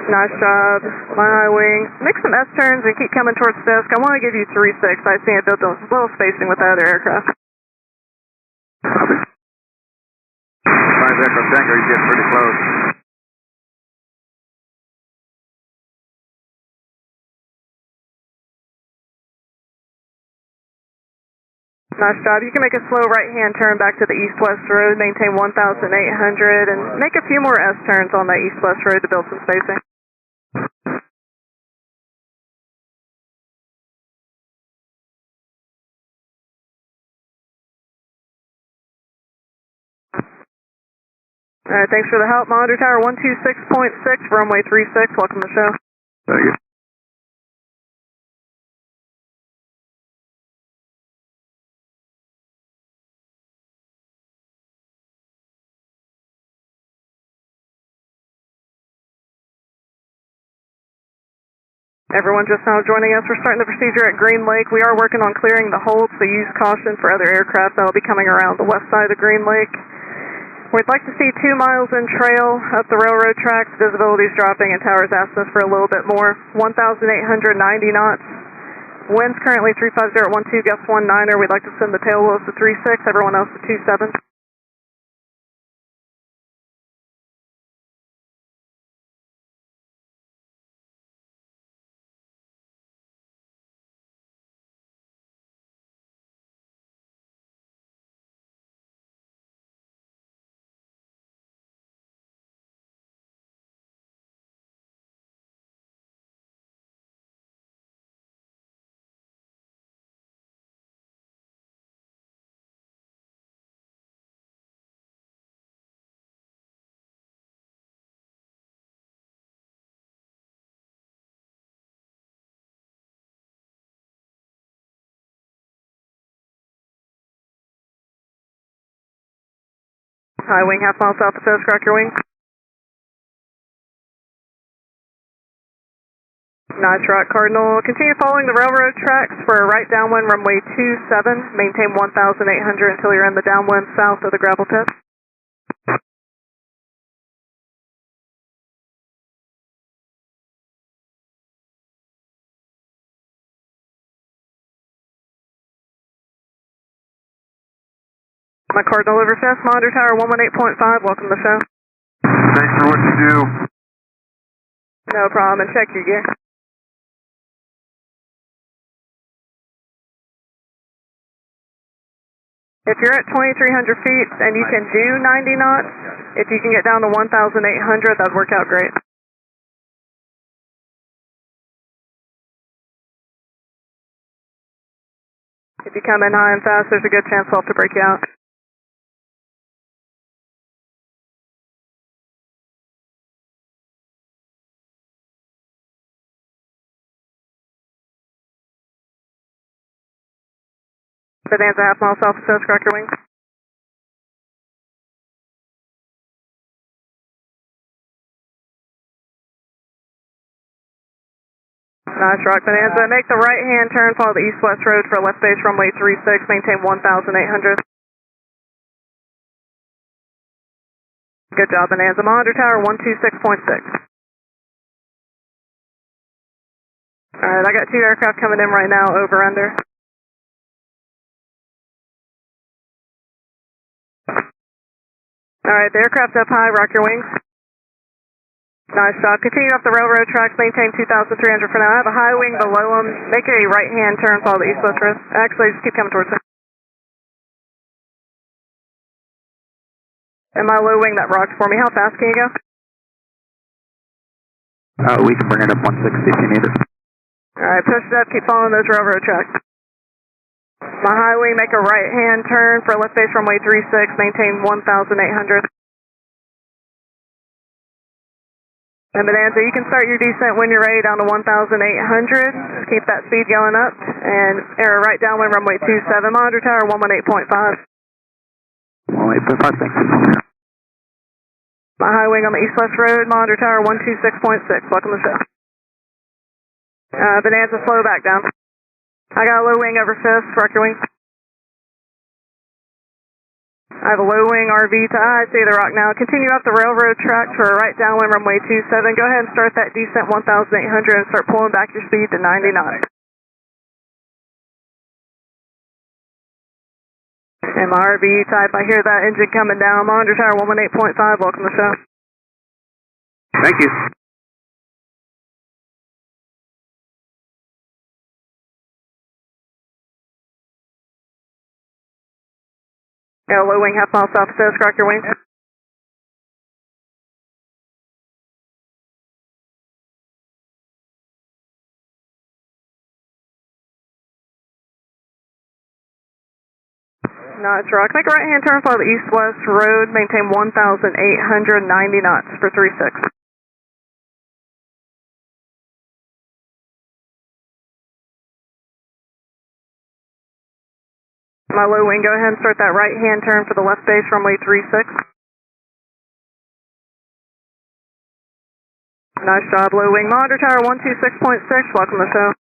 Nice job, my high wing. Make some S-turns and keep coming towards Fisk. I want to give you 36. I see it built a little spacing with the other aircraft. Copy. 5 Echo Tango, you get pretty close. Nice job. You can make a slow right-hand turn back to the east-west road, maintain 1,800, and make a few more S-turns on that east-west road to build some spacing. All right, thanks for the help. Monitor tower 126.6, runway 36. Welcome to the show. Thank you. Everyone just now joining us. We're starting the procedure at Green Lake. We are working on clearing the hold, so use caution for other aircraft that will be coming around the west side of Green Lake. We'd like to see 2 miles in trail up the railroad tracks. Visibility's dropping and tower's asking us for a little bit more. 1,890 knots. Winds currently 35012, gust 19er. We'd like to send the tail wheels to 36, everyone else to 27. High wing, half mile south of Fisk, rock your wing. Nice rock, Cardinal. Continue following the railroad tracks for a right downwind, runway 27. Maintain 1,800 until you're in the downwind south of the gravel pit. My Cardinal over Fisk, monitor tower 118.5. Welcome to the show. Thanks for what you do. No problem, and check your gear. If you're at 2,300 feet and you can do 90 knots, if you can get down to 1,800, that'd work out great. If you come in high and fast, there's a good chance I'll have to break you out. Bonanza, half mile south of Fisk, rock your wing. Nice rock, Bonanza. Make the right hand turn, follow the east-west road for left base runway 36, maintain 1,800. Good job, Bonanza. Monitor tower 126.6. Alright, I got 2 aircraft coming in right now, over, under. Alright, the aircraft up high, rock your wings. Nice job. Continue up the railroad tracks, maintain 2,300 for now. I have a high wing below them. Make a right-hand turn, follow the east-west road. Actually, just keep coming towards it. And my low wing that rocks for me, how fast can you go? We can bring it up 160 if you need it. Alright, push it up, keep following those railroad tracks. My highway, make a right-hand turn for left base runway 36, maintain 1,800. And Bonanza, you can start your descent when you're ready down to 1,800. Just keep that speed going up. And air right downwind runway 27, monitor tower 118.5. 118.5, thanks. My high wing on the east-west road, monitor tower 126.6. Welcome to the show. Bonanza, slow back down. I got a low wing over Fisk, correct your wing. I have a low wing RV to IC the rock now. Continue up the railroad track for a right downwind runway 27. Go ahead and start that descent 1,800 and start pulling back your speed to 90 knots. And my RV type, I hear that engine coming down. Monitor tower 118.5. Welcome to the show. Thank you. Got a low wing, half mile south of Fisk, correct your wing. Nice rock. Make a right-hand turn, follow the east-west road, maintain 1,890 knots for 36. My low wing, go ahead and start that right-hand turn for the left base, runway 36. Nice job, low wing. Monitor tower 126.6. Welcome to the show.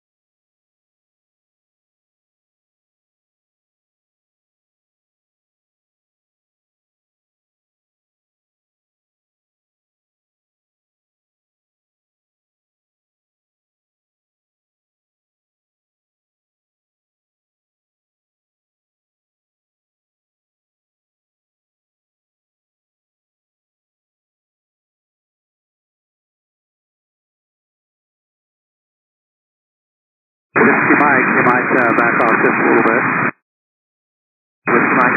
You might back off just a little bit. With the mic.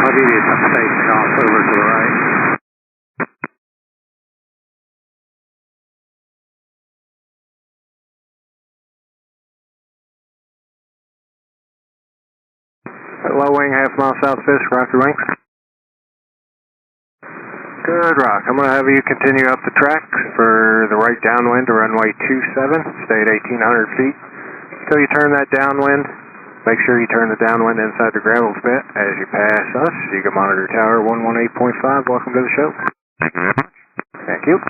I'll give you some spacing off over to the right. Low wing, half mile south Fisk, rock your wing. Good rock. I'm going to have you continue up the track for the right downwind to runway 27. Stay at 1,800 feet. Until you turn that downwind, make sure you turn the downwind inside the gravel pit. As you pass us, you can monitor tower 118.5. Welcome to the show. Thank you very much. Thank you.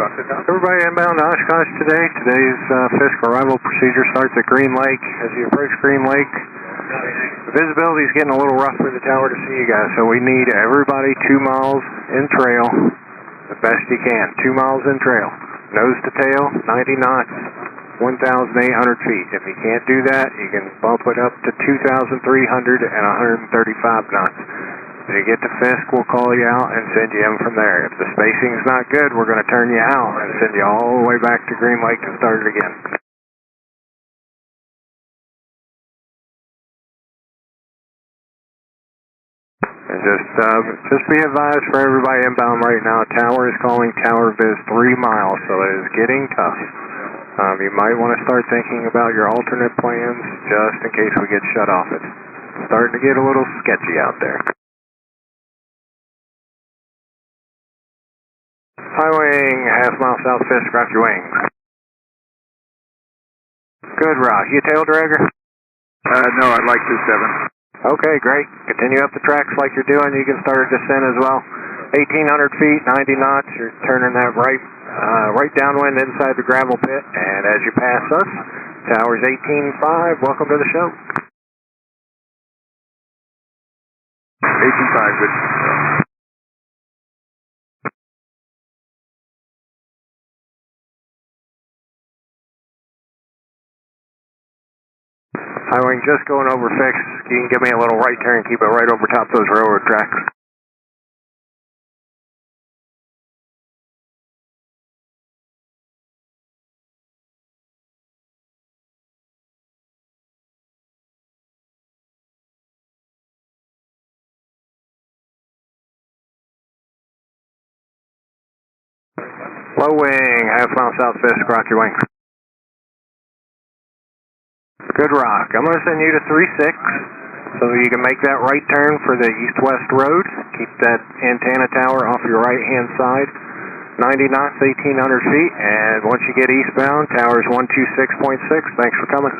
Everybody inbound to Oshkosh today. Today's Fisk arrival procedure starts at Green Lake. As you approach Green Lake, the visibility is getting a little rough for the tower to see you guys, so we need everybody 2 miles in trail the best you can. 2 miles in trail. Nose to tail, 90 knots, 1,800 feet. If you can't do that, you can bump it up to 2,300 and 135 knots. When you get to Fisk, we'll call you out and send you in from there. If the spacing's not good, we're going to turn you out and send you all the way back to Green Lake to start it again. And just be advised for everybody inbound right now, tower is calling tower viz 3 miles, so it is getting tough. You might want to start thinking about your alternate plans just in case we get shut off. It's starting to get a little sketchy out there. High wing, half mile south Fisk, rock your wing. Good rock. You tail dragger? No, I'd like 27. Okay, great. Continue up the tracks like you're doing. You can start a descent as well. 1,800 feet, 90 knots. You're turning that right downwind inside the gravel pit. And as you pass us, tower's 18.5. Welcome to the show. 18.5, good. High wing, just going over Fisk. You can give me a little right turn, keep it right over top those railroad tracks. Low wing, half mile south Fisk, rock your wing. Good rock. I'm going to send you to 36 so that you can make that right turn for the east-west road. Keep that antenna tower off your right-hand side. 90 knots, 1,800 feet, and once you get eastbound, tower's 126.6. Thanks for coming.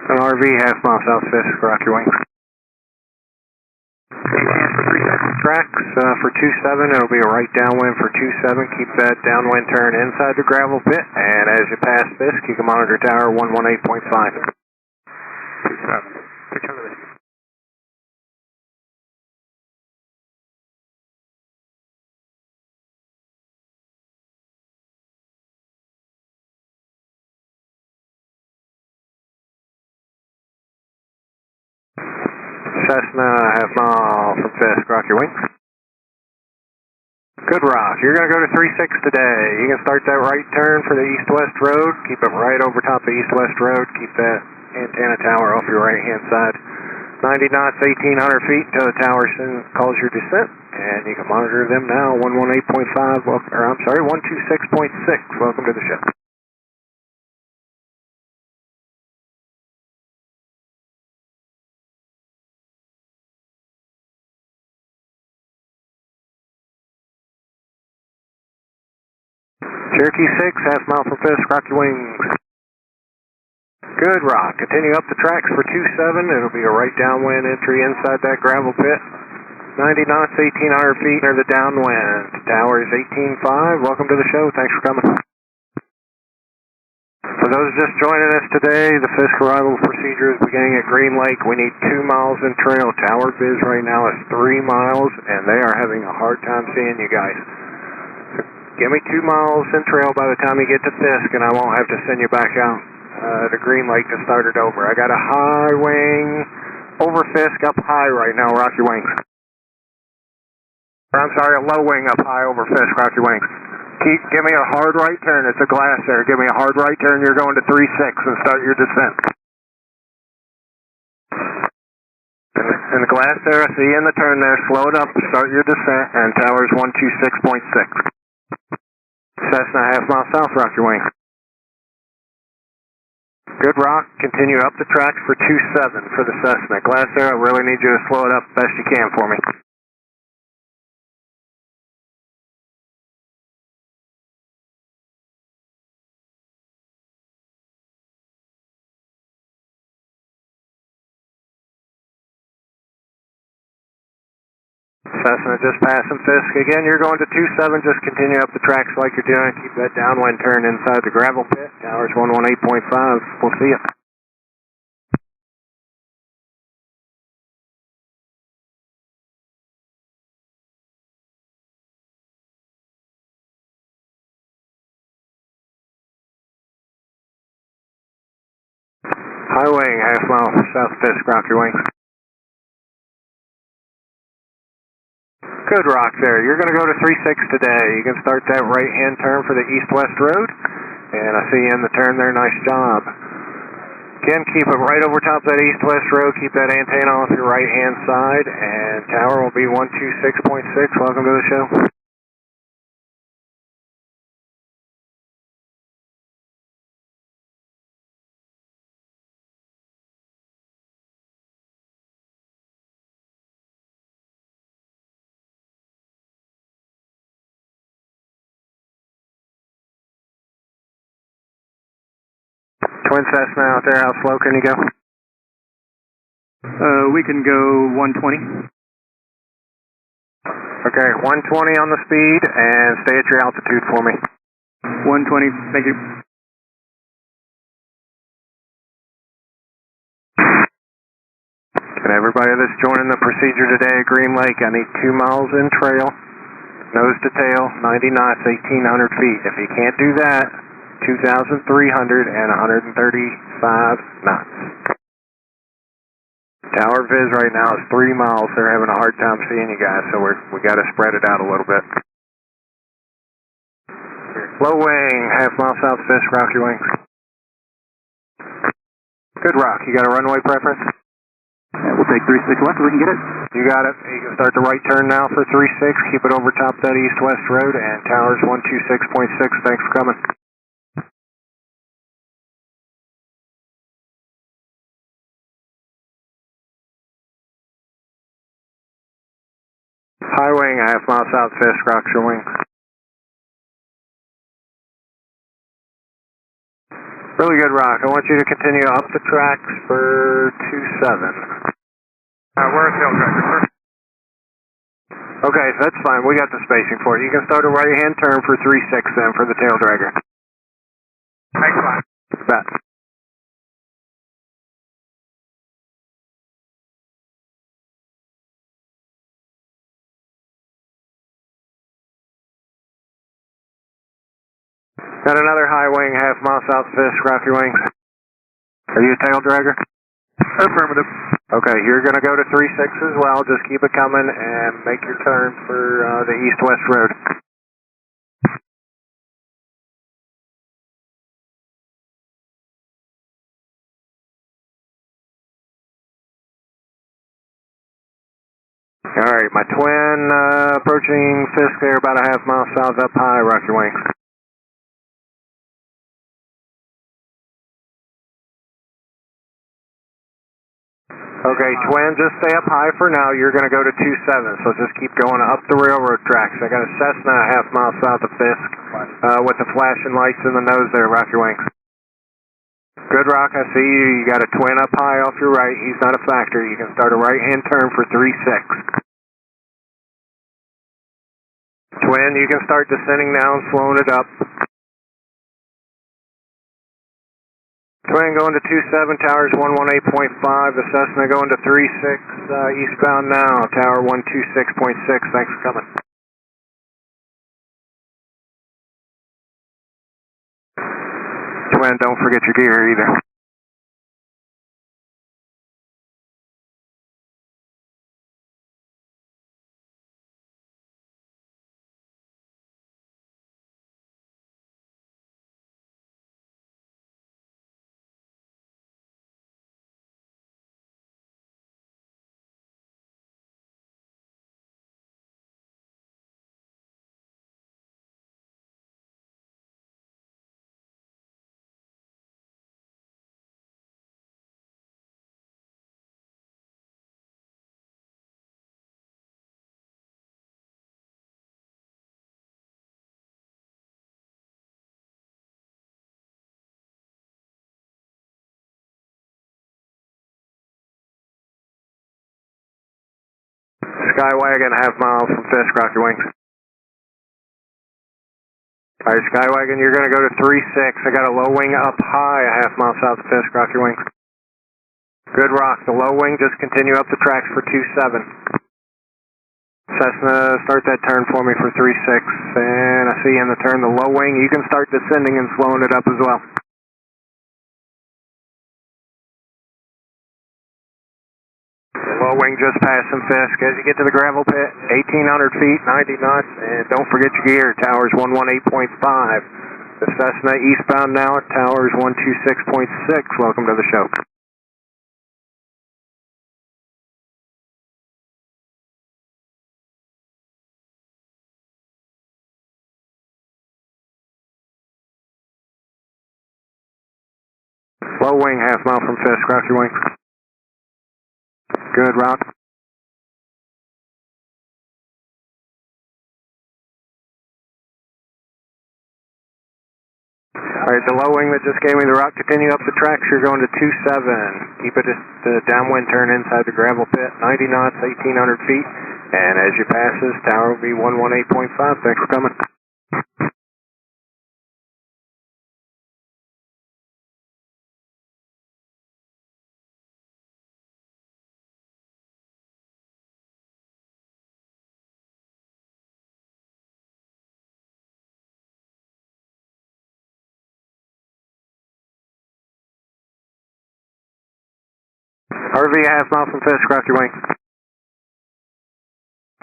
An RV, half mile south Fisk, rock your wing. Tracks for 27, it'll be a right downwind for 27. Keep that downwind turn inside the gravel pit, and as you pass Fisk, you can monitor tower 118.5. 27. Cessna, half mile from Fisk, rock your wing. Good rock. You're going to go to 36 today. You can start that right turn for the east-west road. Keep it right over top the east-west road. Keep that antenna tower off your right-hand side. 90 knots, 1,800 feet until the tower calls your descent. And you can monitor them now, 118.5, or I'm sorry, 126.6. Welcome to the show. Cherokee 6, half mile from Fisk, rock your wings. Good rock. Continue up the tracks for 27. It'll be a right downwind entry inside that gravel pit. 90 knots, 1,800 feet near the downwind. Tower is 18.5. Welcome to the show. Thanks for coming. For those just joining us today, the Fisk arrival procedure is beginning at Green Lake. We need 2 miles in trail. Tower biz right now is 3 miles, and they are having a hard time seeing you guys. Give me 2 miles in trail by the time you get to Fisk, and I won't have to send you back out to Green Lake to start it over. I got a high wing over Fisk up high right now. Rock your wings. Or I'm sorry, a low wing up high over Fisk. Rock your wings. Give me a hard right turn. It's a glass there. Give me a hard right turn. You're going to 36 and start your descent. In the glass there, I see you in the turn there. Slow it up. Start your descent, and tower's 126.6. Cessna, half mile south, rock your wing. Good rock, continue up the tracks for 27 for the Cessna. Glass there, I really need you to slow it up best you can for me. Cessna just passing Fisk. Again, you're going to 27. Just continue up the tracks like you're doing. Keep that downwind turn inside the gravel pit. Tower's 118.5. We'll see you. High wing, half mile south Fisk. Rock your wing. Good rock there. You're going to go to 36 today. You can start that right-hand turn for the east-west road. And I see you in the turn there. Nice job. Again, keep it right over top that east-west road. Keep that antenna off your right-hand side. And tower will be 126.6. Welcome to the show. Twin Cessna out there, how slow can you go? We can go 120. Okay, 120 on the speed, and stay at your altitude for me. 120, thank you. And everybody that's joining the procedure today at Green Lake, I need 2 miles in trail, nose to tail, 90 knots, 1,800 feet. If you can't do that, 2,300 and 135 knots. Tower Viz right now is 3 miles. They're having a hard time seeing you guys, so we got to spread it out a little bit. Low wing, half-mile south Fisk, rock your wings. Good rock. You got a runway preference? Yeah, we'll take 36 left if we can get it. You got it. You can start the right turn now for 36. Keep it over top that east-west road, and towers 126.6. Thanks for coming. High wing, half-mile south Fisk, rock your wing. Really good rock. I want you to continue up the tracks for 27. We're a tail dragger, sir. Okay, that's fine. We got the spacing for it. You can start a right-hand turn for 36 then for the tail dragger. Thanks a lot. You bet. Got another high wing, half-mile south Fisk, rock your wings. Are you a tail dragger? Affirmative. Okay, you're going to go to 36 as well. Just keep it coming and make your turn for the east-west road. All right, my twin approaching Fisk there, about a half-mile south up high, rock your wings. Okay, twin, just stay up high for now. You're going to go to 27, so just keep going up the railroad tracks. I got a Cessna a half-mile south of Fisk with the flashing lights in the nose there. Rock your wings. Good rock, I see you. You got a twin up high off your right. He's not a factor. You can start a right-hand turn for 36. Twin, you can start descending now and slowing it up. Twin going to 27, towers 118.5, the Cessna going to 36, eastbound now, tower 126.6, thanks for coming. Twin, don't forget your gear either. Skywagon, half-mile from Fisk, rock your wings. Alright, Skywagon, you're going to go to 36. I got a low wing up high, a half-mile south of Fisk, rock your wings. Good rock. The low wing, just continue up the tracks for 27. Cessna, start that turn for me for 36. And I see you in the turn, the low wing. You can start descending and slowing it up as well. Low wing just passing Fisk. As you get to the gravel pit, 1,800 feet, 90 knots, and don't forget your gear. Towers 118.5. The Cessna eastbound now at towers 126.6. Welcome to the show. Low wing, half-mile from Fisk. Rock your wing. Good rock. Alright, the low wing that just gave me the rock, continue up the tracks, you're going to 27. Keep it the downwind turn inside the gravel pit, 90 knots, 1,800 feet. And as you pass this, tower will be 118.5. Thanks for coming. RV half mile from Fisk, rock your wing.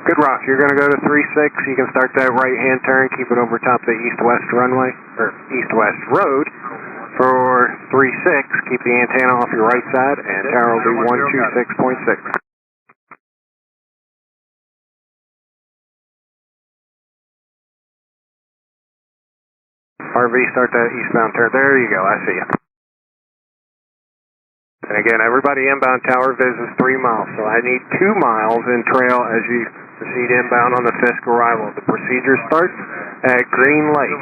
Good rock, you're going to go to 36, you can start that right-hand turn, keep it over top the east-west runway, or east-west road. For 36, keep the antenna off your right side, and tower will be 126.6. RV, start that eastbound turn. There you go, I see you. And again, everybody inbound tower visits 3 miles, so I need 2 miles in trail as you proceed inbound on the Fisk arrival. The procedure starts at Green Lake.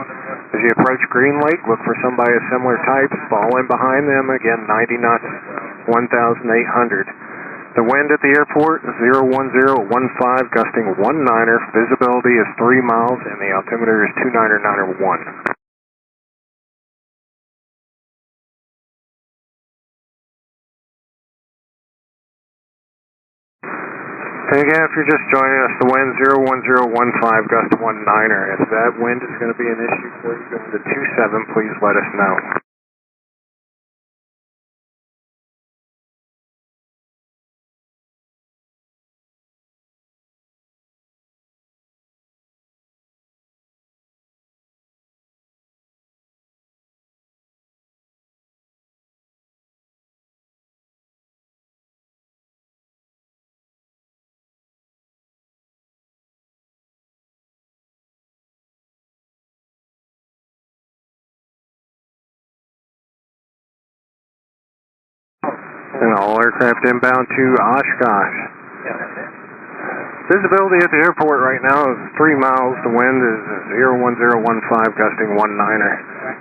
As you approach Green Lake, look for somebody of similar types, fall in behind them, again 90 knots, 1,800. The wind at the airport is 01015, gusting 19er, visibility is 3 miles, and the altimeter is 299.1. And again, if you're just joining us, the wind 01015, gust 19er. If that wind is going to be an issue for you going to 27, please let us know. And all aircraft inbound to Oshkosh. Visibility at the airport right now is 3 miles. The wind is 01015, gusting 19er.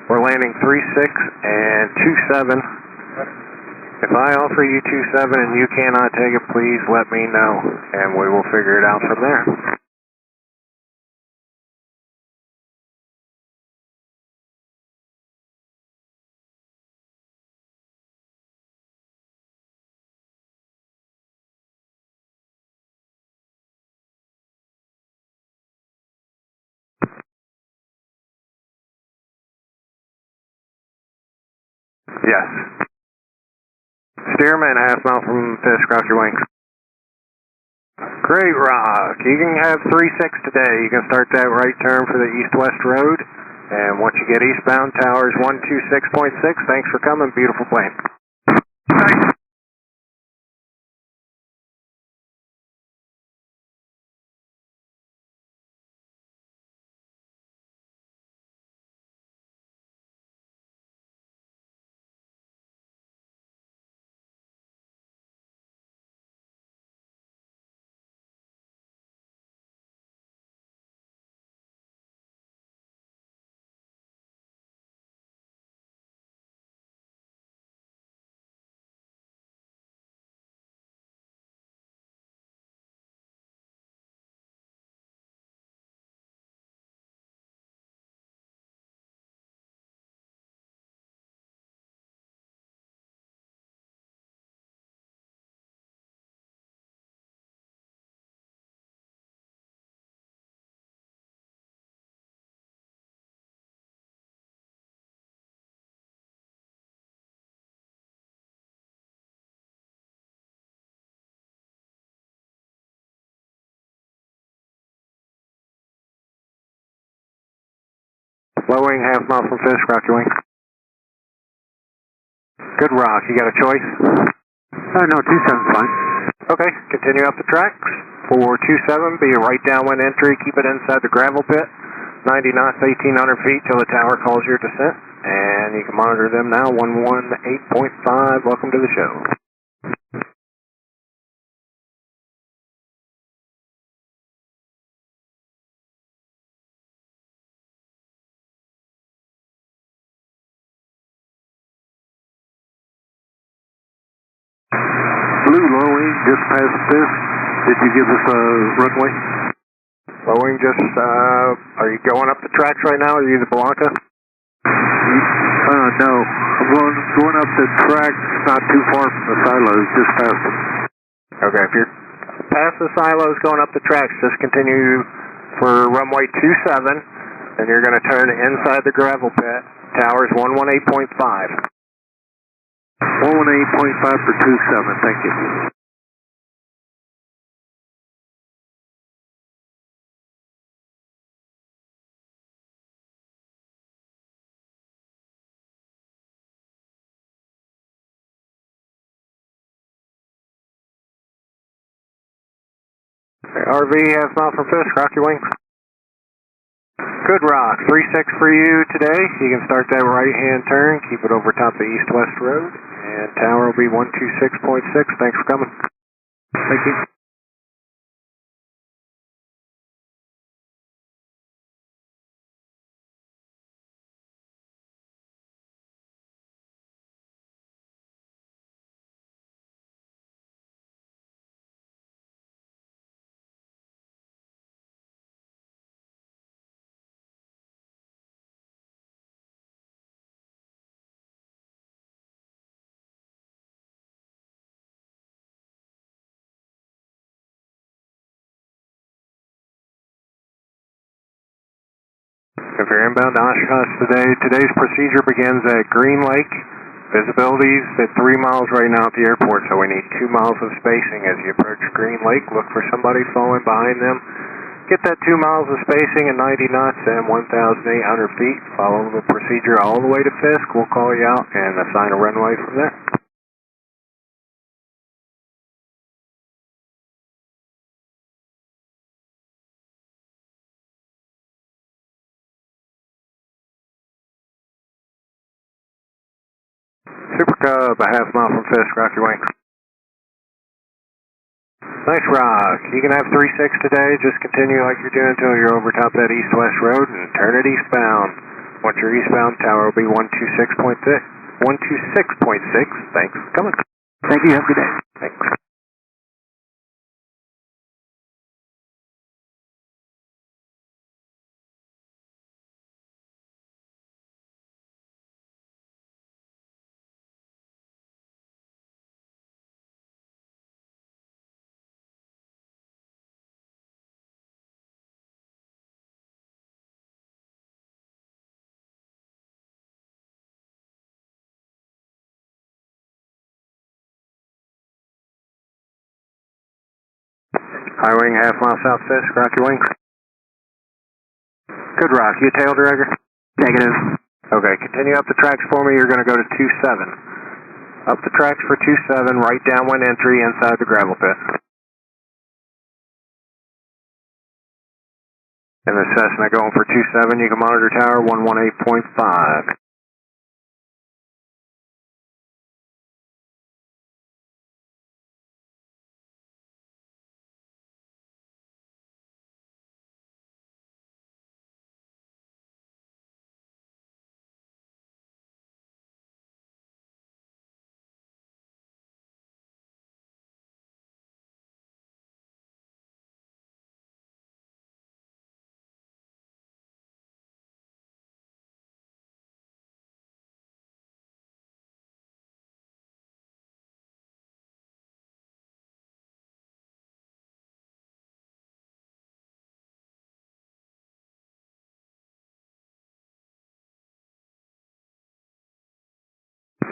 We're landing 36 and 27. If I offer you 27 and you cannot take it, please let me know, and we will figure it out from there. Yes. Steerman, half mile from Fisk, rock your wings. Great rock. You can have 36 today. You can start that right turn for the east-west road. And once you get eastbound, towers 126.6. Thanks for coming. Beautiful plane. Thanks. Low wing, half mile from Fisk, rock your wing. Good rock. You got a choice? No, 27's fine. Okay, continue up the tracks. For 27, be a right downwind entry. Keep it inside the gravel pit. 90 knots, 1,800 feet till the tower calls your descent. And you can monitor them now, 118.5. Welcome to the show. Blue low wing, just past Fisk. Did you give us a runway? Low wing, just, are you going up the tracks right now, or are you the Blanca? No. I'm going up the tracks, not too far from the silos, just past them. Okay, if you're past the silos going up the tracks, just continue for runway 27, and you're going to turn inside the gravel pit. Towers 118.5. 118.5 for 27, thank you. RV, half mile from Fisk, Rocky Wing. Good rock, 36 for you today. You can start that right-hand turn, keep it over top the east-west road, and tower will be 126.6. Thanks for coming. Thank you. If you're inbound to Oshkosh today, today's procedure begins at Green Lake. Visibility's at 3 miles right now at the airport, so we need 2 miles of spacing as you approach Green Lake. Look for somebody falling behind them. Get that 2 miles of spacing at 90 knots and 1,800 feet. Follow the procedure all the way to Fisk. We'll call you out and assign a runway from there. Super Cub, a half mile from Fisk, Rocky Wing. Nice rock. You can have 36 today. Just continue like you're doing until you're over top that east-west road and turn it eastbound. Once you're eastbound, tower will be 126.6. 126.6. Thanks for coming. Thank you. Have a good day. Thanks. High wing, half mile south Fisk, Rocky Wing. Good rock. You tail dragger? Negative. Okay, continue up the tracks for me. You're going to go to 27. Up the tracks for 27, right downwind entry inside the gravel pit. And the Cessna going for 27. You can monitor tower 118.5.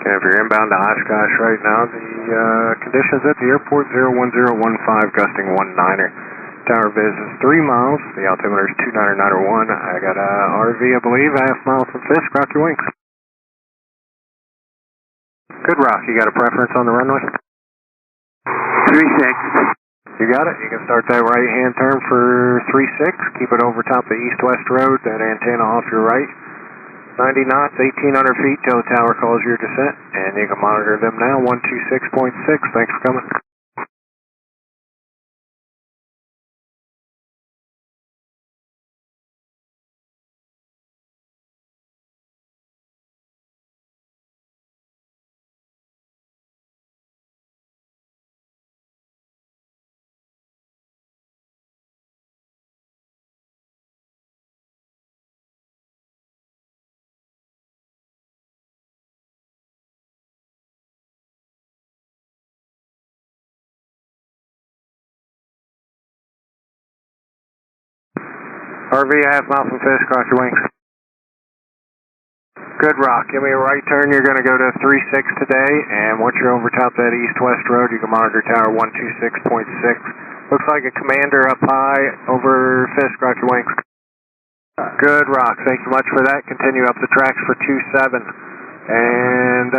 If you're inbound to Oshkosh right now, the conditions at the airport 01015, gusting 19er. Tower viz is 3 miles. The altimeter is 29901. I got a RV, I believe, a half mile from Fisk, Rocky Wing. Good rock. You got a preference on the runway? 36. You got it. You can start that right-hand turn for 36. Keep it over top the east-west road. That antenna off your right. 90 knots, 1,800 feet till the tower calls your descent, and you can monitor them now, 126.6. Thanks for coming. RV, a half mile from Fisk, Rocky Wing. Good rock. Give me a right turn. You're going to go to 36 today, and once you're over top that east-west road, you can monitor tower 126.6. Looks like a commander up high over Fisk. Rock your wings. Good rock. Thank you much for that. Continue up the tracks for 27. And,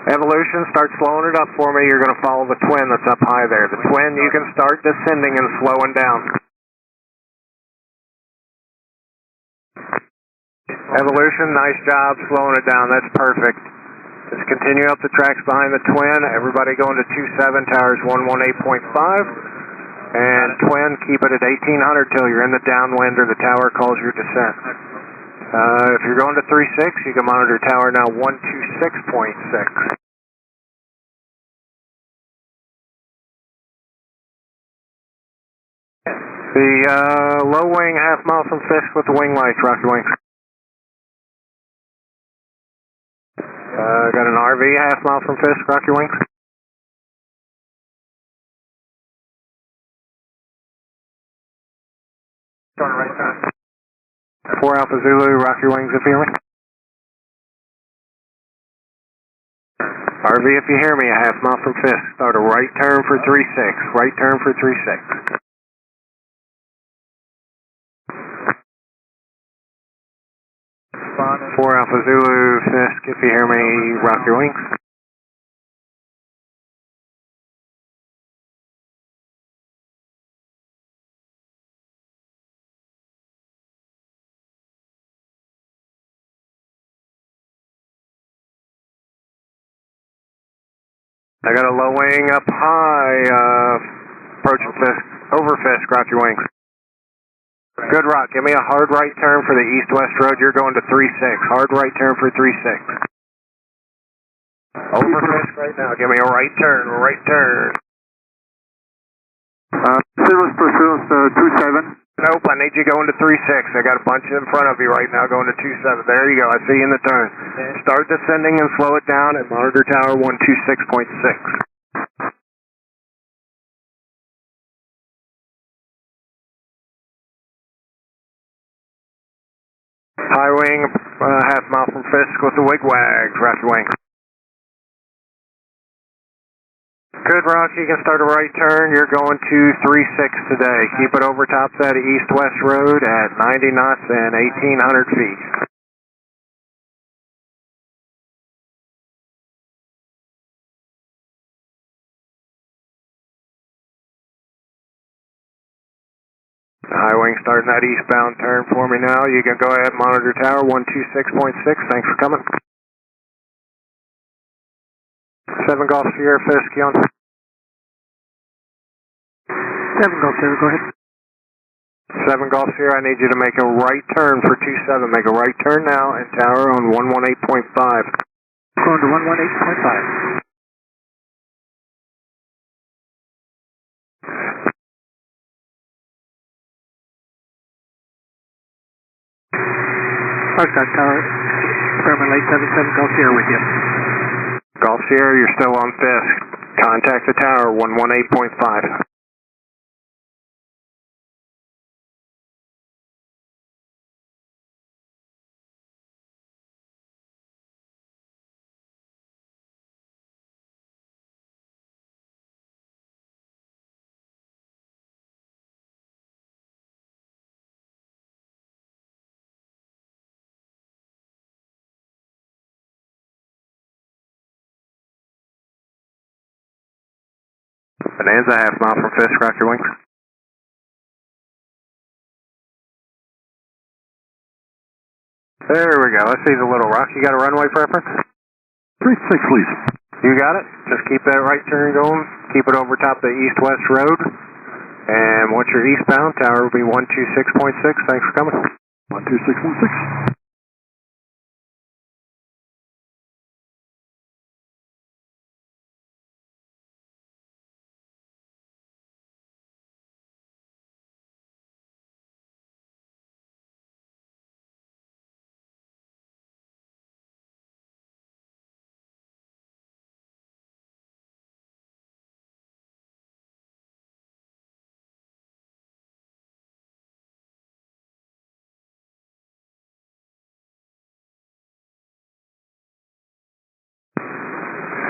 Evolution, start slowing it up for me. You're going to follow the twin that's up high there. The twin, you can start descending and slowing down. Evolution, nice job slowing it down. That's perfect. Just continue up the tracks behind the twin. Everybody going to 27, towers 118.5. And twin, keep it at 1800 till you're in the downwind or the tower calls your descent. If you're going to 36, you can monitor tower now 126.6. The low wing, half mile from Fisk with the wing lights. Rock your wings. Got an RV, half mile from Fisk. Rock your wings. Starting right turn. 4 Alpha Zulu, rock your wings if you hear me. RV, if you hear me, a half mile from Fisk. Start a right turn for 36. Right turn for 36. 4 Alpha Zulu, Fisk, if you hear me, rock your wings. I got a low wing up high, approaching Fisk, over Fisk, rock your wings. Good rock, give me a hard right turn for the east-west road, you're going to 36, hard right turn for 36. Over Fisk right now, give me a right turn, Service pursuance 27. Nope, I need you going to 36. I got a bunch in front of you right now going to 27. There you go, I see you in the turn. Start descending and slow it down at monitor tower 126.6. High wing, half mile from Fisk with the wigwags, rock your wing. Good rock, you can start a right turn, you're going to 36 today. Keep it over top that east-west road at 90 knots and 1800 feet. High wing starting that eastbound turn for me now. You can go ahead and monitor tower 126.6. Thanks for coming. 7 Golf Sierra Fisk, you on? 7 Golf Sierra, go ahead. 7 Golf Sierra, I need you to make a right turn for 27. Make a right turn now and tower on 118.5. Going to 118.5. Oshkosh Tower, Sherman Lake 77 Golf Sierra with you. Golf Sierra, you're still on Fisk. Contact the tower 118.5. Bonanza, half mile from Fisk, rock your wings. There we go, I see the little rock. You got a runway preference? 36, please. You got it. Just keep that right turn going. Keep it over top the east-west road. And once you're eastbound, tower will be 126.6. Thanks for coming. 126.6.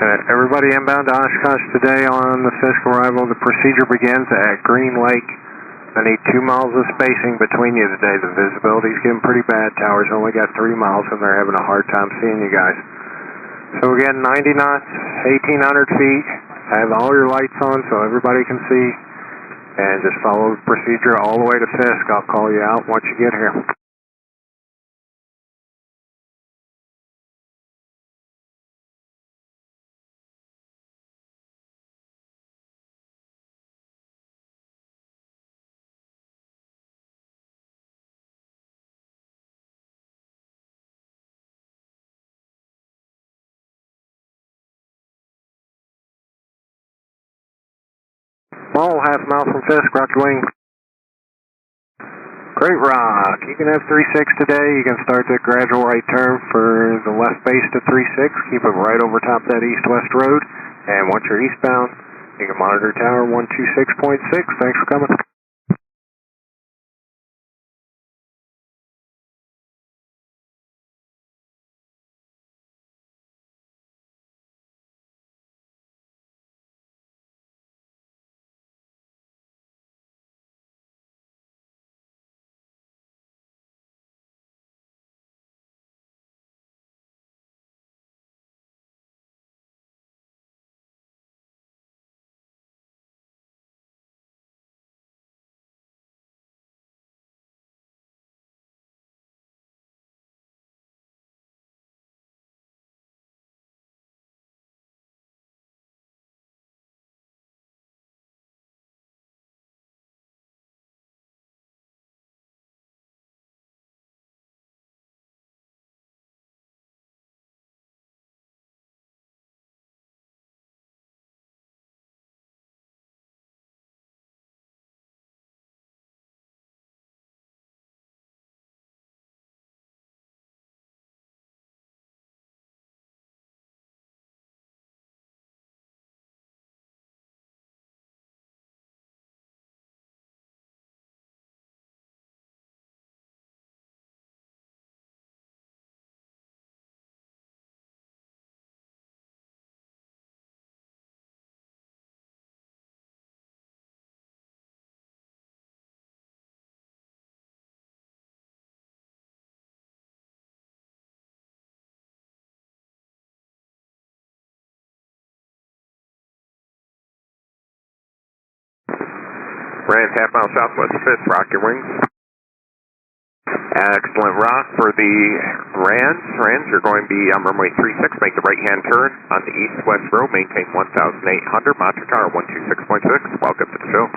Everybody inbound to Oshkosh today on the Fisk arrival. The procedure begins at Green Lake. I need 2 miles of spacing between you today. The visibility's getting pretty bad. Towers only got 3 miles and they're having a hard time seeing you guys. So again, 90 knots, 1,800 feet. Have all your lights on so everybody can see. And just follow the procedure all the way to Fisk. I'll call you out once you get here. Mall, half mile from Fisk, rocket wing. Great rock. You can have 3-6 today. You can start the gradual right turn for the left base to 3-6. Keep it right over top that east-west road. And once you're eastbound, you can monitor tower 126.6. Thanks for coming. Rand, half mile southwest of Fisk, rock your wings. Excellent rock for the Rands. Rands, you're going to be on runway 36, make the right-hand turn on the east-west road, maintain 1,800, monitor tower 126.6. Welcome to the show.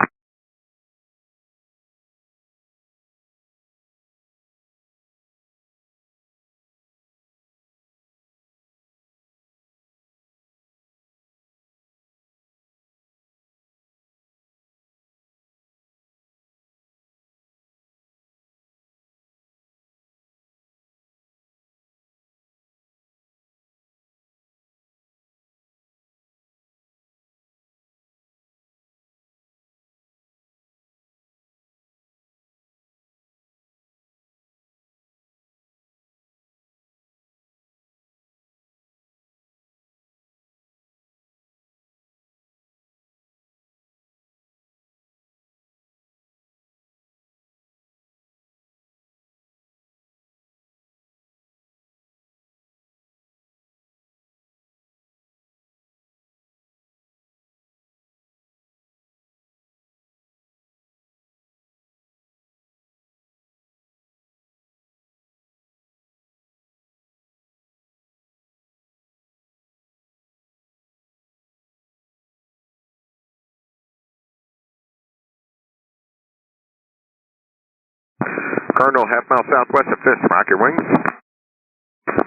Cardinal, half mile southwest of Fisk, rock your wings.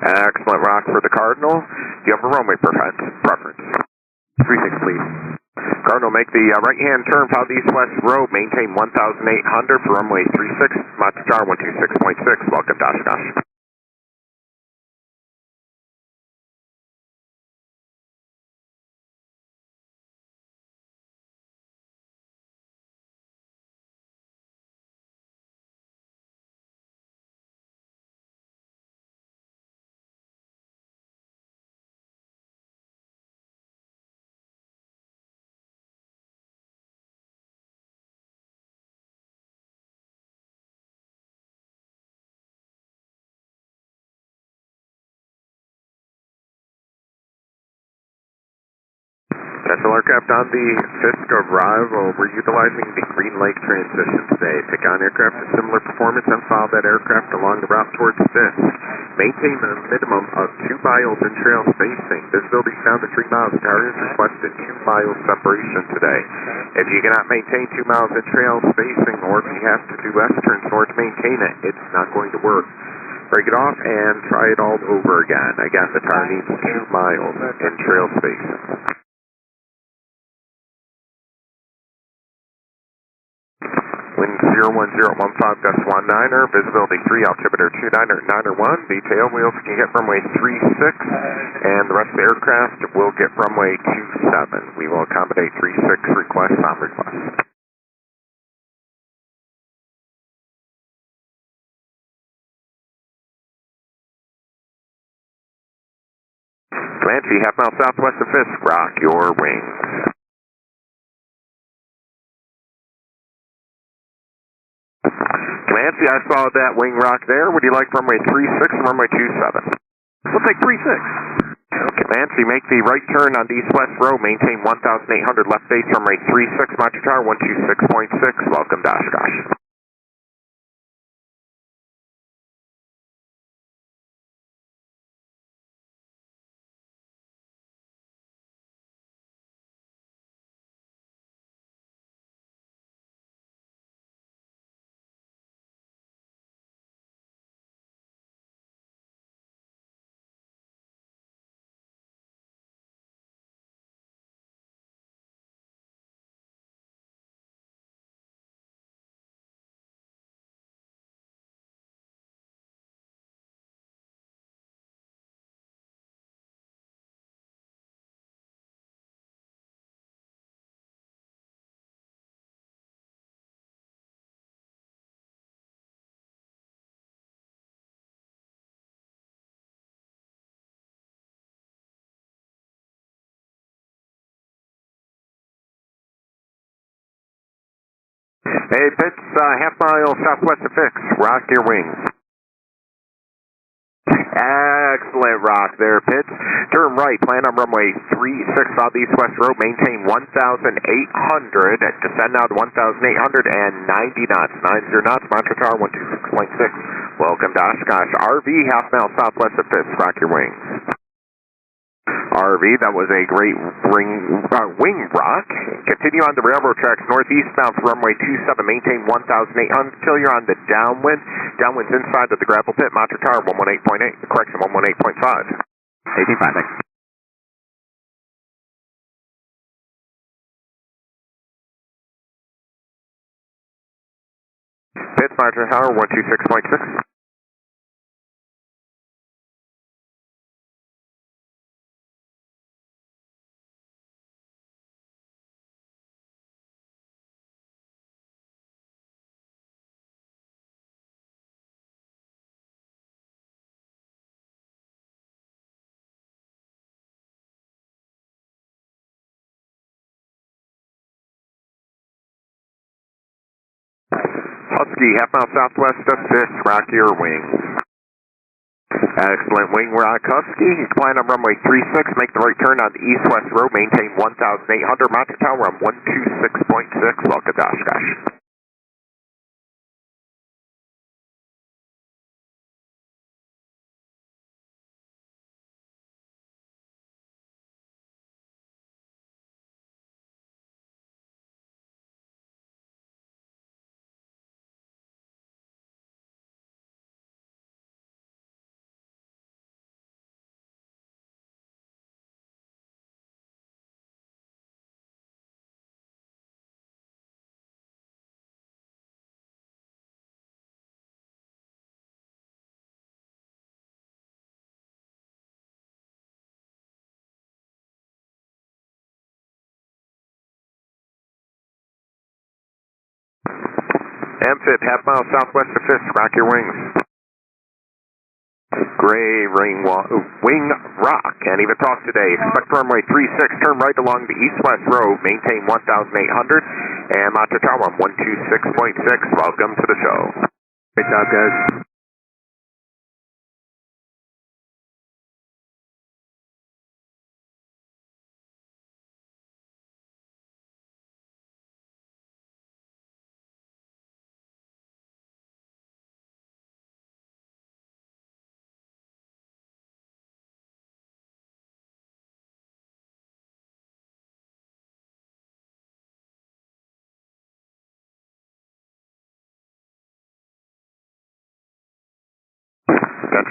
Excellent rock for the Cardinal. Do you have a runway preference? 36, please. Cardinal, make the right-hand turn, follow the east-west road, maintain 1,800 for runway 36, Mach-Star 126.6. Welcome to Oshkosh. Vessel aircraft on the Fisk arrival. We're utilizing the Green Lake transition today. Pick on aircraft of similar performance and follow that aircraft along the route towards Fisk. Maintain a minimum of 2 miles in trail spacing. Visibility down to 3 miles. Tower has requested 2 miles separation today. If you cannot maintain 2 miles in trail spacing, or if you have to do S-turns in order to maintain it, it's not going to work. Break it off and try it all over again. Again, the tower needs 2 miles in trail spacing. Wind 01015.19er, visibility 3, altimeter 299.1. Detail wheels can get runway 36, and the rest of the aircraft will get runway 27. We will accommodate 36 requests on request. Clancy, half mile southwest of Fisk, rock your wings. Clancy, I saw that wing rock there. Would you like runway 36 and runway 27? We'll take 36. Okay, Clancy, make the right turn on the east-west row. Maintain 1,800 left base, runway 36, Mach Tower 126.6. Welcome to Oshkosh. Hey, Pitts, half mile southwest of Fisk. Rock your wings. Excellent rock there, Pitts. Turn right, plan on runway 36 south east-west road. Maintain 1,800. Descend now to 1,890 knots. 90 knots, Mach Tower 126.6. Welcome to Oshkosh. RV, half mile southwest of Fisk. Rock your wings. RV, that was a great wing rock. Continue on the railroad tracks northeast bound for runway 27. Maintain 1,800 until you're on the downwind. Downwind's inside of the gravel pit. Mach Tower 118.8. Correction, 118.5. 18.5, thanks. Pitts, Mach Tower 126.6. Husky, half mile southwest of Fisk, rock your wings. Excellent wing rock, Husky. You can plan on runway 36, make the right turn on the east-west road, maintain 1,800, Mach Tower on 126.6. Welcome to Oshkosh. Amphib, half mile southwest of Fisk, rock your wings. Gray wing rock, can't even talk today. Expect runway 36, turn right along the east-west road, maintain 1,800, and Mach Tower on 126.6. Welcome to the show. Great job, guys.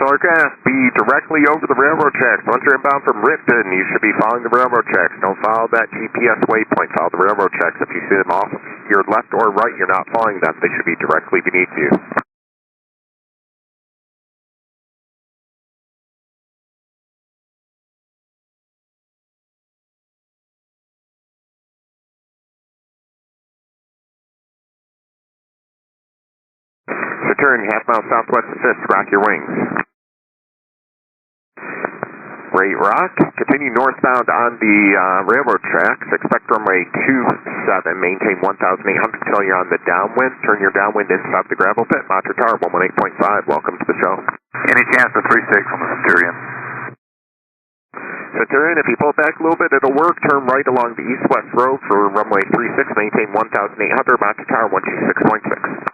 aircraft, be directly over the railroad tracks. Once you're inbound from Ripon, you should be following the railroad tracks. Don't follow that GPS waypoint. Follow the railroad tracks. If you see them off your left or right, you're not following them. They should be directly beneath you. So turn half mile southwest of Fisk, rock your wings. Great rock. Continue northbound on the railroad tracks. Expect runway 27. Maintain 1,800 until you're on the downwind. Turn your downwind inside the gravel pit. Monitor tower 118.5. Welcome to the show. Any chance of 36 on the Centurion? Centurion, if you pull back a little bit, it'll work. Turn right along the east-west road for runway 36. Maintain 1,800. Monitor tower 126.6.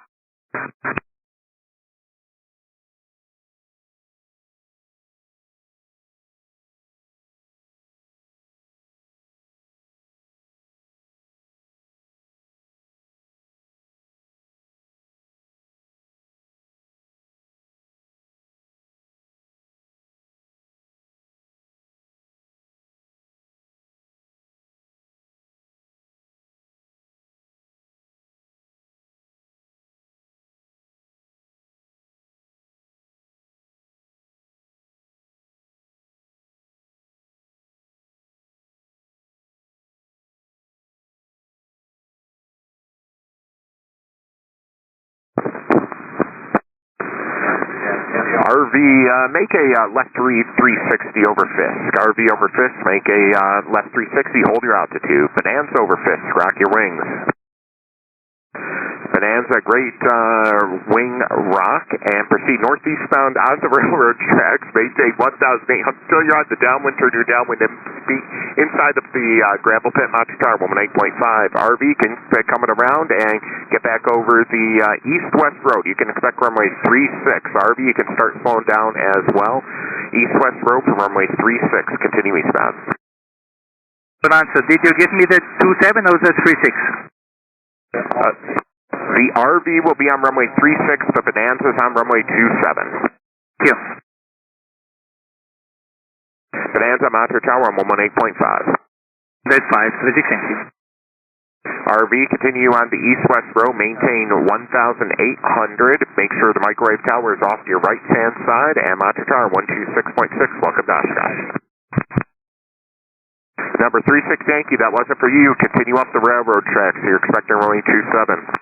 RV, make a left 360 over Fisk. RV over Fisk, make a left 360, hold your altitude. Bonanza over Fisk, rock your wings. Bonanza, great wing rock, and proceed northeastbound on the railroad tracks. Maintain 1,800 until you're on the downwind. Turn your downwind and be inside of the gravel pit. Monitor tower 118.5. RV can coming around and get back over the east-west road. You can expect runway 36. RV, you can start slowing down as well. East-west road for runway 36. Continue eastbound. Bonanza, did you give me the 27 or the 36? The RV will be on runway 36, the Bonanza is on runway 27. Yeah. Bonanza, monitor tower on 118.5. Red 5, 36, thank you. RV, continue on the east-west row, maintain 1,800. Make sure the microwave tower is off to your right-hand side, and monitor tower 126.6. Welcome to Oshkosh. Number 36 Yankee, that wasn't for you. Continue up the railroad tracks. You're expecting runway 27.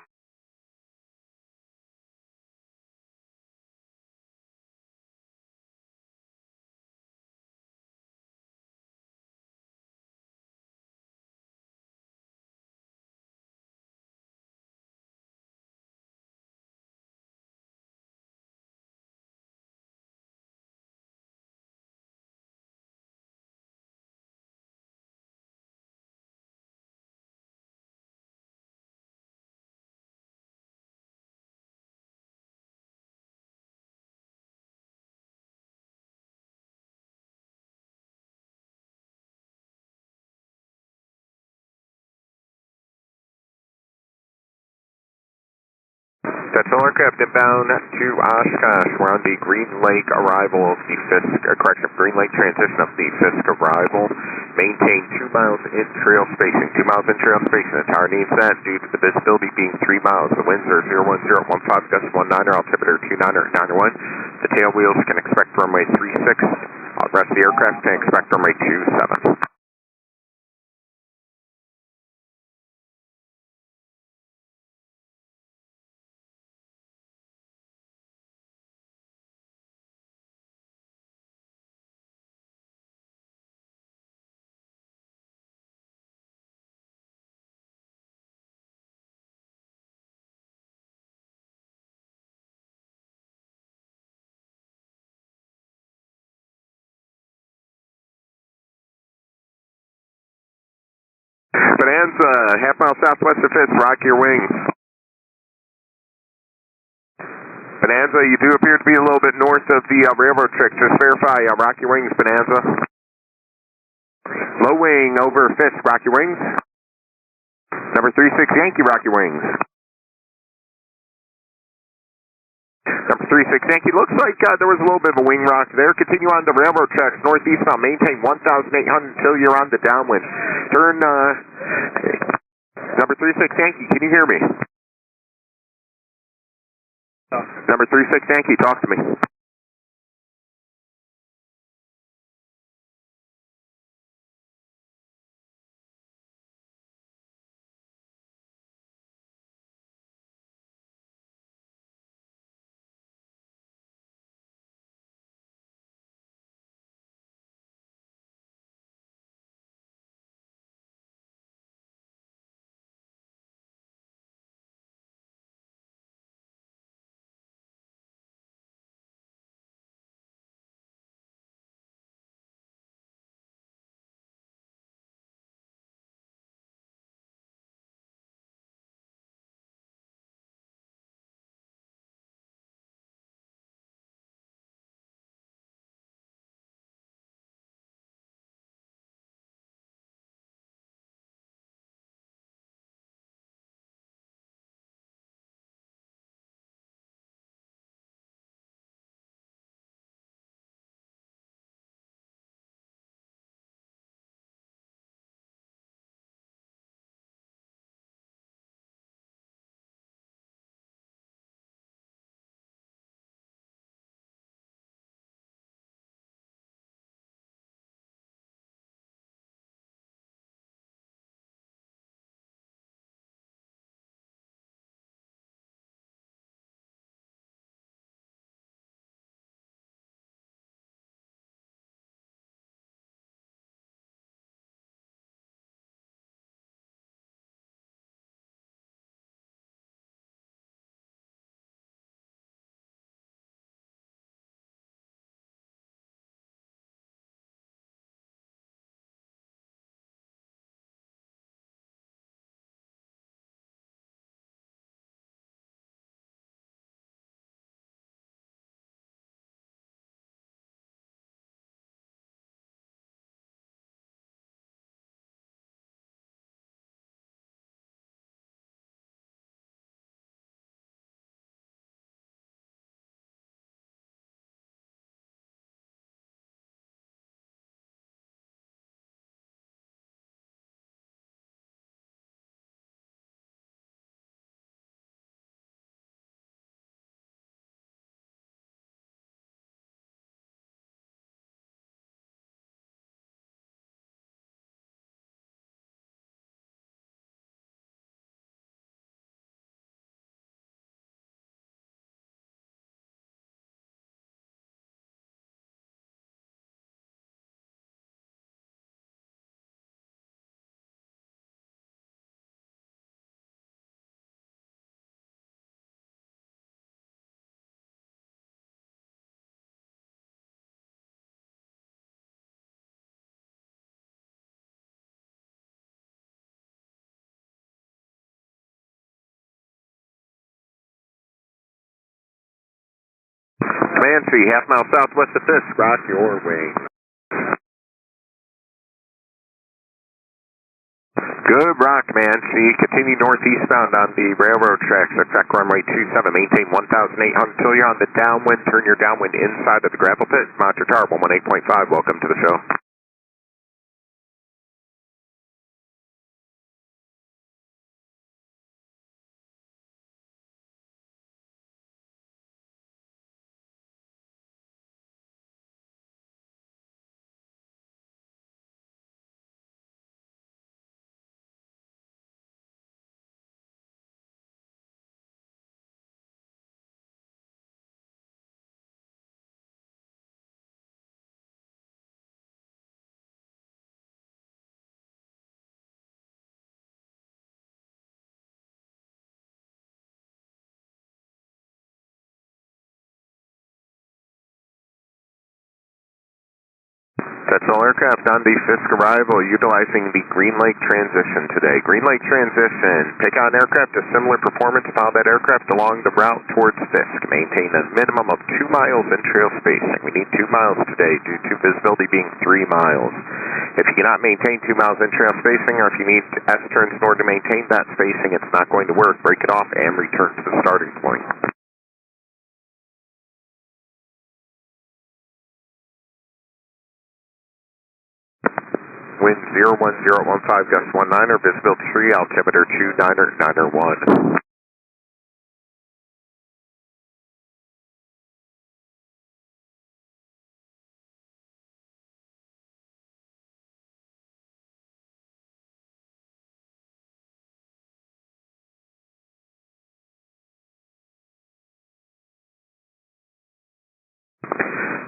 That's all aircraft inbound to Oshkosh. We're on the Green Lake arrival of the Fisk, Green Lake transition of the Fisk arrival. Maintain 2 miles in trail spacing. 2 miles in trail spacing. The tower needs that due to the visibility being 3 miles. The winds are 01015 gust 19er, altimeter 29er, 91. The tail wheels can expect runway 36. The rest of the aircraft can expect runway 27. Bonanza, half mile southwest of Fisk, rock your wings. Bonanza, you do appear to be a little bit north of the railroad tracks. Just verify, rock your wings, Bonanza. Low wing over Fisk, rock your wings. Number 36 Yankee, rock your wings. Number 36 Yankee. Looks like there was a little bit of a wing rock there. Continue on the railroad tracks northeastbound. Maintain 1,800 until you're on the downwind. Turn, number 36 Yankee, can you hear me? Number 36 Yankee, talk to me. Command tree, half mile southwest of Fisk, rock your wing. Good rock, man. See, continue northeastbound on the railroad tracks at track runway 27. Maintain 1,800 until you're on the downwind. Turn your downwind inside of the gravel pit. Monitor tower 118.5. Welcome to the show. That's all aircraft on the Fisk arrival utilizing the Green Lake transition today. Green Lake transition. Take on aircraft of similar performance. Follow that aircraft along the route towards Fisk. Maintain a minimum of 2 miles in trail spacing. We need 2 miles today due to visibility being 3 miles. If you cannot maintain 2 miles in trail spacing, or if you need S-turns in order to maintain that spacing, it's not going to work. Break it off and return to the starting point. Wind 01015, gust 19er, visibility 3, altimeter 2991.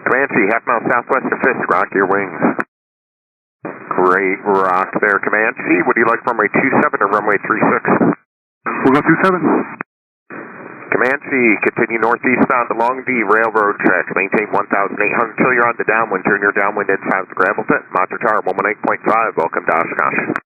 Comanche, half mile southwest of Fisk, rock your wings. Great rock there, Comanche. Would you like runway 27 or runway 36? We'll go 27. Comanche, continue northeastbound along the railroad tracks. Maintain 1,800 until you're on the downwind. Turn your downwind inside the gravel pit. Monitor tower 118.5. Welcome to Oshkosh.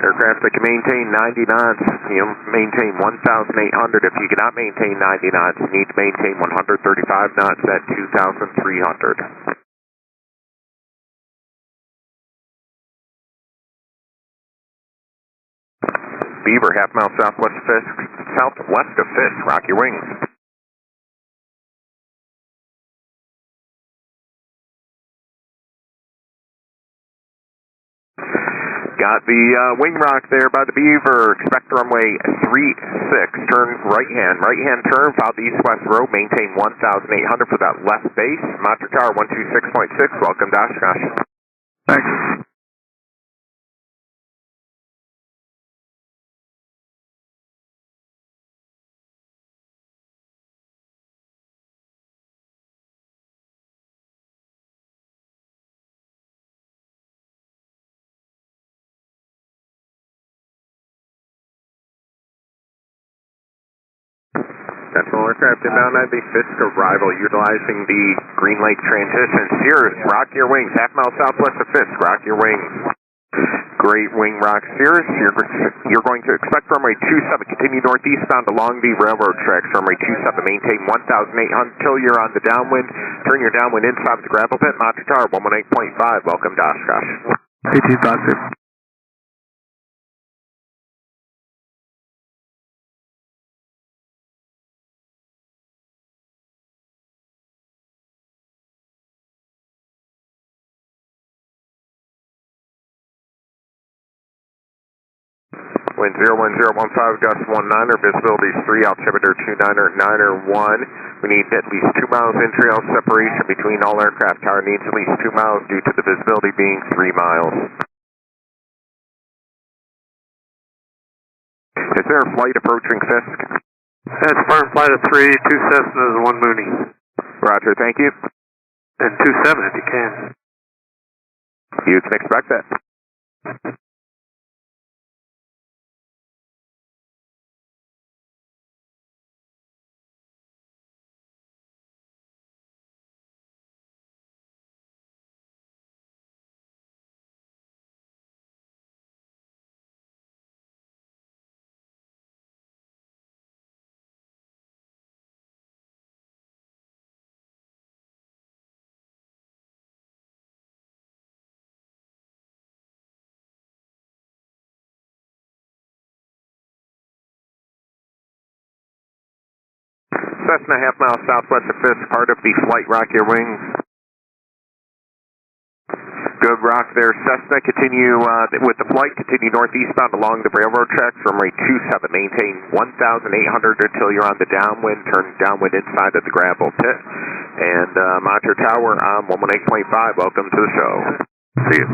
Aircraft that can maintain 90 knots, you maintain 1,800. If you cannot maintain 90 knots, you need to maintain 135 knots at 2,300. Beaver, half mile southwest of Fisk, rock your wings. Got the wing rock there by the Beaver. Expect runway 36. Turn right hand turn, follow the east-west road, maintain 1,800 for that left base. Monitor tower 126.6, welcome to Oshkosh. Thanks. Central aircraft inbound at the Fisk arrival, utilizing the Green Lake transition. Cirrus, rock your wings. Half mile southwest of Fisk, rock your wings. Great wing rock, Cirrus. You're going to expect runway 27. Continue northeastbound along the railroad tracks. Runway 27. Maintain 1,800 until you're on the downwind. Turn your downwind inside the gravel pit. Monitor tower 118.5. Welcome to Oshkosh. AT Wind 01015, gust 19er, visibility is 3, altimeter 2991. We need at least 2 miles in-trail separation between all aircraft. Tower needs at least 2 miles due to the visibility being 3 miles. Is there a flight approaching Fisk? That's firm flight of 3, 2 Cessnas, 1 Mooney. Roger, thank you. And 27 if you can. You can expect that. Cessna, half mile southwest of Fisk, part of the flight rock your wings. Good rock there, Cessna. Continue with the flight. Continue northeastbound along the railroad tracks, runway 27. Maintain 1,800 until you're on the downwind. Turn downwind inside of the gravel pit. And Monitor Tower on 118.5. Welcome to the show. See you.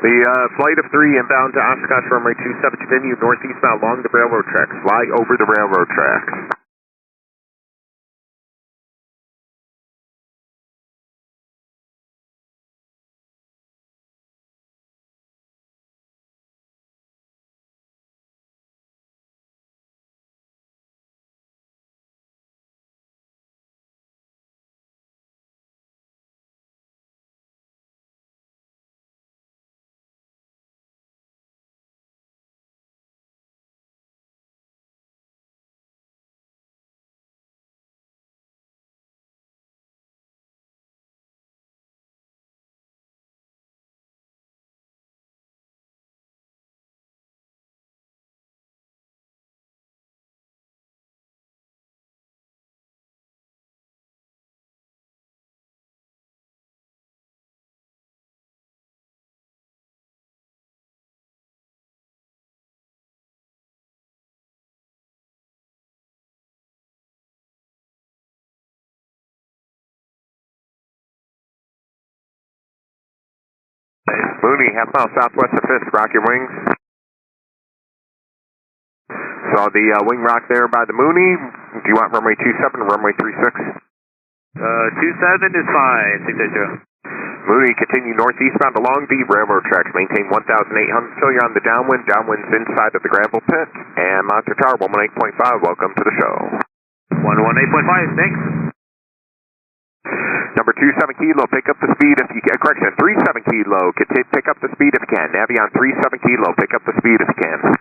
The flight of 3 inbound to Oshkosh runway 27, continue northeastbound along the railroad tracks. Fly over the railroad tracks. Mooney, half mile southwest of Fisk, rock your wings. Saw the wing rock there by the Mooney. Do you want runway 27 or runway 36? 27 is fine, 680. Mooney, continue northeastbound along the railroad tracks. Maintain 1,800 until you're on the downwind. Downwind's inside of the gravel pit. And Monitor Tower 118.5, welcome to the show. 118.5, thanks. Number 27 kilo, pick up the speed if you can. Correction, 37 kilo, pick up the speed if you can. Navion 37 kilo, pick up the speed if you can.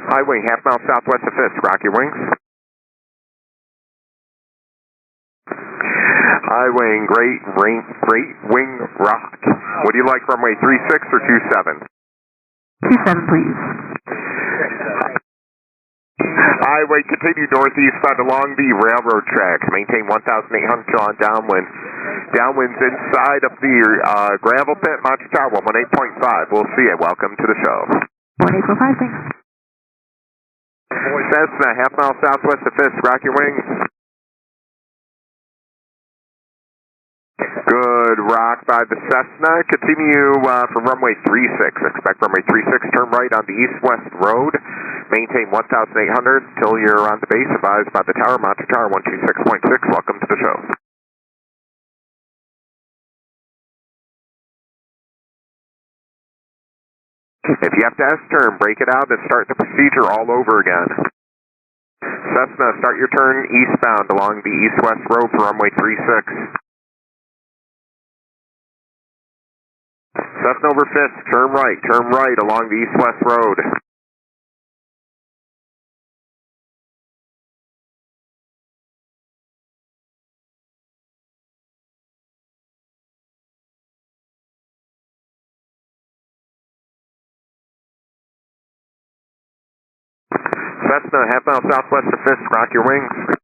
High wing, half mile southwest of Fisk, rock your wings. High wing, great wing rock. Would you like runway 36 or 27? 27, please. Highway, continue northeastbound along the railroad tracks. Maintain 1,800 till on downwind. Downwind's inside of the gravel pit, Monitor Tower 118.5. We'll see you. Welcome to the show. 1845, thanks. Cessna, half mile southwest of Fisk. Rock your wings. Good rock by the Cessna. Continue for runway 36. Expect runway 36. Turn right on the east-west road. Maintain 1,800 till you're on the base. Advised by the tower. Monitor Tower 126.6. Welcome to the show. If you have to S-turn, break it out and start the procedure all over again. Cessna, start your turn eastbound along the east-west road for runway 36. Cessna over Fisk, turn right along the east-west road. Cessna, half mile southwest of Fisk, rock your wings.